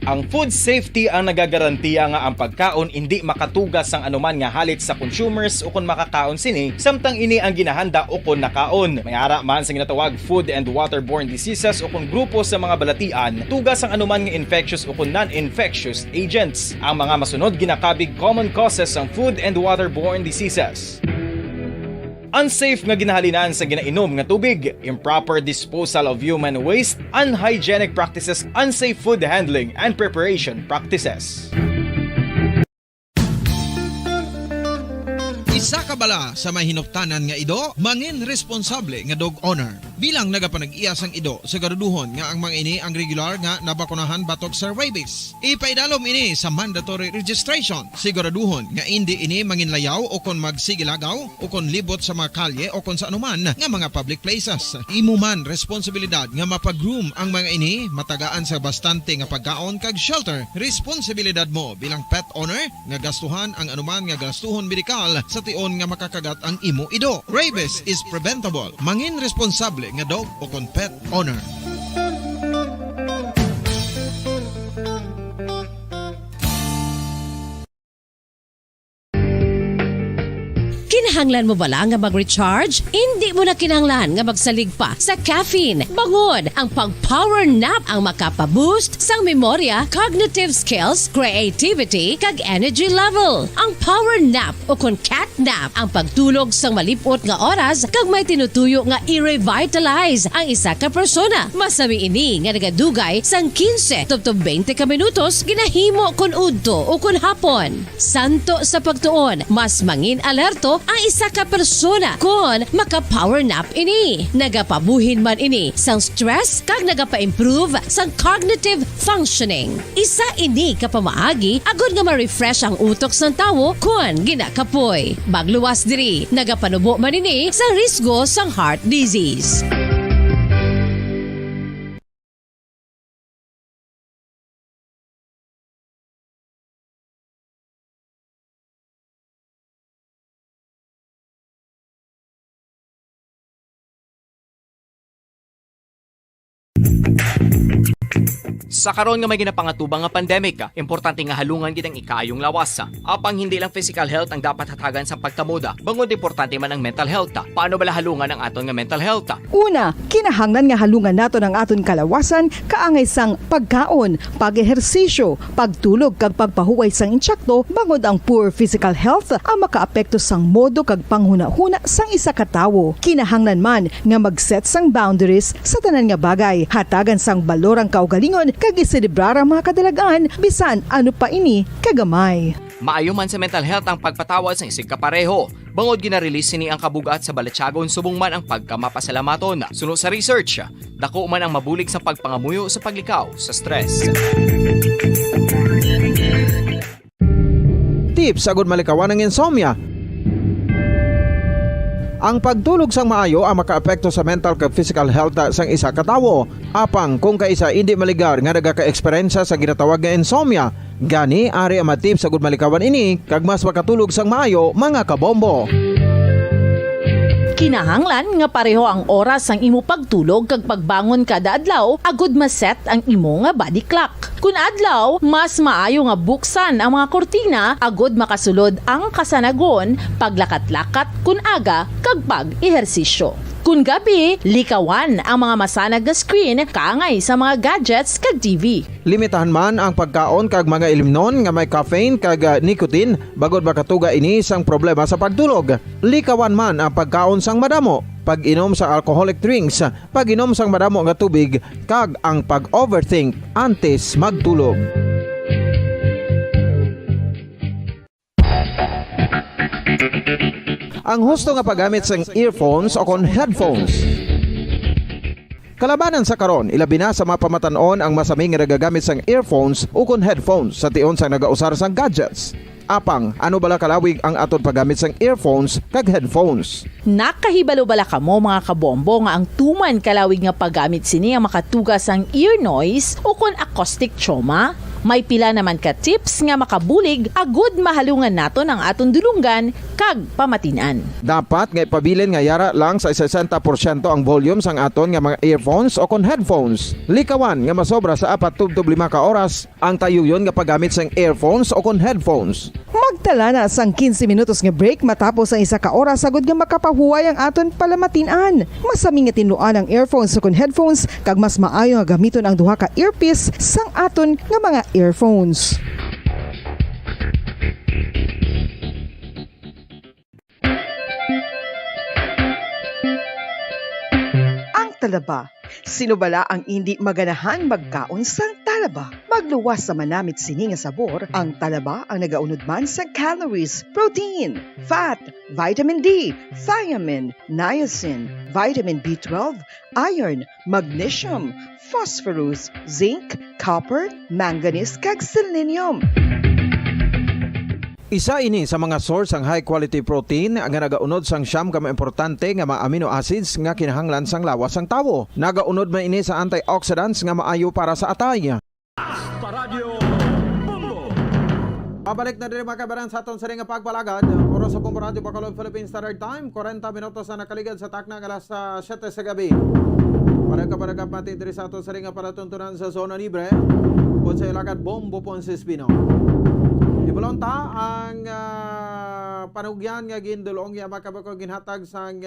[SPEAKER 24] Ang food safety ang nagagarantiya nga ang pagkaon hindi makatugas sang anuman nga halit sa consumers o kung makakaon sini, samtang ini ang ginahanda o kung nakaon. May ara man sa ginatawag food and waterborne diseases o kung grupo sa mga balatian, tugas ang anuman nga infectious o kung non-infectious agents. Ang mga masunod ginakabig common causes ng food and waterborne diseases. Unsafe nga ginahalinan sa ginainom nga tubig, improper disposal of human waste, unhygienic practices, unsafe food handling and preparation practices.
[SPEAKER 16] bala sa mahinuptanan nga ido, mangin responsable nga dog owner. Bilang nagapanag-iyas ang ido, siguraduhon nga ang mga ini ang regular nga nabakunahan batok sa rabies. Ipaidalom ini sa mandatory registration. Siguraduhon nga hindi ini manginlayaw o kon magsigilagaw o kon libot sa mga kalye o kon sa anuman nga mga public places. Imuman responsibilidad nga mapag-groom ang mga ini, matagaan sa bastante nga pagkaon kag shelter. Responsibilidad mo bilang pet owner nga gastuhan ang anuman nga gastuhon medikal sa tion nga makakagat ang imo ido. Rabies is preventable. Mangin responsable nga dog o kon pet owner.
[SPEAKER 2] Kinahanglan mo bala nga mag-recharge? Hindi mo na kinahanglan nga magsalig pa sa caffeine. Bangod ang pag-power nap ang makapaboost sang memorya, cognitive skills, creativity, kag energy level. Ang power nap o kon cat nap ang pagtulog sang malipot nga oras kag may tinutuyo nga i-revitalize ang isa ka persona. Masami ini nga nagadugay sang 15 to 20 ka minutos ginahimo kon udto o kon hapon. Santo sa pagtuon, mas mangin alerto ang isa ka persona kon maka-power nap ini. Nagapabuhin man ini sang stress kag nagapa-improve sang cognitive functioning. Isa ini kapamaagi agud nga ma-refresh ang utok sang tawo kon ginakapoy. Bagluwas diri, nagapanubo man ini sa risgo sang heart disease.
[SPEAKER 14] Sa karon nga may ginapangatubang nga pandemic, importante nga halungan gid ang ikaayong lawas. Apang hindi lang physical health ang dapat hatagan sa pagtamuda, bangod importante man ang mental health. Paano bala halungan ang aton nga mental health?
[SPEAKER 8] Una, kinahanglan nga halungan nato ang aton kalawasan kaangay sang pagkaon, pag-ehersisyo, pagtulog kag pagpahuway sang insyakto, bangod ang poor physical health ang makaapekto sang modo kag panghuna-huna sang isa ka tawo. Kinahanglan man nga mag-set sang boundaries sa tanan nga bagay, hatagan sang balorang kaugalingon kag iselebrar ang mga kadalagaan bisan ano pa ini kagamay.
[SPEAKER 14] Maayo man sa mental health ang pagpatawad sa isig kapareho. Bangod ginarelease ni ang kabugat sa Balenciaga subong man ang pagkamapasalamaton. Sunod sa research, dako man ang mabulig sa pagpangamuyo sa paglikaw sa stress.
[SPEAKER 16] Tips agud malikawan ng insomnia. Ang pagtulog sang maayo ang makaapekto sa mental kag physical health sang isa ka tawo. Apang kung kaisa hindi maligar nga nagaka-eksperyensya sa ginatawag nga insomnia, gani ari ang matip sa gud malikawan ini kag mas makatulog sang maayo mga kabombo.
[SPEAKER 7] Kinahanglan nga pareho ang oras ang imo pagtulog kag pagbangon kada adlaw agud maset ang imo nga body clock. Kun adlaw, mas maayo nga buksan ang mga kortina agud makasulod ang kasanagon, paglakat-lakat kun aga kag pag-ehersisyo. Kun gabi, likawan ang mga masanag na screen kaangay sa mga gadgets kag TV.
[SPEAKER 16] Limitahan man ang pagkaon kag mga ilimnon nga may caffeine kag nicotine bagod makatuga ini sang problema sa pagtulog. Likawan man ang pagkaon sang madamo, pag-inom sa alcoholic drinks, pag-inom sang madamo nga tubig kag ang pag-overthink antes magtulog. Ang husto nga paggamit sang earphones o kon headphones. Kalabanan sa karon, ilabi na sa mga pamatanon ang masaming nga nagagamit sang earphones o kon headphones sa tion sang nagausar sang gadgets. Apang, ano bala kalawig ang aton paggamit sang earphones kag headphones?
[SPEAKER 7] Nakahibalo bala kamo mga kabombo nga ang tuman kalawig nga paggamit sini ang makatugas ang ear noise o kon acoustic trauma? May pila naman ka tips nga makabulig agud mahalungan naton ang aton dulunggan kag pamatinan.
[SPEAKER 16] Dapat nga ipabilin nga yara lang sa 60% ang volume sang aton nga mga earphones o kon headphones. Likawan nga masobra sa 4 to 5 ka oras ang tayuyon nga paggamit sang earphones o kon headphones.
[SPEAKER 8] Magtala na sang 15 minutos nga break matapos ang 1 ka oras agud nga makapahuway ang aton palamatinan. Masami nga tinuan ang earphones o kon headphones kag mas maayo nga gamiton ang duha ka earpiece sang aton nga mga earphones. Ang talaba, sino bala ang hindi maganahan magkaon sang Talaba, magluwas sa manamit sini nga sabor. Ang talaba ang nagaunod man sa calories, protein, fat, vitamin D, thiamine, niacin, vitamin B12, iron, magnesium, phosphorus, zinc, copper, manganese kag selenium.
[SPEAKER 16] Isa ini sa mga source ang high quality protein nga nagaunod sang siyam ka importante nga mga amino acids nga kinahanglan sang lawas sang tawo. Nagaunod man ini sa antioxidants nga maayo para sa atay. Pabalik na din mga kabaran sa aton sa ring nga pagpalagad. Oras sa Bombo Radio Bacolod Philippine Standard Time, 40 minutos na nakaligad sa takna alas 7 sa gabi. Paragkap mati diri sa aton sa ring nga palatuntunan sa zona libre. Kung sa ilagad Bombo Ponce Espino. Ibalonta ang panugyan nga gindulong nga makabako ginhatag sang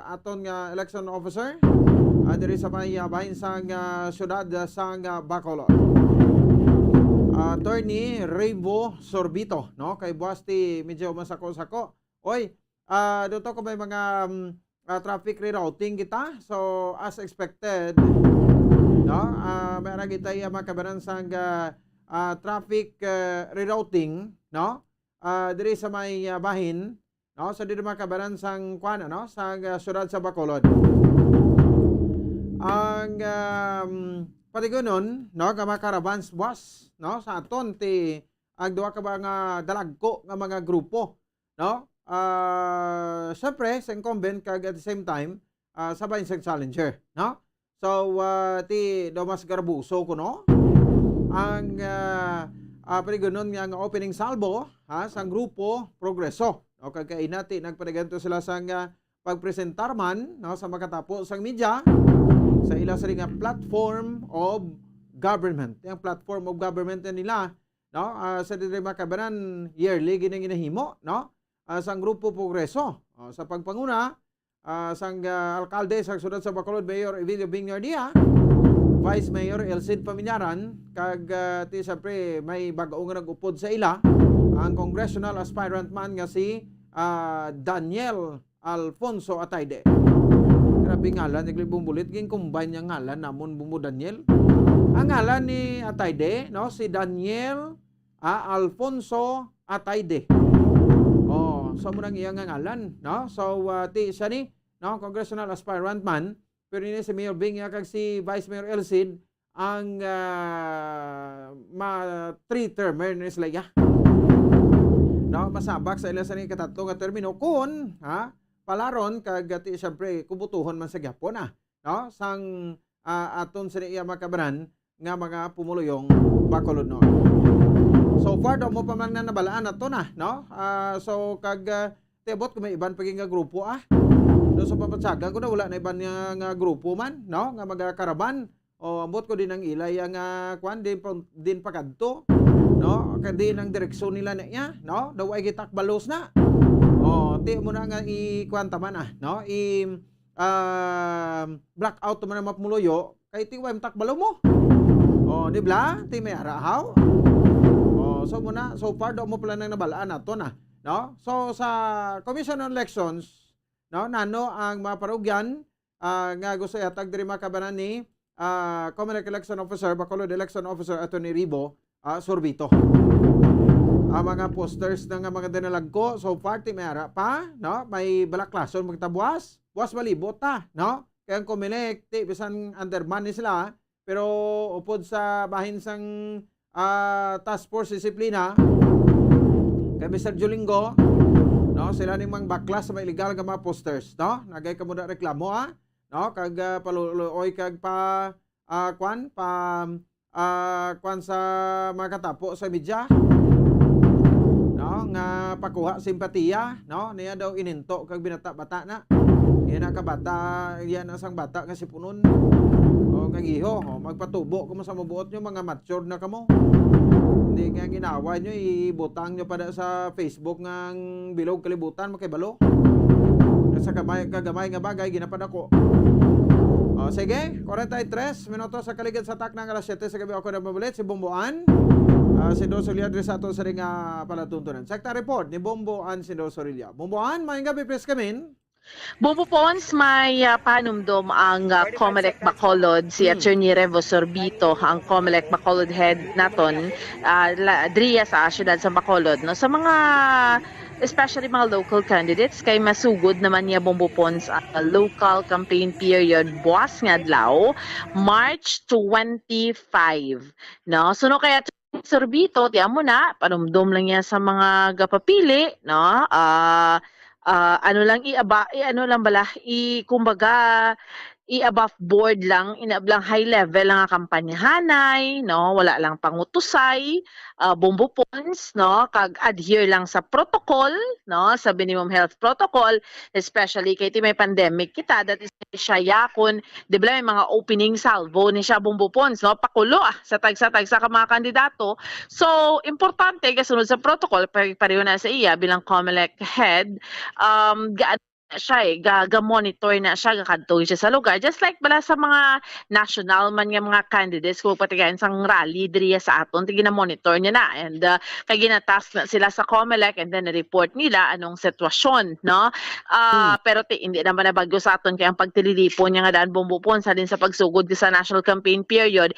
[SPEAKER 16] aton nga election officer diri sa bahin sang syudad sang Bacolod. Attorney Raybo Sorbito, no? Kay Buasti medyo masako-sako. Oy, dito ko may mga traffic rerouting kita. So as expected, no? Mayroon kita makabaran sang traffic rerouting, no? Diri sa may bahin, no? So diri makabaran sang kuan, no? Sang syudad sa Bacolod. Ang pati ganoon, no, nga mga caravans bus, no, sa aton ti ang duha ka mga dalagko nga mga grupo, no? Syempre sa incumbent kag at the same time sabay sa challenger, no? So ti Domas Garbuso ko, no? Ang pati ganoon nga opening salvo sang grupo Progreso, no? Kag kay nati nagpadaganto sila sang pagpresentar man, no, sa makatapos sang media sa ila sa nga platform of government. Yung platform of government nila, no, sa diri makabanan yearly ginahimo, no, sang grupo Progreso, sa pagpanguna sang alkalde sa syudad sa Bacolod, Mayor Evilio Bignardia, Vice Mayor Elcid Paminaran, kag ti syempre may bag-o nga nag-upod sa ila ang congressional aspirant man nga si Daniel Alfonso Atayde. Grabe ngalan, naglibumbulit, ging combine niya ngalan namon Bumo Daniel. Ang ngalan ni Atayde, no, si Daniel Alfonso Atayde. Oh, so mo nang iyang ngalan, no? So ti siya ni, no, congressional aspirant man, pero ni si Mayor Bing kag si Vice Mayor Elcid ang 3-termer ni sila ya. No, masabak sa ila sa ni katatlo nga termino kun palaron kag ti syempre kubutuhon man sa gyapon no, sang aton sa iya makabaran nga mga pumuluyong Bacolod no. So far daw mo pa man na nabalaan ato na, no? So kag tibot kung may iban paging nga grupo do sa papatsagan ko na wala na iban nga grupo man, no, nga magakaraban o ambot ko din ang ilay ang kwan din pagadto, no, kadi ang direksyon nila na niya, no, daw ay gitakbalos na. Ti mo na nga i-kwanta man no? Blackout man ang mapumuloyo, kay ti wam takbalo mo. Di ba? Ti may arahaw. So muna, so far daw mo pala nang nabalaan nato na, no? So sa Commission on Elections, no, nano ang maparugyan nga gusto yatag diri makabanan ni Comelec Election Officer, Bacolod Election Officer Attorney Raybo Sorbito. Ang mga posters ng mga dinalagko so far ti may ara pa, no, may balaklason magtabuas buwas malibot no, kaya ang Comelec ti bisan underman ni sila pero upod sa bahin sang task force disiplina kay Mr. Jolingo, no, sila ning mga baklas sa mga illegal nga mga posters, no, nagay kamo da reklamo no, kag paluloy kag pa kwan sa mga katapo sa media, no, nga pakuha simpatiya, no, niya daw ininto kag binata-bata na. Yan ka bata, yan ang sang bata kasi punon. O nga giho, magpatubo kamo sa mabuot nyo, mga matured na kamo. Hindi nga ginawa nyo, ibutang nyo pa sa Facebook ng bilog kalibutan, makibalo. Sa kagamay nga bagay, ginapad ako. Sige, 43 minutos sa kaligid sa tak ng alas 7 sa gabi ako na mabulit, si Bomboan. Si Dos Sorilya sa ato sa ring palatuntunan. Sekta report ni Bomboan si Dos Sorilya. Bomboan, maayong gabi, please come in.
[SPEAKER 7] Bumbo Pons, may panumdum ang COMELEC Bacolod, si Attorney Revo Sorbito, ang COMELEC Bacolod head naton, Dria sa siyudad sa Bacolod. No? Sa mga, especially mga local candidates, kay masugod naman niya Bumbo Pons ang local campaign period buwas nga adlaw, March 25. No? Suno kaya Sorbito, tiyan mo na, panumdum lang yan sa mga gapapili, no? Ano lang kumbaga i-above board lang, inablang high level lang ang kampanyahanay, no? Wala lang pangutusay, Bumbo Pons, no? Kag adhere lang sa protocol, no? Sa minimum health protocol, especially kay may pandemic kita, that is siya yakon, di ba may mga opening salvo ni siya Bumbo Pons, no? Pakulo sa tagsa-tagsa ka mga kandidato. So, importante kasunod sa protocol, pareho na sa iya bilang COMELEC head, siya ga-monitor na siya, gakadto siya sa lugar. Just like bala sa mga national man nga mga candidates, kung patigayan sang rally diriya sa aton, gina-monitor niya na. And kay ginatask na sila sa COMELEC and then report nila anong sitwasyon, no? Pero hindi naman nabagyo sa aton kaya ang pagtililipon niya nga daan Bumbo Pons sa din sa pagsugod sa national campaign period.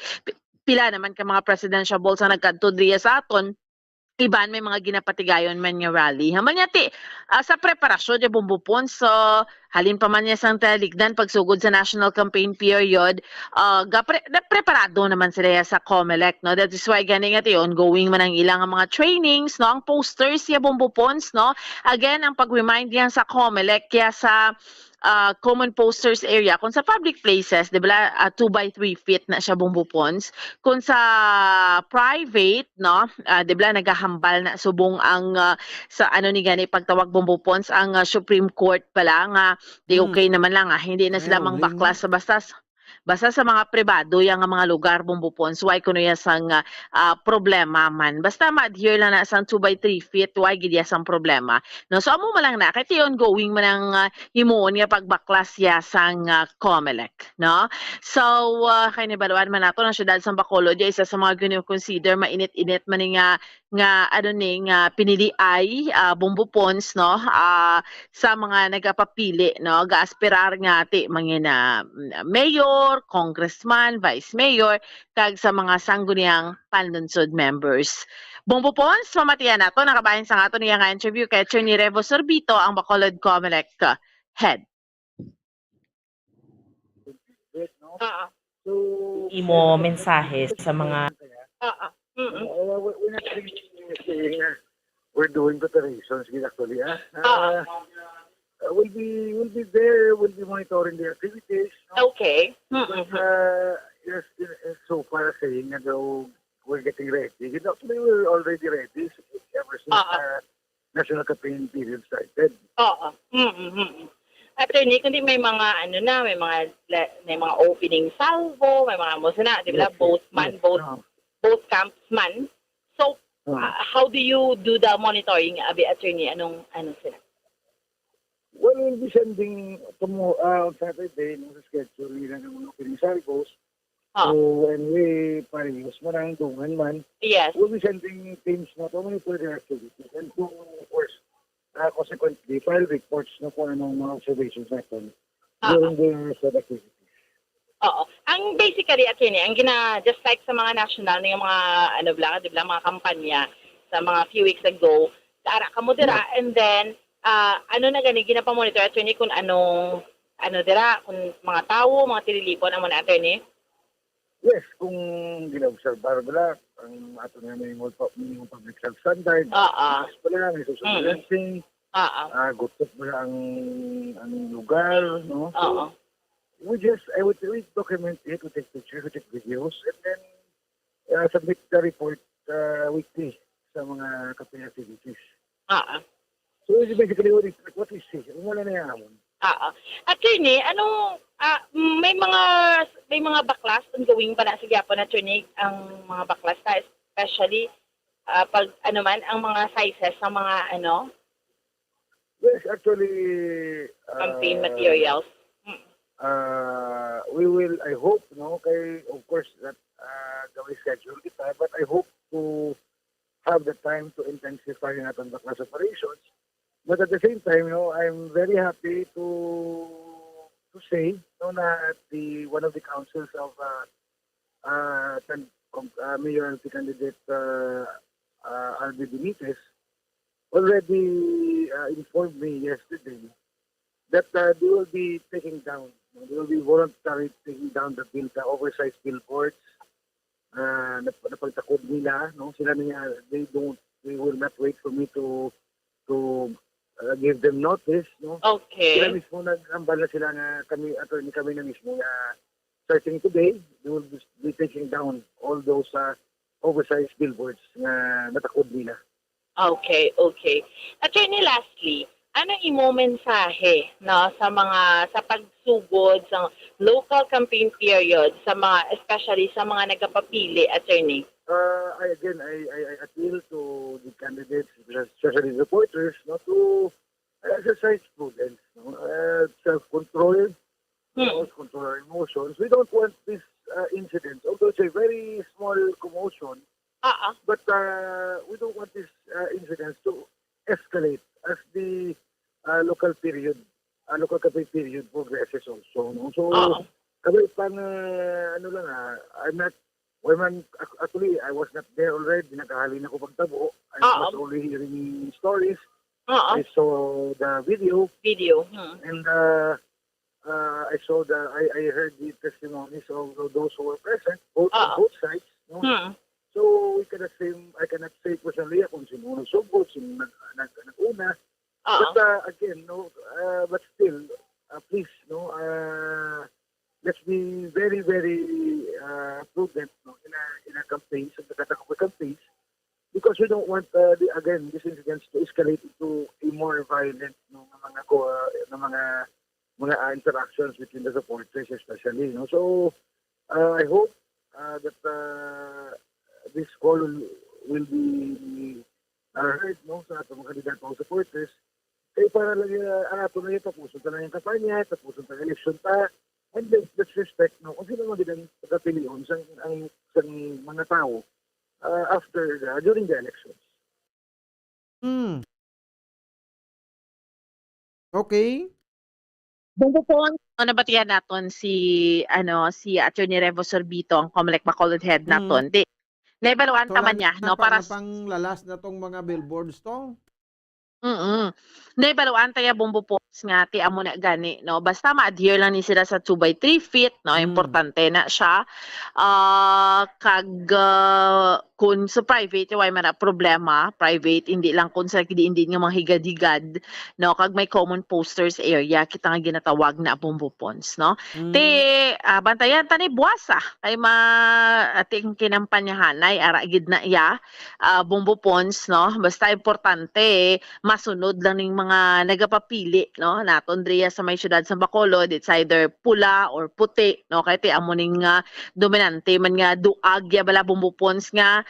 [SPEAKER 7] Pila naman ka mga presidential balls ang nagkadto diriya sa aton, iban may mga ginapatigayon man nga rally. Haman niya sa preparasyon niya Bumbo Pons, so halin pa man niya sang taligdan pagsugod sa national campaign period, preparado naman sila sa COMELEC, no? That is why gani nga ongoing man ang ilang mga trainings, no? Ang posters niya Bumbo Pons, no? Again, ang pag-remind niya sa COMELEC kaya sa common posters area, kung sa public places, di ba, 2x3 feet na siya Bumbo Pons. Kung sa private, no, di ba, naghahambal na subong ang sa ano ni gani pagtawag Bumbo Pons, ang Supreme Court pala nga di okay naman lang, hindi na sila mangbaklas sa basta sa mga pribado yang mga lugar Bumbo Pons, why kuno ya sang problema man. Basta ma-adhere lang na sang 2x3 feet, why gidya sang problema. No, so amo malang na kay ongoing man ang himuon nga pagbaklas ya sang COMELEC, no? So kay nibaluan man nato ang siyudad sa Bacolod, isa sa mga gino-consider mainit-init man nga pinili ay Bumbo Pons, no? Sa mga nagapapili, no, gaaspirar nga mga mayor, congressman, vice mayor, kag sa mga sangguniang panlunsod members. Bumbo Pons, mamatiyan nato, nakabahin sa ato niya nga interview kay Attorney Revo Sorbito, ang Bacolod COMELEC head.
[SPEAKER 4] Imo mensahe sa mga
[SPEAKER 5] we're not saying we're doing preparations actually. We'll be there. We'll be monitoring the activities. No?
[SPEAKER 4] Okay.
[SPEAKER 5] But, yes, so far saying that we're getting ready. Actually, we're already ready ever since national campaign period started.
[SPEAKER 4] Attorney, kundi may mga may mga opening salvo, may mga musina, di ba? Both camps man. So, how do you do the monitoring, Attorney? Anong sila?
[SPEAKER 5] Well, we'll be sending tomorrow on Saturday sa schedule nila ng mga opening salvos. So, when we parehas man ang dungan man,
[SPEAKER 4] yes,
[SPEAKER 5] we'll be sending teams na to monitor their activities and to, of course, consequently, file reports na kung anong mga observations natin during their said activities.
[SPEAKER 4] Ang basically, Attorney, ang just like sa mga national ng mga, di ba, mga kampanya sa mga few weeks ago, sa ara ka mo dira, and then, ginapamonitor, Attorney, kung kung mga tao, mga tililipon, ang mga Attorney?
[SPEAKER 5] Yes, kung gina-observar nila, ang ato na minimum public health standard, pala, may social distancing, gutot mo ang lugar, no? I would document it, we take pictures, we take videos, and then submit the report weekly sa mga campaign activities. So basically, what we see, wala na yan.
[SPEAKER 4] Attorney, may mga baklas ongoing pa na, sige po na, Attorney, ang mga baklas na, especially pag ang mga sizes ng mga
[SPEAKER 5] Yes, actually,
[SPEAKER 4] campaign materials.
[SPEAKER 5] We will, I hope, no, kay, of course, that gawin schedule kita, but I hope to have the time to intensify natin baklas operations But at the same time, I'm very happy to say, na one of the councils of mayoralty candidate Albi Benitez already informed me yesterday that they will be taking down, they will be voluntarily taking down the oversized billboards na pagtakod nila. Sila niya, they will not wait for me to give them notice.
[SPEAKER 4] Okay.
[SPEAKER 5] Sila mismo nag-ambal na sila nga kami na mismo starting today, they will be taking down all those oversized billboards na natakod nila.
[SPEAKER 4] Okay. Attorney, lastly, ano yung mensahe sa pagsugod sa local campaign period especially sa mga nagpapili, attorney?
[SPEAKER 5] I appeal to the candidates, especially reporters, to exercise prudence, self-control, control our emotions. We don't want this incident, although it's a very small commotion, but we don't want this incident to escalate as the local campaign period progresses also. So, kami actually, I was not there already. Nakahalin ako pagtabo. I was only hearing stories. I saw the video. And I heard the testimonies of those who were present, both on both sides. So I cannot say personally kung sino nagsugod, sino nag-una. But again, but still, please, let's be very, very prudent in our campaigns, in the campaigns, because we don't want this incident to escalate into a more violent mga interactions between the supporters, especially. So I hope that this call will be heard sa atong mga kandidato supporters. Kaya para lang ato na tapusin na yung kampanya, tapusin na election ta. And let's respect kung sino mga din ang pagkapilion sa mga tao during the elections.
[SPEAKER 16] Okay.
[SPEAKER 7] Bungo po, nabatihan naton si Attorney Revo Sorbito, ang Comelec Bacolod head naton. Di naibaluan taman niya para
[SPEAKER 16] pang lalas na tong mga billboards to.
[SPEAKER 7] Naibaluan tayo bumbo po nga ti amo na gani, basta ma-adhere lang ni sila sa 2x3 feet, importante na siya. Kung sa private way man problema, private hindi lang kung sa hindi nga mga higad-higad, kag may common posters area kita nga ginatawag na bumbo ponds, bantayan tani buwasa kay ating kinampanyahanay ara gid na bumbo ponds, basta importante masunod lang ning mga nagapapili, naton driya sa may syudad sa Bacolod, it's either pula or puti, kay ti amo ning dominante man nga duag ya bala bumbo ponds nga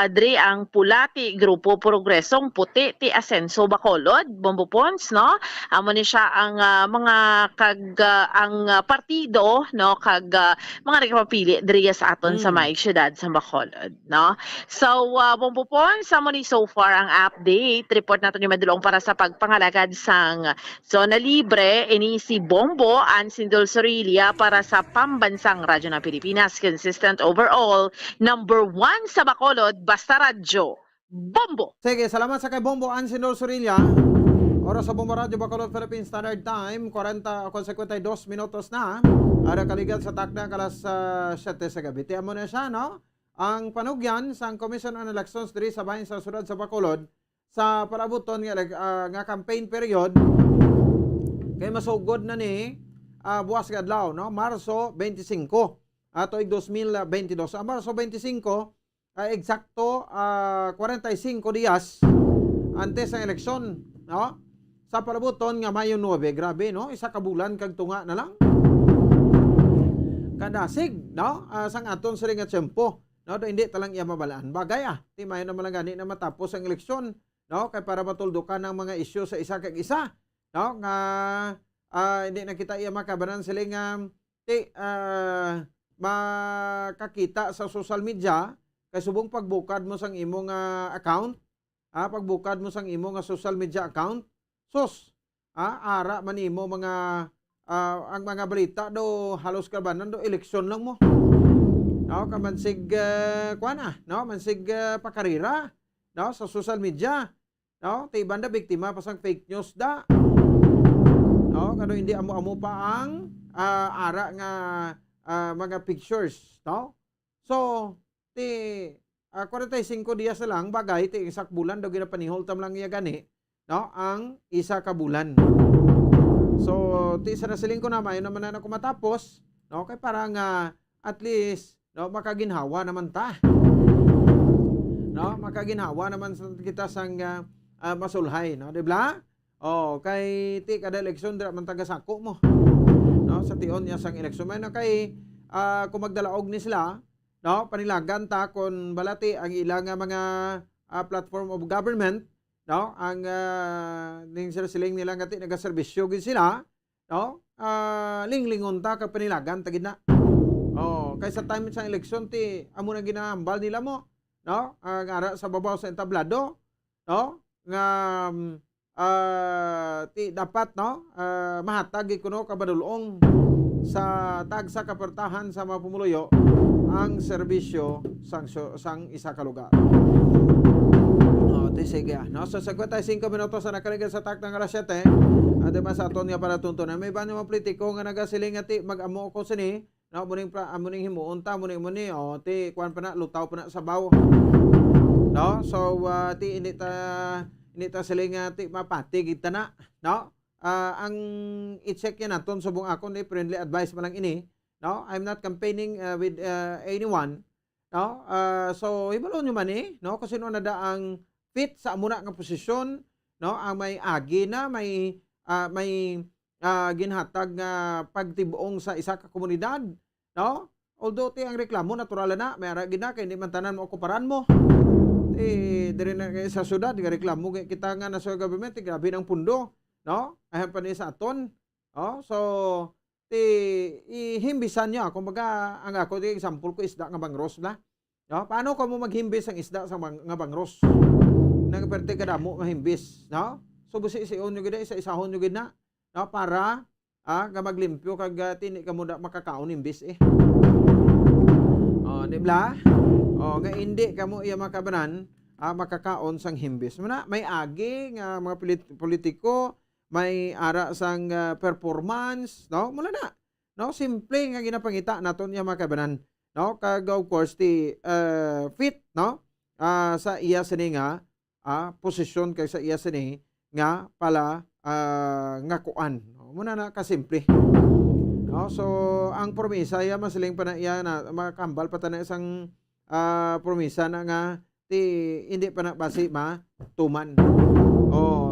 [SPEAKER 7] dri ang pula ti Grupo Progresong, puti ti Asenso Bacolod bumbo ponds, amo ni siya ang mga ang partido, kag mga nagapapili driya sa aton sa may syudad sa Bacolod, so bumbo ponds amo ni so far ang update report naton yung madulong para sa pagpangalagad sang zona libre ini si Bombo Ansindol Sorilia para sa pambansang radyo ng Pilipinas, consistent overall, number 1 sa Bacolod, basta radyo Bombo.
[SPEAKER 16] Sige, salamat sa kay Bombo Ansindol Sorilia. Oras sa Bombo Radyo Bacolod Philippine Standard Time 52 minutos na. Ara kaligat sa takda kalas 7 sa gabi. Tiyan mo na siya, ang panugyan sa Commission on Elections diri sa bahin sa sudad sa Bacolod sa palabuton nga campaign period kay masugod na ni buwas nga adlaw, Marso 25 tuig 2022. Ang Marso 25 eksakto 45 días antes ng eleksyon, sa palabuton nga Mayo 9. Grabe, isa ka bulan kag tunga na lang kadasig, sang aton sa nga tiyempo, hindi talang iya mabalaan bagay ti mayo na malangani na matapos ang eleksyon, kay para matuldukan ng mga isyu sa isa kag isa, nga hindi na kita iya makabanan sila nga makakita sa social media kay subong pagbukad mo sang imong account pagbukad mo sang imo nga social media account, sus, ara man imo mga ang mga balita do halos kabanan do eleksyon lang mo. No, kamansig mansig pakarira, no, sa social media. No, ti banda biktima pasang fake news da. No, kano hindi amo-amo pa ang ara nga mga pictures, no? So, ti 45 dias na lang bagay ti isak bulan daw ginapanihol tam lang iya gani, no, ang isa ka bulan. So, ti sa nasiling ko naman yun naman na ako matapos, no, kay parang at least, no, makaginhawa naman ta. No, makaginhawa naman kita sang masulhay, no, di ba? Kay ti kada eleksyon dira man tagasako mo. No, sa tion niya sang eleksyon man kay kung magdalaog ni sila, no, panilagan ta kon balati ang ilang mga platform of government, no, ang ning siling nila nga ti nagaserbisyo gid sila, no, linglingon ta ka panilagan ta gid na. Kay sa time sa eleksyon ti amo na ginahambal nila mo, no, ang ara sa babaw sa entablado, no, nga ti dapat, no, mahatag kuno kabadulong sa tagsa kapertahan sa mga pumuluyo ang serbisyo sang isa ka lugar. Sige, no? So, 55 minutos sa nakaligan sa tak ng alas 7. Además, sa aton nga para tuntunan. May ba naman politiko nga nagasiling ati mag-amo ko sini. No? Muning himuon ta, muning ti kuan pa na, lutaw pa na sa baw. No? So, ti hindi ta siling ati mapatig ita na. No? Ang i-check yan naton subong ako ni friendly advice man lang ini. No? I'm not campaigning with anyone. No? So, ibalo nyo man no? Kasi no nada ang fit sa muna nga posisyon, no, ang may agi na may ginhatag nga pagtibuong sa isa ka komunidad, no? Although ti ang reklamo natural na may ara gina kay hindi man tanan mo okuparan mo. Dire na sa syudad nga reklamo kita nga national government grabe ng pundo, no? Ahan pa ni sa aton. So ihimbisan niya kumbaga ang ako ti example ko isda nga bangros na. No? Paano ka mo maghimbis ang isda sa nga bangros? Nang perte kada mo mahimbis, no? So busi-sion nyo gid isa-isahon nyo gid na, no, para nga maglimpyo kag tini ka mo da makakaon imbis di ba? Nga hindi ka mo iya makabanan makakaon sang himbis. May agi nga mga politiko, may ara sang performance, no? Mula na. No, simple nga ginapangita naton iya makabanan, no? Kag of course ti fit, no? Sa iya sini nga posisyon kay sa iya sini nga pala nga kuan. Muna na kasimple. No, so ang promisa ya masiling pa na iya na makambal pa na isang promisa na nga ti hindi pa na basi tuman.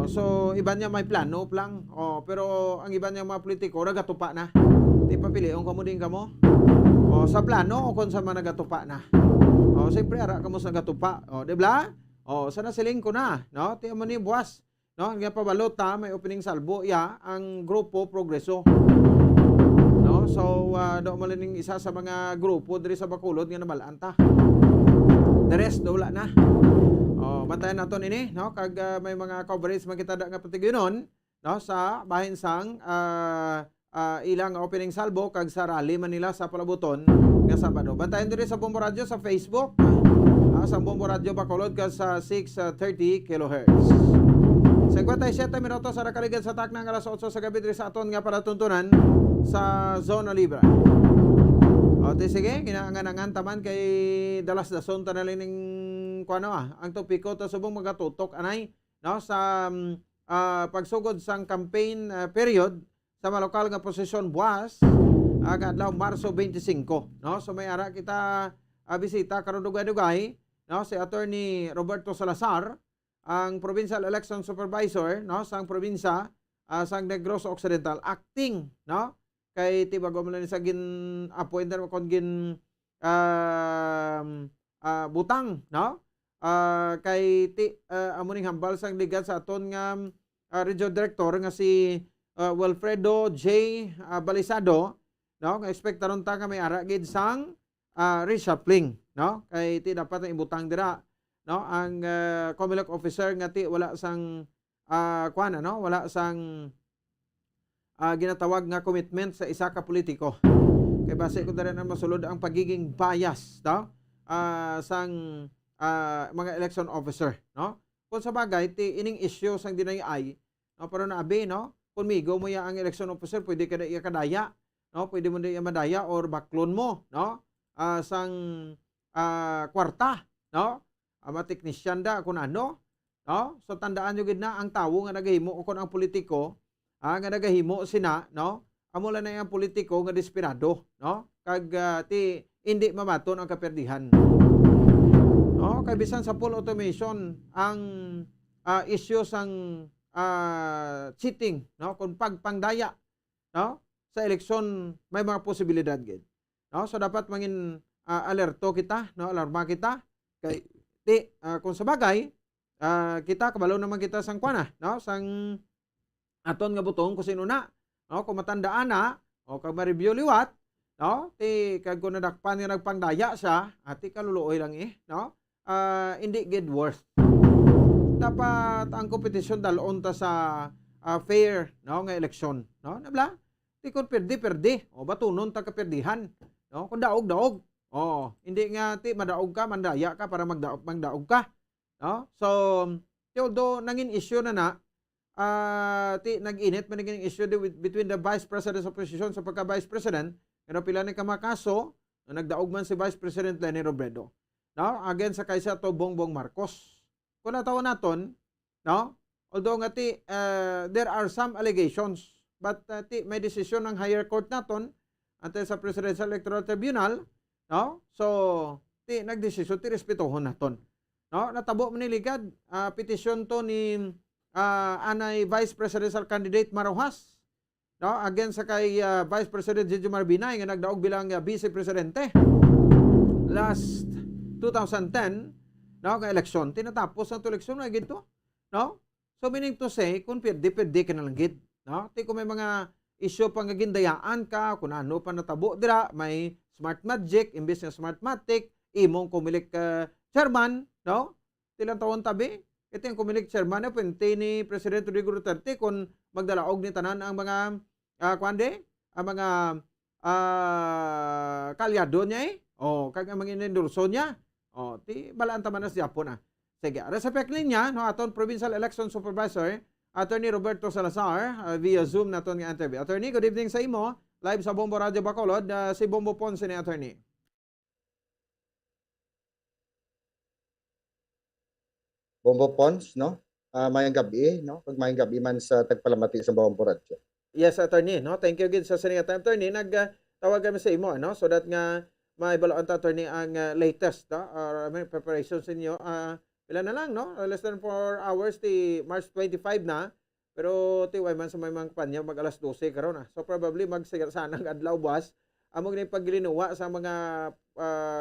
[SPEAKER 16] So iba niya may plano lang. Pero ang iba niya mga politiko nagatupa na. Ti papilion kamo din kamo. Sa plano o kung sa mga nagatupa na. Siyempre ara kamo sa nagatupa. Di ba? Sana siling ko na, no? Tiyan mo ni buwas, no? Nga pabalota, may opening salbo, ang Grupo Progreso. No? So, do mo lang isa sa mga grupo diri sa Bacolod nga nabalaan ta. The rest, wala na. Bantayan naton ini, no? Kag may mga coverage makita da nga patiginon, no? Sa bahin sang ilang opening salbo, kag sa rally Manila sa Palabuton, nga Sabado. Bantayan diri sa Bombo Radio sa Facebook, sa Bombo Radio Bacolod ka sa 630 kHz. 57 minutos sa nakaligan sa tak ng alas 8 sa gabi diri sa aton nga para tuntunan sa Zona Libre. Sige, kinaangan-angan taman kay dalas dason ta na lang ning kuano ang topiko ta subong magatutok anay, no, sa pagsugod sang campaign period sa malokal nga posisyon buwas adlaw Marso 25, no? So may ara kita bisita karon dugay-dugay, no, si Attorney Roberto Salazar, ang Provincial Election Supervisor, no, sang probinsya sang Negros Occidental, acting, no, kay tibago man ni sa gin appointed kon gin butang, no, kay amuning hambal sang ligat sa aton nga Regional Director nga si Wilfredo J. Balisado, no, nga expectaron ta nga may ara gid sang reshuffling, no, kay ti dapat ang ibutang dira no ang COMELEC officer nga ti wala sang wala sang ginatawag nga commitment sa isa ka politiko. Kay base ko dara na masulod ang pagiging bias no sang mga election officer, no? Kung sa bagay ti ining issue sang dinayay, no, pero naabi, no? Kung migo mo ya ang election officer, pwede ka na iya kadaya, no? Pwede mo na iya madaya or baklon mo, no? Sang kwarta, no? Mateknisyan da kung ano, no? So tandaan nyo gid na ang tawo nga nagahimo o kung ang politiko nga nagahimo sina, no? Amula na yung politiko nga desperado, no? Kag ti hindi mamaton ang kaperdihan. No, kay bisan sa full automation ang issue sang cheating, no, kung pagpangdaya, no, sa eleksyon may mga posibilidad gid. No, so dapat mangin alerto kita, no, alarma kita kay kung sa bagay kita kabalo naman kita sang kuana, no, sang aton nga butong kung sino na, no, kung matandaan na o kag ma-review liwat, no, kag kung nadakpan nga nagpangdaya siya, ati kaluluoy lang no. Hindi get worth. Dapat ang kompetisyon dalon ta sa fair, no, nga eleksyon, no, nabla. Ti kun perdi o batunon ta kaperdihan, no, kun daog hindi nga ti madaog ka mandaya ka para magdaog ka, no. So although nangin issue na ti nag-init man naging issue between the vice president's opposition sa pagka vice president, pero pila ni kamakaso na nagdaog man si Vice President Leni Robredo, no, against sa kaysa to Bongbong Marcos. Kung natawa naton, no, although nga ti there are some allegations, but ti may decision ng higher court naton ante sa Presidential Electoral Tribunal, no, so ti nagdesisyon ti respetuhon naton, no. Natabo man ni ligad petition to ni anay Vice Presidential Candidate Marojas, no, against sa kay Vice President Gigi Marbinay nga nagdaog bilang Vice Presidente last 2010, no, nga eleksyon. Tinatapos ang eleksyon na gito, no? So meaning to say, kung pwede ka na lang gid, no? Kung may mga issue pang gindayaan ka, kung ano pa natabo dira, may smart magic, imbes na smartmatic, imong kumilik chairman, no? Tilang taon tabi, ito yung kumilik chairman na pwente ni President Rodrigo Duterte kung magdalaog ni tanan ang mga ang mga kalyado niya kag ang mga inendorso niya. Ti balaan taman na siya po na. Sige, sa pek niya, no, aton Provincial Election Supervisor, Attorney Roberto Salazar, via Zoom naton nga interview. Attorney, good evening sa imo. Live sa Bombo Radio Bacolod, si Bombo Ponce ni Attorney.
[SPEAKER 9] Bombo Ponce, no? Mayang gabi, no? Pag mayang gabi man sa tagpalamati sa Bombo Radio.
[SPEAKER 16] Yes, Attorney, no? Thank you gid sa sininga time, Attorney. Nagtawag kami sa imo, no? So that nga may baloan ta, Attorney, ang latest, no? Preparations ninyo. Pila na lang, no? Less than 4 hours, ti March 25 na. Pero ti way man sa may mga kampanya, mag alas 12 karon na. So probably magsanang adlaw buwas. Among ni paglinuwa sa mga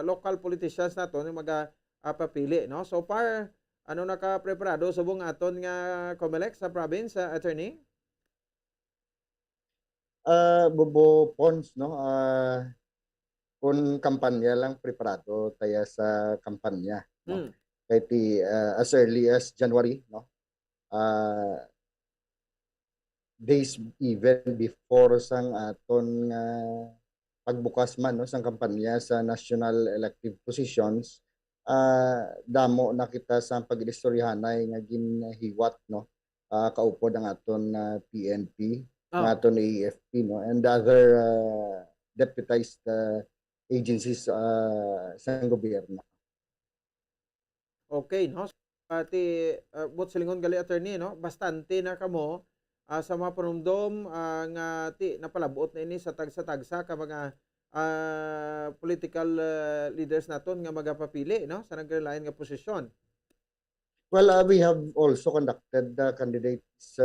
[SPEAKER 16] local politicians nato yung papili, no? So far, ano naka-preparado subong aton nga COMELEC sa province, Attorney?
[SPEAKER 9] Bobo Pons, no? Kung kampanya lang preparado tayo sa kampanya, no? Kahit as early as January, no? Days even before sang aton pagbukas man, no, sang kampanya sa national elective positions, damo na kita sa pag-istoryahanay nga ginhiwat, no, kaupod ang aton PNP, ang aton AFP, no, and other deputized agencies sa gobyerno.
[SPEAKER 16] Okay, no? Pati but silingon gali, Attorney, no? Bastante na kamo sa mga panumdom nga napalabot na ini sa tagsa-tagsa ka mga political leaders naton nga magapapili, no, sa naglain nga posisyon.
[SPEAKER 9] Well, we have also conducted the candidates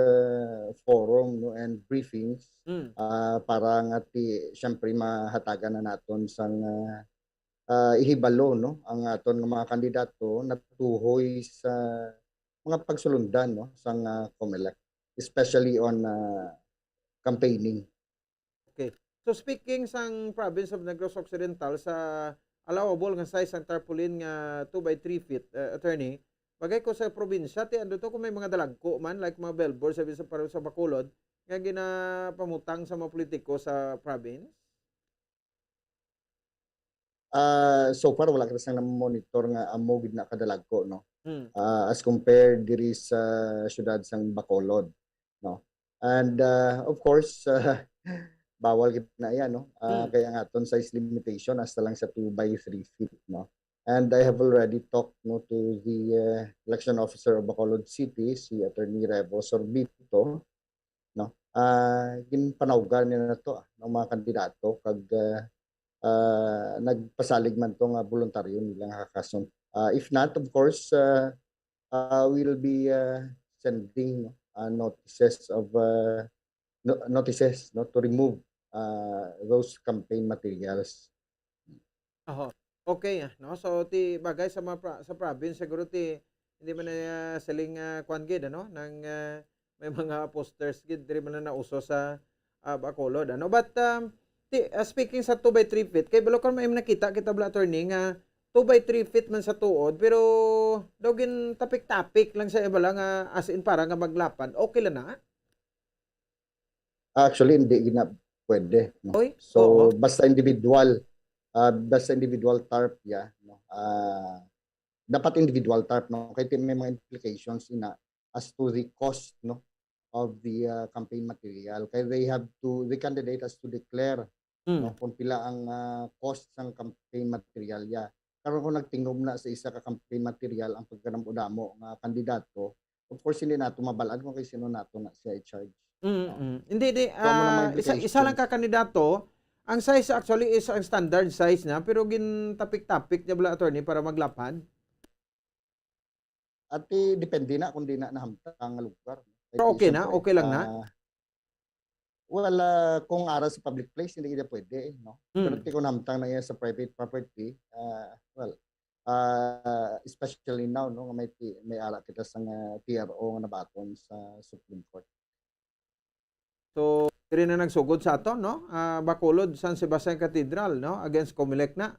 [SPEAKER 9] forum, no, and briefings para nga siyempre mahatagan na naton sang ihibalo, no, ang aton nga mga kandidato natuhoy sa mga pagsulundan, no, sang COMELEC, especially on campaigning.
[SPEAKER 16] Okay. So speaking sang province of Negros Occidental sa allowable nga size ang tarpaulin nga 2 by 3 feet, attorney. Bagay ko sa probinsya, ti ando to kung may mga dalagko man, like mga billboard sabi sa Bacolod, nga ginapamutang sa mga politiko sa province?
[SPEAKER 9] So far wala ka sang monitor nga amo gid na kadalagko, no. As compared diri sa syudad sang Bacolod, no. And of course bawal gid na yan, no. Kaya nga aton size limitation hasta lang sa 2 by 3 feet, no. And I have already talked, no, to the election officer of Bacolod City, si Attorney Revo Sorbito, no. Ginpanawgan niya na to ng mga kandidato kag nagpasalig man to nga voluntaryo nilang hakason. If not, of course, we'll be sending notices no, to remove those campaign materials.
[SPEAKER 16] Okay, no? So ti bagay sa mga sa province siguro ti hindi man na siling kwan gid, ano, nang may mga posters gid diri man na nauso sa Bacolod, ano. But speaking sa 2 by 3 feet, kay balokon may nakita kita bla attorney nga 2 by 3 feet man sa tuod, pero daw gin tapik-tapik lang sa iba lang as in para nga maglapad. Okay lang na?
[SPEAKER 9] Actually hindi gina pwede, no? So basta individual tarp no. Dapat individual tarp, no, kay may mga implications ina as to the cost, no, of the campaign material. Kay the candidate has to declare no, kung pila ang cost ng campaign material ya. Karon kung nagtingnom na sa isa ka campaign material ang pagkanamo nga kandidato, of course hindi nato mabalaan kung kay sino nato na siya i-charge.
[SPEAKER 16] Hindi isa lang ka kandidato. Ang size actually is ang standard size na, pero gintapik-tapik niya bala attorney para maglapad.
[SPEAKER 9] At depende na kung di na nahamtang ang lugar.
[SPEAKER 16] Pero okay na? Okay lang na?
[SPEAKER 9] Wala, kung ara sa public place, hindi kita pwede, no? Pero kung nahamtang na yan sa private property, especially now, no, may ara kita sa TRO nga nabaton sa Supreme Court.
[SPEAKER 16] So, diri na nagsugod sa ato, no? Bacolod, San Sebastian Cathedral, no? Against Comelec na.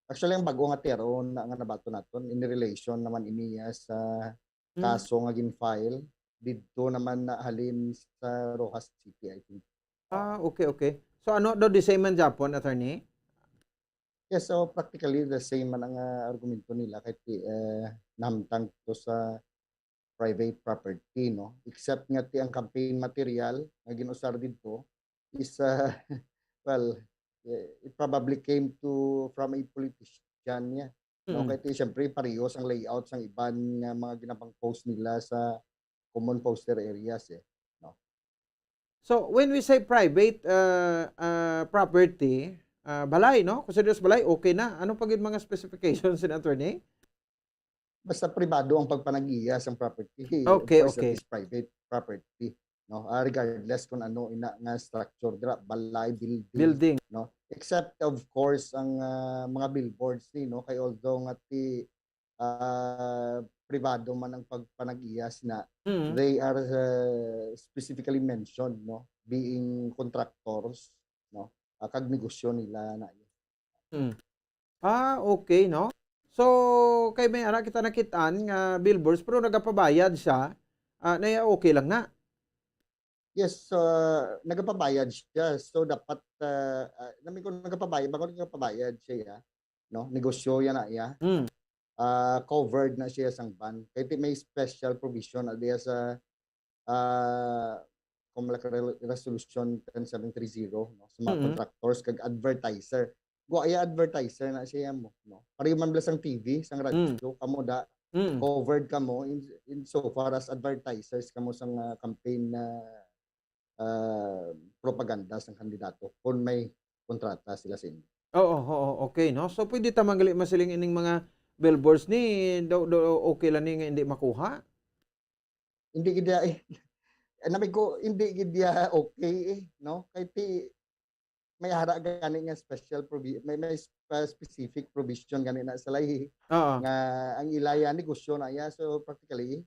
[SPEAKER 9] Actually, ang bago nga TRO na nga nabato naton in relation naman iniya sa kaso nga gin-file dito naman na halin sa Rojas City, I think.
[SPEAKER 16] Okay. So ano daw the same man Japon, attorney?
[SPEAKER 9] Yes, so practically the same man ang argumento nila kahit nahamtang to sa private property, no, except nga ti ang campaign material nga ginusar dito is it probably came from a politician niya, no, kaya siyempre parehas ang layouts ang iban nga mga ginapang post nila sa common poster areas, no.
[SPEAKER 16] So when we say private property, balay, no, considers balay, okay na. Ano pag yung mga specifications in attorney?
[SPEAKER 9] Basta pribado ang pagpanag-iya sa property.
[SPEAKER 16] Okay.
[SPEAKER 9] Is private property, no, regardless kung ano ina nga structure dira, balay, building, no, except of course ang mga billboards ni, no, kay although nga ti pribado man ang pagpanag-iya na they are specifically mentioned, no, being contractors, no, kag negosyo nila na.
[SPEAKER 16] Okay, no. So, kay may ara kita nakitaan nga billboards pero nagapabayad siya, na okay lang na.
[SPEAKER 9] Yes, nagapabayad siya. So dapat namin kung nagapabayad siya, no, negosyo yan na iya. Covered na siya sang ban. Kaya may special provision na diya sa Resolution 10730, no, sa mga contractors kag advertiser. Guaya advertiser na siya mo, no. Pari man blas ang TV, sang radyo, kamo da covered kamo in so far as advertisers kamo sang campaign na propaganda sang kandidato kung may kontrata sila sa inyo.
[SPEAKER 16] Okay, no. So pwede ta manggali masiling ining mga billboards ni do okay lang ni nga hindi makuha.
[SPEAKER 9] Hindi gid namin ko hindi gid okay, no. Kay ti may hara gani nga special may specific provision gani na sa lahi nga ang ilaya negosyo na ya, so practically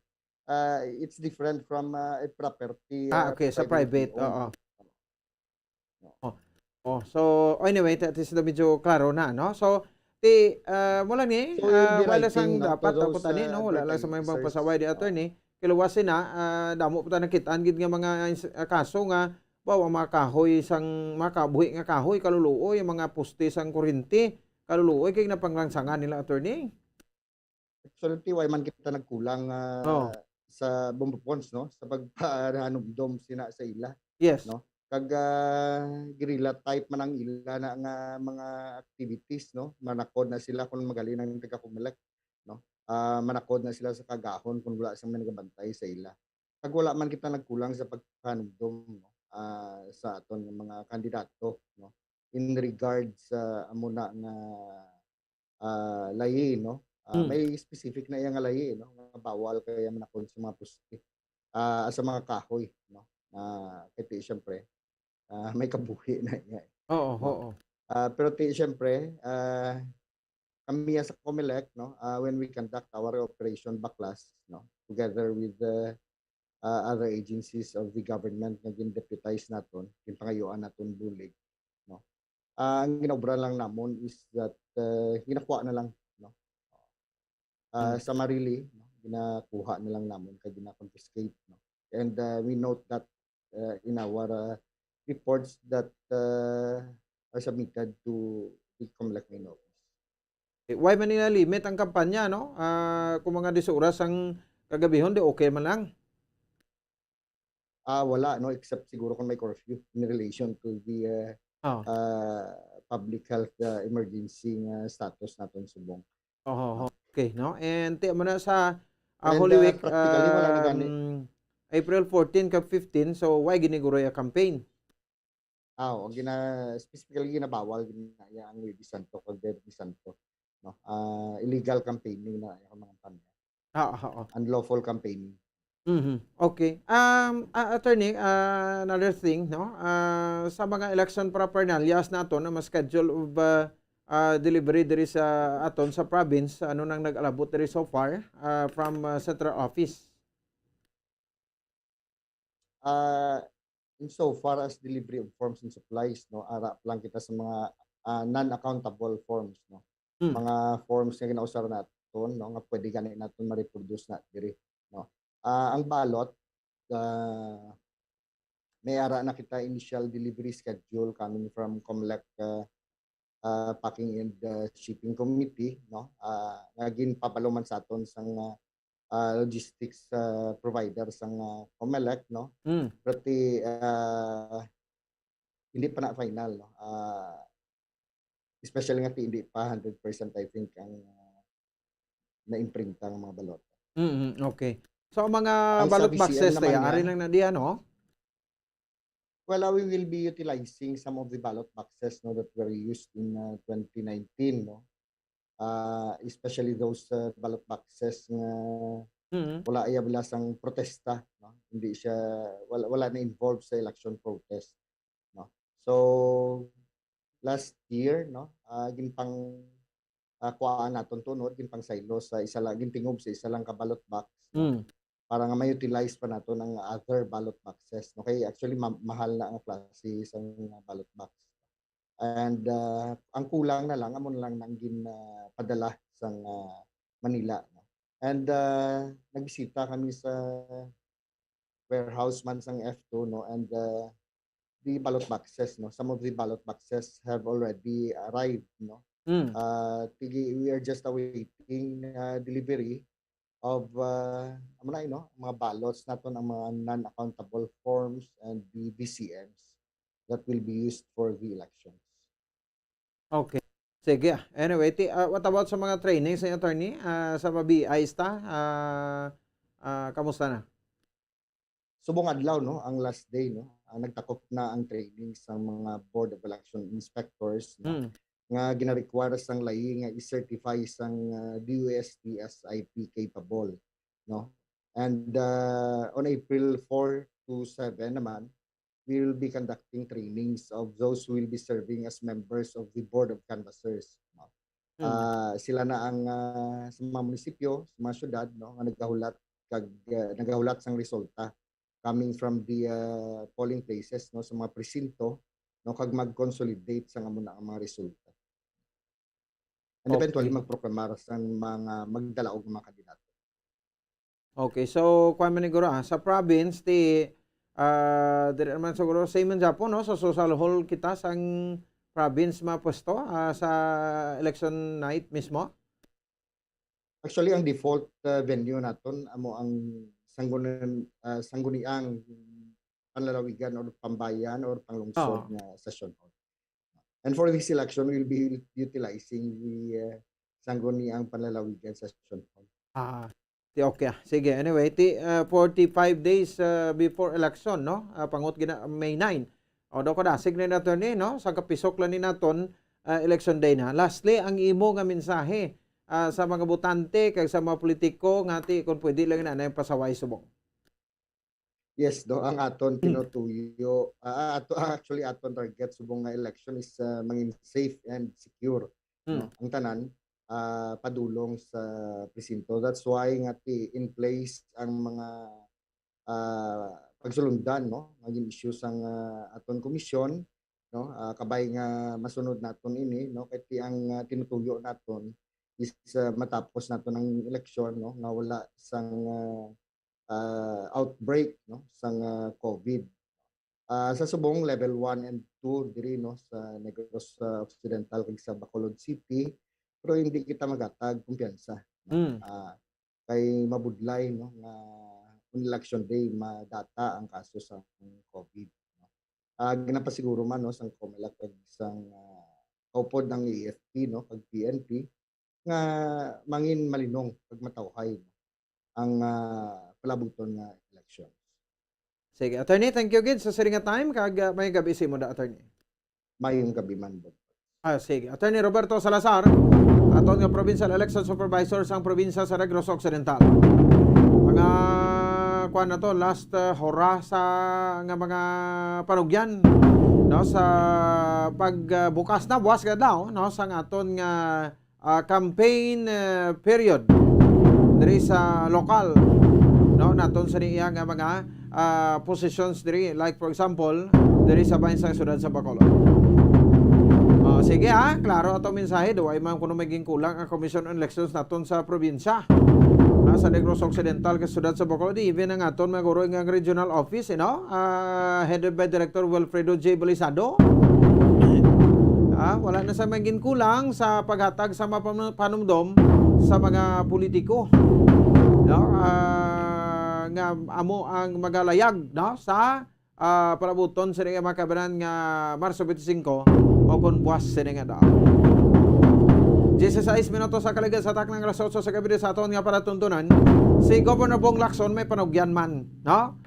[SPEAKER 9] it's different from a property
[SPEAKER 16] okay, sa private. So anyway, that is na medyo klaro na, no? So mula ni
[SPEAKER 9] So, you'll be
[SPEAKER 16] wala
[SPEAKER 9] writing
[SPEAKER 16] sang
[SPEAKER 9] to
[SPEAKER 16] dapat
[SPEAKER 9] those,
[SPEAKER 16] ako tani, no? Wala lang sa mga
[SPEAKER 9] advertisers.
[SPEAKER 16] pasaway di attorney. Kiluwasin na damo pa ta nakitaan gid nga mga kaso nga bawa mga kahoy sang makabuhi nga kahoy kaluluoy yung mga poste sang kuryente kaluluoy kay napanglangsangan nila attorney.
[SPEAKER 9] Absolutely, why man kita nagkulang sa bumbupons, no? Sa pagpahanumdom sina sa ila.
[SPEAKER 16] Yes.
[SPEAKER 9] No? Kag guerrilla type man ang ila na nga mga activities, no? Manakod na sila kung magaling ng taga-Comelec, no? Manakod na sila sa kagahon kung wala siyang managabantay sa ila. Kag wala man kita nagkulang sa pagpahanumdom, no? Sa aton mga kandidato, no? In regards sa amuna nga layi, no? May specific na iyang layi, no? Bawal kaya manakod sa mga poste. Sa mga kahoy, no? Kasi syempre may kabuhi na iya.
[SPEAKER 16] Oo.
[SPEAKER 9] Pero syempre kami sa Comelec, no? When we conduct our operation Baklas, no? Together with the other agencies of the government na gin-deputize naton, ginpangayuan naton bulig, no? Ang ginobra lang namon is that ginakuha na lang, no? Sa Marili, no? Ginakuha na lang namon kay gina-confiscate, no? And we note that in our reports that are submitted to the Comelec main office.
[SPEAKER 16] Why man nila limit ang kampanya, no? Kung mga 10 oras ang kagabihon, di okay man lang.
[SPEAKER 9] Wala, no? Except siguro kung may curfew in relation to the public health emergency status natin subong.
[SPEAKER 16] Okay, no? And tiyan mo na sa
[SPEAKER 9] And,
[SPEAKER 16] Holy Week,
[SPEAKER 9] practically, wala na gani.
[SPEAKER 16] April 14 kag 15, so why giniguroy a campaign?
[SPEAKER 9] Specifically ginabawal ginaya ang Luis Santo kag Luis Santo, no? Illegal campaigning na ang mga kampanya. Unlawful campaigning.
[SPEAKER 16] Okay. Attorney, another thing, no? Sa mga election paraphernalias naton na schedule of delivery diri sa aton sa province, ano nang nag-alabot diri so far from central office?
[SPEAKER 9] In so far as delivery of forms and supplies, no, ara lang kita sa mga non-accountable forms, no. Mga forms nga ginausar naton, no, nga pwede gani naton ma-reproduce na diri, no. Ang balot may ara na kita initial delivery schedule coming from Comelec Packing and Shipping Committee, no. Nga ginpapaluman sa aton sang logistics provider sang Comelec, no. Pero hindi pa na final, no. Especially nga hindi pa 100% I think ang na-imprinta ng mga balot.
[SPEAKER 16] Okay. So mga ballot boxes tayo, ari lang na diyan, no?
[SPEAKER 9] Well, we will be utilizing some of the ballot boxes, no, that were used in 2019, no. Especially those ballot boxes nga wala sang protesta, no? Hindi siya wala na involved sa election protest, no. So last year, no, ginpang kuhaan naton tunod ginpang silo sa isa lang gintingob sa isa lang ka ballot box, no? Para nga ma-utilize pa nato ng other ballot boxes, no. Kay actually mahal na ang klase sa ballot box. And ang kulang na lang amon lang nang padala sa Manila, no? And nagbisita kami sa warehouse man sang F2, no, and the ballot boxes, no, some of the ballot boxes have already arrived, no. We are just awaiting delivery of no, mga ballots naton ang mga non-accountable forms and the VCMs that will be used for the elections.
[SPEAKER 16] Okay. Sige. Anyway, what about sa mga trainings sa attorney? Sa PBI kamusta na?
[SPEAKER 9] Subong adlaw, no, ang last day, no. Nagtakop na ang training sa mga Board of Election Inspectors, no, nga gina-require sang layi nga i-certify sang DUST as IP capable, no. And on April 4 to 7 naman, we will be conducting trainings of those who will be serving as members of the Board of Canvassers, no. Sila na ang sa mga munisipyo, sa mga syudad, no, nga nagahulat sang resulta coming from the polling places, no, sa mga presinto no, kag mag-consolidate sa nga ang mga resulta. And eventually magproklamar sa mga magdala og mga kandidato.
[SPEAKER 16] Okay, so kuan man siguro sa province dire naman siguro same man Japon no, sa social hall kita sang province mapwesto sa election night mismo.
[SPEAKER 9] Actually ang default venue naton amo ang sangguniang panlalawigan or pambayan or panglungsod nga session hall. And for this election, we'll be utilizing the sangguniang panlalawigan session hall.
[SPEAKER 16] Okay. Sige. Anyway, 45 days before election, no? Pangut gina May 9. O daw kada signal naton ni, no? Sa kapisok lang ni naton election day na. Lastly, ang imo nga mensahe sa mga botante kag sa mga politiko ngati kung pwede lang na pasaway subong.
[SPEAKER 9] Yes, do ang aton tinutuyo actually aton target subong nga election is mangin safe and secure. No? Ang tanan padulong sa presinto. That's why ngati in place ang mga pagsulundan, no, maging issue sang aton komisyon, no, kabay nga masunod naton ini, no, kay ang tinutuyo naton is matapos naton ang eleksyon, no, nga wala sang outbreak, no, sang COVID. Sa subong level 1 and 2 diri, no, sa Negros Occidental kag sa Bacolod City, pero hindi kita magatag kumpiyansa. No? Kay mabudlay, no, nga on election day madata ang kaso sa COVID. No? Ginapasiguro man, no, sang COMELEC kag sang kaupod ng AFP, no, kag PNP nga mangin malinong kag matawhay, no, ang palabuton nga election.
[SPEAKER 16] Sige, attorney, thank you gid sa siring nga time kag may gabi si mo da attorney.
[SPEAKER 9] Mayong gabi man.
[SPEAKER 16] Sige, attorney Roberto Salazar, aton nga provincial election supervisor sang probinsya sa Negros Occidental. Mga kuan na to last hora sa nga mga panugyan, no, sa pagbukas na buwas gadaw, no, sang aton nga campaign period diri sa lokal, no, naton sa niya nga mga positions diri, like for example diri sa bahin sa siyudad sa Bacolod. Sige klaro ato mensahe, do ay man kuno maging kulang ang Commission on Elections naton sa probinsya. Sa Negros Occidental ka siyudad sa Bacolod, even ang aton maguro nga regional office, you know, headed by Director Wilfredo J. Balisado. Wala na sa maging kulang sa paghatag sa mga panumdom sa mga politiko, no, nga amo ang magalayag, no, sa palabuton sa mga makabanan nga Marso 25 o kung buwas sa nga daw. 16 minutos sa kaligan sa taknang alas 8 sa gabi sa aton nga palatuntunan, si Governor Bong Lacson may panugyan man, no,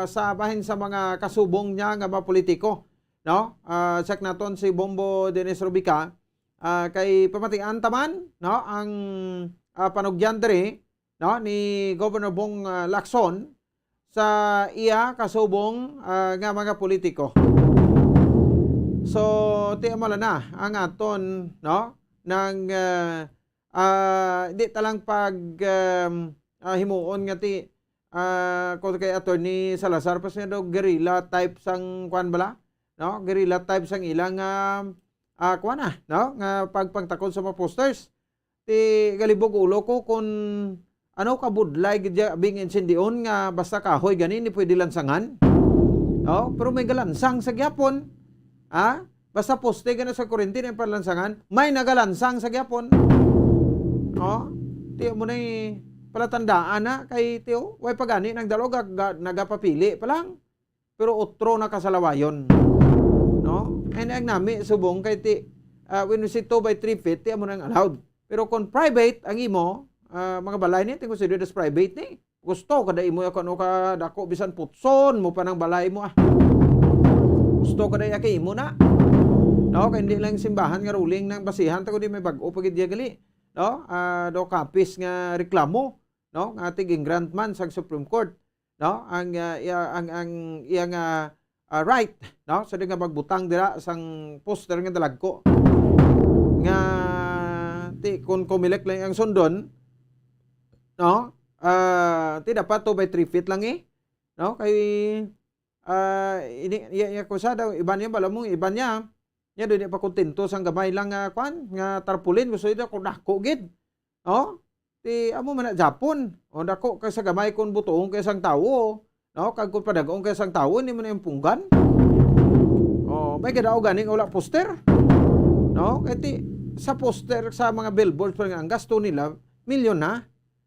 [SPEAKER 16] sa bahin sa mga kasubong niya nga mga politiko, no. Check naton si Bombo Dennis Rubica, kay pamatian taman, no, ang panugyan diri, no, ni Governor Bong Lacson sa iya kasubong nga mga politiko. So tiamala na ang aton, no, nang di talang pag himuon nga ti ko kay attorney Salazar pas nga guerrilla type sang kwan bala, no, guerrilla type sang ilang kwan no, nga pagpangtakon sa mga posters. Ti galibog ulo ko kung ano kabudlay gidya bing insendion nga basta kahoy ganin ni pwede lansangan. No, pero may galansang sa gyapon. Basta poste gana sa kuryente ng panlansangan, may nagalansang sa gyapon. No, tiyo mo na palatandaan na kay tiyo, way pagani nang dalog nagapapili pa lang. Pero otro na kasalawayon. No, and ang nami subong kay ti when we say 2 by 3 feet, tiyo mo nang allowed. Pero kung private ang imo, mga balay ni tingko considered as private ni. Gusto kada imo ako ka dako bisan putson mo pa nang balay mo Gusto kada yaki imo na. No, kay hindi lang simbahan nga ruling ng basihan ta kundi may bag-o pagid diya gali. No, do kapis nga reklamo, no, nga tiging grantman sa Supreme Court. No, ang iyang right, no, sa nga magbutang dira sang poster nga dalagko. Nga ti kung COMELEC lang ang sundon, no, ti dapat 2 by 3 feet lang no, kay ini ko sa daw iba niya bala mong iba niya doon pa kontento sang gamay lang nga kwan nga tarpulin gusto ida ko dako gid. No? Ti amo man na Japon. O dako kay sa gamay kon butuong kay sang tawo. No, kag kun padagong kay sang tawo ni man yung punggan. Oh, may gadaw ganing wala poster. No? Kay ti sa poster sa mga billboards pa nga ang gasto nila milyon na.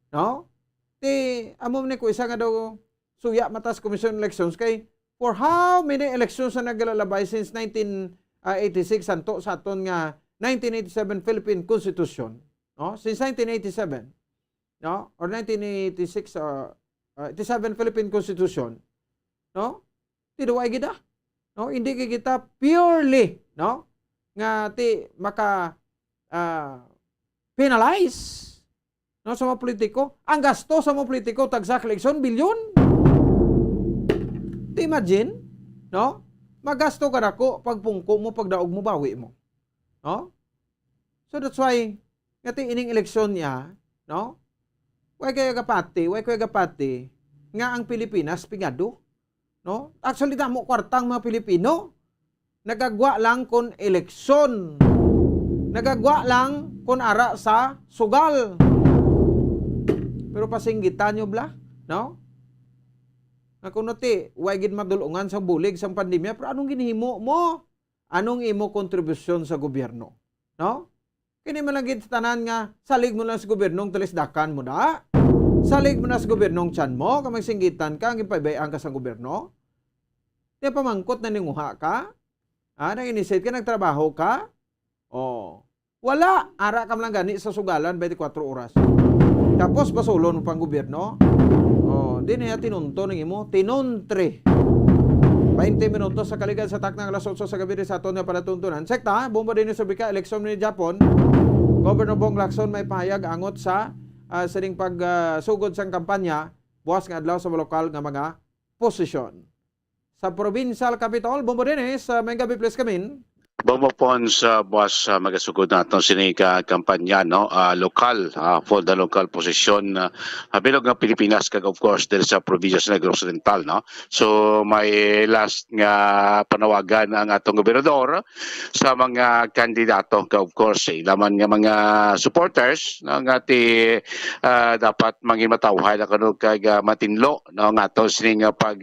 [SPEAKER 16] No? Ti amo man ko isa nga daw suya matas Commission on Elections kay for how many elections na naglalabay since 1986 santo sa aton nga 1987 Philippine Constitution, no? Since 1987, no? Or 1986 87 Philippine Constitution, no? Tiduway gida, no? Hindi kita purely, no? Nga ti maka penalize, no, sa mga politiko. Ang gasto sa mga politiko tag sa election bilyon. Imagine, no? Magasto ka dako pagpungko mo, pagdaog mo, bawi mo. No? So that's why, ngati ining eleksyon niya, no? Way kaya gapati, nga ang Pilipinas pingado. No? Actually, damo kwartang mga Pilipino, nagagwa lang kon eleksyon. Nagagwa lang kon ara sa sugal. Pero pasinggitan nyo bla, no? Nga kuno ti, way gid madulungan sa bulig sa pandemya, pero anong ginihimo mo? Anong imo kontribusyon sa gobyerno? No? Kini man lang gid tanan nga salig mo lang sa gobyernong talisdakan mo na. Salig mo na sa gobyernong tiyan mo, kamay singgitan ka, ang ipaybayan ka sa gobyerno. Di pamangkot na ninguha ka? Nang-inisate ka, nagtrabaho ka? Oh. Wala! Ara ka lang gani sa sugalan 24 oras. Tapos pasulon mo pang gobyerno? Di niya tinunto ng imo, tinuntre. 20 minutos sa kaligan sa taknang alas 8 sa gabi sa aton nga palatuntunan. Sekta, bomba din sa bika, eleksyon ni Japon. Governor Bong Lacson may pahayag angot sa sining pagsugod sang kampanya, buwas nga adlaw sa lokal nga mga posisyon. Sa provincial capital, bomba din sa may gabi please kamin.
[SPEAKER 10] Bumupon sa buwas magasugod natin sinika kampanya no lokal for the local position bilog ng Pilipinas kag of course there sa provincial Negros Oriental no. So may last nga panawagan ang atong gobernador sa mga kandidato kag of course laman nga mga supporters no, nga ti dapat mangin matawhay na kanu kag matinlo no nga ato sining pag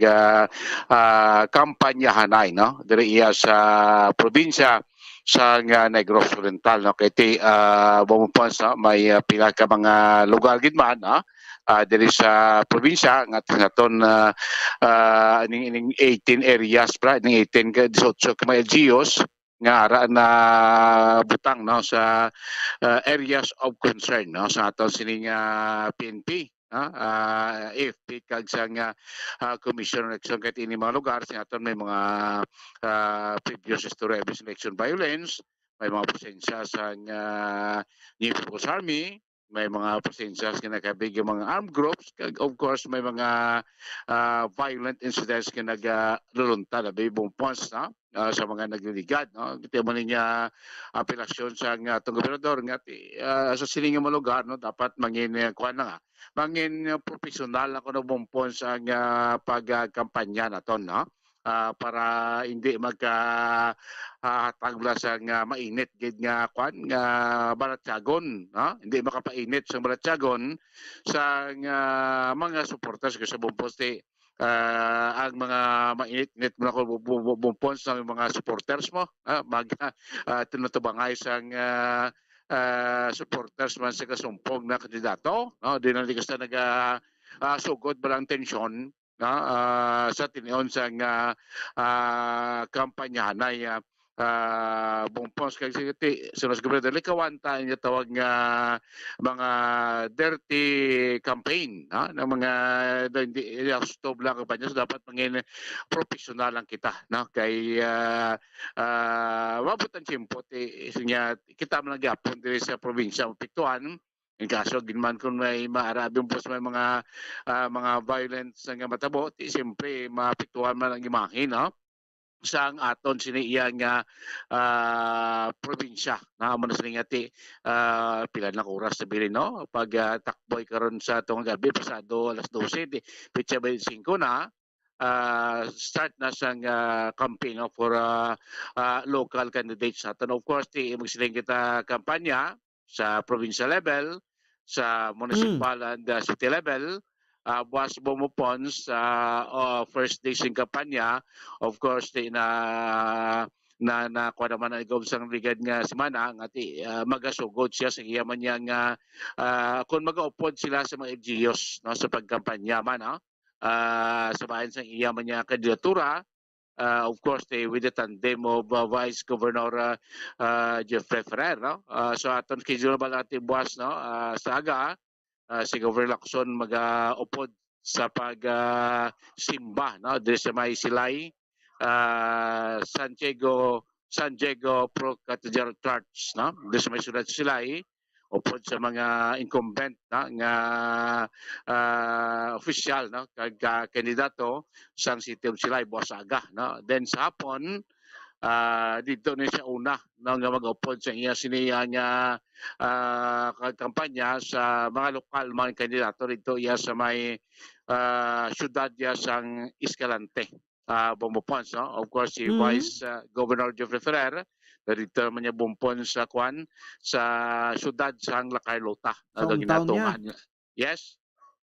[SPEAKER 10] kampanyahanay no diri iya sa probinsya sa Negros Oriental no kay ti bumupon sa may pila ka mga lugar gid man diri sa probinsya nga tingaton ning 18 areas pra ning 18 ka 18 ka mga LGUs nga ara na butang no sa areas of concern no sa aton sining PNP AFP kag sa Commission on Election kahit ini mga lugar sa aton may mga previous history of election violence, may mga presensya sa New People's Army, may mga presensya sa kinakabig yung mga armed groups, kag of course may mga violent incidents na naglulunta na may bumpons na sa mga nagliligad. No? Kita mo niya apelasyon sa atong gobernador nga sa sining mga lugar no, dapat mangin kuan na nga mangin profesional ako na bumpon sa pagkampanya naton no. Para hindi magka-tagla sa mainit gid nga kwan nga balatyagon no? Hindi makapainit sa balatyagon sa mga supporters ko sa bumposte ang mga mainit-init mo na ko bumpons sa mga supporters mo tinutubangay sa supporters man sa kasumpong na kandidato no? Di na likas na sugod balang tensyon sa tinion sa kampanya na bumpons kay sunos gobernador likawanta niya tawag nga mga dirty campaign ng mga hindi stop lang kampanya so dapat mangin professional lang kita no kay mabutan simpot kita man gyapon diri sa probinsya Pictuan. In kaso ginman kung may maarabing po may mga violence nga matabo, siyempre mapiktuhan man ang imahe no? Sa ang aton siniya nga probinsya na mo na sining ati pila na oras sa bilin no? Pag takboy karon sa atong gabi pasado alas 12, pitsa 25 na start na siyang campaign for local candidates natin. Of course, magsiling kita kampanya sa provincial level, sa municipal and city level. Buwas bumupon sa first day sing kampanya, of course, na kuha naman ang ikaw sang ligad nga semana nga magasugod siya sa iyaman niya nga kung mag-upod sila sa mga LGUs no, sa pagkampanya man sa bayan sa iyaman niya kandidatura. Of course, with the tandem of Vice Governor Jeffrey Ferrer. No? So aton schedule ba natin buwas no? Sa aga, si Governor Lacson mag-upod sa pag-simba no? Dito sa may Silay, San Diego Pro Cathedral Church. No? Dito sa may sulat Silay, upod sa mga incumbent na nga official no kandidato sang City of Silay buwas aga no. Then sa hapon dito na siya una no, nga mag-upod sa iya siniya nga kampanya sa mga lokal mga kandidato dito iya sa may syudad ya sang Escalante. Bumupons no. Of course si Vice Governor Jeffrey Ferrer dito man niya bumpon sa kwan sa syudad sang La Carlota.
[SPEAKER 16] Sa hometown niya?
[SPEAKER 10] Yes.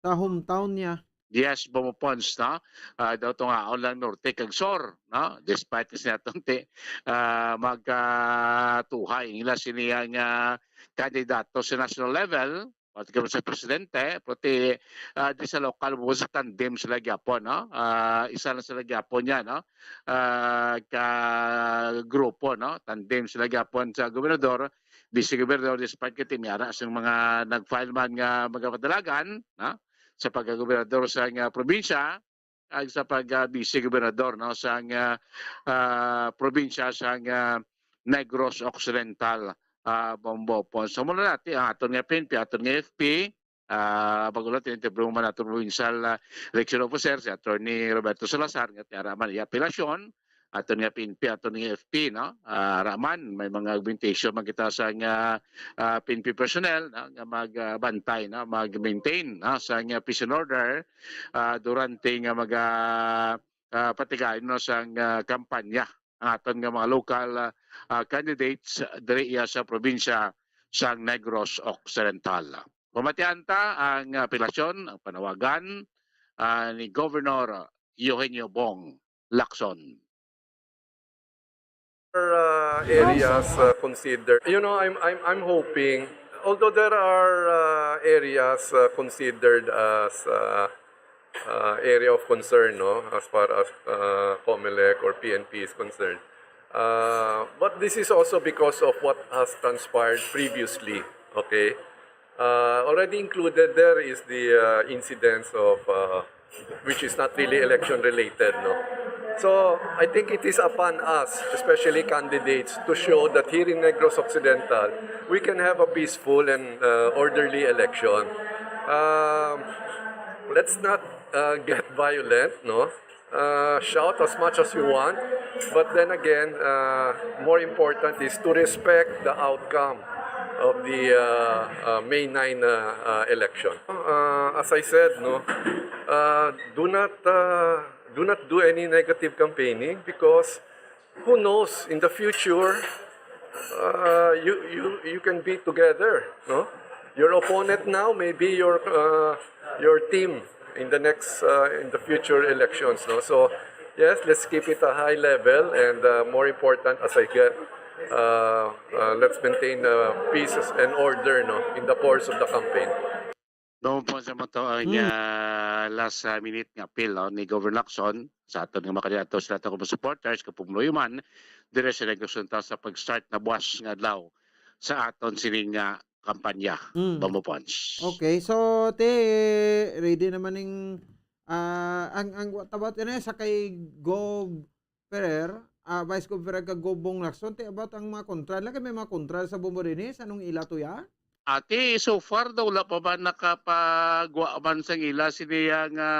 [SPEAKER 16] Sa hometown niya?
[SPEAKER 10] Yes, bumupons no. Daw to nga lang norte kag sur no. Despite kasi natong magkatuhay ila siniya nga kandidato sa national level at kamo sa presidente pati di sa local mo sa tandem sila gyapon no. Isa lang sila gyapon niya no. Ka grupo no, tandem sila gyapon sa gobernador. Di si gobernador despite kiti miara sa mga nag-file man nga magapadalagan no, sa pagka-gobernador sa probinsya ag sa pag-vice gobernador no sa probinsya sa Negros Occidental. Bombopon. So muna natin ang aton nga PNP, aton nga FP, bago natin interview man aton provincial election officer si Attorney Roberto Salazar nga araman iya apelasyon, aton nga PNP, aton nga FP no. Araman may mga augmentation magkita sa nga PNP personnel no, nga magbantay no, mag-maintain no, sa nga peace and order durante nga patigayon no sa kampanya ang aton nga mga local candidates diri sa probinsya sa Negros Occidental. Pamatianta ang apelasyon, ang panawagan ni Governor Eugenio Bong Lacson.
[SPEAKER 6] Areas considered. You know, I'm hoping, although there are areas considered as area of concern, no, as far as COMELEC or PNP is concerned. But this is also because of what has transpired previously. Okay, already included there is the incidents of which is not really election related, no. So I think it is upon us, especially candidates, to show that here in Negros Occidental we can have a peaceful and orderly election. Let's not get violent, no. Shout as much as you want, but then again, more important is to respect the outcome of the May 9 election. As I said, no, do not do any negative campaigning, because who knows, in the future you can be together, no. Your opponent now may be your team in the next in the future elections, no. So yes, let's keep it a high level, and more important, as I get, let's maintain peace and order, no, in the course of the campaign.
[SPEAKER 10] Noon po sa mga last minute nga appeal no, ni Governor Lacson sa aton nga makandidato sa aton mga supporters kapag man dire sa Negros Occidental sa pag-start na buwas nga adlaw sa aton sining kampanya. Bamupons.
[SPEAKER 16] Okay, so ready naman ning ang tabat ina sa kay Gov Ferrer, Vice Gov Ferrer kag Gov Bong Lacson about ang mga kontra. Lagi may mga kontra sa Bomborines, anong ilato ya?
[SPEAKER 10] Ate, so far daw wala pa ba nakapagwa man sang ila siniya nga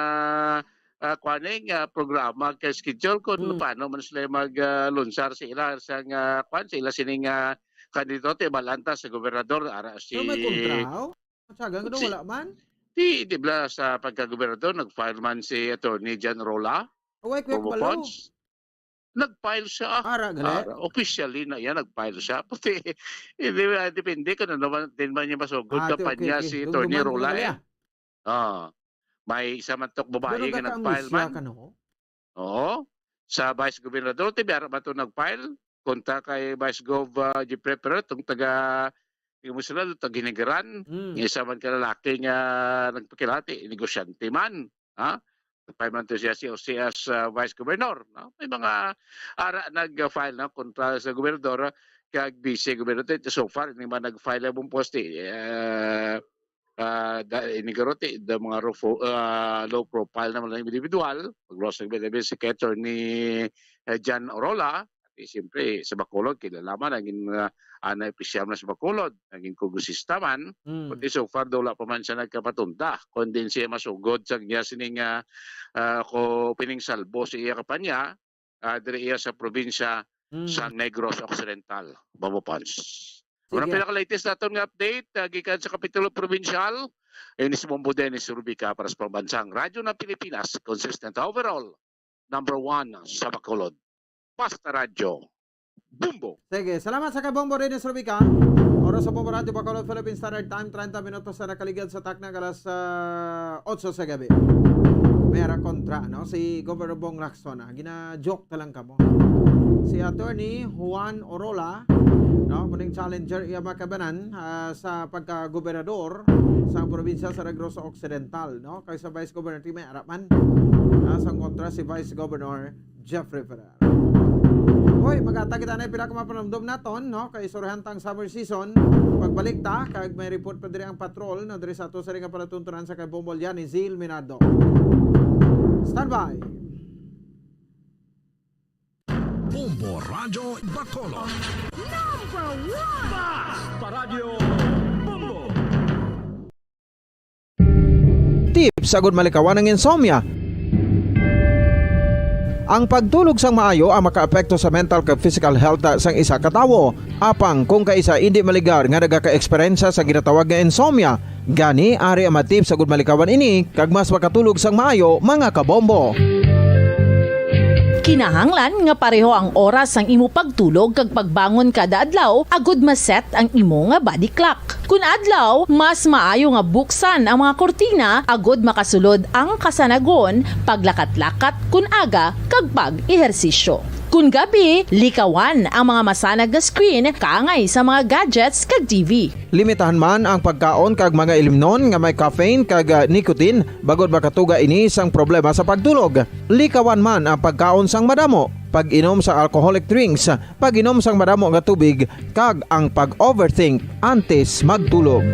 [SPEAKER 10] kuaning programa kay schedule kung paano man sila maglunsar sa ila sa kwan sa ila sining kandidato balanta sa gobernador ara si
[SPEAKER 16] may kontraho? Matsagang wala man?
[SPEAKER 10] Di bla sa pagka-gobernador nag-file man si Attorney Jan Rola
[SPEAKER 16] balo.
[SPEAKER 10] Nag-file siya. Officially na yan, nag-file siya. Pati, depende ka na naman din man niya masugod. Kapanya si Attorney Rola. May isa man tok babae nga nag-file man. Oo. Sa Vice Gobernador, tibiyara ba ito nag-file? Konta kay Vice Gov Jeffrey Pero, itong taga sila, tag-hinigaran. Isa man ka lalaki nga nagpakilati, negosyante man. Nag-file man ito siya as Vice Governor. No? May mga nag-file na kontra sa Gobernador kag Vice Gobernador. So far, hindi man nag-file ang poste. Inigarote, the mga low profile naman ng individual. Pag-loss ng Secretary ni John Orola. Siyempre, sa Bacolod, kilalaman, naging ana-episyam na sa Bacolod, naging kugusista man. Kundi so far, wala pa man siya nagkapatunda. Kundi siya masugod sa niya sining ko pining salbo sa iya kapanya, diri iya sa probinsya sa Negros Occidental, Bamopans. Unang pinaka-latest natin ng update, gikan sa Kapitulo Provincial, ni si Bombo Dennis Rubica para sa Pambansang Radyo ng Pilipinas, consistent overall, number 1 sa Bacolod. Basta Radyo, Bumbo.
[SPEAKER 16] Sige, salamat sa Kabombo Dennis Rubica. Oras sa Bombo Radyo, Bacolod, Philippine Standard Time, 30 minutos na nakaligad sa takna alas 8 sa gabi. Mayroon kontra, no? Si Governor Bong Lacson, gina-joke talang ka mo. Si Attorney Juan Orola, no, muning challenger iya makabanan sa pagka-gobernador sa probinsya sa Negros Occidental, no? Kay sa Vice Governor may arapan sa kontra si Vice Governor Jeffrey Ferrer. Hoy, magatag kita na pinakamapanamdom naton, no? Kay surhantang summer season, pagbalik ta kag may report pa diri ang patrol na diri sa ato sa ring palatuntunan sa kay Bombolyan ni Zil Minado. Standby.
[SPEAKER 1] Bombo Radyo Bacolod.
[SPEAKER 11] Number 1! Basta Radio Bombo!
[SPEAKER 16] Tips sagod malikawan ng insomnia. Ang pagtulog sang maayo ang makaapekto sa mental kag physical health sang isa ka tawo. Apang kung kaisa hindi maligar nga nagaka-eksperyensya sa ginatawag nga insomnia, gani ari ang tips sagod malikawan ini kag mas makatulog sang maayo mga kabombo.
[SPEAKER 7] Kinahanglan nga pareho ang oras sang imo pagtulog kag pagbangon kada adlaw agud maset ang imo nga body clock. Kun adlaw, mas maayo nga buksan ang mga kortina agud makasulod ang kasanagon, paglakat-lakat kun aga kag pag-ehersisyo. Kun gabi, likawan ang mga masanag nga screen kaangay sa mga gadgets kag TV.
[SPEAKER 16] Limitahan man ang pagkaon kag mga ilimnon nga may caffeine kag nicotine bagod makatuga ini sang problema sa pagtulog. Likawan man ang pagkaon sang madamo, pag-inom sa alcoholic drinks, pag-inom sang madamo nga tubig kag ang pag-overthink antes magtulog.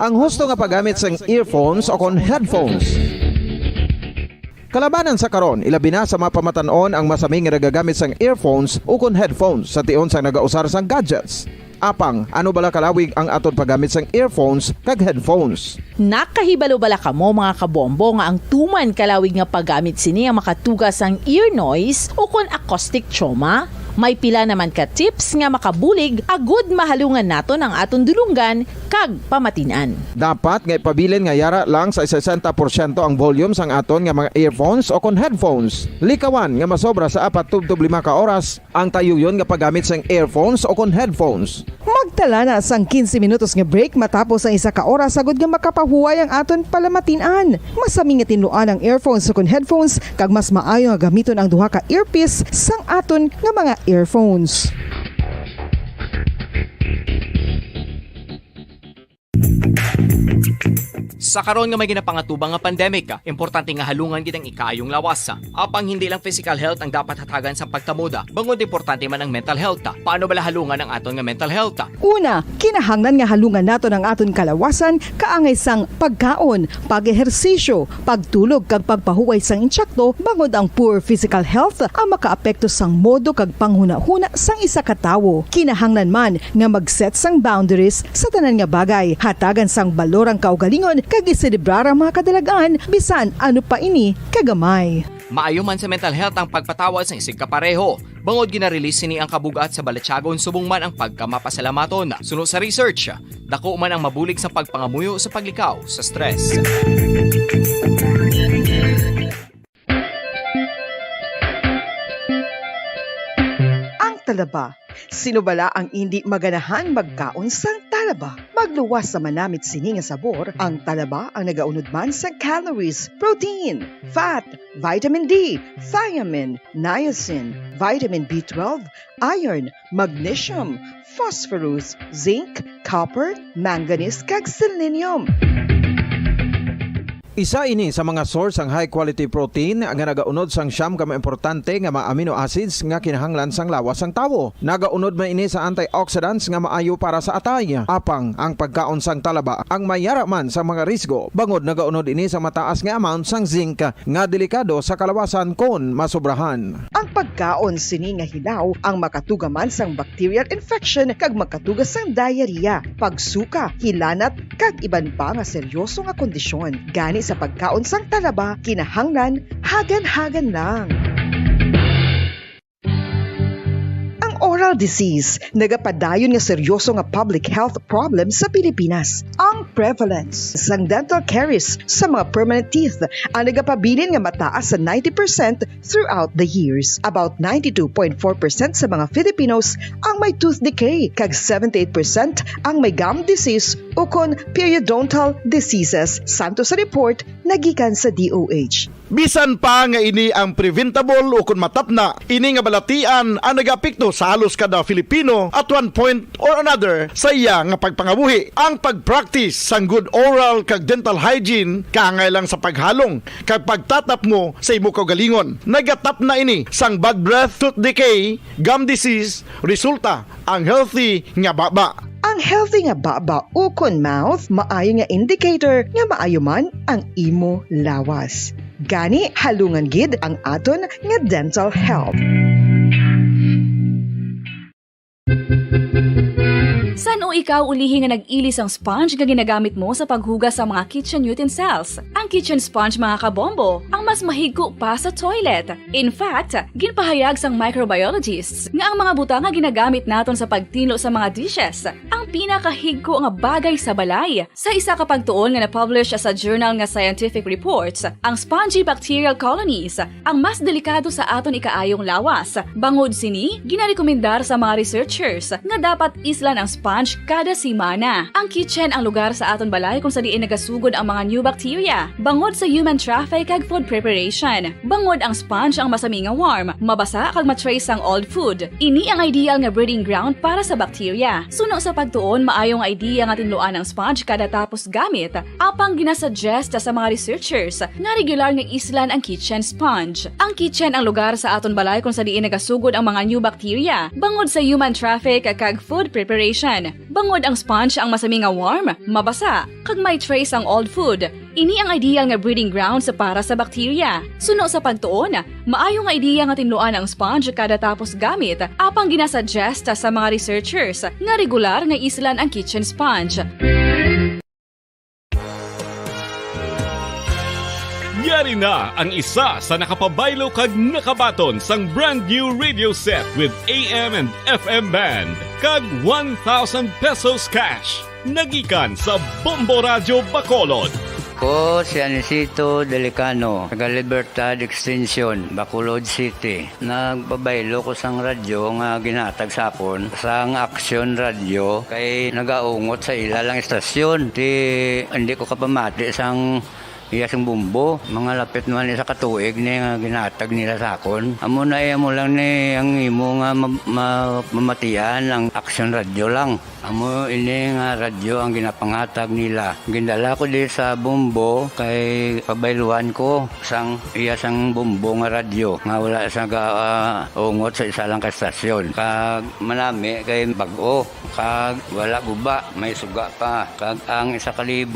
[SPEAKER 16] Ang husto nga paggamit sang earphones o kon headphones. Kalabanan sa karon, ilabi na sa mga pamatanon ang masaming nga nagagamit sang earphones o kon headphones sa tion sang nagausar sang gadgets. Apang, ano bala kalawig ang aton paggamit sang earphones kag headphones?
[SPEAKER 7] Nakahibalo bala kamo mga kabombo nga ang tuman kalawig nga paggamit sini ang makatugas ang ear noise o kon acoustic trauma? May pila naman ka tips nga makabulig agud mahalungan naton ang aton dulunggan kag pamatinan.
[SPEAKER 16] Dapat nga ipabilin nga yara lang sa 60% ang volume sang aton nga mga earphones o kon headphones. Likawan nga masobra sa 4-5 ka oras ang tayuyon nga paggamit sang earphones o kon headphones.
[SPEAKER 8] Magtala na sang 15 minutos nga break matapos ang 1 ka oras sagod nga makapahuway ang aton palamatinan. Masami nga tinluan ang earphones o kon headphones kag mas maayo nga gamiton ang duha ka earpiece sang aton nga mga earphones.
[SPEAKER 14] Sa karon nga may ginapangatubang nga pandemic, importante nga halungan gid ang ikaayong lawas. Apang hindi lang physical health ang dapat hatagan sa pagtamuda, bangod importante man ang mental health. Paano bala halungan ang aton nga mental health?
[SPEAKER 8] Una, kinahanglan nga halungan naton ang aton kalawasan kaangay sang pagkaon, pag-ehersisyo, pagtulog kag pagpahuway sang insyakto bangod ang poor physical health ang makaapekto sang modo kag panghuna-huna sang isa ka tawo. Kinahanglan man nga mag-set sang boundaries sa tanan nga bagay, hatagan sang balorang kaugalingon kag iselebrar ang mga kadalagaan bisan ano pa ini kagamay.
[SPEAKER 14] Maayo man sa mental health ang pagpatawad sa isig kapareho. Bangod ginarelease ni ang kabugat sa Balatyagon subong man ang pagkamapasalamaton. Suno sa research, dako man ang mabulig sa pagpangamuyo sa paglikaw sa stress.
[SPEAKER 8] Talaba. Sino bala ang hindi maganahan magkaon sang talaba? Magluwas sa manamit sini nga sabor, ang talaba ang nagaunod man sa calories, protein, fat, vitamin D, thiamine, niacin, vitamin B12, iron, magnesium, phosphorus, zinc, copper, manganese kag selenium.
[SPEAKER 16] Isa ini sa mga source ang high quality protein nga nagaunod sang siyam ka importante nga mga amino acids nga kinahanglan sang lawas sang tawo. Nagaunod man ini sa antioxidants nga maayo para sa atay. Apang ang pagkaon sang talaba ang mayara man sa mga risgo. Bangod nagaunod ini sa mataas nga amount sang zinc nga delikado sa kalawasan kon masobrahan.
[SPEAKER 8] Ang pagkaon sini nga hilaw ang makatugaman sang bacterial infection kag makatuga sang diarrhea, pagsuka, hilanat kag iban pa nga seryoso nga kondisyon. Gani sa pagkaon sang talaba, kinahanglan hagan-hagan lang. Oral disease, nagapadayon nga seryoso nga public health problem sa Pilipinas. Ang prevalence sang dental caries sa mga permanent teeth ang nagapabilin nga mataas sa 90% throughout the years. About 92.4% sa mga Filipinos ang may tooth decay, kag 78% ang may gum disease o kon periodontal diseases, santo sa report nagikan sa DOH.
[SPEAKER 22] Bisan pa nga ini ang preventable o kung matapna, ini nga balatian ang nagapikto sa halos kada Filipino at one point or another sa iya nga pagpangabuhi. Ang pag-practice sang good oral kag dental hygiene kaangay lang sa paghalong kag pagtatap mo sa imo kaugalingon. Nagatap na ini sang bad breath, tooth decay, gum disease, resulta ang healthy nga baba.
[SPEAKER 8] Ang healthy nga baba o kon mouth, maayo nga indicator nga maayo man ang imo lawas. Gani halungan gid ang aton nga dental health.
[SPEAKER 3] San o ikaw ulihi nga nag-ilis ang sponge nga ginagamit mo sa paghugas sa mga kitchen utensils? Ang kitchen sponge mga kabombo, ang mas mahigko pa sa toilet. In fact, ginpahayag sang microbiologists nga ang mga butang nga ginagamit naton sa pagtilo sa mga dishes ang pinakahigko nga bagay sa balay. Sa isa ka pagtuon nga na-publish sa journal nga Scientific Reports, ang spongy bacterial colonies ang mas delikado sa aton ikaayong lawas. Bangod sini, ginarekomendar sa mga researchers nga dapat islan ang sponge kada simana. Ang kitchen ang lugar sa aton balay kung sa diin nagasugod ang mga new bacteria. Bangod sa human traffic kag food preparation. Bangod ang sponge ang masami nga warm, mabasa kag matrace ang old food. Ini ang ideal nga breeding ground para sa bacteria. Suno sa pagtuon, maayong idea nga tinluan ang sponge kada tapos gamit. Apang ginasuggest sa mga researchers nga regular nga islan ang kitchen sponge. Ang kitchen ang lugar sa aton balay kung sa diin nagasugod ang mga new bacteria. Bangod sa human traffic kag food preparation. Bangod ang sponge ang masami nga warm, mabasa, kag may trace ang old food. Ini ang ideal nga breeding ground sa para sa bacteria. Suno sa pagtuon, maayo nga idea nga tinluan ang sponge kada tapos gamit, apang ginasuggest sa mga researchers nga regular nga islan ang kitchen sponge.
[SPEAKER 13] Yari na ang isa sa nakapabaylo kag nakabaton sang brand new radio set with AM and FM band kag 1,000 pesos cash. Nagikan sa Bombo Radio Bacolod.
[SPEAKER 15] Ko si Anisito Delicano, taga Libertad Extension, Bacolod City. Nagbabaylo ko sang radyo nga ginatag sapon sang Action Radio kay nagaungot sa ilalang estasyon. Hindi ko kapamati sang iyasang bumbo, mga lapit naman sa katuig ni nga ginatag nila sa akon. Amo na mo lang ni ang imo nga mamatian ang Action Radio lang. Amo ini nga radyo ang ginapangatag nila. Gindala ko di sa bumbo kay pabayluan ko sang iyasang bumbo nga radyo nga wala sa ungot sa isa lang ka stasyon. Kag manami kay bag-o, kag wala guba, may suga pa. Kag ang 1,000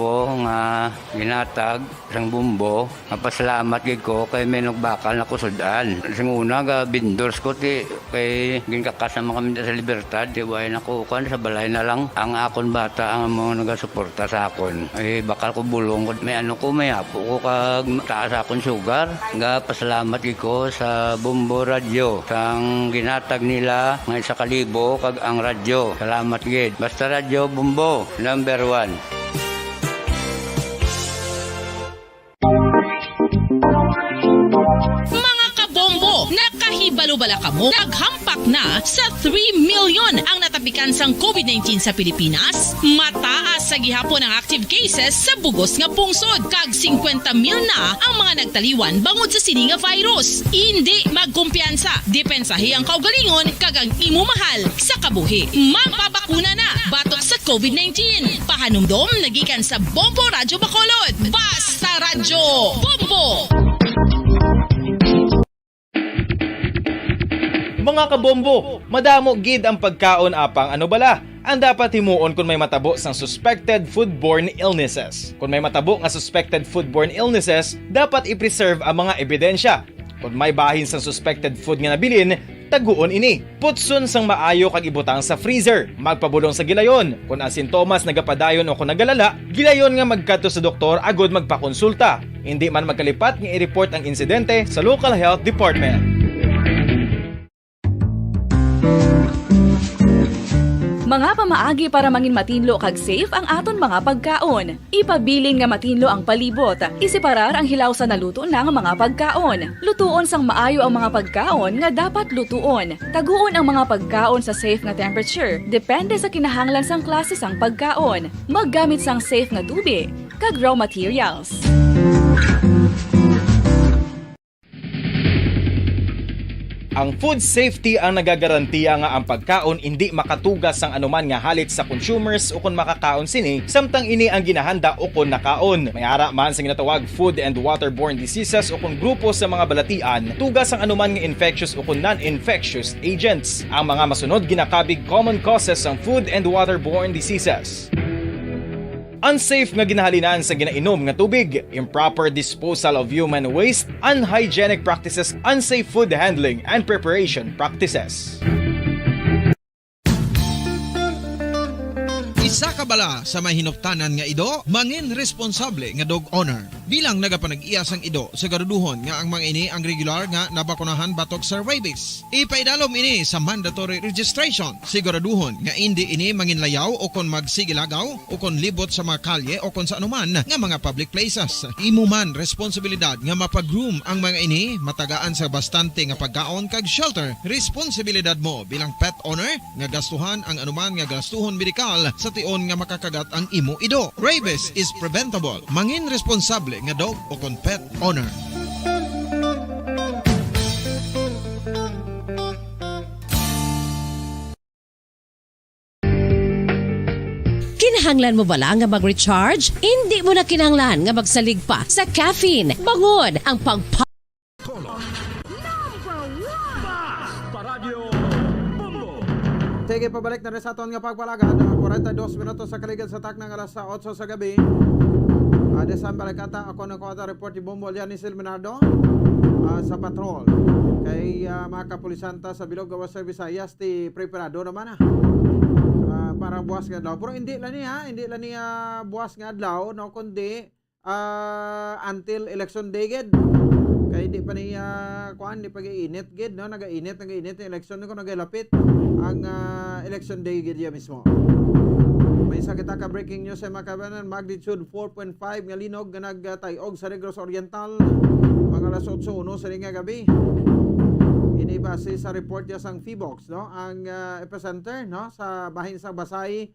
[SPEAKER 15] nga ginatag sang bumbo, napasalamat gid ko kay may nagbakal na kusudan. Sing una ga vendors ko ti kay ginkakasama kami sa Libertad, di way nakukuan sa balay na na lang ang akon bata ang mga nagasuporta sa akon. Ay bakal ko bulong may ano ko may apo ko kag taas akon sugar. Nga pasalamat ko sa Bombo Radio sang ginatag nila nga 1,000 kag ang radyo. Salamat gid. Basta radyo Bombo number 1.
[SPEAKER 23] Mga kabombo, nakahibalo-bala ka mo? Naghampak na sa 3 million ang natapikan sang COVID-19 sa Pilipinas. Mataas sa gihapon ang active cases sa bugos nga pungsod. Kag 50 mil na ang mga nagtaliwan bangod sa sini nga virus. Hindi magkumpiyansa. Depensahi ang kaugalingon kag ang imo mahal sa kabuhi. Magpabakuna na batok sa COVID-19. Pahanumdom nagikan sa Bombo Radyo Bacolod. Basta Radyo Bombo!
[SPEAKER 24] Mga kabombo, madamo gid ang pagkaon apang ano bala. Ang dapat himuon kung may matabo sang suspected foodborne illnesses. Kung may matabo nga suspected foodborne illnesses, dapat i-preserve ang mga ebidensya. Kung may bahin sang suspected food nga nabilin, taguon ini. Putson sang maayo kag ibutang sa freezer. Magpabulong sa gilayon. Kung ang sintomas nagapadayon o kung nagalala, gilayon nga magkadto sa doktor agud magpakonsulta. Hindi man magkalipat nga i-report ang insidente sa local health department.
[SPEAKER 3] Mga pamaagi para mangin matinlo kag safe ang aton mga pagkaon. Ipabilin nga matinlo ang palibot. Isiparar ang hilaw sa naluto na nga mga pagkaon. Lutuon sang maayo ang mga pagkaon nga dapat lutuon. Taguon ang mga pagkaon sa safe nga temperature. Depende sa kinahanglan sang klase sang pagkaon. Maggamit sang safe nga tubig kag raw materials.
[SPEAKER 24] Ang food safety ang nagagarantiya nga ang pagkaon hindi makatugas sang anuman nga halit sa consumers o kung makakaon sini, samtang ini ang ginahanda o kung nakaon. May ara man sa ginatawag food and waterborne diseases o kung grupo sa mga balatian, tugas ang anuman nga infectious o kung non-infectious agents. Ang mga masunod ginakabig common causes ng food and waterborne diseases. Unsafe nga ginahalinan sa ginainom nga tubig, improper disposal of human waste, unhygienic practices, unsafe food handling and preparation practices.
[SPEAKER 12] Isa ka bala sa may hinuptanan nga ido, mangin responsable nga dog owner. Bilang nagapanag-iyas ang ido, siguraduhon nga ang mga ini ang regular nga nabakunahan batok sa rabies. Ipaidalom ini sa mandatory registration. Siguraduhon nga hindi ini manginlayaw o kon magsigilagaw o kon libot sa mga kalye o kon sa anuman nga mga public places. Imo man responsibilidad nga mapag-groom ang mga ini, matagaan sa bastante nga pagkaon kag shelter. Responsibilidad mo bilang pet owner nga gastuhan ang anuman nga gastuhon medikal sa tion nga makakagat ang imo ido. Rabies is preventable. Mangin responsable nga dog o kon pet owner.
[SPEAKER 2] Kinahanglan mo bala nga mag-recharge? Hindi mo na kinahanglan nga magsalig pa sa caffeine. Bangod ang
[SPEAKER 16] Sige, pabalik na rin sa aton nga pagpalagad. 42 minutos sa kaligid sa tak ng alas 8 sa gabi. December kata ako ng Kota Report ni Bombo Lianis Silmenardo sa patrol. Kay mga kapulisanta sa Bilog Gawa Service Ayas ti preparado naman para buwas nga adlaw. Pero hindi lang niya buwas nga adlaw, no, kundi until election day gid. Kaya hindi pa niya hindi pag-iinit gid, no, nagainit yung election ko nagalapit ang election day gid mismo. May sakita ka breaking news sa makabanan, magnitude 4.5 nga linog nga nagtayog sa Negros Oriental mga alas 8:01 sa nga gabi. Ini base sa report niya sang Feebox, no, ang epicenter, no, sa bahin sa Basay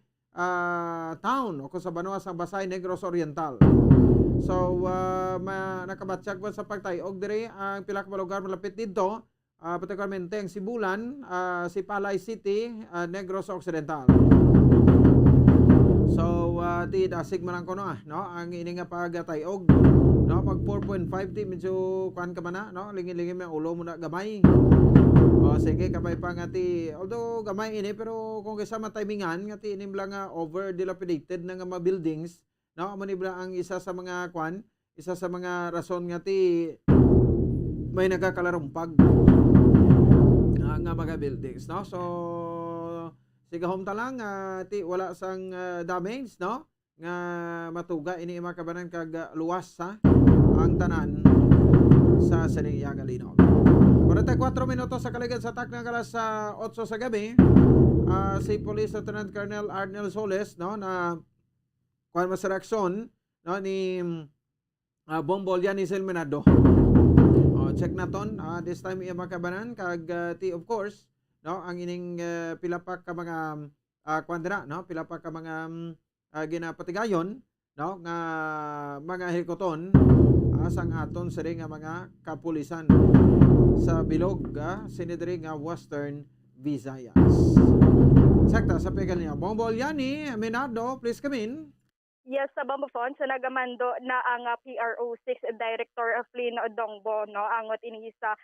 [SPEAKER 16] town o kung sa Banwa sa Basay Negros Oriental. So nakabatsyag sa pagtayog dire ang pila ka lugar malapit dito, particularmente ang Sibulan, Sipalay City, Negros Occidental. So ti dasig man ko no, ang ini nga pagatayog, no, pag 4.5 ti medyo kuan ka man na, no, lingin-lingin may ulo mo na gamay. Sige kabay pa nga ti, although gamay ini pero kung kasama timingan nga ti inim lang over dilapidated na nga mga buildings, no, amo ni ang isa sa mga kuan, isa sa mga rason nga ti may nagakalarumpag nga mga buildings, no. So sigahom ta lang ti wala sang damage no nga matuga ini makabanan kag luwas ha ang tanan sa Saniya Galino. 44 minutos sa kaligid sa tak ng alas 8 sa gabi. Si Police Lieutenant Colonel Arnel Soles no na kuan masaraksyon no ni Bombol yan ni Selmenado. Check naton this time iya makabanan kag ti of course no ang ining pila pa ka mga kwandra no pila pa ka mga ginapatigayon no nga mga hikoton sang aton sa nga mga kapulisan sa bilog sinidri nga Western Visayas. Sakta sa pegal niya Bombol Yani Aminado, please come in.
[SPEAKER 17] Yes, sa Bambofon, sa nagamando na ang PRO6 Director Flynn Odongbo, no, angot ini sa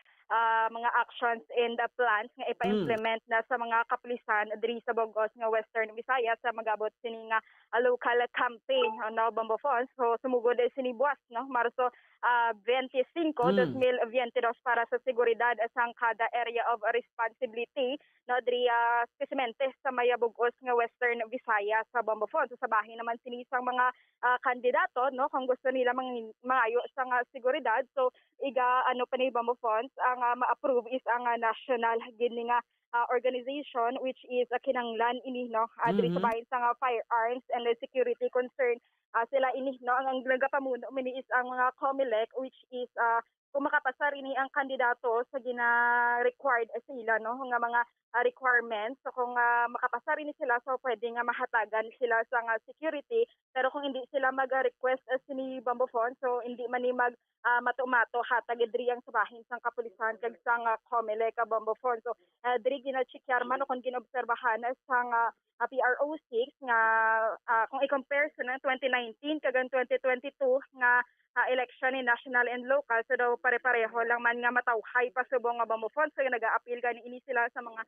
[SPEAKER 17] mga actions and plans nga ipa-implement na sa mga kapulisan diri sa Bogos nga Western Visayas sa magabot sini nga local campaign no Bambofon. So sumugod sini buwas no Marso 25, 2022 para sa seguridad sang kada area of responsibility no diri spesimente sa maya Bogos nga Western Visayas sa Bambofon. So sa bahin naman sini sang mga kandidato no kung gusto nila mangayo sa seguridad. So iga ano pa ni Bambofon ang ma-approve is ang national gini nga organization which is kinanglan ini no diri sa bahin sa firearms and security concern sila ini no ang nagapamuno mini is ang mga COMELEC which is kung makapasar ini ang kandidato sa gina-required sila no nga mga requirements. So kung makapasar ini sila so pwede nga mahatagan sila sa security pero kung hindi sila mag-request sini Bambofon so hindi man ni mag mato-mato hatag diri ang sabahin sang kapulisan kag sang COMELEC Bambofon. So diri gina-checkar man kung ginobserbahan sang PRO6 nga kung i-compare sa 2019 kag 2022 nga election ni national and local so daw pare-pareho lang man nga matawhay pa subong nga Bambofon. So nag-a-appeal gani ini sila sa mga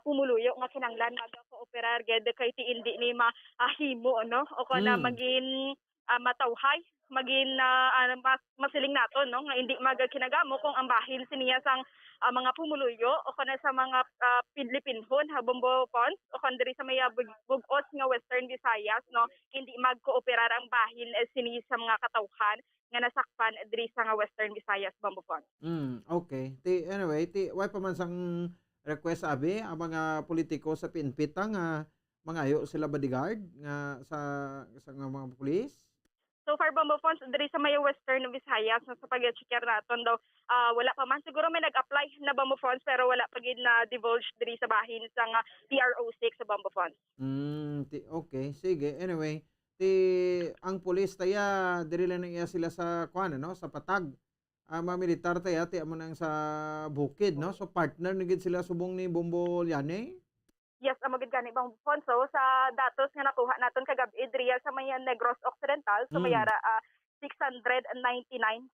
[SPEAKER 17] pumuluyo nga kinanglan mag-cooperar ged kay ti indi ni mahimo no o kana magin matawhay magin masiling nato no nga hindi magkinagamo kung ang bahin siniya sang mga pumuluyo o kana sa mga Pilipinhon Bambofon o kandiri sa maya bugos nga Western Visayas no hindi magkooperar ang bahin siniya sa mga katawhan nga nasakpan diri sa nga Western Visayas Bambofon.
[SPEAKER 16] Okay. Anyway, why pa man sang request abi ang mga politiko sa PNP nga mangayo sila bodyguard nga sa mga pulis?
[SPEAKER 17] So far Bambofon diri sa may Western Visayas sa pag-checkar naton daw wala pa man siguro may nag-apply na Bambofon pero wala pa gid na divulge diri sa bahin sa PRO6 sa Bambofon.
[SPEAKER 16] Okay, sige. Anyway, ang pulis taya diri lang iya sila sa kuan no sa patag. Mga militar taya ti amo nang sa bukid no. So partner ni gid sila subong ni Bombol Yani.
[SPEAKER 17] Yes, amagid gani Bambofon. So sa datos nga nakuha naton kagabi diri sa may Negros Occidental so mayara 699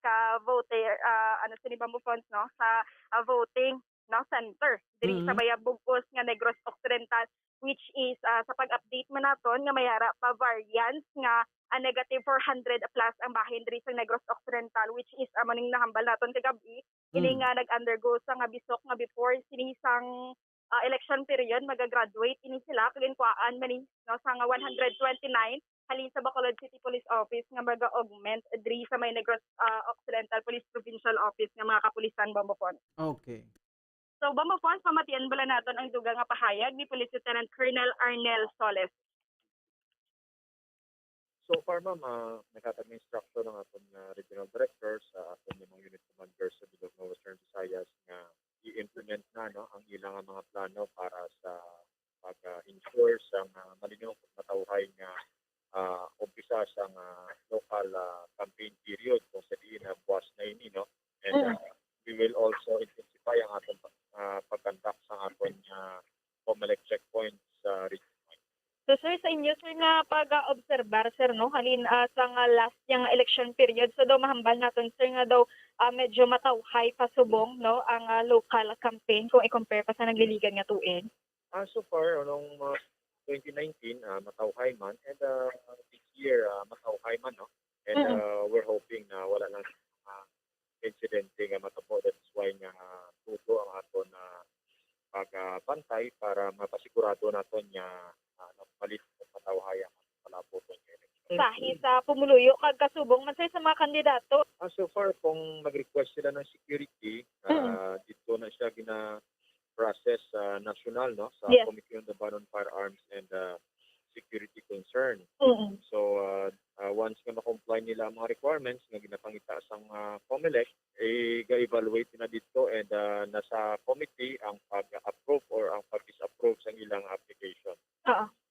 [SPEAKER 17] ka voter ano sini Bambofon no sa voting no center diri sa may Bugos nga Negros Occidental which is sa pag-update man naton nga mayara pa variance nga negative 400 plus ang bahin diri sa Negros Occidental which is maning nahambal naton kagabi ini nga nag-undergo sa nga bisok nga before sinisang election period magagraduate ini sila kaginkuan man no sa nga 129 halin sa Bacolod City Police Office nga maga-augment diri sa may Negros Occidental Police Provincial Office nga mga kapulisan Bambofon.
[SPEAKER 16] Okay.
[SPEAKER 17] So Bambofon pamatian bala naton ang dugang nga pahayag ni Police Lieutenant Colonel Arnel Soles.
[SPEAKER 5] So far ma'am, nakatag instruction ng aton regional director sa aton mga unit commanders sa bilog ng Western Visayas nga i-implement na no ang ilang mga plano para sa pag-ensure sa malinaw at matawhay nga umpisa sa local campaign period kung sa diin na buwas na ini no and we will also intensify ang aton pag-conduct sa aton COMELEC checkpoints sa region.
[SPEAKER 17] So sir, sa inyo sir nga pag-obserbar sir no halin sa nga last yang election period so daw mahambal naton sir nga daw medyo matawhay pa subong no ang local campaign kung i-compare pa sa nagliligan nga tuig.
[SPEAKER 5] So far noong 2019 matawhay man and this year matawhay man no and we're hoping na wala lang incident nga matabo that's why nga tuto ang aton pagbantay para mapasigurado naton nga palit sa patawhayan palaboton nga eleksyon.
[SPEAKER 17] Sahi sa pumuluyo kag kasubong man sa mga kandidato.
[SPEAKER 5] So far kung mag-request sila ng security, dito na siya gina-process sa national, no, sa Committee on the Ban on Firearms and Security Concern. So once nga ma-comply nila ang mga requirements nga ginapangita sa COMELEC, ga-evaluate na dito and nasa committee ang pag-approve or ang pag-disapprove sa ilang application.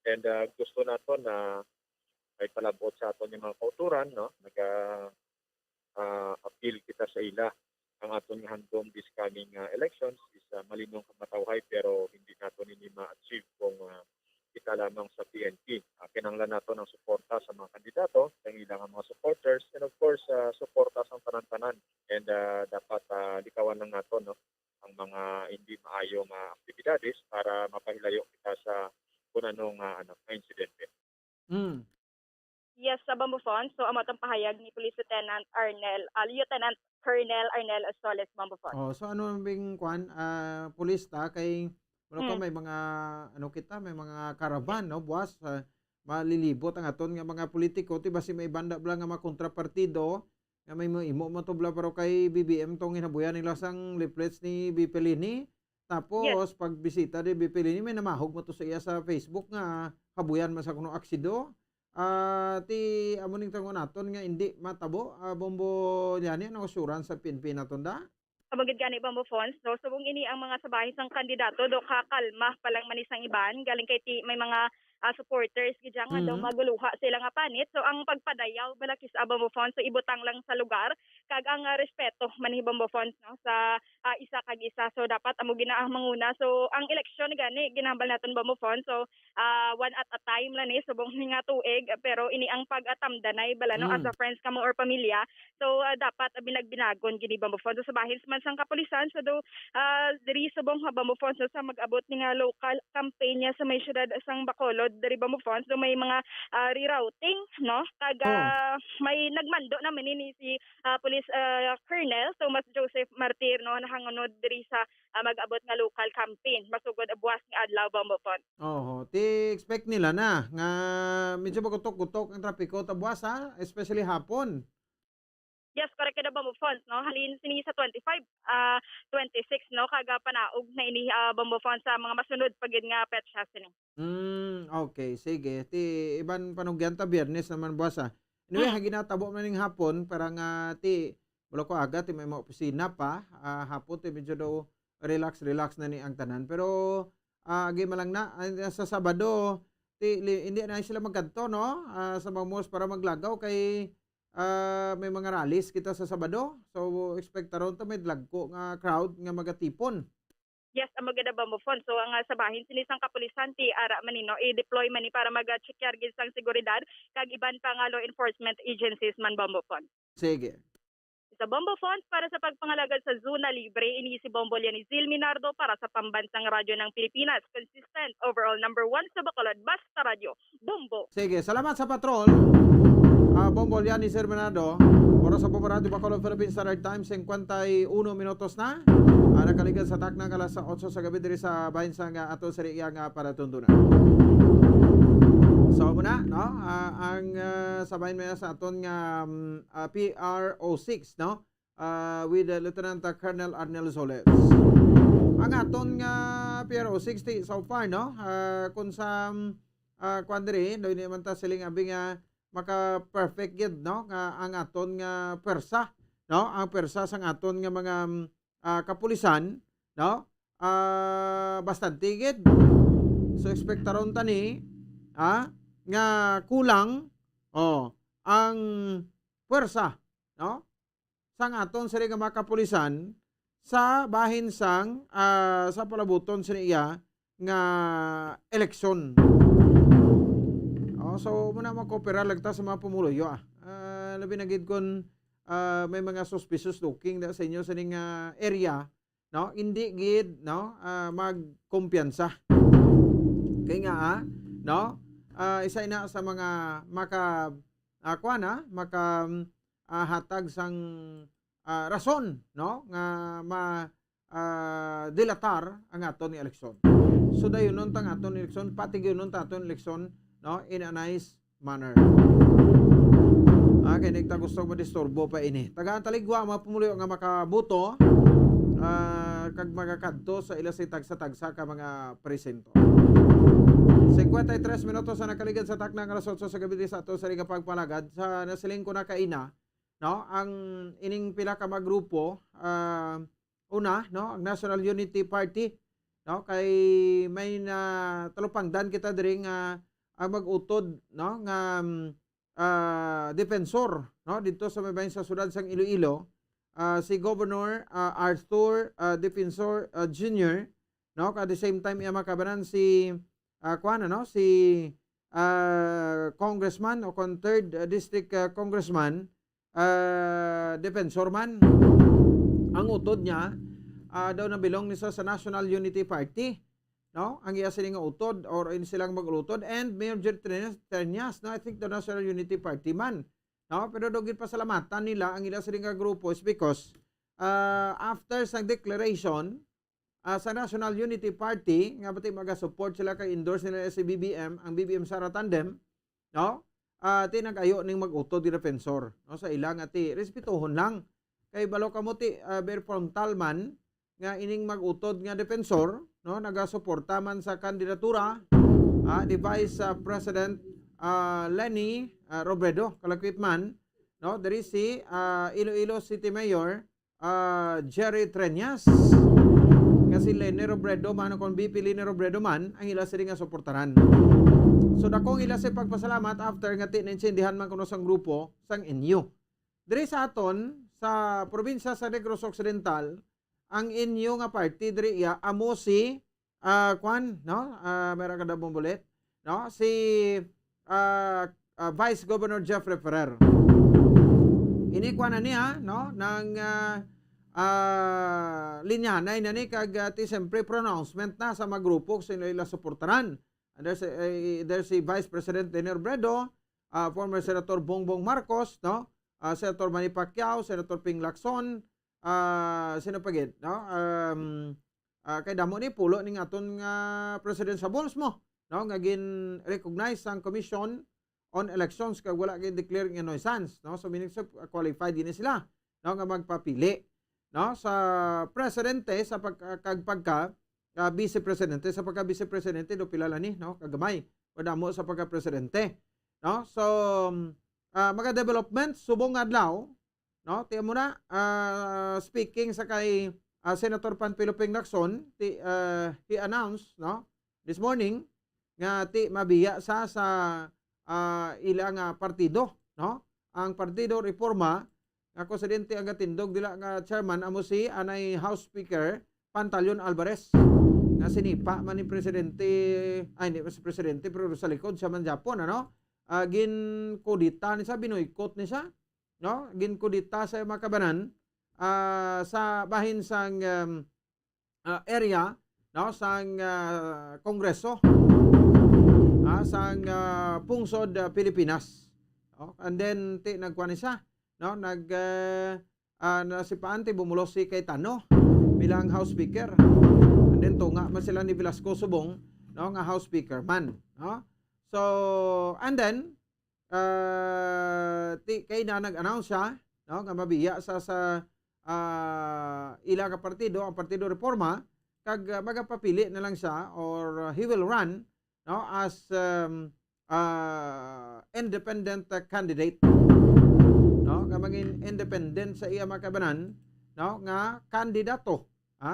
[SPEAKER 5] And gusto nato na ay palabot sa aton yung mga kauturan, no, appeal kita sa ila. Ang aton nga handom this coming elections is malinong kamatawhay pero hindi nato nini ma-achieve kung kita lamang sa PNP. Kinanglan nato ng suporta sa mga kandidato, ang ilang mga supporters, and of course, suporta sa tanan-tanan. And dapat likawan lang nato, no, ang mga hindi maayo mga aktibidades para mapahilayo kita sa kung anong insidente.
[SPEAKER 17] Yes, sa Bambufon. So, amo itong pahayag ni Police Lieutenant Colonel Arnel Astoles, Bambufon.
[SPEAKER 16] So ano bing kwan, pulis ta kay ko may mga may mga karavan, no, buwas malilibot ang aton nga mga politiko ti basi may banda bla nga mga kontrapartido nga may imo mo to bla pero kay BBM tong hinabuyan nila sang leaflets ni BP Lini. Tapos pag bisita ni BP Lini may namahog mo to sa iya sa Facebook nga kabuyan man sa kuno aksido. Ti amuning tangon naton nga hindi matabo bombo yani ang assurance sa PNP naton da.
[SPEAKER 17] Kabagid gani Bambufon. So subong ini ang mga sabahin sang kandidato do kakalma palang manisang iban galing kay ti may mga supporters gidya nga daw maguluha sila nga panit. So ang pagpadayaw balakis Bambufon so ibutang lang sa lugar kag ang respeto manhi Bambufon, no, sa isa kag isa. So dapat amo ginaang manguna. So ang eleksyon gani ginambal naton Bambufon. So one at a time lang ni subong nga tuig pero ini ang pag-atamdanay bala, no, as a friends kamo or pamilya. So dapat binagbinagon gini Bambufon. So sabahin man sang kapulisan so do diri subong Bambufon so sa mag-abot ni nga local campaign sa may syudad sang Bacolod diri Bambufon. So may mga rerouting, no, kag may nagmando naman ni si Police Colonel Thomas Joseph Martir, no, nahangonod diri sa mag-abot nga local campaign masugod buwas nga adlaw Bambufon.
[SPEAKER 16] Ti expect nila na nga medyo magutok-gutok ang trapiko ta buwas especially hapon.
[SPEAKER 17] Yes, correct ka na Bambufon, no? Halin sini sa 25, 26, no? Kaga panaog na ini Bambufon sa mga masunod pagid nga petsa sini.
[SPEAKER 16] Okay, sige. Ti iban panugyan ta Biyernes naman buwas Anyway, ginatabo man ning hapon para nga ti wala ko aga ti may mga opisina pa. Hapon ti medyo daw relax na ni ang tanan. Pero agi malang na sa Sabado ti hindi na sila magkanto, no? Sa mga malls para maglagaw kay may mga rallies kita sa Sabado. So expect ron ta may dagko nga crowd nga magatipon.
[SPEAKER 17] Yes, ang maganda Bambufon. So ang sabahin sinisang kapulisan ti ara manino i-deploy man ni para mag-check gid sang seguridad kag iban pa nga law enforcement agencies man Bambufon.
[SPEAKER 16] Sige.
[SPEAKER 17] Sa Bambufon para sa pagpangalagad sa zona libre ini si Bombolya ni Zil Minardo para sa pambansang radyo ng Pilipinas. Consistent overall number 1 sa Bacolod Basta Radio. Bombo.
[SPEAKER 16] Sige, salamat sa patrol. Bombolya ni Sir Minardo. Para sa Bombo Bacolod Philippines Standard Time 51 minutos na. Nakaligad sa taknang alas 8 sa gabi diri sa bahin sang ato sa riya nga para tuntunan. So muna, no, ang sabahin mo sa aton nga PRO6, no, with Lieutenant Colonel Arnel Astoles. Ang aton nga PRO6 so far, no, kung sa kwan diri do ni man ta siling abi nga maka perfect gid, no, nga ang aton nga persa, no, ang persa sang aton nga mga kapulisan, no, bastante gid. So expectaron tani nga kulang ang puwersa, no, sang aton sa nga mga kapulisan sa bahin sang sa palabuton sa iya nga eleksyon. So muna makopera lagta sa mga pumuluyo labi na gid kon may mga suspicious looking sa inyo sa ning area, no, hindi gid, no, magkumpiyansa kay nga no, isa ina sa mga hatag sang rason, no, nga dilatar ang aton nga eleksyon. So dayon nun tang aton eleksyon, pati gyud nun ta aton eleksyon, no, in a nice manner. Kaya nagta gusto mo disturbo pa ini. Tagaan taligwa mapumulo nga makabuto kag magakadto sa ila si tagsa-tagsa ka mga presento. 53 minutos sa nakaligid sa takna nga alas 8 sa gabi sa ato sa ring pagpalagad sa nasiling ko na kaina, no, ang ining pila ka magrupo, una, no, ang National Unity Party, no, kay may na talupangdan kita diri nga ang mag-utod, no, nga defensor, no, dito sa may bahin sa sudad sang Iloilo, si Governor Arthur Defensor Jr., no, at the same time iya makabanan si si congressman o 3rd district congressman, defensor man ang utod niya, daw na belong nisa sa National Unity Party, no, ang iya sila nga utod or in silang maglutod, and Mayor Jerry Trias, no, I think the National Unity Party man, no, pero dogit pasalamatan nila ang ila sila nga grupo is because after sa declaration sa National Unity Party nga pati maga-support sila kay endorse nila si BBM, ang BBM Sara Tandem, no, tinagayo ning mag-utod di defensor, no, sa ilang ati respetuhon lang kay balo kamo ti very frontal man nga ining mag-utod nga defensor, no, naga-suporta man sa kandidatura ni Vice President Lenny Robredo kalakip man, no, diri si Iloilo City Mayor Jerry Trias. Kasi Lenny Robredo man kung BP Lenny Robredo man ang ila sila nga suportaran. So dakong ila sa pagpasalamat after nga tinensindihan man kuno sang grupo sang inyo. Diri sa aton sa probinsya sa Negros Occidental, ang inyo nga party diri iya amo si no, meron kada bombolet, no, si Vice Governor Jeffrey Ferrer. Ini kuan niya, no, nang linyanay na ni kag siyempre pronouncement na sa mga grupo sa ila suportaran. There's si Vice President Lenny Robredo, former Senator Bongbong Marcos, no, Senator Manny Pacquiao, Senator Ping Lacson, sino pagit, no, kay damo ni pulo ning aton nga president sa balls mo, no, nga gin recognize ang Commission on Elections kag wala gid declare nga nuisance, no, so meaning qualified din sila, no, nga magpapili, no, sa presidente sa pagka vice presidente sa pagka vice presidente do pila ni, no, kagamay padamo sa pagka presidente, no. So mga development subong adlaw, no, tiyan mo na speaking sa kay Senator Panfilo Ping Lacson, he announced, no, this morning nga mabiya sa ilang partido, no, ang Partido Reforma nga presidente ang gatindog dila nga chairman amo si anay House Speaker Pantaleon Alvarez nga sinipa man ni presidente, ay hindi si presidente pero sa likod siya man Japon, ano, gin kudita ni sa binoykot ni sa, no, gin kudita sa makabanan sa bahin sang area, no, sang kongreso sang pungsod Pilipinas, no? And then nagkuan siya, no, nasipaan ti bumulos si Cayetano bilang House Speaker, and then tunga man sila ni Velasco Subong, no, nga House Speaker man, no. So and then kay na nag-announce siya, no, nga mabiya sa ila ka partido, ang Partido Reforma, kag magapapili na lang siya or he will run, no, as independent candidate, no, nga maging independent sa iya makabanan, no, nga kandidato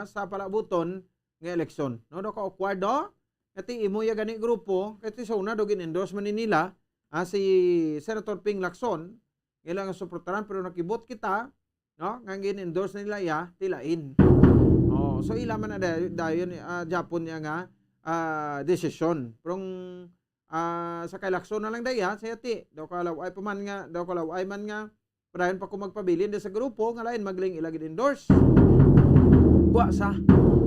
[SPEAKER 16] sa palabuton nga eleksyon, no, do ka okwardo kati imo ya gani grupo kati sa una do gin-endorse man nila si Senator Ping Lacson ilang suportaran pero nakibot kita, no, nga gin-endorse nila ya tilain. So ila man na dayon Japon niya nga desisyon. Pero sa kay Lacson na lang daya sa ti daw kalaway pa man nga daw kalaway man nga padayon pa ko magpabilin sa grupo nga lain magling ilagid endorse. Wa sa,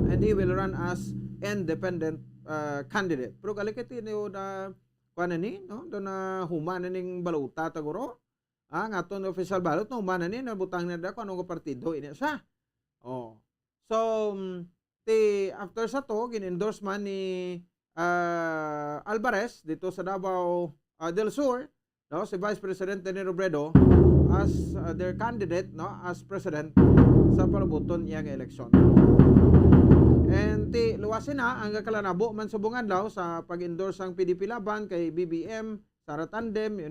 [SPEAKER 16] and he will run as independent candidate. Pero kalikati niyo na kuan ni, no, do na human ning baluta taguro. Nga ton official ballot no human ni nabutang na da kuno nga partido ini sa. So, after sa to, gin-endorse man ni Alvarez dito sa Davao del Sur, no, si Vice President Leni Robredo as their candidate, no, as president sa palabuton iyang eleksyon. And luwasin na ang kalanabo man subungan daw sa pag-endorse ang PDP laban kay BBM, Sara Tandem,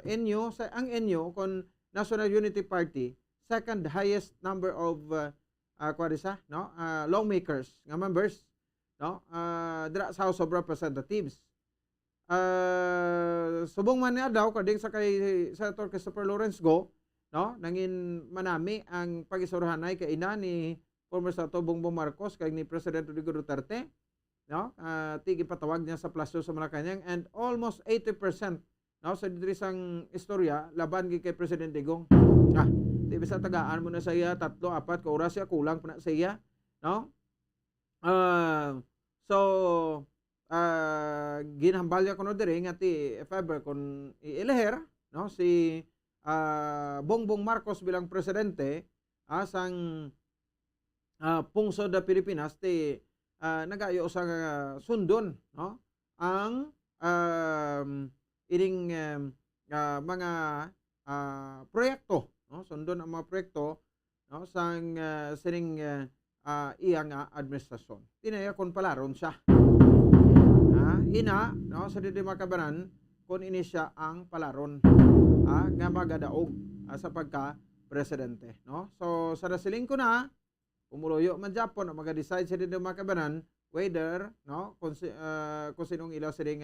[SPEAKER 16] NU, ang NU kon National Unity Party, second highest number of lawmakers nga members, no, dira sa House of Representatives. Subong man niya daw kading sa kay Senator Christopher Lawrence Go, no, nangin manami ang pagisurahanay kay ina ni former Senator Bongbong Marcos kay ni President Rodrigo Duterte, no, tigi patawag niya sa plasyo sa Malacañang, and almost 80%, no, sa didrisang istorya laban kay President Digong. Di bisa tagaan mo na sa iya 3-4 ka oras siya kulang pa na sa iya, no. Ginhambalya ko no diri nga if ever kun ieleher, no, si Bongbong Marcos bilang presidente sang pungsod da Pilipinas nagayo sa sundon, no, ang ining mga proyekto, no, sundon ang mga proyekto, no, sang sining iyang administrasyon. Tinaya kon palaron siya. Ina, no, sa didi makabanan kon ini siya ang palaron nga magadaog sa pagka presidente, no. So sa rasiling ko na umuloyo man Japon ang maga-decide sa didi makabanan whether, no, kung sinong ilaw sining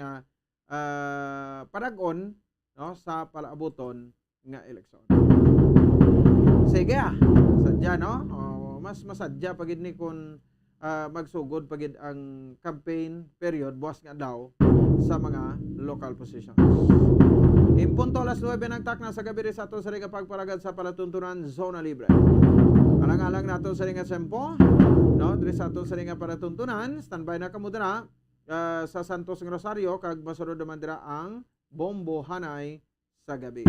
[SPEAKER 16] paragon, no, sa palaabuton nga eleksyon. Sige sadya, no, mas masadya pagid ni kung magsugod pagid ang campaign period buwas nga daw sa mga local positions. Impunto alas 9 ng takna sa gabi sa ato sa ringa pagparagad sa palatuntunan Zona Libre. Alang-alang nato sa ringa sempo, no, diri sa ato sa ringa palatuntunan, standby na kamo dira sa Santos ng Rosario kag masunod naman dira ang Bombo Hanay sa gabi.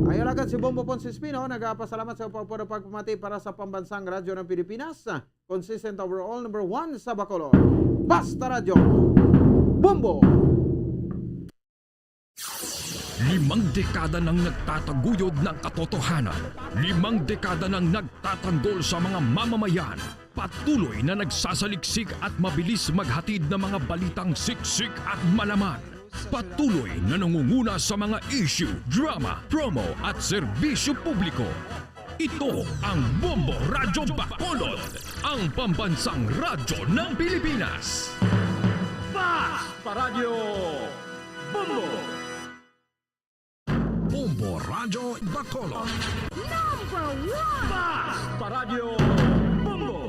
[SPEAKER 16] Ayon agad si Bombo Ponsespino, nagpasalamat sa pagpamati para sa pambansang radyo ng Pilipinas, consistent overall number 1 sa Bacolod. Basta Radyo, Bombo!
[SPEAKER 1] 5 dekada nang nagtataguyod ng katotohanan. 5 dekada nang nagtatanggol sa mga mamamayan. Patuloy na nagsasaliksik at mabilis maghatid ng mga balitang siksik at malaman. Patuloy na nangunguna sa mga issue, drama, promo at serbisyo publiko. Ito ang Bombo Radyo Bacolod, ang pambansang radyo ng Pilipinas.
[SPEAKER 11] Basta Radio Bombo!
[SPEAKER 1] Bombo Radyo Bacolod.
[SPEAKER 11] Number 1! Basta Radio Bombo!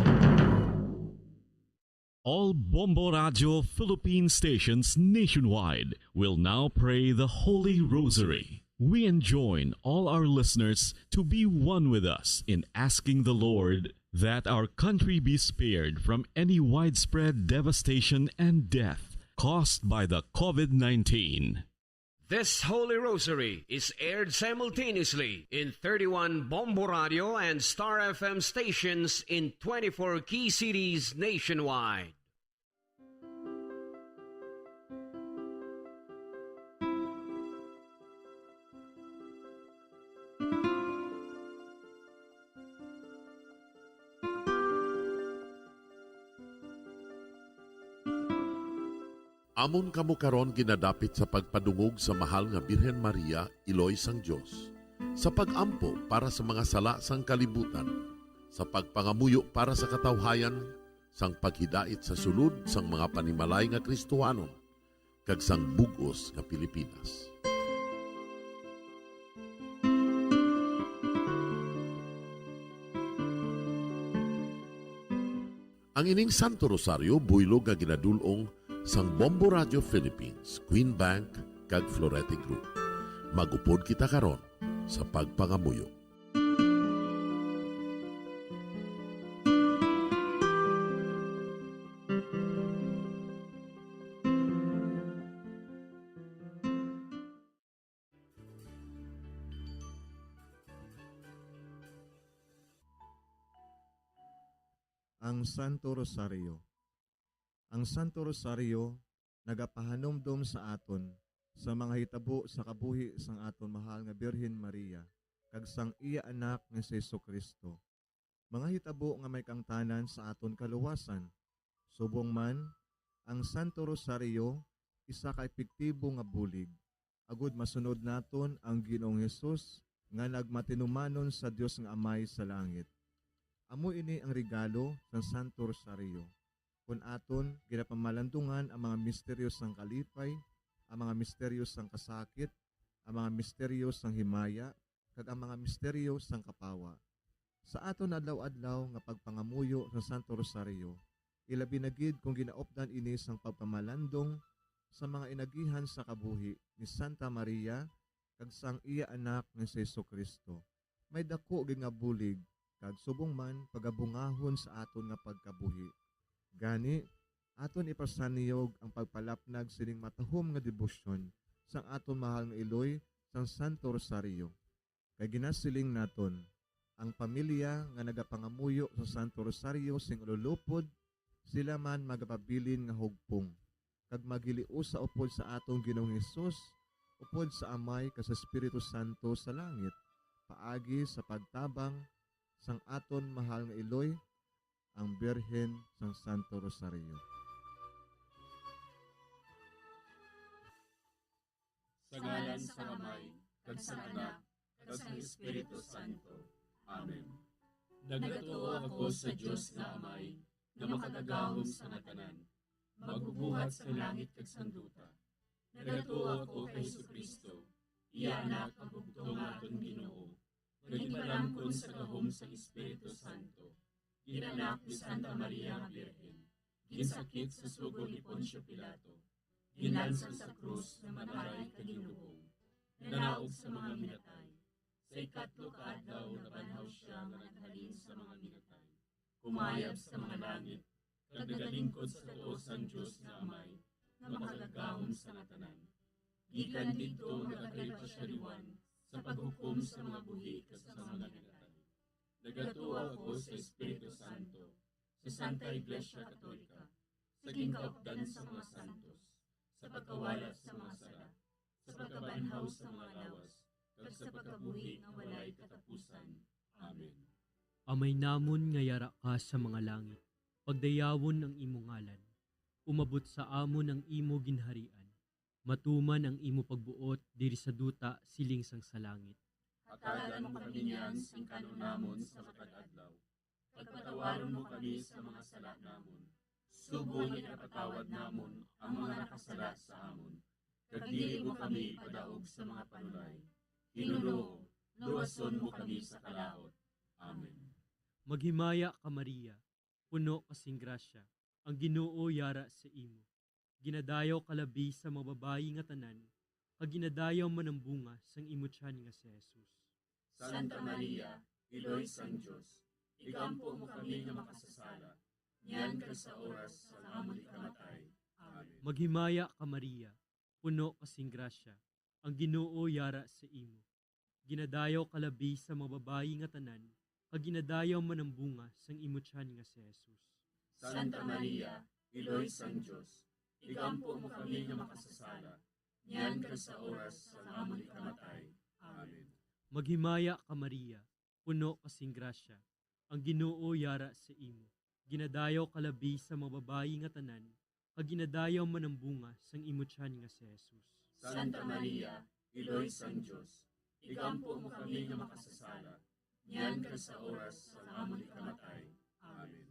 [SPEAKER 13] All Bombo Radio Philippine stations nationwide will now pray the Holy Rosary. We enjoin all our listeners to be one with us in asking the Lord that our country be spared from any widespread devastation and death caused by the COVID-19.
[SPEAKER 11] This Holy Rosary is aired simultaneously in 31 Bombo Radio and Star FM stations in 24 key cities nationwide.
[SPEAKER 18] Amon kamo karon ginadapit sa pagpadungog sa mahal nga Birhen Maria, Iloy sang Dios, sa pagampo para sa mga sala sang kalibutan, sa pagpangamuyo para sa katawhayan, sang paghidait sa sulod sang mga panimalay nga Kristohanon, kag sang bugos nga Pilipinas. Ang ining Santo Rosario buylog nga ginadulong sang Bombo Radio Philippines, Queen Bank, kag Florete Group. Magupod kita karon sa pagpangamuyo.
[SPEAKER 4] Ang Santo Rosario. Ang Santo Rosario nagapahanumdum sa aton sa mga hitabo sa kabuhi sang aton mahal nga Birhen Maria kag sang iya anak nga si Jesucristo. Mga hitabo nga may kangtanan sa aton kaluwasan. Subong man, ang Santo Rosario isa ka epektibo nga bulig. Agud masunod naton ang Ginoong Hesus nga nagmatinumanon sa Dios nga Amay sa langit. Amo ini ang regalo ng Santo Rosario. Kung aton ginapamalandungan ang mga misteryo sang kalipay, ang mga misteryo sang kasakit, ang mga misteryo sang himaya, kag ang mga misteryo sang kapawa. Sa aton adlaw-adlaw nga pagpangamuyo sa Santo Rosario, ilabi na gid kung ginaopdan ini sang pagpamalandong sa mga inagihan sa kabuhi ni Santa Maria kag sang iya anak nga si Jesucristo. May dako gid nga bulig kag subong man pagabungahon sa aton nga pagkabuhi. Gani, aton ipasaniyog ang pagpalapnag sining matahom nga debosyon sang aton mahal nga iloy sang Santo Rosario. Kay ginasiling naton, ang pamilya nga nagapangamuyo sa Santo Rosario sing ululupod, sila man magapabilin nga hugpong. Kag magiliu sa upod sa atong Ginoong Hesus, upod sa Amay ka sa Espiritu Santo sa langit, paagi sa pagtabang sang aton mahal nga iloy, ang Birhen sang Santo Rosario.
[SPEAKER 19] Sa ngalan sa Amay, kag sa Anak, kag sa Espiritu Santo. Amen. Nagatuo ako sa Dios nga Amay, nga makagagahom sa ngatanan, magbubuhat sa langit kag sang duta. Nagatuo ako kay Jesucristo, iya anak ang bugtong aton Ginoo, nga ginarangkon sa gahom sa Espiritu Santo. Ginanak ni Santa Maria nga Birhen, ginsakit sa sugod ni Poncio Pilato, ginalsan sa krus na manaray kaginubong, nanaog sa mga minatay. Sa ikatlo ka adlaw nabanhaw siya nga naghalin sa mga minatay, kumayab sa mga langit, kag nagalingkod sa tuos ang Dios nga Amay, nga makagagahom sa ngatanan. Gikan didto nagakalipa siya liwan sa paghukom sa mga buhi kas sa mga minatay. Nagatuo ako sa Espiritu Santo, sa Santa Iglesia Katolika, sa gingkaupdan sa mga santos, sa pagkawalat sa mga sala, sa pagkabanhaw sa mga lawas, kag sa pagkabuhi nga walay katapusan. Amen.
[SPEAKER 20] Amay namon nga yara ka sa mga langit, pagdayawon ang imo ngalan, umabot sa amon ang imo ginharian, matuman ang imo pagbuot diri sa duta siling sang sa langit.
[SPEAKER 19] Hatagan mo kami niyan sing kanon namon sa matag adlaw. Pagpatawaron mo kami sa mga sala namon. Subong ipatawad namon ang mga nakasala sa amon. Kag dili mo kami padaog sa mga panulay. Ginoo, luwason mo kami sa kalaot. Amen.
[SPEAKER 20] Maghimaya ka Maria, puno kasing grasya, ang Ginoo yara sa imo. Ginadayaw kalabi sa mga babayi nga tanan, kag ginadayaw man ang bunga sang imo tiyan nga si Jesus.
[SPEAKER 19] Santa Maria, Iloy sang Dios, ikampo mo kami nga makasasala, niyan ka sa oras sa amon ikamatay. Amen.
[SPEAKER 20] Maghimaya ka Maria, puno kasing grasya, ang Ginoo yara sa imo. Ginadayaw kalabi sa mga babayi nga tanan, kag ginadayaw man ang bunga sang imo tiyan nga si Jesus.
[SPEAKER 19] Santa Maria, Iloy sang Dios, ikampo mo kami nga makasasala, niyan ka sa oras sa amon ikamatay. Amen.
[SPEAKER 20] Maghimaya ka Maria, puno kasing grasya, ang Ginoo yara sa imo. Ginadayaw kalabi sa mga babayi nga tanan, kag ginadayaw man ang bunga sang imo tiyan nga si Jesus.
[SPEAKER 19] Santa Maria, Iloy sang Dios, ikampo mo kami nga makasasala, niyan ka sa oras sa amon ikamatay. Amen.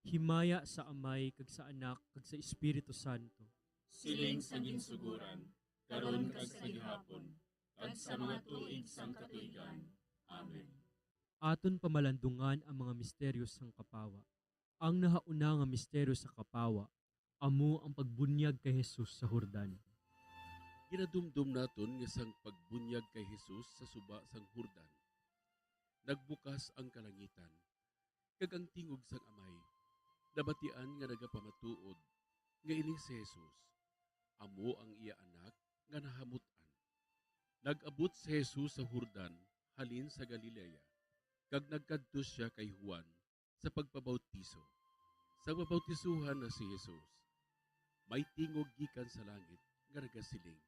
[SPEAKER 20] Himaya sa Amay kag sa Anak kag sa Espiritu Santo.
[SPEAKER 19] Siling sa ginsuguran, karon kag sa gihapon, kag sa mga tuig sang katuigan. Amen.
[SPEAKER 20] Aton pamalandungan ang mga misteryo sang kapawa. Ang nahauna nga misteryo sa kapawa, amo ang pagbunyag kay Jesus sa Jordan.
[SPEAKER 18] Ginadumdum naton nga sang pagbunyag kay Jesus sa suba sang Jordan. Nagbukas ang kalangitan, kag ang tingog sang Amay, nabatian nga nagapamatuod, nga ining si Jesus, amo ang iya anak nga nahamutan. Nag-abot si Jesus sa Jordan, halin sa Galilea, kag nagkadto siya kay Juan sa pagpabautiso. Sa mabautisuhan na si Jesus, may tingog gikan sa langit nga nagasiling.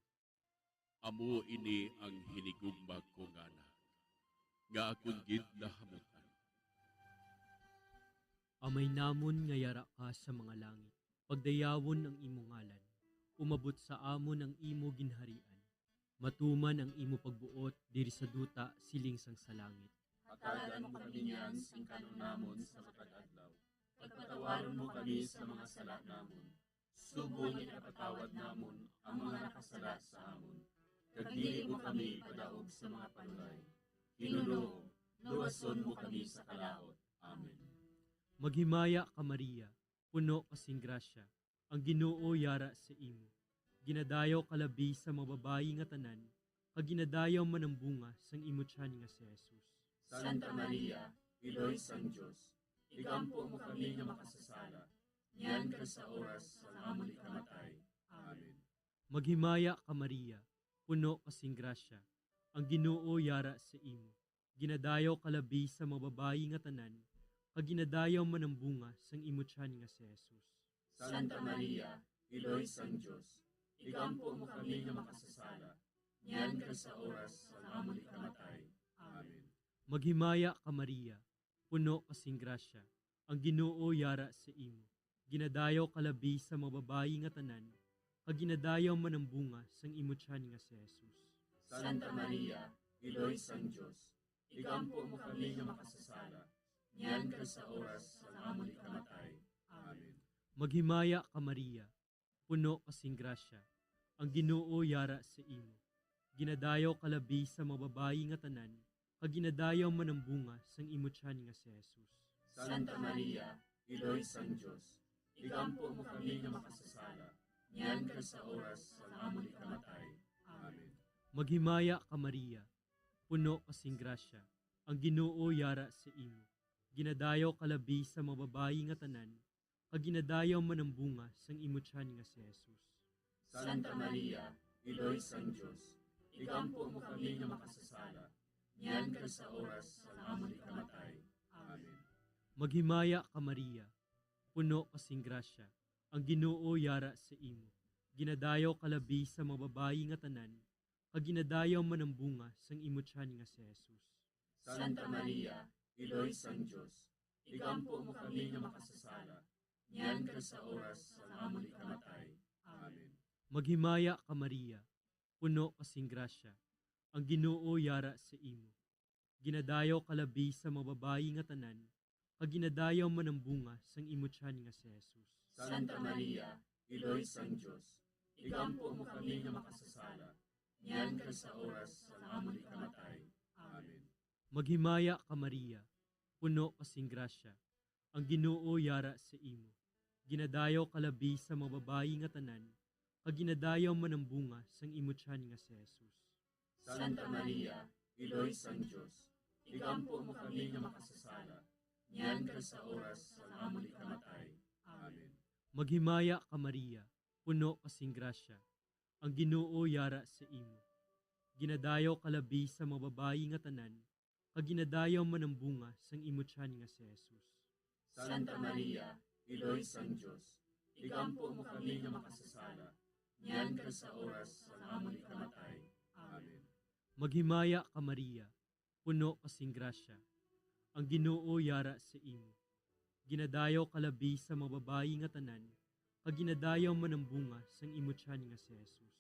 [SPEAKER 18] Amo ini ang hinigugma ko ngana, nga akong gid nahamutan.
[SPEAKER 20] Amay namon nga yara ka sa mga langit, pagdayawon ang imo ngalan, umabot sa amon ang imo ginharian, matuman ang imo pagbuot diri sa duta siling sang sa langit.
[SPEAKER 19] Hatagan mo kami niyan sing kanon namon sa matag adlaw. Pagpatawaron mo kami sa mga sala namon. Subong ipatawad namon ang mga nakasala sa amon. Kag dili mo kami padaog sa mga panulay. Hinunoo, luwason mo kami sa kalaot. Amen.
[SPEAKER 20] Maghimaya ka Maria, puno kasing grasya, ang Ginoo yara sa imo. Ginadayaw kalabi sa mga babayi nga tanan, kag ginadayaw man ang bunga sang imo tiyan nga si Jesus.
[SPEAKER 19] Santa Maria, Iloy sang Diyos, igampo mo kami nga makasasala, niyan ka sa oras sa amon ikamatay. Amen.
[SPEAKER 20] Maghimaya ka Maria, puno kasing grasya, ang Ginoo yara sa imo. Ginadayaw kalabi sa mga babayi nga tanan, kag ginadayaw man ang bunga sang imo tiyan nga si Jesus.
[SPEAKER 19] Santa Maria, Iloy sang Diyos, igampo mo kami nga makasasala, niyan ka sa oras sa amon ikamatay. Amen.
[SPEAKER 20] Maghimaya ka Maria, puno kasing grasya, ang Ginoo yara sa imo. Ginadayaw kalabi sa mga babayi nga tanan, kag ginadayaw man ang bunga sang imo tiyan nga si Jesus.
[SPEAKER 19] Santa Maria, Iloy sang Diyos, igampo mo kami nga makasasala, niyan ka sa oras sa amon ikamatay. Amen.
[SPEAKER 20] Maghimaya ka Maria, puno kasing grasya, ang Ginoo yara sa imo. Ginadayaw kalabi sa mga babayi nga tanan, kag ginadayaw man ang bunga sang imo tiyan nga si Jesus.
[SPEAKER 19] Santa Maria, Iloy sang Diyos, igampo mo kami nga makasasala, niyan ka sa oras sa amon ikamatay. Amen.
[SPEAKER 20] Maghimaya ka Maria, puno kasing grasya, ang Ginoo yara sa imo. Ginadayaw kalabi sa mga babayi nga tanan, kag ginadayaw man ang bunga sang imo tiyan nga si Jesus.
[SPEAKER 19] Santa Maria, Iloy sang Diyos, igampo mo kami nga makasasala, niyan ka sa oras sa amon ikamatay. Amen.
[SPEAKER 20] Maghimaya ka Maria, puno kasing grasya, ang Ginoo yara sa imo. Ginadayaw kalabi sa mga babayi nga tanan, kag ginadayaw man ang bunga sang imo tiyan nga si Jesus.
[SPEAKER 19] Santa Maria, Iloy sang Diyos, igampo mo kami nga makasasala, niyan ka sa oras sa amon ikamatay. Amen.
[SPEAKER 20] Maghimaya ka Maria, puno kasing grasya, ang Ginoo yara sa imo. Ginadayaw kalabi sa mga babayi nga tanan, kag ginadayaw man ang bunga sang imo tiyan nga si Jesus.
[SPEAKER 19] Santa Maria, Iloy sang Diyos, igampo mo kami nga makasasala, niyan ka sa oras sa amon ikamatay. Amen.
[SPEAKER 20] Maghimaya ka Maria, puno kasing grasya, ang Ginoo yara sa imo. Ginadayaw kalabi sa mga babayi nga tanan, kag ginadayaw man ang bunga sang imo tiyan nga si Jesus.
[SPEAKER 19] Santa Maria, Iloy sang Diyos, igampo mo kami nga makasasala, niyan ka sa oras sa amon ikamatay. Amen.
[SPEAKER 20] Maghimaya ka Maria, puno kasing grasya, ang Ginoo yara sa imo. Ginadayaw kalabi sa mga babayi nga tanan, kag ginadayaw man ang bunga sang imo tiyan nga si Jesus.
[SPEAKER 19] Santa Maria, Iloy sang Diyos, igampo mo kami nga makasasala, niyan ka sa oras sa amon ikamatay. Amen.
[SPEAKER 20] Maghimaya ka Maria, puno kasing grasya, ang Ginoo yara sa imo. Ginadayaw kalabi sa mga babayi nga tanan, kag ginadayaw man ang bunga sang imo tiyan nga si Jesus.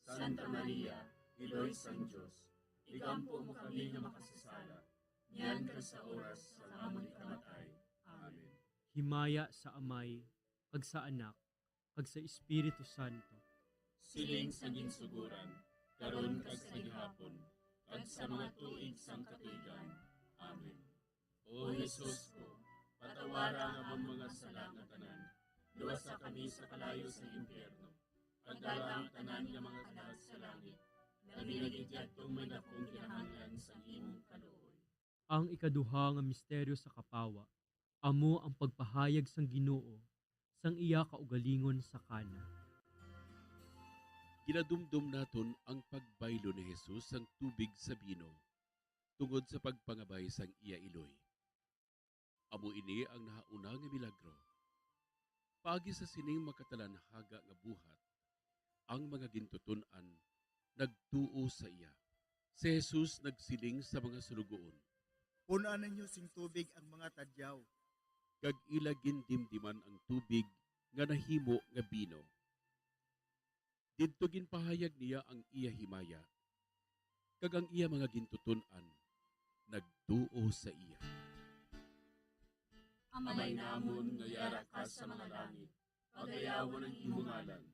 [SPEAKER 19] Santa Maria, Iloy sang Diyos, igampo mo kami nga makasasala, niyan ka sa oras sa amon ikamatay. Amen.
[SPEAKER 20] Himaya sa Amay, kag sa Anak, kag sa Espiritu Santo.
[SPEAKER 19] Siling sa ginsuguran, karon kag sa gihapon, kag sa mga tuig sang katuigan. Amen. O Jesus ko, patawara nga among mga sala nga tanan, luwasa kami sa kalayo sa impyerno, pagdala ang tanan nga mga kalag sa langit, labi na gidyadtong may dakong kinahanglan sa imong kaluoy.
[SPEAKER 20] Ang ikaduha nga misteryo sa kapawa, amo ang pagpahayag sang Ginoo sang iya kaugalingon sa Kana.
[SPEAKER 18] Ginadumdum naton ang pagbaylo ni Jesus sang tubig sa bino, tungod sa pagpangabay sang iya iloy. Amo ini ang nahauna nga milagro Paagi sa sining makatalanhaga nga buhat, ang mga gintutunan nagtuo sa iya. Si Jesus nagsiling sa mga sulugoon.
[SPEAKER 6] Punan ninyo sing tubig ang mga tadyaw.
[SPEAKER 18] Kag ilagin dimdiman ang tubig nga nahimo nga bino. Didto ginpahayag niya ang iya himaya. Kag ang iya mga gintutunan nagtuo sa iya.
[SPEAKER 19] Amay namon nga yara ka sa mga langit, pagayawon ang imong ngalan,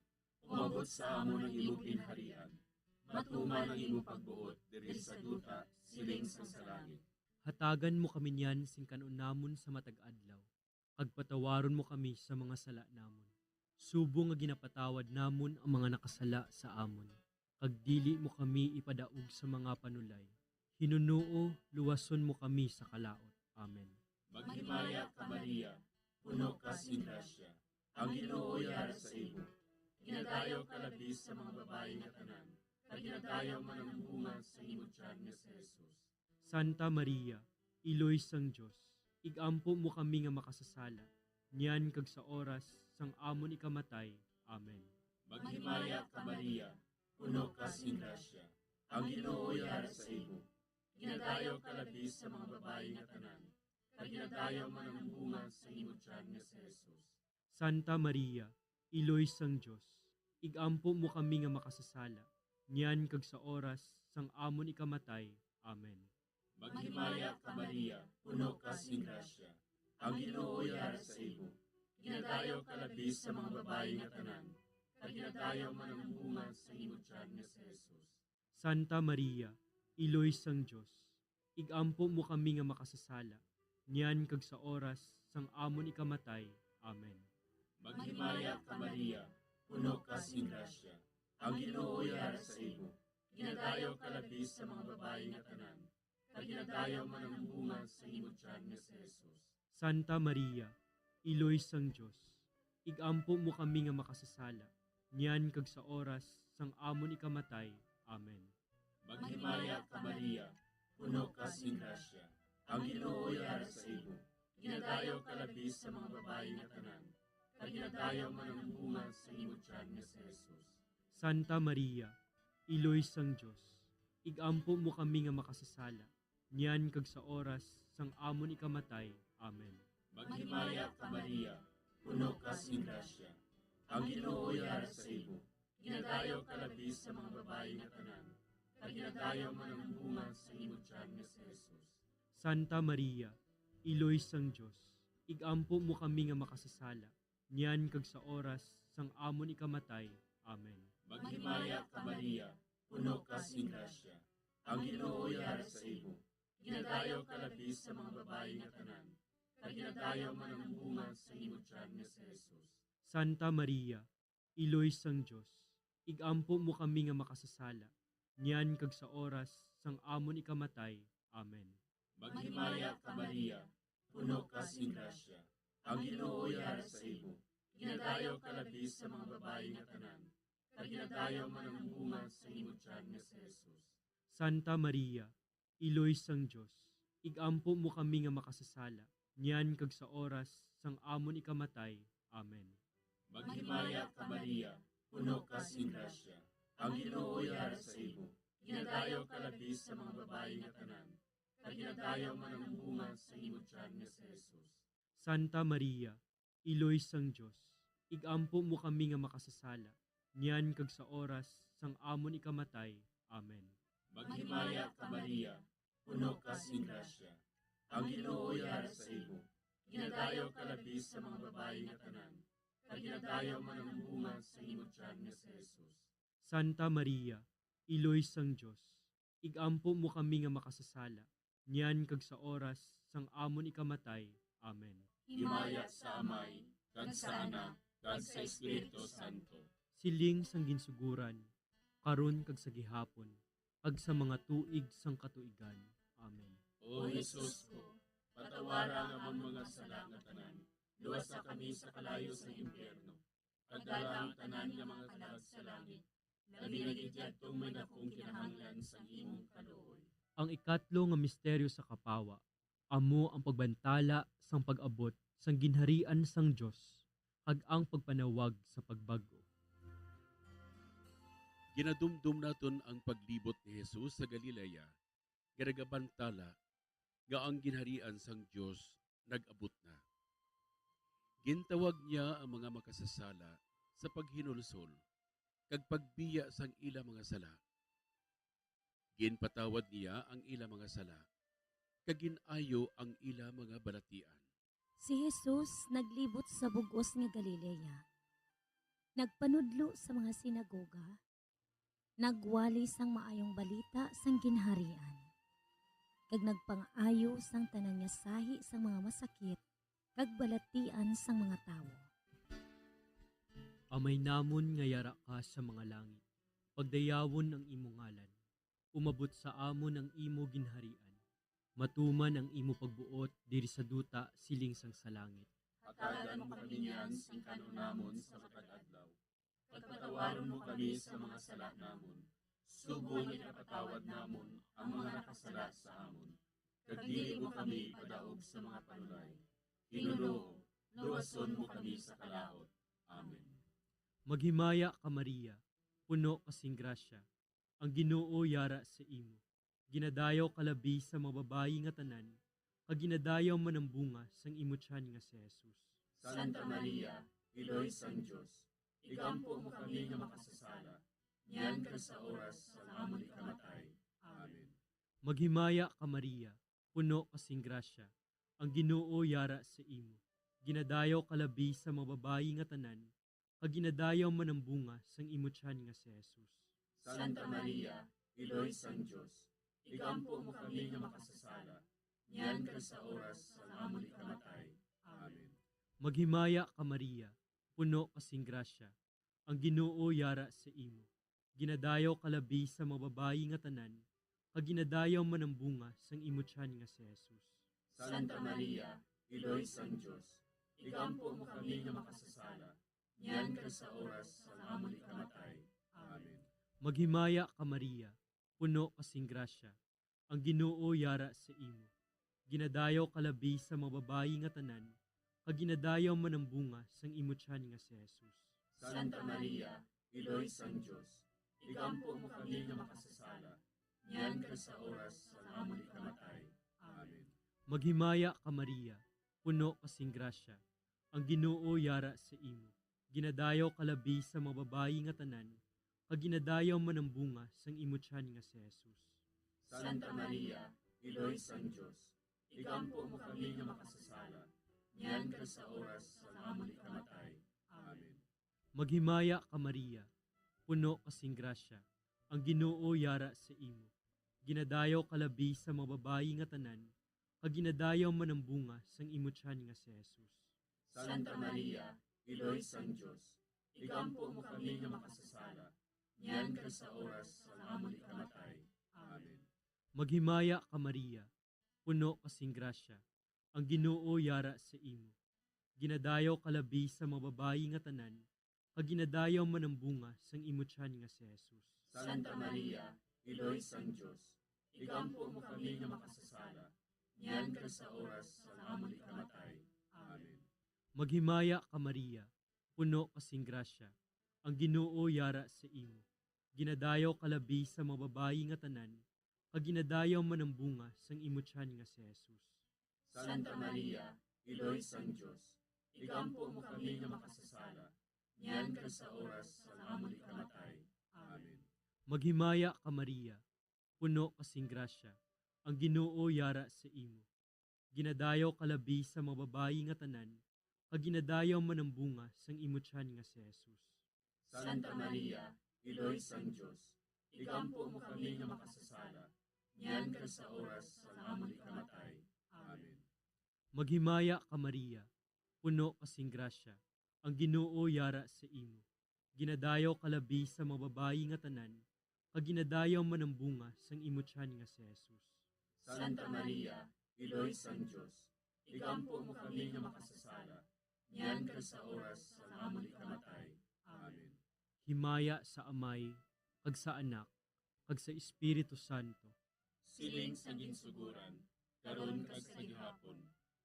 [SPEAKER 19] umabot sa amon ang imong ginharian, matuman ang imong pagbuot diri sa duta, siling sa langit.
[SPEAKER 20] Hatagan mo kami niyan sing kanon namon sa matag adlaw. Agpatawaron mo kami sa mga sala namon. Subo nga ginapatawad namon ang mga nakasala sa amon. Kag dili mo kami ipadaog sa mga panulay. Hinunuo, luwason mo kami sa kalaot. Amen.
[SPEAKER 19] Maghimaya ka Maria, puno ka sing grasya, ang Ginoo yara sa imo. Ginadayaw ka labis sa mga babae nga tanan, kag ginadayaw man ang bunga sa imong tiyan nga si Jesus.
[SPEAKER 20] Santa Maria, Iloy sang Dios, igampo mo kami nga makasasala, niyan kag sa oras sang amon ikamatay. Amen.
[SPEAKER 19] Maghimaya ka Maria, puno ka sing grasya, ang Ginoo yara sa imo. Ginadayaw ka labis sa mga babae nga tanan, kag ginadayaw man ang bunga sa imong tiyan nga si Jesus.
[SPEAKER 20] Santa Maria, Iloy sang Dios, igampo mo kami nga makasasala, niyan kag sa oras sang amon ikamatay. Amen.
[SPEAKER 19] Maghimaya ka Maria, puno ka sing grasya, ang Ginoo yara sa imo. Ginadayaw ka labis sa mga babae nga tanan, kag ginadayaw man ang bunga sa imong tiyan nga si Jesus.
[SPEAKER 20] Santa Maria, Iloy sang Dios, igampo mo kami nga makasasala, niyan kag sa oras sang amon ikamatay. Amen.
[SPEAKER 19] Maghimaya ka Maria, puno ka sing grasya, ang Ginoo yara sa imo. Ginadayaw ka labis sa mga babae nga tanan, kag ginadayaw man ang bunga sa imong tiyan nga si Jesus.
[SPEAKER 20] Santa Maria, Iloy sang Dios, igampo mo kami nga makasasala, niyan kag sa oras sang amon ikamatay. Amen.
[SPEAKER 19] Maghimaya ka Maria, puno ka sing grasya, ang Ginoo yara sa imo. Ginadayaw ka labis sa mga babae nga tanan, kag ginadayaw man ang bunga sa imong tiyan nga si Jesus.
[SPEAKER 20] Santa Maria, Iloy sang Dios, igampo mo kami nga makasasala, niyan kag sa oras sang amon ikamatay. Amen.
[SPEAKER 19] Maghimaya ka Maria, puno ka sing grasya, ang Ginoo yara sa imo. Ginadayaw ka labis sa mga babae nga tanan, kag ginadayaw man ang bunga sa imong tiyan nga si Jesus.
[SPEAKER 20] Santa Maria, Iloy sang Dios, igampo mo kami nga makasasala, niyan kag sa oras sang amon ikamatay. Amen.
[SPEAKER 19] Maghimaya ka Maria, puno ka sing grasya, ang Ginoo yara sa imo. Ginadayaw ka labis sa mga babae nga tanan, kag ginadayaw man ang bunga sa imong tiyan nga si Jesus.
[SPEAKER 20] Santa Maria, Iloy sang Dios, igampo mo kami nga makasasala, niyan kag sa oras sang amon ikamatay. Amen.
[SPEAKER 19] Maghimaya ka Maria, puno ka sing grasya, ang Ginoo yara sa imo. Ginadayaw ka labis sa mga babae nga tanan, kag ginadayaw man ang bunga sa imong tiyan nga si Jesus.
[SPEAKER 20] Santa Maria, Iloy sang Dios, igampo mo kami nga makasasala, niyan kag sa oras sang amon ikamatay. Amen.
[SPEAKER 19] Maghimaya ka Maria, puno ka sing grasya, ang Ginoo yara sa imo. Ginadayaw ka labis sa mga babae nga tanan, kag ginadayaw man ang bunga sa imong tiyan nga si Jesus.
[SPEAKER 20] Santa Maria, Iloy sang Dios, igampo mo kami nga makasasala, niyan kag sa oras sang amon ikamatay. Amen.
[SPEAKER 19] Maghimaya ka Maria, puno ka sing grasya, ang Ginoo yara sa imo. Ginadayaw ka labis sa mga babae nga tanan, kag ginadayaw man ang bunga sa imong tiyan nga si Jesus.
[SPEAKER 20] Santa Maria, Iloy sang Dios, igampo mo kami nga makasasala, niyan kag sa oras sang amon ikamatay. Amen.
[SPEAKER 19] Himaya sa Amay, kag sa Anak, kag sa Espiritu Santo.
[SPEAKER 20] Siling sang ginsuguran, karon kag sa gihapon, kag sa mga tuig sang katuigan. Amen.
[SPEAKER 19] O Jesus ko, patawara nga among mga sala nga tanan, luwas sa kami sa kalayo sa impyerno, kag dala ang tanan nga mga kalag sa langit, labi na gidyadtong may dakong kinahanglan sa imong kaluoy.
[SPEAKER 20] Ang ikatlo nga misteryo sa kapawa, amo ang pagbantala sang pag-abot sang ginharian sang Dios. kag ang pagpanawag sa pagbago.
[SPEAKER 7] Ginadumdum naton ang paglibot ni Jesus sa Galilea, garagabantala, nga ang ginharian sang Dios nag-abot na. Gintawag niya ang mga makasasala sa paghinulsol, kag pagbiya sang ila mga sala. Ginpatawad niya ang ila mga sala, kag ginayo ang ila mga balatian.
[SPEAKER 9] Si Jesus naglibot sa bugos nga Galilea. Nagpanudlo sa mga sinagoga. Nagwali sang maayong balita sang ginharian. Kag nagpang-ayo sang tanan nga sahi sang mga masakit kag balatian sang mga tawo.
[SPEAKER 20] Amay namon nga yara ka sa mga langit. Pagdayawon ang imo ngalan. Umabot sa amon ang imo ginharian. Matuman ang imo pagbuot diri sa duta siling sang sa langit.
[SPEAKER 19] Hatagan mo kami niyan sing kanon namon sa matag adlaw. Pagpatawaron mo kami sa mga sala namon. Subong ipatawad namon ang mga nakasala sa amon. Kag dili mo kami padaog sa mga panulay. Ginoo, luwason mo kami sa kalaot. Amen.
[SPEAKER 20] Maghimaya ka Maria, puno kasing grasya. Ang Ginoo yara sa imo. Ginadayaw kalabi sa mababayi nga tanan, kag ginadayaw man ang bunga sang imo tiyan nga si Jesus.
[SPEAKER 19] Santa Maria, Iloy sang Dios, igampo mo kami nga makasasala, niyan ka sa oras sa amon ikamatay. Amen.
[SPEAKER 20] Maghimaya ka Maria, puno kasing grasya. Ang Ginoo yara sa imo. Ginadayaw kalabi sa mababayi nga tanan, kag ginadayaw man ang bunga sang imo tiyan nga si Jesus.
[SPEAKER 19] Santa Maria, Iloy sang Dios, igampo mo kami nga makasasala, niyan ka sa oras sa amon ikamatay. Amen.
[SPEAKER 20] Maghimaya ka Maria, puno kasing grasya. Ang Ginoo yara sa imo. Ginadayaw kalabi sa mababayi nga tanan, kag ginadayaw man ang bunga sang imo tiyan nga si Jesus.
[SPEAKER 19] Santa Maria, Iloy sang Dios, igampo mo kami nga makasasala, niyan ka sa oras sa amon ikamatay. Amen.
[SPEAKER 20] Maghimaya ka Maria, puno kasing grasya. Ang Ginoo yara sa imo. Ginadayaw kalabi sa mababayi nga tanan, kag ginadayaw man ang bunga sang imo tiyan nga si Jesus.
[SPEAKER 19] Santa Maria, Iloy sang Dios, igampo mo kami nga makasasala, niyan ka sa oras sa amon ikamatay. Amen.
[SPEAKER 20] Maghimaya ka Maria, puno kasing grasya. Ang Ginoo yara sa imo. Ginadayaw kalabi sa mababayi nga tanan, kag ginadayaw man ang bunga sang imo tiyan nga si Jesus.
[SPEAKER 19] Santa Maria, Iloy sang Dios, igampo mo kami nga makasasala, niyan ka sa oras sa amon ikamatay. Amen.
[SPEAKER 20] Maghimaya ka Maria, puno kasing grasya. Ang Ginoo yara sa imo. Ginadayaw kalabi sa mababayi nga tanan, kag ginadayaw man ang bunga sang imo tiyan nga si Jesus.
[SPEAKER 19] Santa Maria, Iloy sang Dios, igampo mo kami nga makasasala, niyan ka sa oras sa amon ikamatay. Amen.
[SPEAKER 20] Maghimaya ka Maria, puno kasing grasya. Ang Ginoo yara sa imo. Ginadayaw kalabi sa mababayi nga tanan, kag ginadayaw man ang bunga sang imo tiyan nga si Jesus.
[SPEAKER 19] Santa Maria, Iloy sang Dios, igampo mo kami nga makasasala, niyan ka sa oras sa amon ikamatay. Amen.
[SPEAKER 20] Maghimaya ka Maria, puno kasing grasya. Ang Ginoo yara sa imo. Ginadayaw kalabi sa mababayi nga tanan, kag ginadayaw man ang bunga sang imo tiyan nga si Jesus.
[SPEAKER 19] Santa Maria, Iloy sang Dios, igampo mo kami nga makasasala, niyan ka sa oras sa amon ikamatay. Amen.
[SPEAKER 20] Maghimaya ka Maria, puno kasing grasya. Ang Ginoo yara sa imo. Ginadayaw kalabi sa mababayi nga tanan, kag ginadayaw man ang bunga sang imo tiyan nga si Jesus.
[SPEAKER 19] Santa Maria, Iloy sang Dios, igampo mo kami nga makasasala, niyan ka sa oras sa amon ikamatay. Amen.
[SPEAKER 20] Maghimaya ka Maria, puno kasing grasya. Ang Ginoo yara sa imo. Ginadayaw kalabi sa mababayi nga tanan, kag ginadayaw man ang bunga sang imo tiyan nga si Jesus.
[SPEAKER 19] Santa Maria, Iloy sang Dios, igampo mo kami nga makasasala, niyan ka sa oras sa amon ikamatay. Amen.
[SPEAKER 20] Himaya sa Amay, kag sa Anak, kag sa Espiritu Santo.
[SPEAKER 19] Siling sa ginsuguran, karon kag sa gihapon,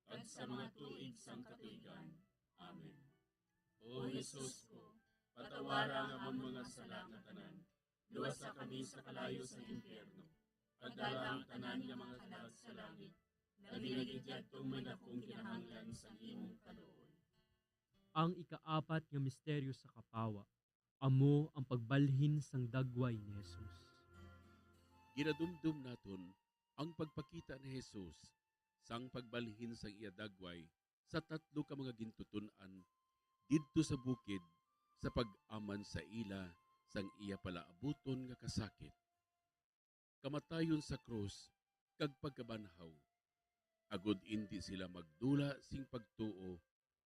[SPEAKER 19] kag sa mga tuig sang katuigan. Amen. O Jesus ko, patawara ang amon mga sala nga tanan. Luwasa kami sa kalayo sa impyerno. Pagdala ang tanan nga mga kalag sa langit. Naginagidyad tong may dakong kinahanglan sa imong kaluoy.
[SPEAKER 20] Ang ikaapat nga misteryo sa kapawa, amo ang pagbalhin sang dagway ni Jesus.
[SPEAKER 7] Ginadumdum naton ang pagpakita ni Jesus sang pagbalhin sang iya dagway sa tatlo ka mga gintutunan didto sa bukid sa pag-aman sa ila sang iya palaabuton nga kasakit. Kamatayon sa krus kag pagkabanhaw. Agud indi sila magdula sing pagtuo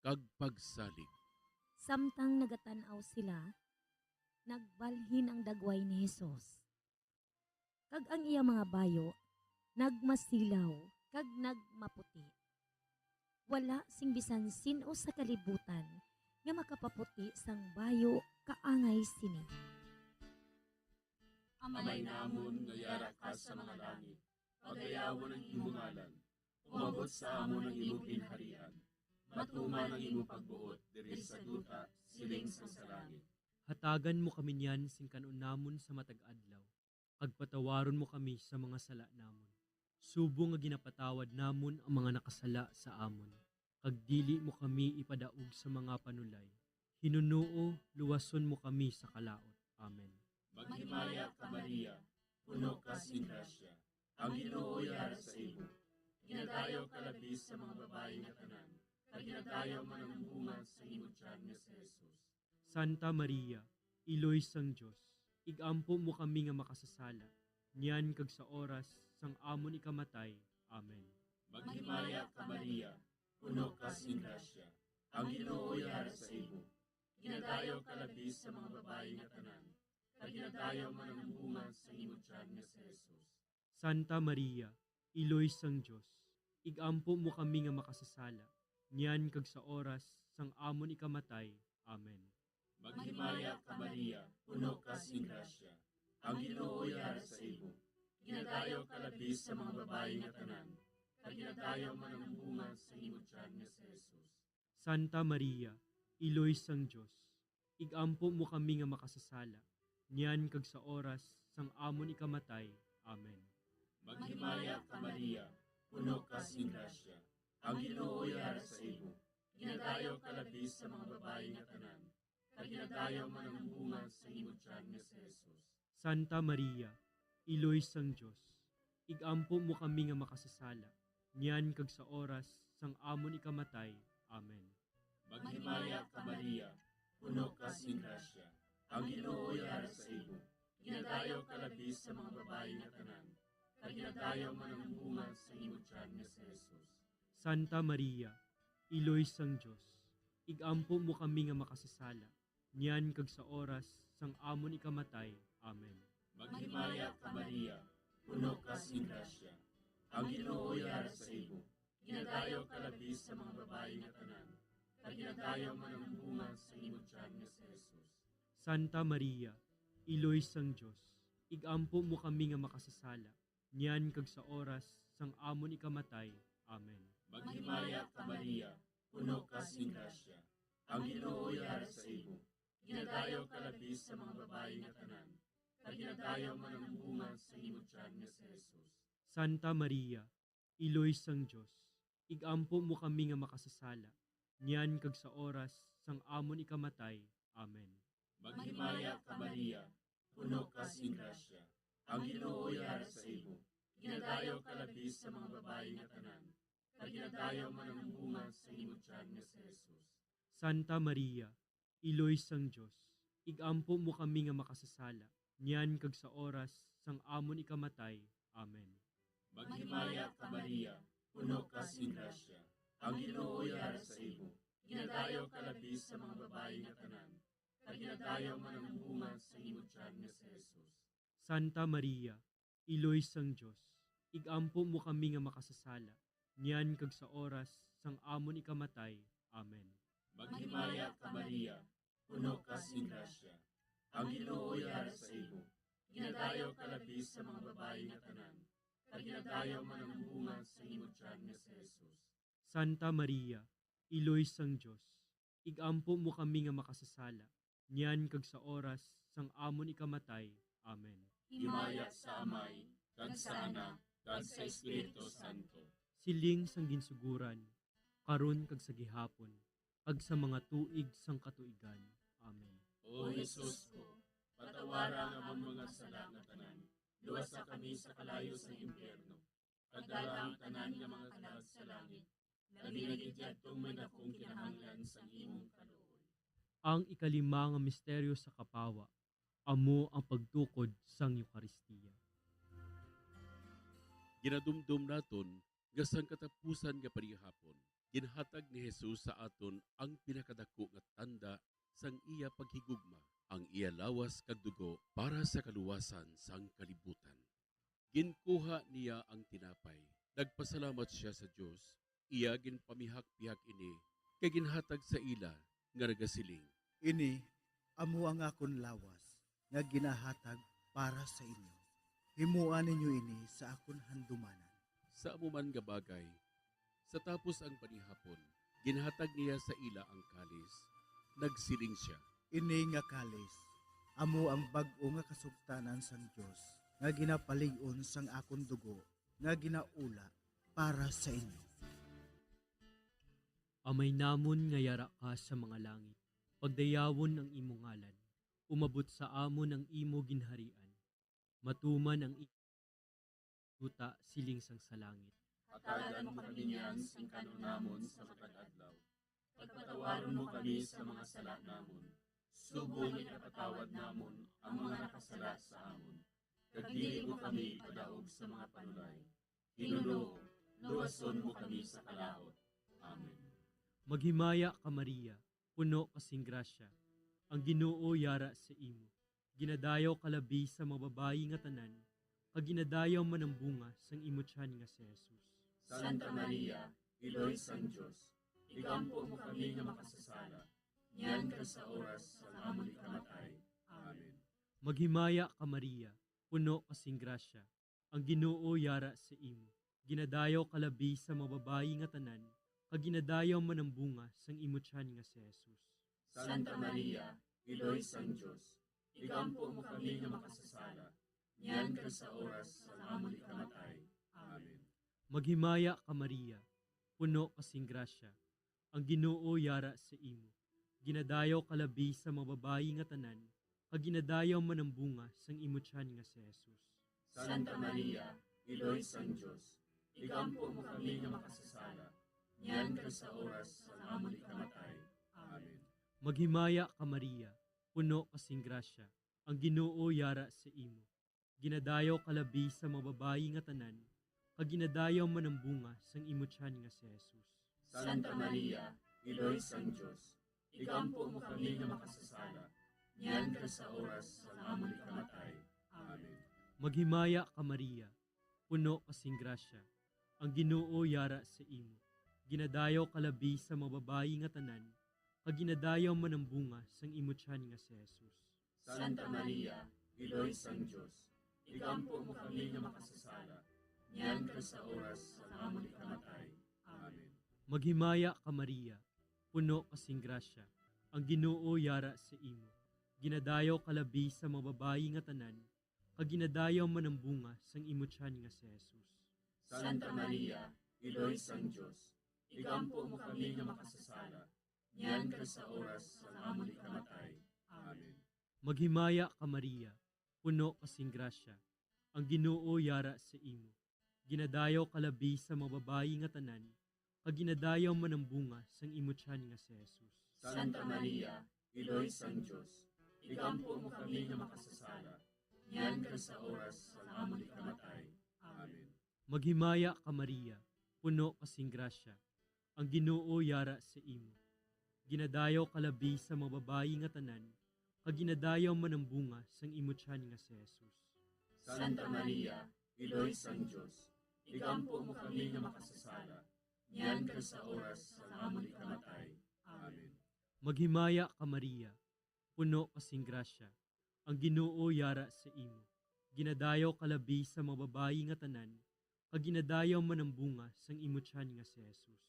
[SPEAKER 7] kag pagsalig.
[SPEAKER 9] Samtang nagatanaw sila, nagbalhin ang dagway ni Jesus. Kag ang iya mga bayo, nagmasilaw, kag nagmaputi. Wala sing bisan sino sa kalibutan nga makapaputi sang bayo kaangay sini.
[SPEAKER 19] Amay namon nga yara ka sa mga langit, pagayawon ang imong ngalan, umabot sa amon ang imong ginharian, matuman ang imong pagbuot diri sa duta siling sa langit.
[SPEAKER 20] Hatagan mo kami niyan sing kanon namon sa matag adlaw. Kag patawaron mo kami sa mga sala namon. Subong nga ginapatawad namon ang mga nakasala sa amon. Kag dili mo kami ipadaog sa mga panulay. Hinunuo, luwason mo kami sa kalaot. Amen.
[SPEAKER 19] Maghimaya ka Maria, puno ka sin grasya, ang Ginoo yara sa imo. Ginadayo ka labis sa mga babae nga tanan, kag ginadayo man ang bunga sa imong tiyan nga si Jesus.
[SPEAKER 20] Santa Maria, Iloy sang Dios, igampo mo kami nga makasasala, niyan kag sa oras sang amon ikamatay. Amen.
[SPEAKER 19] Maghimaya ka Maria, puno ka sin grasya, ang Ginoo yara sa imo. Ginadayo ka labis sa mga babae nga tanan, kag ginadayo man ang bunga sa imong tiyan nga si Jesus.
[SPEAKER 20] Santa Maria, Iloy sang Dios, igampo mo kami nga makasasala, niyan kag sa oras sang amon ikamatay. Amen.
[SPEAKER 19] Maghimaya ka Maria, puno ka sin grasya, ang Ginoo yara sa imo. Ginadayo ka labis sa mga babae nga tanan, kag ginadayo man ang bunga sa imong tiyan nga si Jesus.
[SPEAKER 20] Santa Maria, Iloy sang Dios, igampo mo kami nga makasasala, niyan kag sa oras sang amon ikamatay. Amen.
[SPEAKER 19] Maghimaya ka Maria, puno ka sin grasya, ang Ginoo yara sa imo. Ginadayo ka labis sa mga babae nga tanan, kag ginadayo man ang bunga sa imong tiyan nga si Jesus.
[SPEAKER 20] Santa Maria, Iloy sang Dios, igampo mo kami nga makasasala, niyan kag sa oras sang amon ikamatay. Amen.
[SPEAKER 19] Maghimaya ka Maria, puno ka sin grasya, ang Ginoo yara sa imo. Ginadayo ka labis sa mga babae nga tanan, kag ginadayo man ang bunga sa imong tiyan nga si Jesus.
[SPEAKER 20] Santa Maria, Iloy sang Dios, igampo mo kami nga makasasala, niyan kag sa oras sang amon ikamatay. Amen.
[SPEAKER 19] Maghimaya ka Maria, puno ka sin grasya, ang Ginoo yara sa imo. Ginadayo ka labis sa mga babae nga tanan, kag ginadayo man ang bunga sa imong tiyan nga si Jesus.
[SPEAKER 20] Santa Maria, Iloy sang Dios, igampo mo kami nga makasasala, niyan kag sa oras sang amon ikamatay. Amen.
[SPEAKER 19] Maghimaya ka Maria, puno ka sin grasya, ang Ginoo yara sa imo. Ginadayo ka labis sa mga babae nga tanan, kag ginadayo man ang bunga sa imong tiyan nga si Jesus.
[SPEAKER 20] Santa Maria, Iloy sang Dios, igampo mo kami nga makasasala, niyan kag sa oras sang amon ikamatay. Amen.
[SPEAKER 19] Maghimaya ka Maria, puno ka sin grasya, ang Ginoo yara sa imo. Ginadayo ka labis sa mga babae nga tanan, kag ginadayo man ang bunga sa imong tiyan nga si Jesus.
[SPEAKER 20] Santa Maria, Iloy sang Dios, igampo mo kami nga makasasala, niyan kag sa oras sang amon ikamatay. Amen.
[SPEAKER 19] Maghimaya ka Maria, puno ka sin grasya, ang Ginoo yara sa imo. Ginadayo ka labis sa mga babae nga tanan, kag ginadayo man ang bunga sa imong tiyan nga si Jesus.
[SPEAKER 20] Santa Maria, Iloy sang Dios, igampo mo kami nga makasasala, niyan kag sa oras sang amon ikamatay. Amen.
[SPEAKER 19] Maghimaya ka Maria, puno ka sin grasya, ang Ginoo yara sa imo. Ginadayo ka labis sa mga babae nga tanan, kag ginadayo man ang bunga sa imong tiyan nga si Jesus.
[SPEAKER 20] Santa Maria, Iloy sang Dios, Igampo mo kami nga makasasala, niyan kag sa oras sang amon ikamatay. Amen.
[SPEAKER 19] Himaya sa Amay, kag sa Anak, kag sa Espiritu Santo.
[SPEAKER 20] Siling sang ginsuguran, karon kag sa gihapon, kag sa mga tuig sang katuigan. Amen.
[SPEAKER 19] O Jesus ko, patawara ang among mga sala nga tanan, luwasa kami sa kalayo sa impyerno, pagdala ang tanan nga mga kalag sa langit, labi na gidyadtong may dakong kinahanglan sa imong kaluoy.
[SPEAKER 20] Ang ikalima nga misteryo sa kapawa, amo ang pagtukod sang Eucharistia.
[SPEAKER 7] Ginadumdum naton nga sang katapusan nga panihapon, ginhatag ni Jesus sa aton ang pinakadako nga tanda sang iya paghigugma, ang iya lawas kag dugo para sa kaluwasan sang kalibutan. Ginkuha niya ang tinapay, nagpasalamat siya sa Dios, iya ginpamihak-pihak ini, kay ginhatag sa ila nga nagasiling.
[SPEAKER 6] Ini, amo ang akon lawas, nga ginahatag para sa inyo. Himuan ninyo ini sa akon handumanan.
[SPEAKER 7] Sa amuman nga bagay, sa tapos ang panihapon, ginhatag niya sa ila ang kalis, nagsiling siya.
[SPEAKER 6] Ini nga kalis, amo ang bag-o nga kasugtanan sang Dios, nga ginapalig-on sang akon dugo, nga ginaula para sa inyo.
[SPEAKER 20] Amay namon nga yara ka sa mga langit, pagdayawon ang imo ngalan, umabot sa amon ang imo ginharian, matuman ang duta siling sang sa langit.
[SPEAKER 19] Hatagan mo kami niyan sing kanon namon sa matag adlaw. Pagpatawaron mo kami sa mga sala namon. Subong ipatawad namon ang mga nakasala sa amon. Kag dili mo kami padaog sa mga panulay. Ginoo, luwason mo kami sa kalahot. Amen.
[SPEAKER 20] Maghimaya ka Maria, puno kasing grasya, ang Ginoo yara sa imo. Ginadayaw kalabi sa mga babayi nga tanan, kag ginadayaw man ang bunga sang imo tiyan nga si Jesus.
[SPEAKER 19] Santa Maria, Iloy sang Dios, igampo mo kami nga makasasala, niyan ka sa oras sa amon ikamatay. Amen.
[SPEAKER 20] Maghimaya ka Maria, puno kasing grasya, ang Ginoo yara sa imo. Ginadayaw kalabi sa mga babayi nga tanan, kag ginadayaw man ang bunga sang imo tiyan nga si Jesus.
[SPEAKER 19] Santa Maria, Iloy sang Dios, igampo mo kami nga makasasala, niyan ka sa oras sa amon ikamatay. Amen.
[SPEAKER 20] Maghimaya ka Maria, puno kasing grasya, ang Ginoo yara sa imo. Ginadayaw kalabi sa mga babayi nga tanan, kag ginadayaw man ang bunga sang imo tiyan nga si Jesus.
[SPEAKER 19] Santa Maria, Iloy sang Dios, igampo mo kami nga makasasala, niyan ka sa oras sa amon ikamatay. Amen.
[SPEAKER 20] Maghimaya ka Maria, puno kasing grasya, ang Ginoo yara sa imo. Ginadayaw kalabi sa mga babayi nga tanan, kag ginadayaw man ang bunga sang imo tiyan nga si Jesus.
[SPEAKER 19] Santa Maria, Iloy sang Dios, igampo mo kami nga makasasala, niyan ka sa oras sa amon ikamatay. Amen.
[SPEAKER 20] Maghimaya ka Maria, puno kasing grasya, ang Ginoo yara sa imo. Ginadayaw kalabi sa mga babayi nga tanan, kag ginadayaw man ang bunga sang imo tiyan nga si Jesus.
[SPEAKER 19] Santa Maria, Iloy sang Dios, igampo mo kami nga makasasala, niyan ka sa oras sa amon ikamatay. Amen.
[SPEAKER 20] Maghimaya ka Maria, puno kasing grasya, ang Ginoo yara sa imo. Ginadayaw kalabi sa mga babayi nga tanan, kag ginadayaw man ang bunga sang imo tiyan nga si Jesus.
[SPEAKER 19] Santa Maria, Iloy sang Dios, igampo mo kami nga makasasala, niyan ka sa oras sa amon ikamatay. Amen.
[SPEAKER 20] Maghimaya ka Maria, puno kasing grasya, ang Ginoo yara sa imo. Ginadayaw kalabi sa mga babayi nga tanan, kag ginadayaw man ang bunga sang imo tiyan nga si Jesus.
[SPEAKER 19] Santa Maria, Iloy sang Dios, igampo mo kami nga makasasala, niyan ka sa oras sa amon ikamatay. Amen.
[SPEAKER 20] Maghimaya ka Maria, puno kasing grasya, ang Ginoo yara sa imo. Ginadayaw kalabi sa mga babayi nga tanan, kag ginadayaw man ang bunga sang imo tiyan nga si Jesus.
[SPEAKER 19] Santa Maria, Iloy sang Dios, igampo mo kami nga makasasala, niyan ka sa oras sa amon ikamatay. Amen.
[SPEAKER 20] Maghimaya ka Maria, puno kasing grasya, ang Ginoo yara sa imo. Ginadayaw kalabi sa mga babayi nga tanan, kag ginadayaw man ang bunga sang imo tiyan nga si Jesus.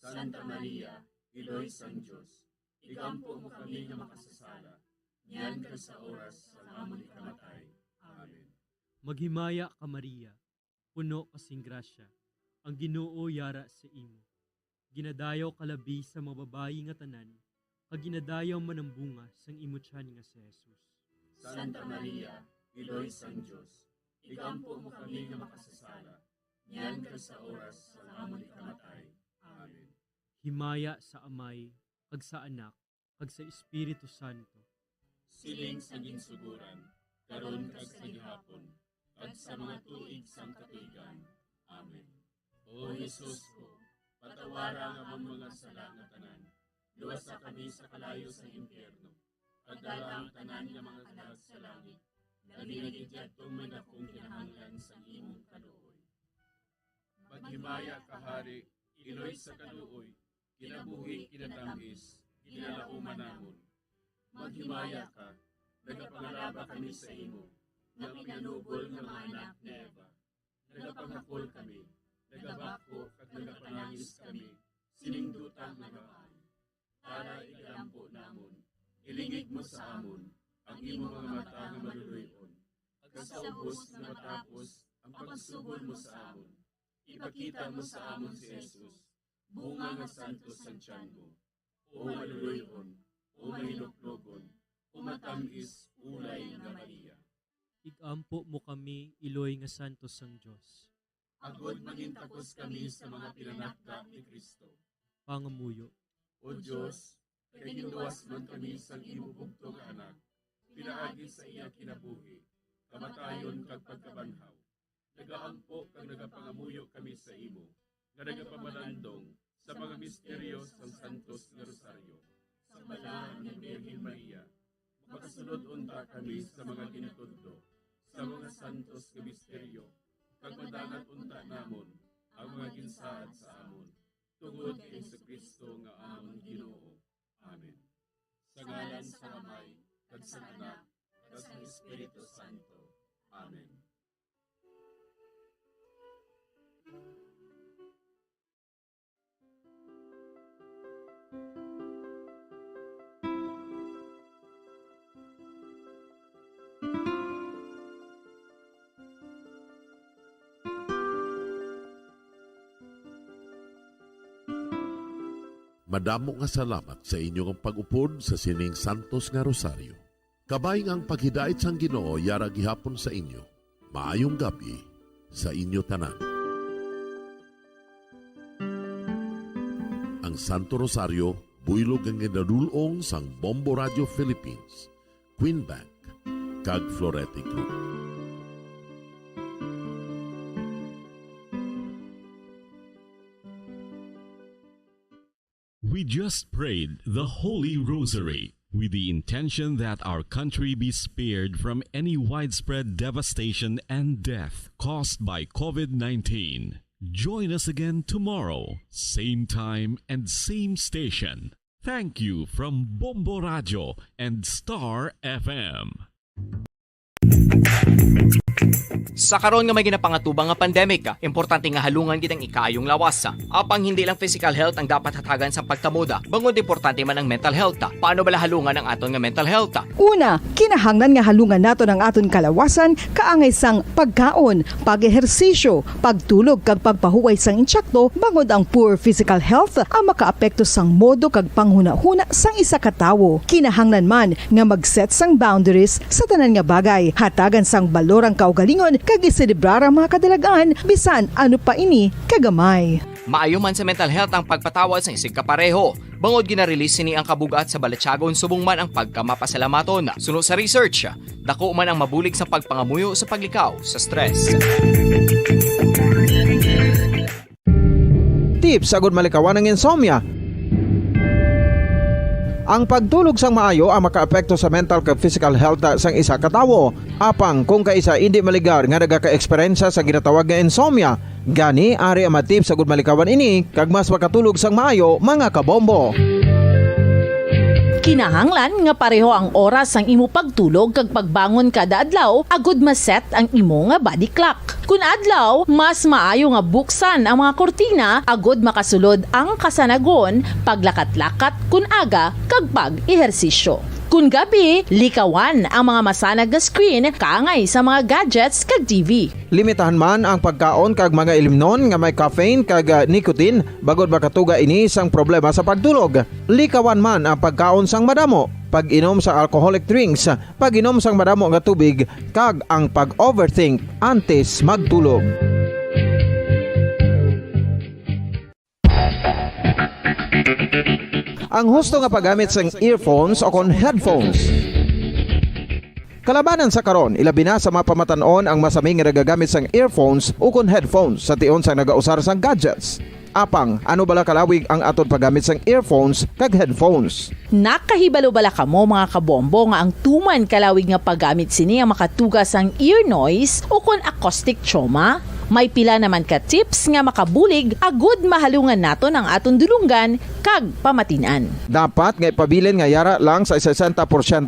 [SPEAKER 19] Santa Maria, Iloy sang Dios, igampo mo kami nga makasasala, yan ka sa oras sa amon ikamatay. Amen.
[SPEAKER 20] Maghimaya ka Maria, puno kasing grasya, ang Ginoo yara sa imo. Ginadayaw kalabi sa mga babayi nga tanan, kag ginadayaw man ang bunga sang imo tiyan nga si Jesus.
[SPEAKER 19] Santa Maria, Iloy sang Dios, igampo mo kami nga makasasala, yan ka sa oras sa amon ikamatay. Amen.
[SPEAKER 20] Himaya sa Amay, kag sa Anak, kag sa Espiritu Santo.
[SPEAKER 19] Siling sa ginsuguran, karon kag sa gihapon, at sa mga tuig sang katuigan. Amen. O Jesus ko, patawara nga ang mga sala nga tanan, luwasa kami sa kalayo sa impyerno, at dala ang tanan nga mga kalag sa langit, labi na gidyadtong may dakong kinahanglan sa imong kaluoy. Maghimaya ka Hari, Iloy sa kaluoy, kinabuhi kinatamis, kinalauman namon. Maghimaya ka, nagapangalaba kami sa imo, nga pinanubol nga mga anak ni Eva. Nagapangakol kami, nagabako at nagapanangis kami, siningdutang nagaan. Para igalampo namon, ilingig mo sa amon, ang imo mga mata nga maluluyon. At sa ubos na matapos, ang pagsugod mo sa amon. Ipakita mo sa amon si Jesus, bunga nga santos sa tiyan mo. O maluluyon, o mahiloklogon, o matamis, ulay nga Maria.
[SPEAKER 20] Igampo mo kami, Iloy nga santos sang Dios.
[SPEAKER 19] Agod magintakos kami sa mga pinanakda ni Kristo.
[SPEAKER 20] Pangamuyo.
[SPEAKER 19] O Diyos, kay ginuwas man kami sang imo bugtong anak, pinaagi sa iya kinabuhi, kamatayon kag pagkabanhaw. Nagaampo kag nagapangamuyo kami sa imo, nga nagapamalandong sa mga misteryo sang Santos nga Rosaryo. Sa balaan ni Birhen Maria, makasunod unta kami sa mga ginatudlo, sa mga santos nga misteryo, kag madangat unta namon ang mga ginsaad sa amon, tungod kay Jesucristo nga amon Ginoo. Amen. Sa ngalan sa Amay, kag sa Anak, kag sa Espiritu Santo. Amen.
[SPEAKER 18] Madamo nga salamat sa inyong pag-upod sa sining Santos nga Rosaryo. Kabay ang paghidait sang Ginoo yara gihapon sa inyo. Maayong gabi sa inyo tanan. Ang Santo Rosario buylog ang ginadulong sang Bombo Radio Philippines, Queen Bank, kag Florete Group.
[SPEAKER 13] We just prayed the Holy Rosary with the intention that our country be spared from any widespread devastation and death caused by COVID-19. Join us again tomorrow, same time and same station. Thank you from Bombo Radio and Star FM.
[SPEAKER 10] Sa karon nga may ginapangatubang nga pandemic, importante nga halungan kitang ikayong lawas. Apang hindi lang physical health ang dapat hatagan sa pagtamuda, bangod importante man ang mental health. Paano bala halungan ang aton nga mental health?
[SPEAKER 8] Una, kinahanglan nga halungan nato ang aton kalawasan kaangay sang pagkaon, pag-ehersisyo, pagtulog kag pagpahuway sang insyakto, bangod ang poor physical health ang makaapekto sang modo kag panghuna-huna sang isa ka tawo. Kinahanglan man nga mag-set sang boundaries sa tanan nga bagay, hatagan sang balorang kaugalingon kag iselebrar ang mga kadalagaan bisan ano pa ini kagamay.
[SPEAKER 10] Maayo man sa mental health ang pagpatawad sa isig kapareho. Bangod ginarelease ni ang kabugat sa Balatyagon subong man ang pagkamapasalamaton. Suno sa research, dako man ang mabulig sa pagpangamuyo sa paglikaw sa stress.
[SPEAKER 16] Tips agud malikawan ng insomnia. Ang pagtulog sang maayo ang makaapekto sa mental kag physical health sang isa ka tawo. Apang kung kaisa hindi maligar nga nagaka-eksperyensya sa ginatawag nga insomnia, gani ari ang tips agud malikawan ini kag mas makatulog sang maayo mga kabombo.
[SPEAKER 14] Kinahanglan nga pareho ang oras sang imo pagtulog kag pagbangon kada adlaw agud maset ang imo nga body clock. Kun adlaw, mas maayo nga buksan ang mga kortina agod makasulod ang kasanagon, paglakat-lakat kun aga kag pag-ehersisyo. Kun gabi, likawan ang mga masanag nga screen kaangay sa mga gadgets kag TV.
[SPEAKER 16] Limitahan man ang pagkaon kag mga ilimnon nga may caffeine kag nicotine bagod makatuga ini sang problema sa pagtulog. Likawan man ang pagkaon sang madamo, pag-inom sa alcoholic drinks, pag-inom sang madamo nga tubig kag ang pag-overthink antes magtulog. Ang husto nga paggamit sang earphones o kon headphones. Kalabanan sa karon, ilabi na sa mga pamatanon ang masaming nga nagagamit sang earphones o kon headphones sa tion sang nagausar sang gadgets. Apang, ano bala kalawig ang aton paggamit sang earphones kag headphones?
[SPEAKER 14] Nakahibalo bala kamo mga kabombo nga ang tuman kalawig nga paggamit sini ang makatugas ang ear noise o kon acoustic trauma? May pila naman ka tips nga makabulig agud mahalungan naton ang aton dulunggan kag pamatinan.
[SPEAKER 16] Dapat nga ipabilin nga yara lang sa 60%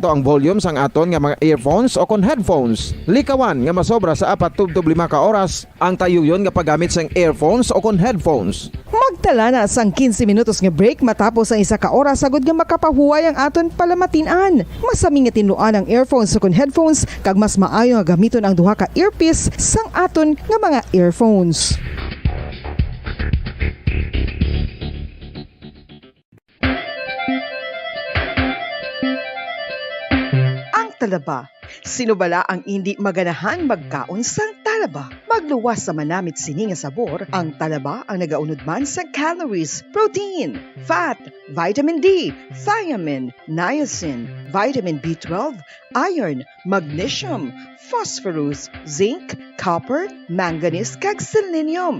[SPEAKER 16] ang volume sang aton nga mga earphones o kon headphones. Likawan nga masobra sa 4-5 ka oras ang tayuyon nga paggamit sang earphones o kon headphones.
[SPEAKER 8] Magtala na sang 15 minutos nga break matapos ang 1 ka oras sagod nga makapahuway ang aton palamatinan. Masami nga tinuan ang earphones o kon headphones kag mas maayo nga gamiton ang duha ka earpiece sang aton nga mga earphones. Ang talaba. Sino bala ang hindi maganahan magkaon sang talaba? Magluwas sa manamit sini nga sabor, ang talaba ang nagaunod man sa calories, protein, fat, vitamin D, thiamine, niacin, vitamin B12, iron, magnesium, phosphorus, zinc, copper, manganese kag selenium.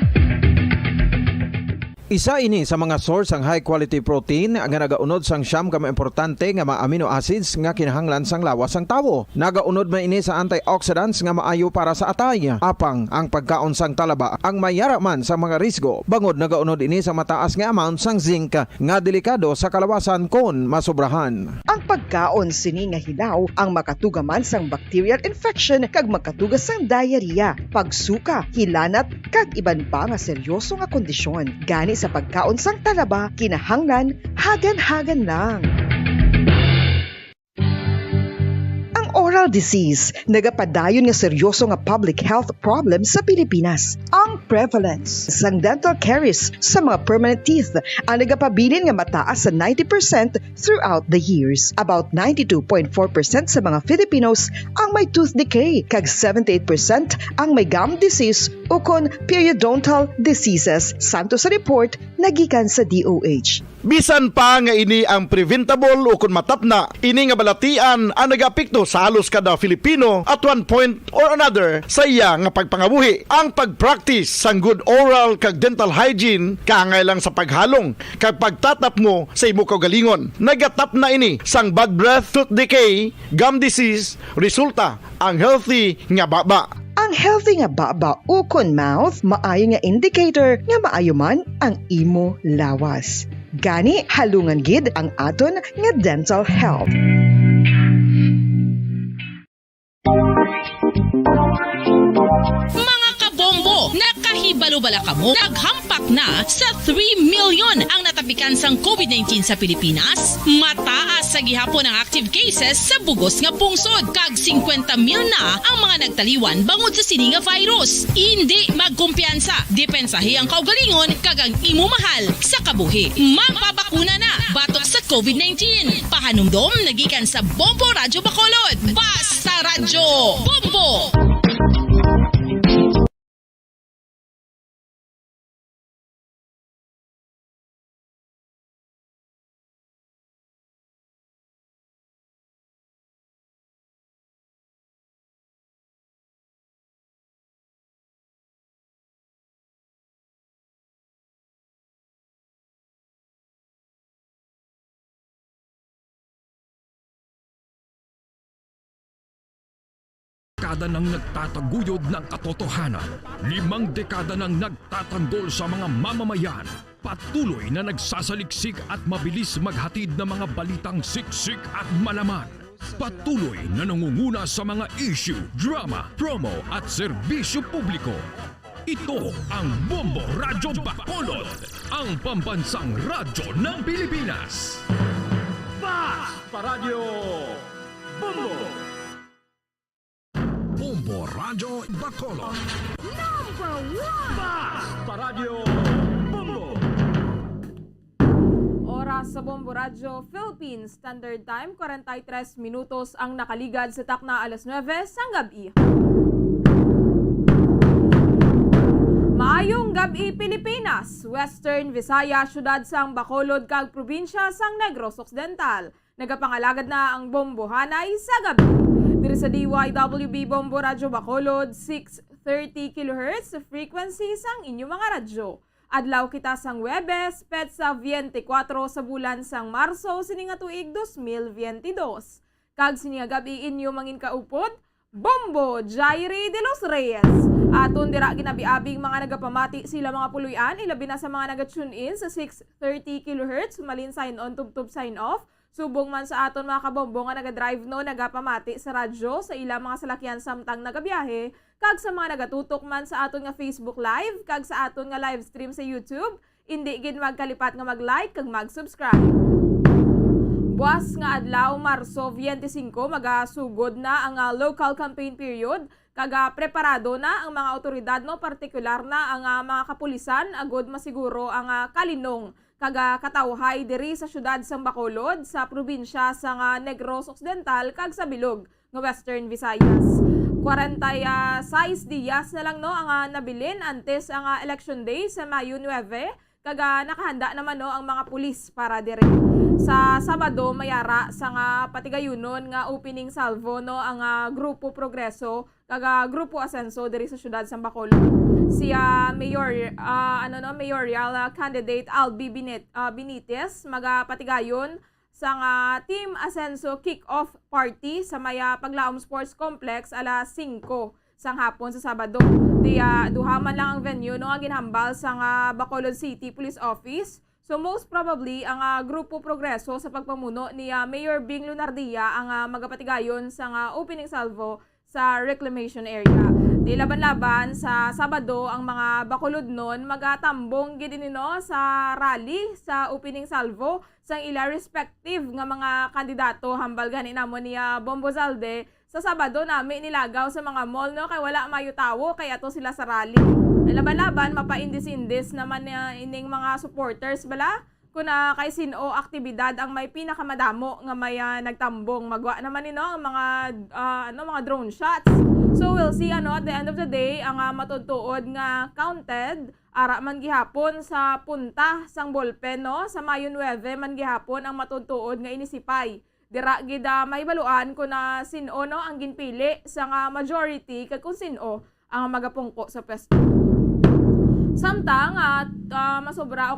[SPEAKER 16] Isa ini sa mga source ang high quality protein nga nagaunod sang siyam ka importante nga mga amino acids nga kinahanglan sang lawas sang tawo. Nagaunod man ini sa antioxidants nga maayo para sa atay. Apang ang pagkaon sang talaba ang mayara man sa mga risgo. Bangod nagaunod ini sa mataas nga amount sang zinc nga delikado sa kalawasan kon masobrahan.
[SPEAKER 8] Ang pagkaon sini nga hilaw ang makatugaman sang bacterial infection kag makatuga sang diarrhea, pagsuka, hilanat kag iban pa nga seryoso nga kondisyon. Gani sa pagkaon sang talaba, kinahanglan hagan-hagan lang. Oral disease, nagapadayon nga seryoso nga public health problem sa Pilipinas. Ang prevalence sang dental caries sa mga permanent teeth ang nagapabilin nga mataas sa 90% throughout the years. About 92.4% sa mga Filipinos ang may tooth decay, kag 78% ang may gum disease o kon periodontal diseases, santo sa report nagikan sa DOH.
[SPEAKER 15] Bisan pa nga ini ang preventable o kung matapna, ini nga balatian ang nagapikto sa halos kada Filipino at one point or another sa iya nga pagpangabuhi. Ang pagpractice sang good oral kag dental hygiene kaangay lang sa paghalong kag pagtatap mo sa imo kaugalingon. Nagatap na ini sang bad breath, tooth decay, gum disease, resulta ang healthy nga baba.
[SPEAKER 8] Ang healthy nga baba o kon mouth maayo nga indicator nga maayo man ang imo lawas. Gani halungan gid ang aton nga dental health.
[SPEAKER 23] Mga kabombo, nakahibalo bala kamo? Naghampak na sa 3 million ang natapikan sang COVID-19 sa Pilipinas. Mataas sa gihapon ang active cases sa bugos nga pungsod. Kag 50 mil na ang mga nagtaliwan bangod sa sini nga virus. Hindi magkumpiyansa. Depensahi ang kaugalingon kag ang imo mahal sa kabuhi. Magpabakuna na batok sa COVID-19. Pahanumdom nagikan sa Bombo Radyo Bacolod. Basta Radyo Bombo!
[SPEAKER 1] Dekada nang nagtataguyod ng katotohanan, 5 dekada nang nagtatanggol sa mga mamamayan, patuloy na nagsasaliksik at mabilis maghatid ng mga balitang siksik at malaman. Patuloy na nangunguna sa mga issue, drama, promo at serbisyo publiko. Ito ang Bombo Radyo Bacolod, ang pambansang radyo ng Pilipinas.
[SPEAKER 11] Fast Paradyo Bombo!
[SPEAKER 1] Bombo Radyo Bacolod.
[SPEAKER 11] Number 1! Fast Paradyo Bombo!
[SPEAKER 3] Oras sa Bombo Radyo Philippines Standard Time, 43 minutos ang nakaligad sa takna alas 9 sang gabi. Maayong gabi Pilipinas, Western Visaya, syudad sang Bacolod kag probinsya sang Negros Occidental. Nagapangalagad na ang Bombo Hanay sa gabi. Diri sa DYWB Bombo Radyo Bacolod, 630 kHz frequency sang inyong mga radyo. Adlaw kita sang Webes, petsa 24 sa bulan sang Marso, sininga tuig 2022. Kag sininga gabi inyo mangin kaupod, Bombo Jairi de los Reyes. Aton dira ginabiabing mga nagapamati sila mga puluyan, ilabi na sa mga naga-tune in sa 630 kHz, malin sign on, tubtub sign off. Subong man sa aton mga kabombo nga naga-drive no, nagapamati sa radyo sa ilang mga salakyan samtang nagabiyahe, kag sa mga nagatutok man sa aton nga Facebook Live, kag sa aton nga live stream sa YouTube, hindi gid magkalipat nga mag-like kag mag-subscribe. Buwas nga adlaw Marso 25 magasugod na ang local campaign period, kaga preparado na ang mga otoridad no, partikular na ang mga kapulisan agod masiguro ang kalinong kaga katawhay diri sa syudad sang Bacolod sa probinsya sang Negros Occidental kag sa bilog ng Western Visayas. 46 días na lang no ang nabilin antes ang election day sa Mayo 9, kaga nakahanda naman no ang mga pulis para dire. Sa Sabado mayara sa patigayunon nga opening salvo no ang Grupo Progreso kaga Grupo Asenso diri sa syudad sang Bacolod. Si mayoral candidate Albi Benitez magapatigayon sa Team Asenso kick-off party sa maya Paglaom Sports Complex alas 5 sang hapon sa Sabado. Duhaman lang ang venue no nga ginhambal sa Bacolod City Police Office. So most probably ang Grupo Progreso sa pagpamuno ni Mayor Bing Lunardia ang magapatigayon sa opening salvo sa reclamation area. Di laban-laban sa Sabado ang mga Bacolod nun magatambong gid no sa rally sa opening salvo sang ila respective nga mga kandidato hambal gani namon ni Bombo Zalde. Sa Sabado nami nilagaw sa mga mall no kay wala mayo tawo kay ato sila sa rally. Laban-laban mapaindis-indis naman ining mga supporters bala kung kay sino aktibidad ang may pinakamadamo nga may nagtambong magwa naman nino ang mga mga drone shots. So we'll see at the end of the day ang matutuod nga counted ara man gihapon sa punta sang ballpen no sa Mayo 9 man gihapon ang matutuod nga inisipay. Dira gid may baluan kung sino no ang ginpili sa majority kag kung sino ang magapungko sa pwesto. Samtang masobra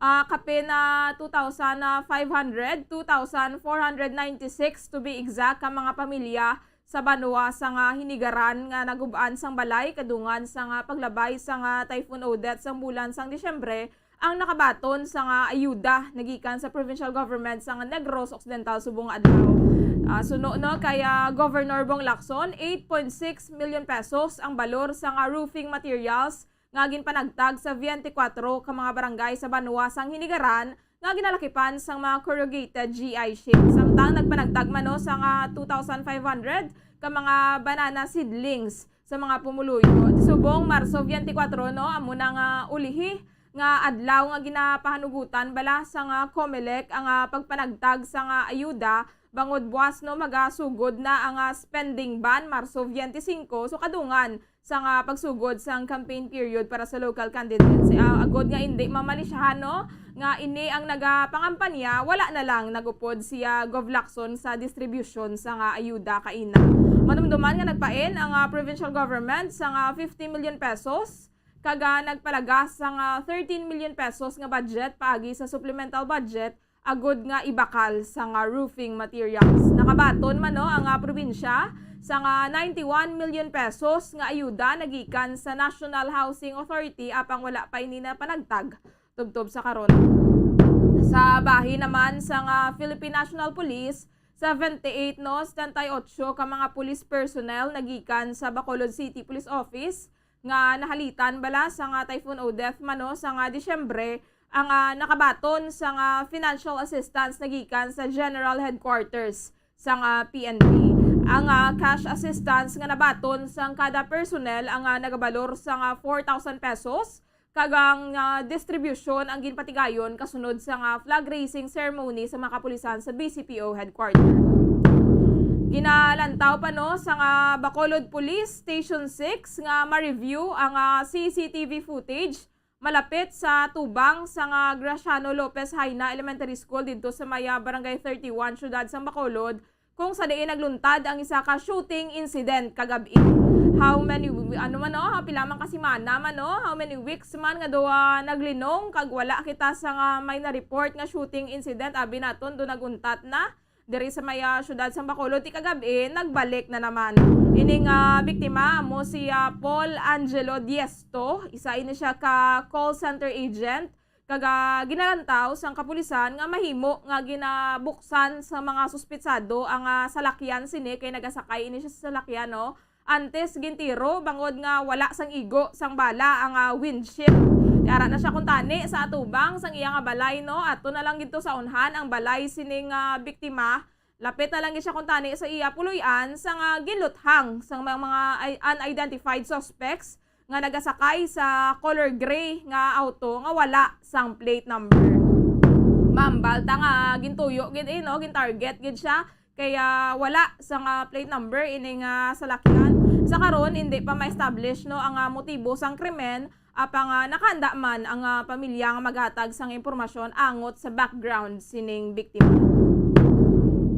[SPEAKER 3] kape na 2,500, 2,496 to be exact ang mga pamilya sa Banwa sa hinigaran nga nagubaan sang balay kadungan sa paglabay sa Typhoon Odette sang bulan sang Disyembre ang nakabaton sa ayuda nagikan sa provincial government sa Negros Occidental subong adlaw. Suno no kaya Governor Bong Lacson 8.6 million pesos ang balor sa roofing materials nga ginpanagtag sa 24 ka mga barangay sa Banwa sang hinigaran nga ginalakipan sang mga corrugated GI sheet. Samtang nagpanagtag man no sa 2,500 ka mga banana seedlings sa mga pumuluyo. Subong Marso 24 no amo nga ulihi nga adlaw nga ginapahanugutan bala sa COMELEC ang pagpanagtag sa ayuda bangod buwas no magasugod na ang spending ban Marso 25 so kadungan sa pagsugod sa campaign period para sa local candidates. Agod nga hindi mamalisyahan no nga ini ang nagapangampanya wala na lang nagupod siya Gov Lacson sa distribution sa ayuda kaina. Manumduman nga nagpain ang provincial government sa 50 million pesos kaga nagpalagas sa 13 million pesos nga budget paagi sa supplemental budget agod nga ibakal sa roofing materials. Nakabaton man no ang probinsya sa 91 million pesos nga ayuda nagikan sa National Housing Authority apang wala pa ini na panagtag tubtob sa karon. Sa bahin naman sa Philippine National Police 78 no, 78 ka mga police personnel nagikan sa Bacolod City Police Office nga nahalitan bala sa nga Typhoon Odette mano sa nga Disyembre ang nakabaton sa nga financial assistance nagikan sa General Headquarters sa nga PNP. Ang cash assistance nga nabaton sa kada personnel ang nagabalor sa nga 4,000 pesos kagang distribution ang ginpatigayon kasunod sa nga flag raising ceremony sa mga kapulisan sa BCPO headquarters. Ginalantaw pa no sa nga Bacolod Police Station 6 nga ma-review ang CCTV footage malapit sa tubang sa nga Graciano Lopez Haina Elementary School dito sa Maya Barangay 31 Syudad sa Bacolod kung sa diin nagluntad ang isa ka shooting incident kagabi. How many pila man kasi mana man no, how many weeks man nga doa naglinong kag wala kita sa nga may na report nga shooting incident abi naton do naguntat na diri sa Maya Syudad sa Bacolod ti kagabi nagbalik na naman. Ining biktima mo si Paul Angelo Diesto, isa ini siya ka call center agent kaga ginalantaw sang kapulisan nga mahimo nga ginabuksan sa mga suspitsado ang salakyan sini kay nagasakay ini siya sa salakyan no. Antes gintiro bangod nga wala sang igo sang bala ang windshield. Ara na siya kuntani sa atubang sang iya nga balay no. Ato na lang gito sa unhan ang balay sining biktima. Lapit na lang siya kuntani sa iya puloy-an sang giluthang sang mga unidentified suspects nga nagasakay sa color gray nga auto nga wala sang plate number. Mambal ta nga gintuyo gid no, gintarget gid siya kaya wala sang plate number ining salakyan. Sa karon hindi pa ma-establish no ang motibo sang krimen apang nakahanda man ang pamilya nga maghatag sang impormasyon angot sa background sining biktima.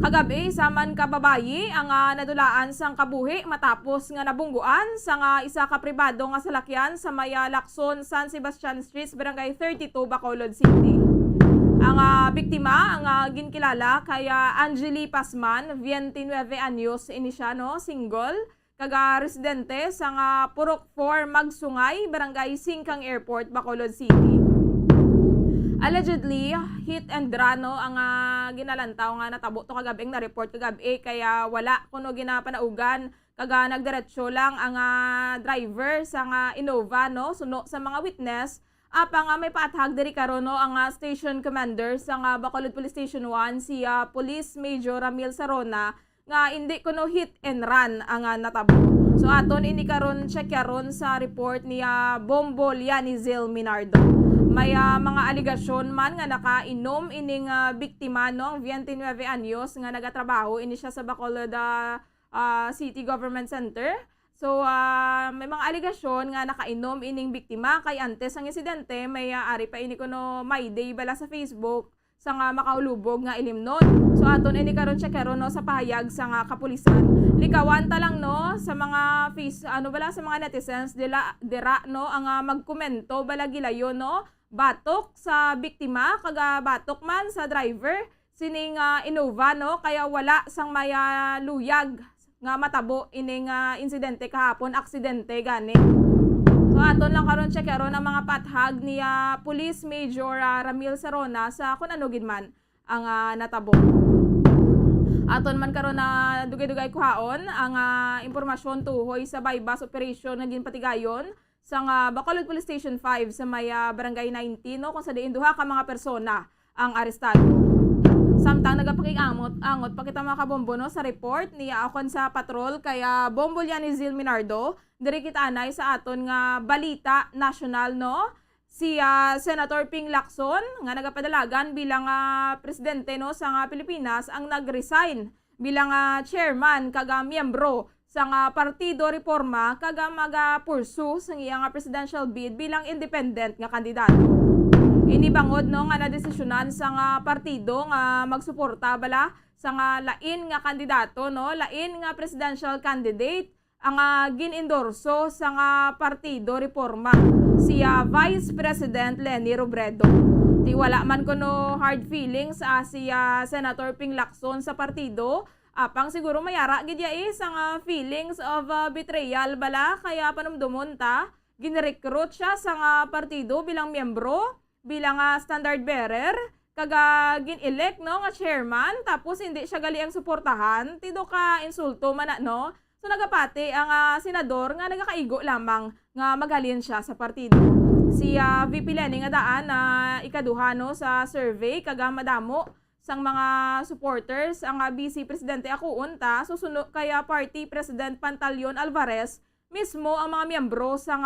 [SPEAKER 3] Kagabi, saman ka babayi ang nadulaan sang kabuhi matapos nga nabungguan sa isa ka pribado nga salakyan sa Maya Lacson, San Sebastian Street, Barangay 32, Bacolod City. Ang biktima, ang ginkilala kaya Angeli Pasman, 29 anyos, ini siya no, single, kaga residente sa Purok 4, Magsungay, Barangay Singkang Airport, Bacolod City. Allegedly, hit and run no, ang ginalantaw nga natabo to kagabi na report kagabi kaya wala kuno ginapanaugan kaga nagdiretso lang ang driver sa Innova no suno sa mga witness apang may paathag diri karon no ang station commander sa Bacolod Police Station 1 si Police Major Ramil Sarona nga hindi kuno hit and run ang natabo. So aton ini karon check karon sa report ni Bombo Lianizel Minardo. May mga aligasyon man nga nakainom ining biktima no, 29 anyos nga nagatrabaho ini siya sa Bacolod City Government Center. So may mga aligasyon nga nakainom ining biktima kay antes ang insidente may ari pa ini kuno may day bala sa Facebook sa nga makaulubog nga ilimnon. So aton ini karon check karon no sa pahayag sa nga kapulisan. Likawan ta lang no sa mga sa mga netizens dira no ang magkomento bala gilayon no. Batok sa biktima, kaga batok man sa driver, sining Innova no, kaya wala sang maya luyag nga matabo ining insidente kahapon, aksidente gani. So aton lang karon check karon ang mga pathag ni Police Major Ramil Sarona sa kun ano gid man ang natabo. Aton man karon na dugay-dugay kuhaon ang impormasyon tuhoy sa bypass operation nga ginpatigayon sa Bacolod Police Station 5 sa Maya Barangay 19 no, kung sa diin duha ka mga persona ang arestado. Samtang nagapakiangot pa kita mga kabombo no, sa report ni akon sa patrol kaya Bombo Lianizil Minardo diri kita anay sa aton nga balita national no. Si Senator Ping Lacson nga nagapadalagan bilang presidente no sa Pilipinas ang nag-resign bilang chairman kaga miyembro sa Partido Reforma kaga maga-pursue sa iyang presidential bid bilang independent nga kandidato. Inibangod no nga nadesisyonan sa partido nga magsuporta bala sa lain nga kandidato no, lain nga presidential candidate ang gin-endorso sa Partido Reforma si Vice President Leni Robredo. Di wala man kuno hard feelings si Senator Ping Lacson sa partido. Apang siguro mayara gid ang feelings of betrayal bala kaya panumdumon ta ginrecruit siya sa partido bilang miyembro, bilang standard bearer kaga gin-elect no nga chairman tapos hindi siya gali ang suportahan tido ka insulto man no. So nagapati ang senador nga nagakaigo lamang nga maghalin siya sa partido. Si VP Lenny nga daan na ikaduha no sa survey kaga madamo sang mga supporters ang BC Presidente ako unta susuno kaya Party President Pantaleon Alvarez mismo ang mga miyembro sa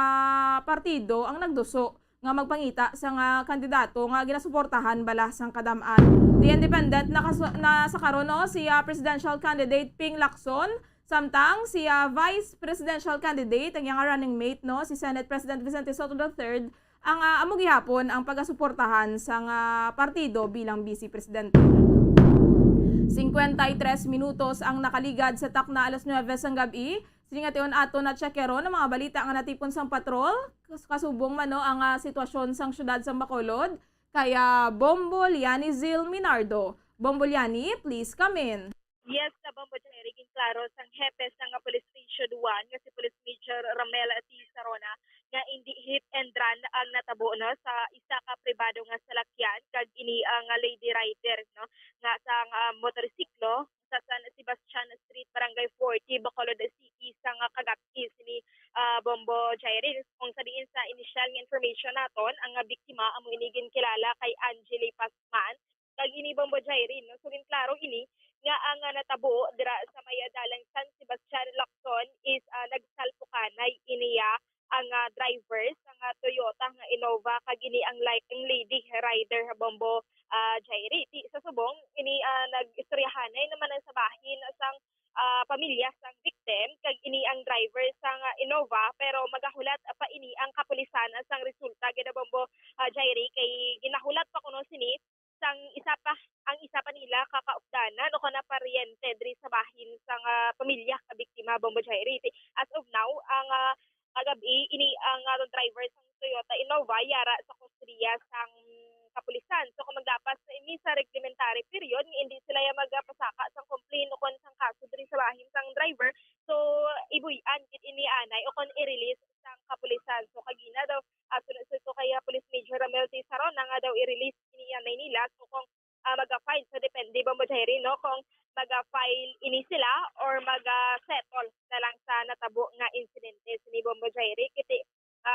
[SPEAKER 3] partido ang nagduso nga magpangita sa kandidato nga ginasuportahan bala sang kadamaan. The Independent na sa karon no si presidential candidate Ping Lacson samtang si vice presidential candidate ang iyang running mate no si Senate President Vicente Soto III ang amo gihapon ang pagasuportahan sa partido bilang vice presidente. 53 minutos ang nakaligad sa takna alas 9 sang gabi. Siningation ato na tsekero ng mga balita nga natipon sang patrol. Kasubong man no ang sitwasyon sang syudad sa Bacolod. Kaya Bombo Liani Zil Minardo. Bombo Liani, please come in.
[SPEAKER 12] Yes, sa Bombo Jerry, klaro sang hepe sang Police Station 1 nga si Police Major Ramel T. Sarona nga hindi hit and run ang natabo no sa isa ka pribado nga salakyan kag ini ang lady rider no nga sang motorsiklo sa San Sebastian Street Barangay 40 Bacolod City sang kagapi ni Bombo Jerry kung sa diin sa initial nga information naton ang biktima amo inigin kilala kay Angeli Pasman kag ini Bombo Jerry no so klaro ini nga ang natabo dira sa may dalang San Sebastian Lacson is nagsalpukanay iniya ang driver sa Toyota nga Innova kag ini ang lady rider Bombo Jairi sa subong ini nag-istoryahanay naman sa bahin sang pamilya sang victim kag ini ang driver sang Innova pero magahulat pa ini ang kapulisan sang resulta gid Bombo Jairi kay ginahulat pa kuno sini sang isa pa nila kakaupdanan o kana pariente diri sa bahin sang pamilya ka biktima Bombo Jairi as of now ang kagabi ini ang driver sang Toyota Innova yara sa kustudiya sang kapulisan. So kung magdapas sa ini sa reglementary period hindi sila magpasaka sang complaint o kon sang kaso diri sa bahin sang driver so ibuyan gid ini anay o kon i-release sang kapulisan. So kagina daw sunod kaya Police Major Ramel T. Sarona nga daw i-release ini anay nila so kung mag-file so depende Bombo Jairi no kung mag-file ini sila or mag-settle na lang sa natabo nga insidente ni Bombo Jairi kiti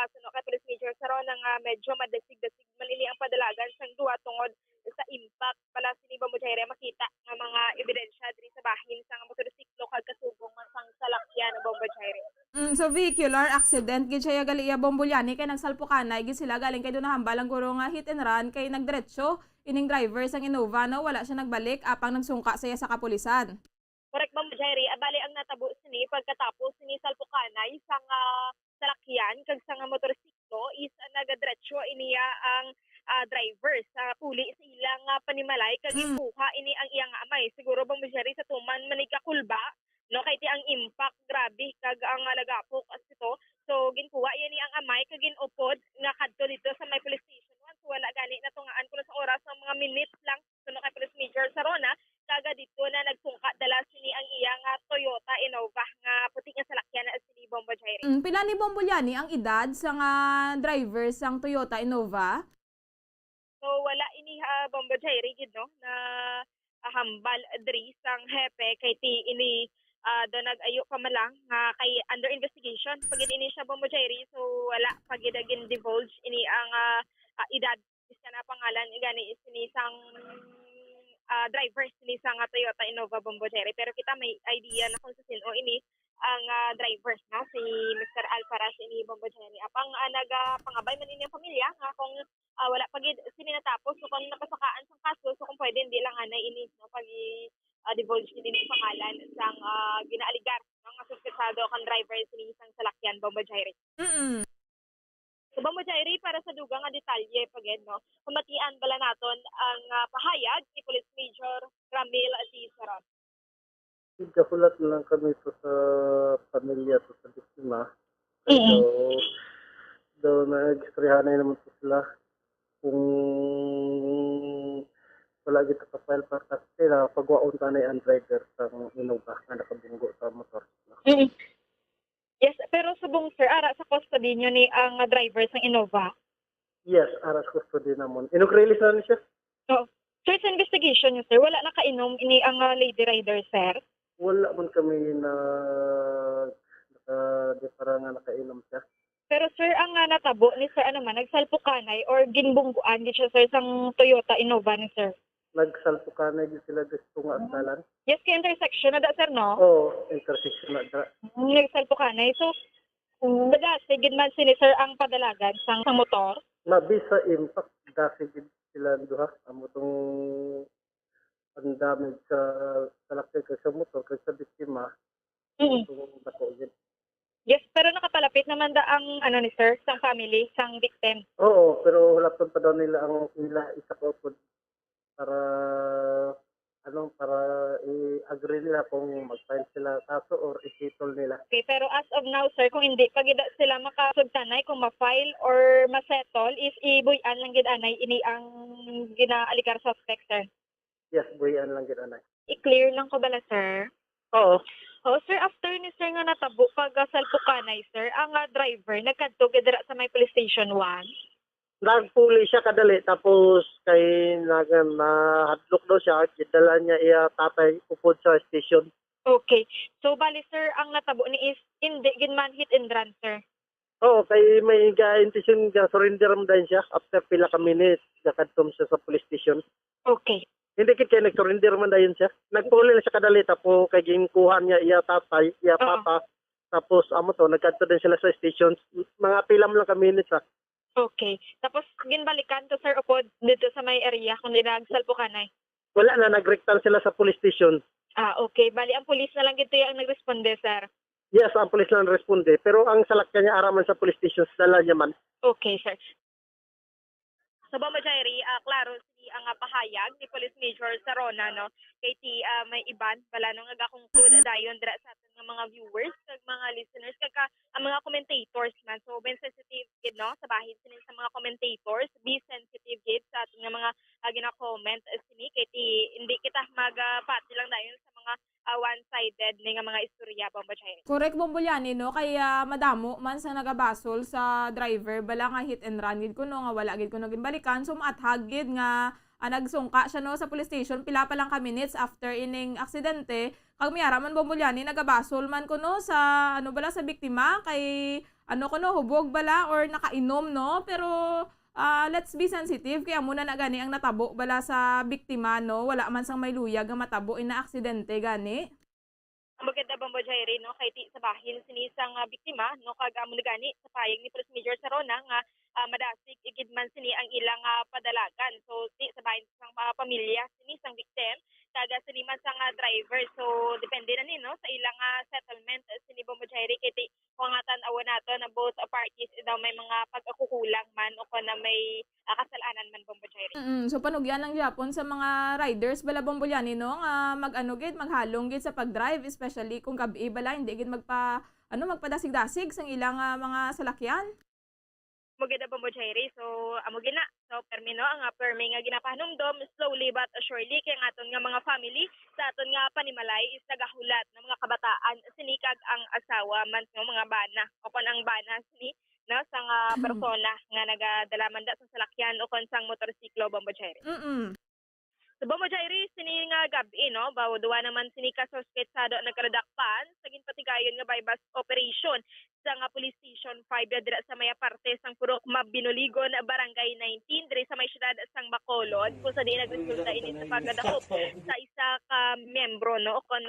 [SPEAKER 12] suno kay Police Major Sarona nga medyo madasig-dasig malili ang padalagan sang duwa tungod sa impact pala ni Bombo Jairi makita nga mga ebidensya diri sa bahin sang motorsiklo kag kasubong sang salakyan ng Bombo Jairi.
[SPEAKER 3] So vehicular accident gid siya gali iya Bombo Liani kay nagsalpukanay gid sila galing kay dunahambal ang guro nga hit and run kay nagdiretso ining driver sang Innova no wala siya nagbalik apang nagsungka siya sa kapulisan.
[SPEAKER 12] Correct Bombo Jairi, bali ang natabo sini pagkatapos sini salpukanay sang salakyan kag sang motorsiklo is nagadiretso iniya ang driver sa puli sa ilang panimalay kag ipuha ini ang iyang amay. Siguro Bombo Jairi sa tuman manikakulba no kay ti ang impact grabe kag ang lagapok as ito. So ginkuha yani ang amay kag ginupod nga kadto dito sa may police station 1 so wala gani natungaan kuno sa oras ng mga minutes lang suno kay Police Major Sarona kaga dito na nagsungka dala sini ang iyang Toyota Innova nga puti nga salakyan na sini Bombo Jairi.
[SPEAKER 3] Pila ni Bombo Liani ang edad sa driver sang Toyota Innova?
[SPEAKER 12] So wala ini Bombo Jairi gid no na hambal diri sang hepe kay ti ini do nag-ayo pa man lang nga kay under investigation pagid ini siya Bombo Jairi so wala pagid agin divulge ini ang edad isa na pangalan gani sini sang driver sini sang Toyota Innova Bombo Jairi pero kita may idea na kung sino ini ang driver na si Mr. Alcaraz ini Bombo Jairi apang nagapangabay man ini ang pamilya nga kung wala pagid sini natapos so kung napasakaan sang kaso so kung pwede hindi lang anay ini no pag divulge din ang pangalan sang ginaaligar ng suspetsado kan driver sini sang salakyan Bombo Jairi. So Bombo Jairi para sa dugang nga detalye pagid no pamatian bala naton ang pahayag ni Police Major Ramel T. Sarona.
[SPEAKER 5] Ikakulat lang kami to sa pamilya to sa biktima. Daw nag-istoryahanay naman to sila kung wala kita sa file para sa sila pagwaon tanay ang driver sa Innova na nakabunggo sa motor.
[SPEAKER 12] Yes, pero subong sir, ara sa custody nyo ni ang driver sa Innova?
[SPEAKER 5] Yes, aras custody namon. Inok-release na siya?
[SPEAKER 12] So,
[SPEAKER 17] station niyo, sir, wala nakainom ini ang lady rider, sir?
[SPEAKER 2] Wala man kami na di para nga nakainom siya.
[SPEAKER 17] Pero sir, ang natabo ni sir, ano man, nagsalpukanay or ginbungguan di siya, sir, sang Toyota Innova ni sir?
[SPEAKER 2] Nagsalpukanay di sila gusto nga agdalan.
[SPEAKER 17] Yes, kay intersection na da, sir, no?
[SPEAKER 2] Oo, intersection na dra.
[SPEAKER 17] Nagsalpukanay. So, sige man sini, sir, ang padalagan sang motor?
[SPEAKER 2] Mabisa impact dasi gid sila duha amo tong ang damage sa salakay kay sa motor kay sa biktima. Itong bako gid.
[SPEAKER 17] Yes, pero nakapalapit naman da ang ano ni sir, sang family, sang victim.
[SPEAKER 2] Oo, pero lapon pa daw nila ang ila isa ko para para i-agree nila kung mag-file sila kaso or i-settle nila.
[SPEAKER 17] Okay, pero as of now, sir, kung hindi pa gid sila makasugtanay kung ma-file or ma-settle, is ibuyan lang gid anay ini ang ginaalikar suspect, sir.
[SPEAKER 2] Yes, buyan lang gid anay.
[SPEAKER 17] I-clear lang ko bala, sir?
[SPEAKER 2] Oo.
[SPEAKER 17] Oh, sir, after ni sir nga natabo pag salpukanay, sir, ang driver nagkadto gid dira sa may police station 1.
[SPEAKER 2] Nagpuli siya kadali tapos kay nahadlok daw siya gidala niya iya tatay upod sa station.
[SPEAKER 17] Okay. So bali sir, ang natabo ni is hindi gid man hit and run, sir.
[SPEAKER 2] Oo, kay may intention nga surrender man din siya after pila ka minutes nakadtom siya sa police station.
[SPEAKER 17] Okay.
[SPEAKER 2] Hindi kit kay nag-surrender man dayon siya. Nagpuli na siya kadali tapos kay ginkuhan niya iya tatay, iya papa. Tapos amo to nagkadto din sila sa station. Mga pila man lang ka minutes
[SPEAKER 17] Okay. Tapos ginbalikan to sir upod dito sa may area kung di nagsalpukanay.
[SPEAKER 2] Wala na, nagrektal sila sa police station.
[SPEAKER 17] Okay. Bali ang pulis na lang gito yung nagresponde, sir.
[SPEAKER 2] Yes, ang police lang responde. Pero ang salakyan niya araman sa police station, dala niya man.
[SPEAKER 17] Okay, sir. Sa Bombojairi, klaro si ang pahayag ni Police Major Sarona, no? Kay may iban, pala nung nag-conclude dayon dira sa ating mga viewers, kag mga listeners, kag ang mga commentators man. So, ben sensitive gid, no? Sa bahin sinin sa mga commentators, be sensitive gid sa ating mga gina-comment sini kay hindi kita magpati lang dayon sa mga one-sided ni nga mga istorya, Bombojairi.
[SPEAKER 3] Correct, Bombolyani, no? Kaya madamo man sa nagabasol sa driver, bala nga hit and run gid ko, no? Nga wala gid ko no ginbalikan. So, maathag gid nga nagsungka siya, no, sa police station. Pila pa lang ka minutes after ining aksidente. Kag miyara man, Bombolyani, nagabasol man ko, no? Sa, bala, sa biktima. Kay, hubog bala or nakainom, no? Pero, let's be sensitive. Kaya muna na gani ang natabo bala sa biktima, no? Wala man sang may luyag nga matabo ina aksidente gani.
[SPEAKER 17] Maganda Bombojairi, no, kay sa bahin sinisang biktima, no, kag amo gani sa payag ni Police Major Sarona nga madasig igid man sini ang ilang padalagan. So sa bahin sang pamilya sinisang victim kaga sini man sang driver. So depende na ni, no, sa ilang settlement sini Bombojairi kay kungatan awan nato na both parties daw may mga pagkukulang man o na may kasalanan man, Bombojairi.
[SPEAKER 3] So panugyan ng Japon sa mga riders bala, Bombolyani, no, nga maghalong gid sa pag-drive, especially kung gabi bala hindi gid magpadasig-dasig sang ilang mga salakyan.
[SPEAKER 17] Maganda Bombojairi. So amo gina. So permi, no, ang permi nga ginapahanumdom slowly but surely kay ang aton nga mga family sa aton nga panimalay is nagahulat ng mga kabataan sinikag ang asawa man ng mga bana o kon ang bana sini, no, sang persona nga nagadala man da sa salakyan o kon sang motorsiklo, Bombojairi. So Bombojairi sini nga gabi, no, duwa naman sini ka suspetsado nagkaladakpan sa ginpatigayon nga bypass operation sa nga Police Station 5 dira sa maya parte sang Purok Mabinuligon, Barangay 19 diri sa may syudad sang Bacolod, kung sa di nagresulta ini sa pagdakop sa isa ka membro, no, o kon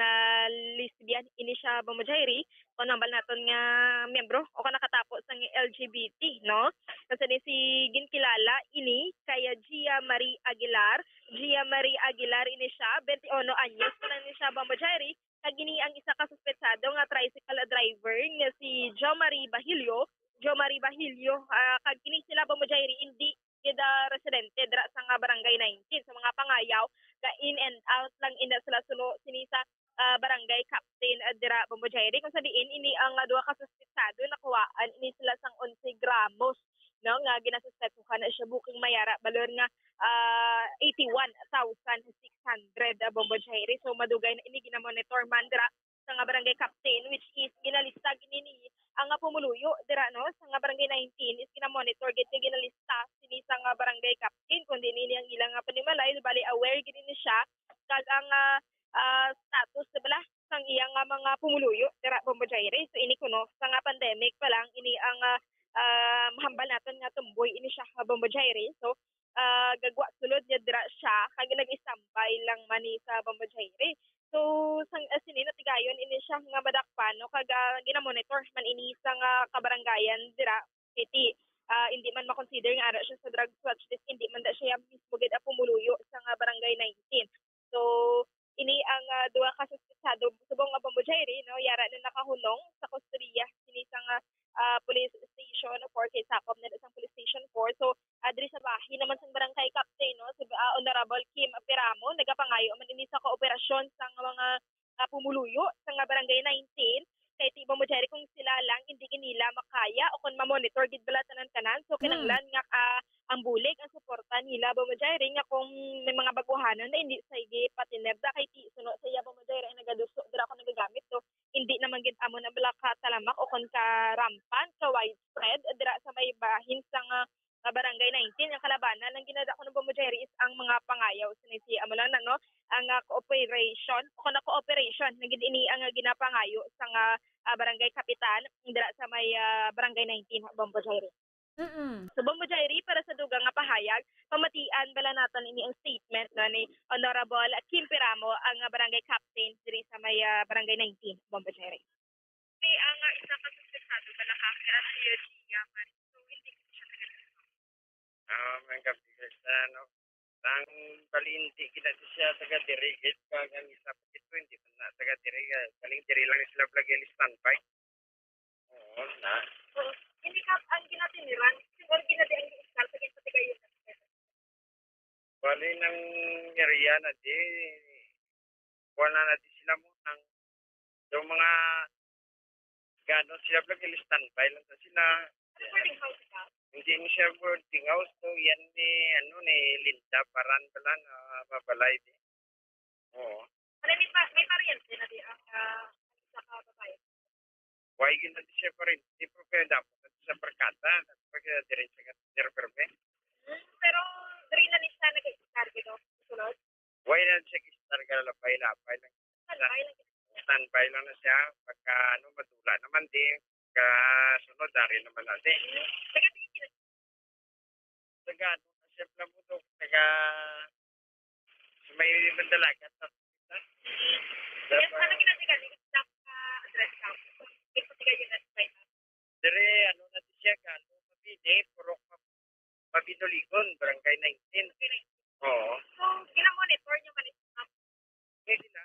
[SPEAKER 17] lesbian ini siya, Bombojairi, kung nambal naton nga membro o kon nakatapos sang LGBT, no, kasi ni si ginkilala ini kaya Gia Marie Aguilar ini siya 21 anyos kuno ni siya, Bombojairi. Kag ini ang isa ka suspetsado nga tricycle driver nga si Jo Marie Bahilio, kag kini sila, Bombojairi, hindi kida residente dira sa nga Barangay 19 sa mga pangayaw ka in and out lang ina sila sulo sini sa barangay captain dira, Bombojairi, kung sa diin ini ang duha ka suspetsado nakuwaan ini sila sang 11 gramos, no, nga ginasuspetsuhan na siya booking mayara balor nga 81,600, Bombojairi. So madugay na ini ginamonitor man dira sa nga barangay captain, which is ginalista gini
[SPEAKER 12] ang pumuluyo dira no sa nga barangay 19 is kina-monitor gid nga ginalista sini sa nga barangay captain kundi nini ang ilang panimalay bali aware gid ni siya kag ang status bala sang iyang mga pumuluyo dira Bombo Jaire. So ini kuno sa nga pandemic pa lang ini ang mahambal naton nga tumboy ini siya Bombo Jaire. So gagwa sulod niya dira siya kag nag-istambay lang mani sa Bombo Jaire. So sang sini natigayon ini siya nga madakpan no kag ginamonitor man ini sa nga kabarangayan dira kiti hindi man makonsider nga ara siya sa drug watch list, hindi man da siya mismo gid pumuluyo sa nga barangay 19. So ini ang duha ka suspetsado subong nga Bombo Jaire no yara na nakahulong sa kustodiya sini sa nga police station 4 kay sakop na isang police station 4. So adri sa bahay naman sa barangay captain no si Honorable Kim Peramo nagapangayo man ini sa kooperasyon sa mga pumuluyo sa nga barangay 19 kay ti Bombo Jaire kung sila lang hindi nila makaya o kung ma-monitor gid bala tanan-tanan. So kinahanglan nga ang bulig ang suporta nila Bombo Jaire nga kung may mga baguhanon na hindi sige patinerda kay ti suno sa iya Bombo Jaire ay nagaduso dira ko nagagamit. So hindi naman gid amo na bala ka talamak o kon ka rampan ka widespread dira sa may bahin sa nga barangay 19 ang kalabanan ang ginada ko ng Bombo Jaire is ang mga pangayaw sinisi amo lang no ang cooperation o kon cooperation nagid ini ang ginapangayo sa nga barangay kapitan dira sa may barangay 19 Bombo Jaire. So Bombo Jaire para sa dugang nga pahayag pamatian bala naton ini ang statement no ni Honorable Kim Peramo ang barangay captain diri sa may barangay 19 Bombo Jaire. Ang isa ka suspetsado bala ka kaya siya so hindi siya
[SPEAKER 4] mga kapitan, ang palinti kita siya taga dirigit kag ang isa pa ito hindi man na taga dirigit kaling diri lang sila plagi standby. Oo na.
[SPEAKER 12] So hindi ka ang ginatiniran siguro ginati ang iskal sa patigayon.
[SPEAKER 4] Bali ng area na di wala na di sila mo ng yung mga gano sila plagi standby lang sa sila.
[SPEAKER 12] Boarding house ka?
[SPEAKER 4] Hindi mo siya boarding house to yan ni Linda paran pala na babalay di. Oo.
[SPEAKER 12] May pariente na di ang isa ka babae.
[SPEAKER 4] Why gina di siya pa rin di propeda po sa perkata pag diretso ka perbe.
[SPEAKER 12] Pero diri na ni siya nag-start gito sulod.
[SPEAKER 4] Why na siya gistarga lapay-lapay lang. Standby lang na siya pagka madula naman di sunod dari naman natin. Taga na siya plamuto taga may bandalagat sa
[SPEAKER 12] yes, ano ginatigal ni staff address ka? Ito tiga yung nasibay na.
[SPEAKER 4] Dire na di siya ka mabini purok mabinoligon barangay 19. Oo.
[SPEAKER 12] So gina-monitor niyo man staff.
[SPEAKER 4] Pwede na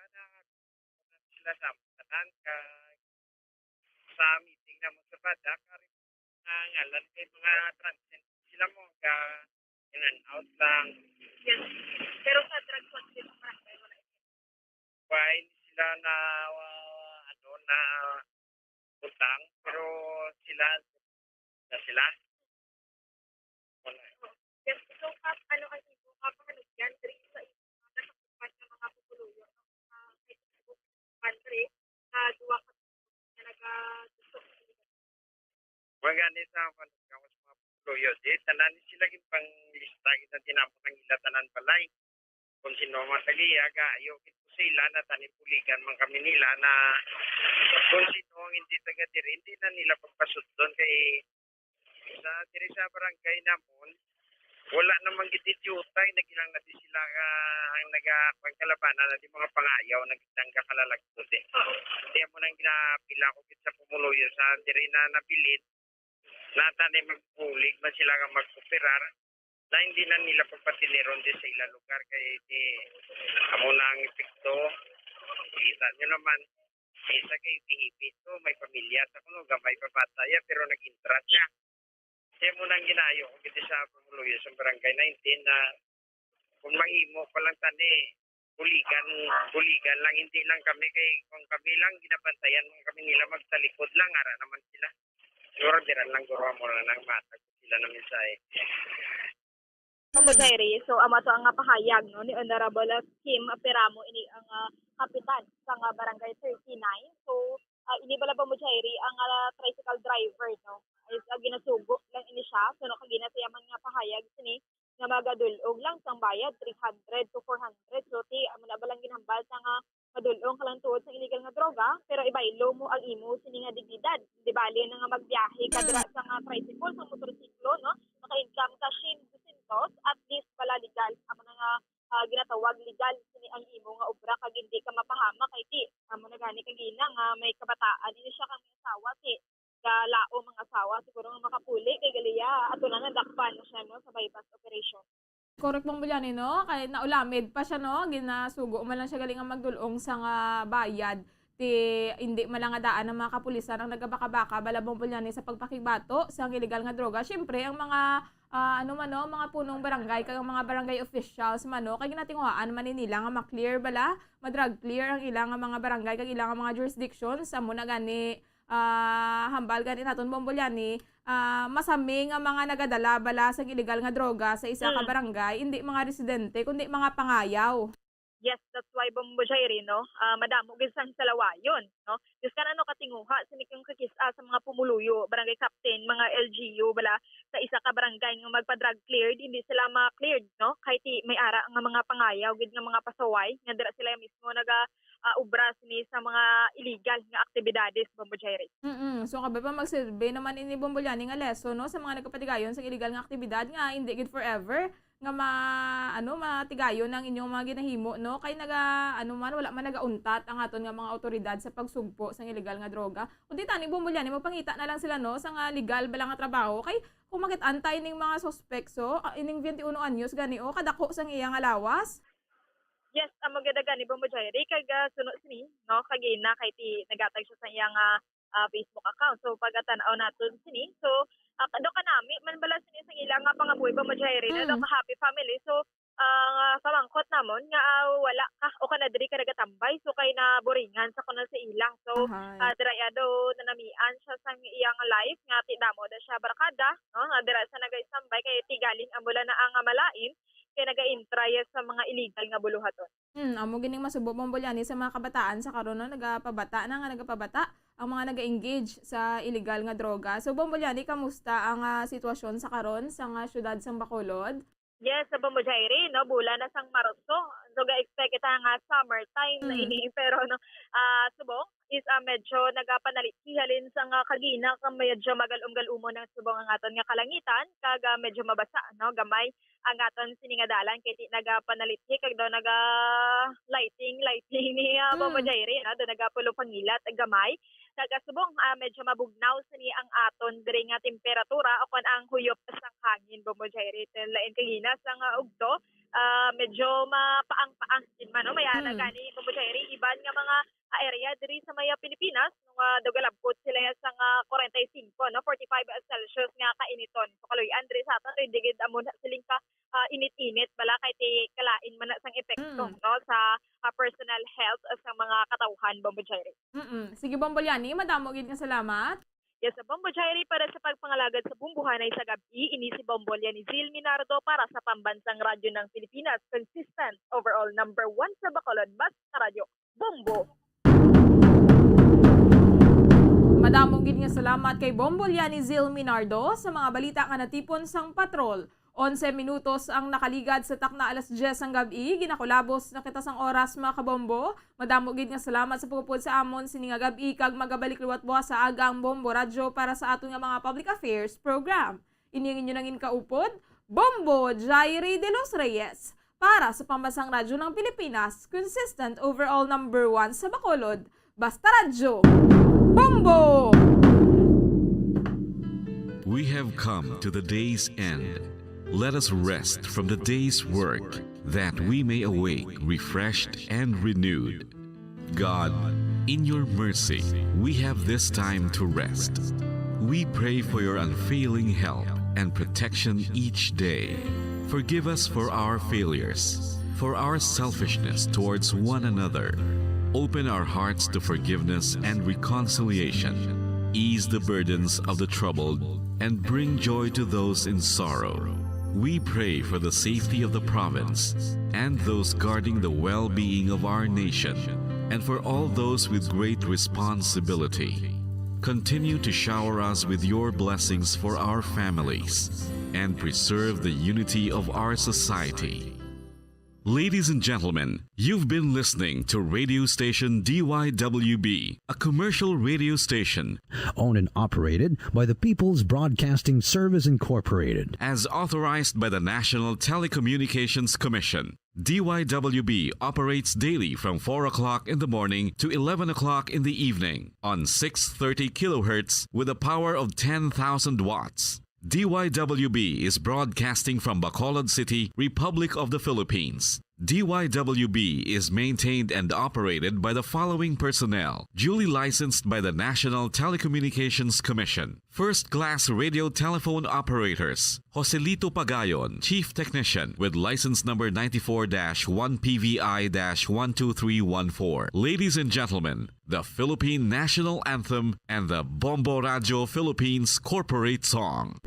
[SPEAKER 4] sila sa tanan ka sa meeting na mo sa bada karin ngalan kay mga transient sila mo ka in and out lang.
[SPEAKER 12] Yes. Pero sa drug control barangay wala ito.
[SPEAKER 4] Why sila na na utang pero sila wala.
[SPEAKER 12] Yes. So ano ang ibo kapahanugyan diri sa nasakupan ng mga pupuluyo country duwa ka nagagusto.
[SPEAKER 4] Magani sa mga pupuluyo di tanan sila gid pang lista kita tinapon ng ila tanan balay. Kung sino mataliaga ayo kito sila na tanipuligan man kami nila na kung sino ang hindi taga diri hindi na nila pagpasudlon kay sa diri sa barangay namon wala namang gititiutay nagilang na di sila ang nagapagkalabanan na di mga pangayaw nagdang kakalagto di. Di mo nang ginapila ko sa pumuluyo sa diri na nabilin natanim magpulig man sila nga magkupirar na hindi na nila pagpatiniron din sa ilang lugar kay di amo na ang epekto. Kita nyo naman isa kay Pihipit to may pamilya sa kuno gamay pabataya pero nag-intrat siya. Kaya mo nang ginayo kung kita sa pumuluyo sa barangay 19 na kung mahimo pa lang tani buligan lang hindi lang kami kay kung kami lang ginabantayan kami nila magtalikod lang ara naman sila. Siguro diran lang guro mo na ng matag sila na mensahe.
[SPEAKER 12] Bombo Jaire, so amo to ang pahayag no ni Honorable Kim Peramo ini ang kapitan sa barangay 39. So ini bala ba mo Jairi ang tricycle driver no is ginasugo lang ini siya so no kagina sa yaman nga pahayag sini nga magadulog lang sang bayad 300 to 400 so ti amo na balang ginhambal sa nga madulong ka lang tuod sa illegal nga droga pero ibaylo mo ang imo sini nga dignidad di bali na nga magbiyahe ka dira sa nga tricycle sa motorsiklo no maka-income ka 200 at least wala legal amo na nga ginatawag legal sini ang imo nga obra kag hindi ka mapahama kay ti amo na gani kagina nga may kabataan ini siya kang asawa ti galao mga asawa siguro nga makapuli kay galiya ato na nadakpan na siya no sa bypass operation.
[SPEAKER 3] Correct mong Bulyani, no? Kahit naulamid pa siya, no? Ginasugo man lang siya galing ang magdulong sa nga bayad. Hindi man lang daan ng mga kapulisan ang nagabaka-baka balabong Bulyani sa pagpakigbato sa illegal nga droga. Siyempre, ang mga mga punong barangay, kag mga barangay officials mano, kay ginatinguhaan man nila nga ma-clear bala, ma-drug clear ang ilang mga barangay, kag ilang mga jurisdictions, amo na gani hambal gani naton Bombolyani, masami nga mga nagadala bala sa illegal nga droga sa isa ka barangay, hindi mga residente kundi mga pangayaw.
[SPEAKER 12] Yes, that's why Bombo Jairi, no? Madamo gisang salawayon, no? Just kan ano katinguha sinikang kakisa sa mga pumuluyo, barangay captain, mga LGU bala sa isa ka barangay nga magpa-drug cleared, hindi sila ma-cleared, no? Kahit may ara nga mga pangayaw, gid nga mga pasaway, nga dira sila mismo naga ubra sini sa mga illegal nga aktibidades Bombo Jairi.
[SPEAKER 3] So kabe pa magsilbi naman ini Bombolyani nga lesson, no, sa mga nagkapatigayon sa illegal nga aktibidad nga hindi good forever nga matigayon ang inyong mga ginahimo, no, kay wala man nagauntat ang aton nga mga otoridad sa pagsugpo sa illegal nga droga. Kundi tani Bombolyani magpangita na lang sila, no, sa nga legal bala nga trabaho kay kung makit-antay ning mga suspekso ining 21 anyos gani o kadako sang iya nga lawas.
[SPEAKER 12] Yes, ang magadaga ni Bombo Jairi kag suno sini, no, kagina kay ti nagatag siya sa iyang Facebook account. So pagatan-aw naton sini. So do ka nami man bala sini sa ilang nga pangabuhi Bombo Jairi na do ka happy family. So pamangkot namon nga wala ka o kana diri ka nagatambay so kay na boringan sa kuno sa ilang. So dira do nanamian siya sa iyang life nga ti damo da siya barkada, no, nga dira sa nagaisambay kay ti galing ambula na ang malain kay naga-intraya sa mga illegal nga buluhaton.
[SPEAKER 3] Amo gining masubo Bombolyani sa mga kabataan sa karon nagapabata ang mga naga-engage sa illegal nga droga. So Bombolyani, kamusta ang sitwasyon sa karon sa nga syudad sang Bacolod?
[SPEAKER 12] Yes, sa Bombo Jairi, no, bulan na sang Marso. So ga-expect kita nga summertime na ini pero no subong is medyo nagapanalihalin sa nga kagina kang medyo magalum-galumo ng subong ang aton nga kalangitan kag medyo mabasa, no, gamay ang aton sini nga dalan kay nagapanalithi kag daw naga lighting ni Bombo Jairi, no, do nagapulo pangilat ag gamay kag subong medyo mabugnaw sini ang aton diri nga temperatura o kon ang huyop sang hangin Bombo Jairi lain kagina sang ugto medyo mapaang-paang din man, no, mayana gani Bombo Jairi iban nga mga area diri sa maya Pilipinas nung dogalabot sila sa 45 no 45 Celsius nga kainiton so kaluyan diri sa aton digid amon siling ka init-init bala kay ti kalain man sang epekto no sa personal health sa mga katawhan Bombo Jairi.
[SPEAKER 3] Sige Bombolyani, madamo gid nga salamat.
[SPEAKER 12] Yes, sa Bombo Jairi para sa pagpangalagad sa bumbuhanay sa gabi, ini si Bombolyani Zil Minardo para sa Pambansang Radyo ng Pilipinas, consistent overall number 1 sa Bacolod, basta radyo, Bombo.
[SPEAKER 3] Madamong gid nga salamat kay Bombolyani Zil Minardo sa mga balita nga natipon sang patrol. 11 minutos ang nakaligad sa takna alas 10 ang gabi. Ginakulabos na kita sang oras mga kabombo. Madamo gid nga salamat sa pagpupod sa amon sini nga gabi kag magabalik liwat buwas sa agang Bombo Radyo para sa aton nga mga public affairs program. Ini inyo nang inkaupod, Bombo Jairi de los Reyes para sa Pambansang Radyo ng Pilipinas, consistent overall number 1 sa Bacolod, basta radyo, Bombo!
[SPEAKER 9] We have come to the day's end. Let us rest from the day's work, that we may awake refreshed and renewed. God, in your mercy, we have this time to rest. We pray for your unfailing help and protection each day. Forgive us for our failures, for our selfishness towards one another. Open our hearts to forgiveness and reconciliation. Ease the burdens of the troubled and bring joy to those in sorrow. We pray for the safety of the province and those guarding the well-being of our nation. and for all those with great responsibility. Continue to shower us with your blessings for our families and preserve the unity of our society. Ladies and gentlemen, you've been listening to radio station DYWB, a commercial radio station
[SPEAKER 11] Owned and operated by the People's Broadcasting Service Incorporated.
[SPEAKER 9] as authorized by the National Telecommunications Commission. DYWB operates daily from 4 o'clock in the morning to 11 o'clock in the evening on 630 kilohertz with a power of 10,000 watts. DYWB is broadcasting from Bacolod City, Republic of the Philippines. DYWB is maintained and operated by the following personnel, duly licensed by the National Telecommunications Commission. First-class radio telephone operators, Joselito Pagayon, Chief Technician with license number 94-1PVI-12314. Ladies and gentlemen, the Philippine National Anthem and the Bombo Radio Philippines Corporate Song.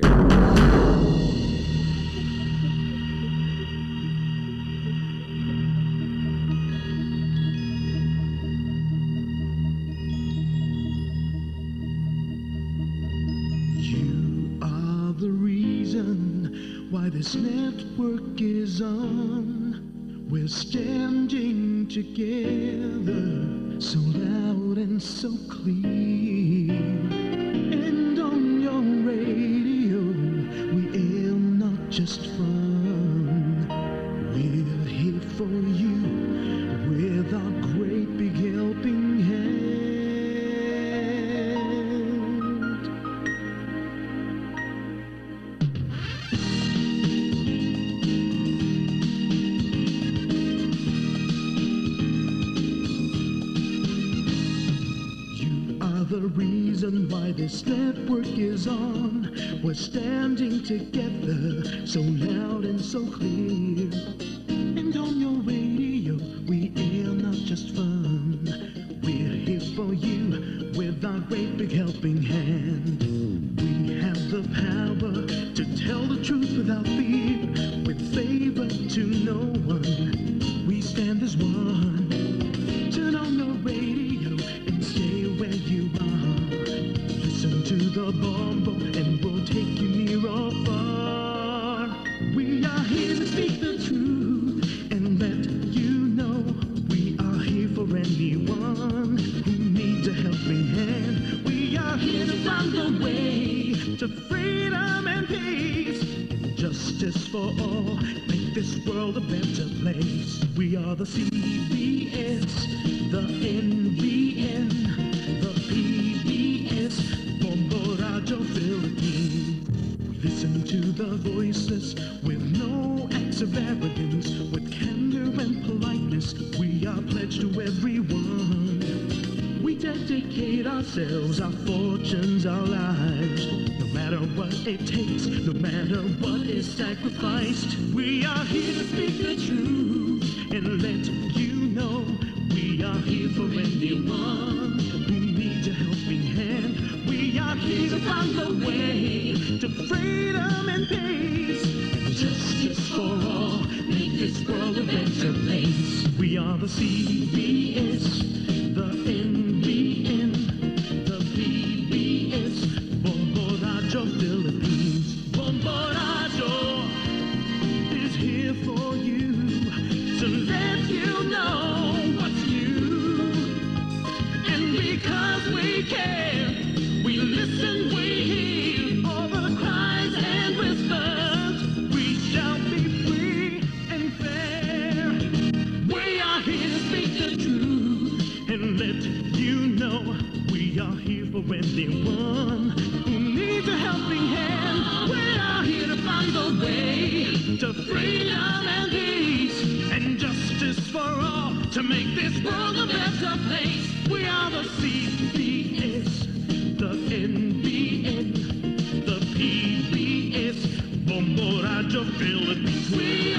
[SPEAKER 7] The reason why this network is on. We're standing together so loud and so clear. And on your radio, we aim not just fun. We're here for you with our great big helping hand. The reason why this network is on. We're standing together so loud and so clear. And on your radio, we air not just fun. We're here for you with our great big helping hand. We have the power to tell the truth without fear, with favor to no one. We stand as one. Turn on your radio and stay where you are. Listen to the Bombo and we'll take you near or far. We are here to speak the truth and let you know we are here for anyone who needs a helping hand. We are here to find the way to freedom and peace, justice for all, make this world a better place. We are the CBS, the NBN, the PBS, Bombo Radio Philippines. We listen to the voices with no acts of arrogance, with candor and politeness. We are pledged to everyone. We dedicate ourselves, our fortunes, our lives. No matter what it takes, no matter what is sacrificed. We are here to speak the truth and let you know we are here for anyone who needs a helping hand. We are here to find the way to freedom and peace, and justice for all, make this world a better place. We are the CBS, the NBN, the PBS, Bombo Radio Philippines. Bombo Radio is here for you to let you know what's new. And because we care, we listen, we hear all the cries and whispers. We shall be free and fair. We are here to speak the truth and let you know we are here for anyone who needs a helping hand. We are here to find the way to freedom and peace and justice for all, to make this world a better place. We are the CBS, the NBN, the PBS, Bombo Radio Philippines. We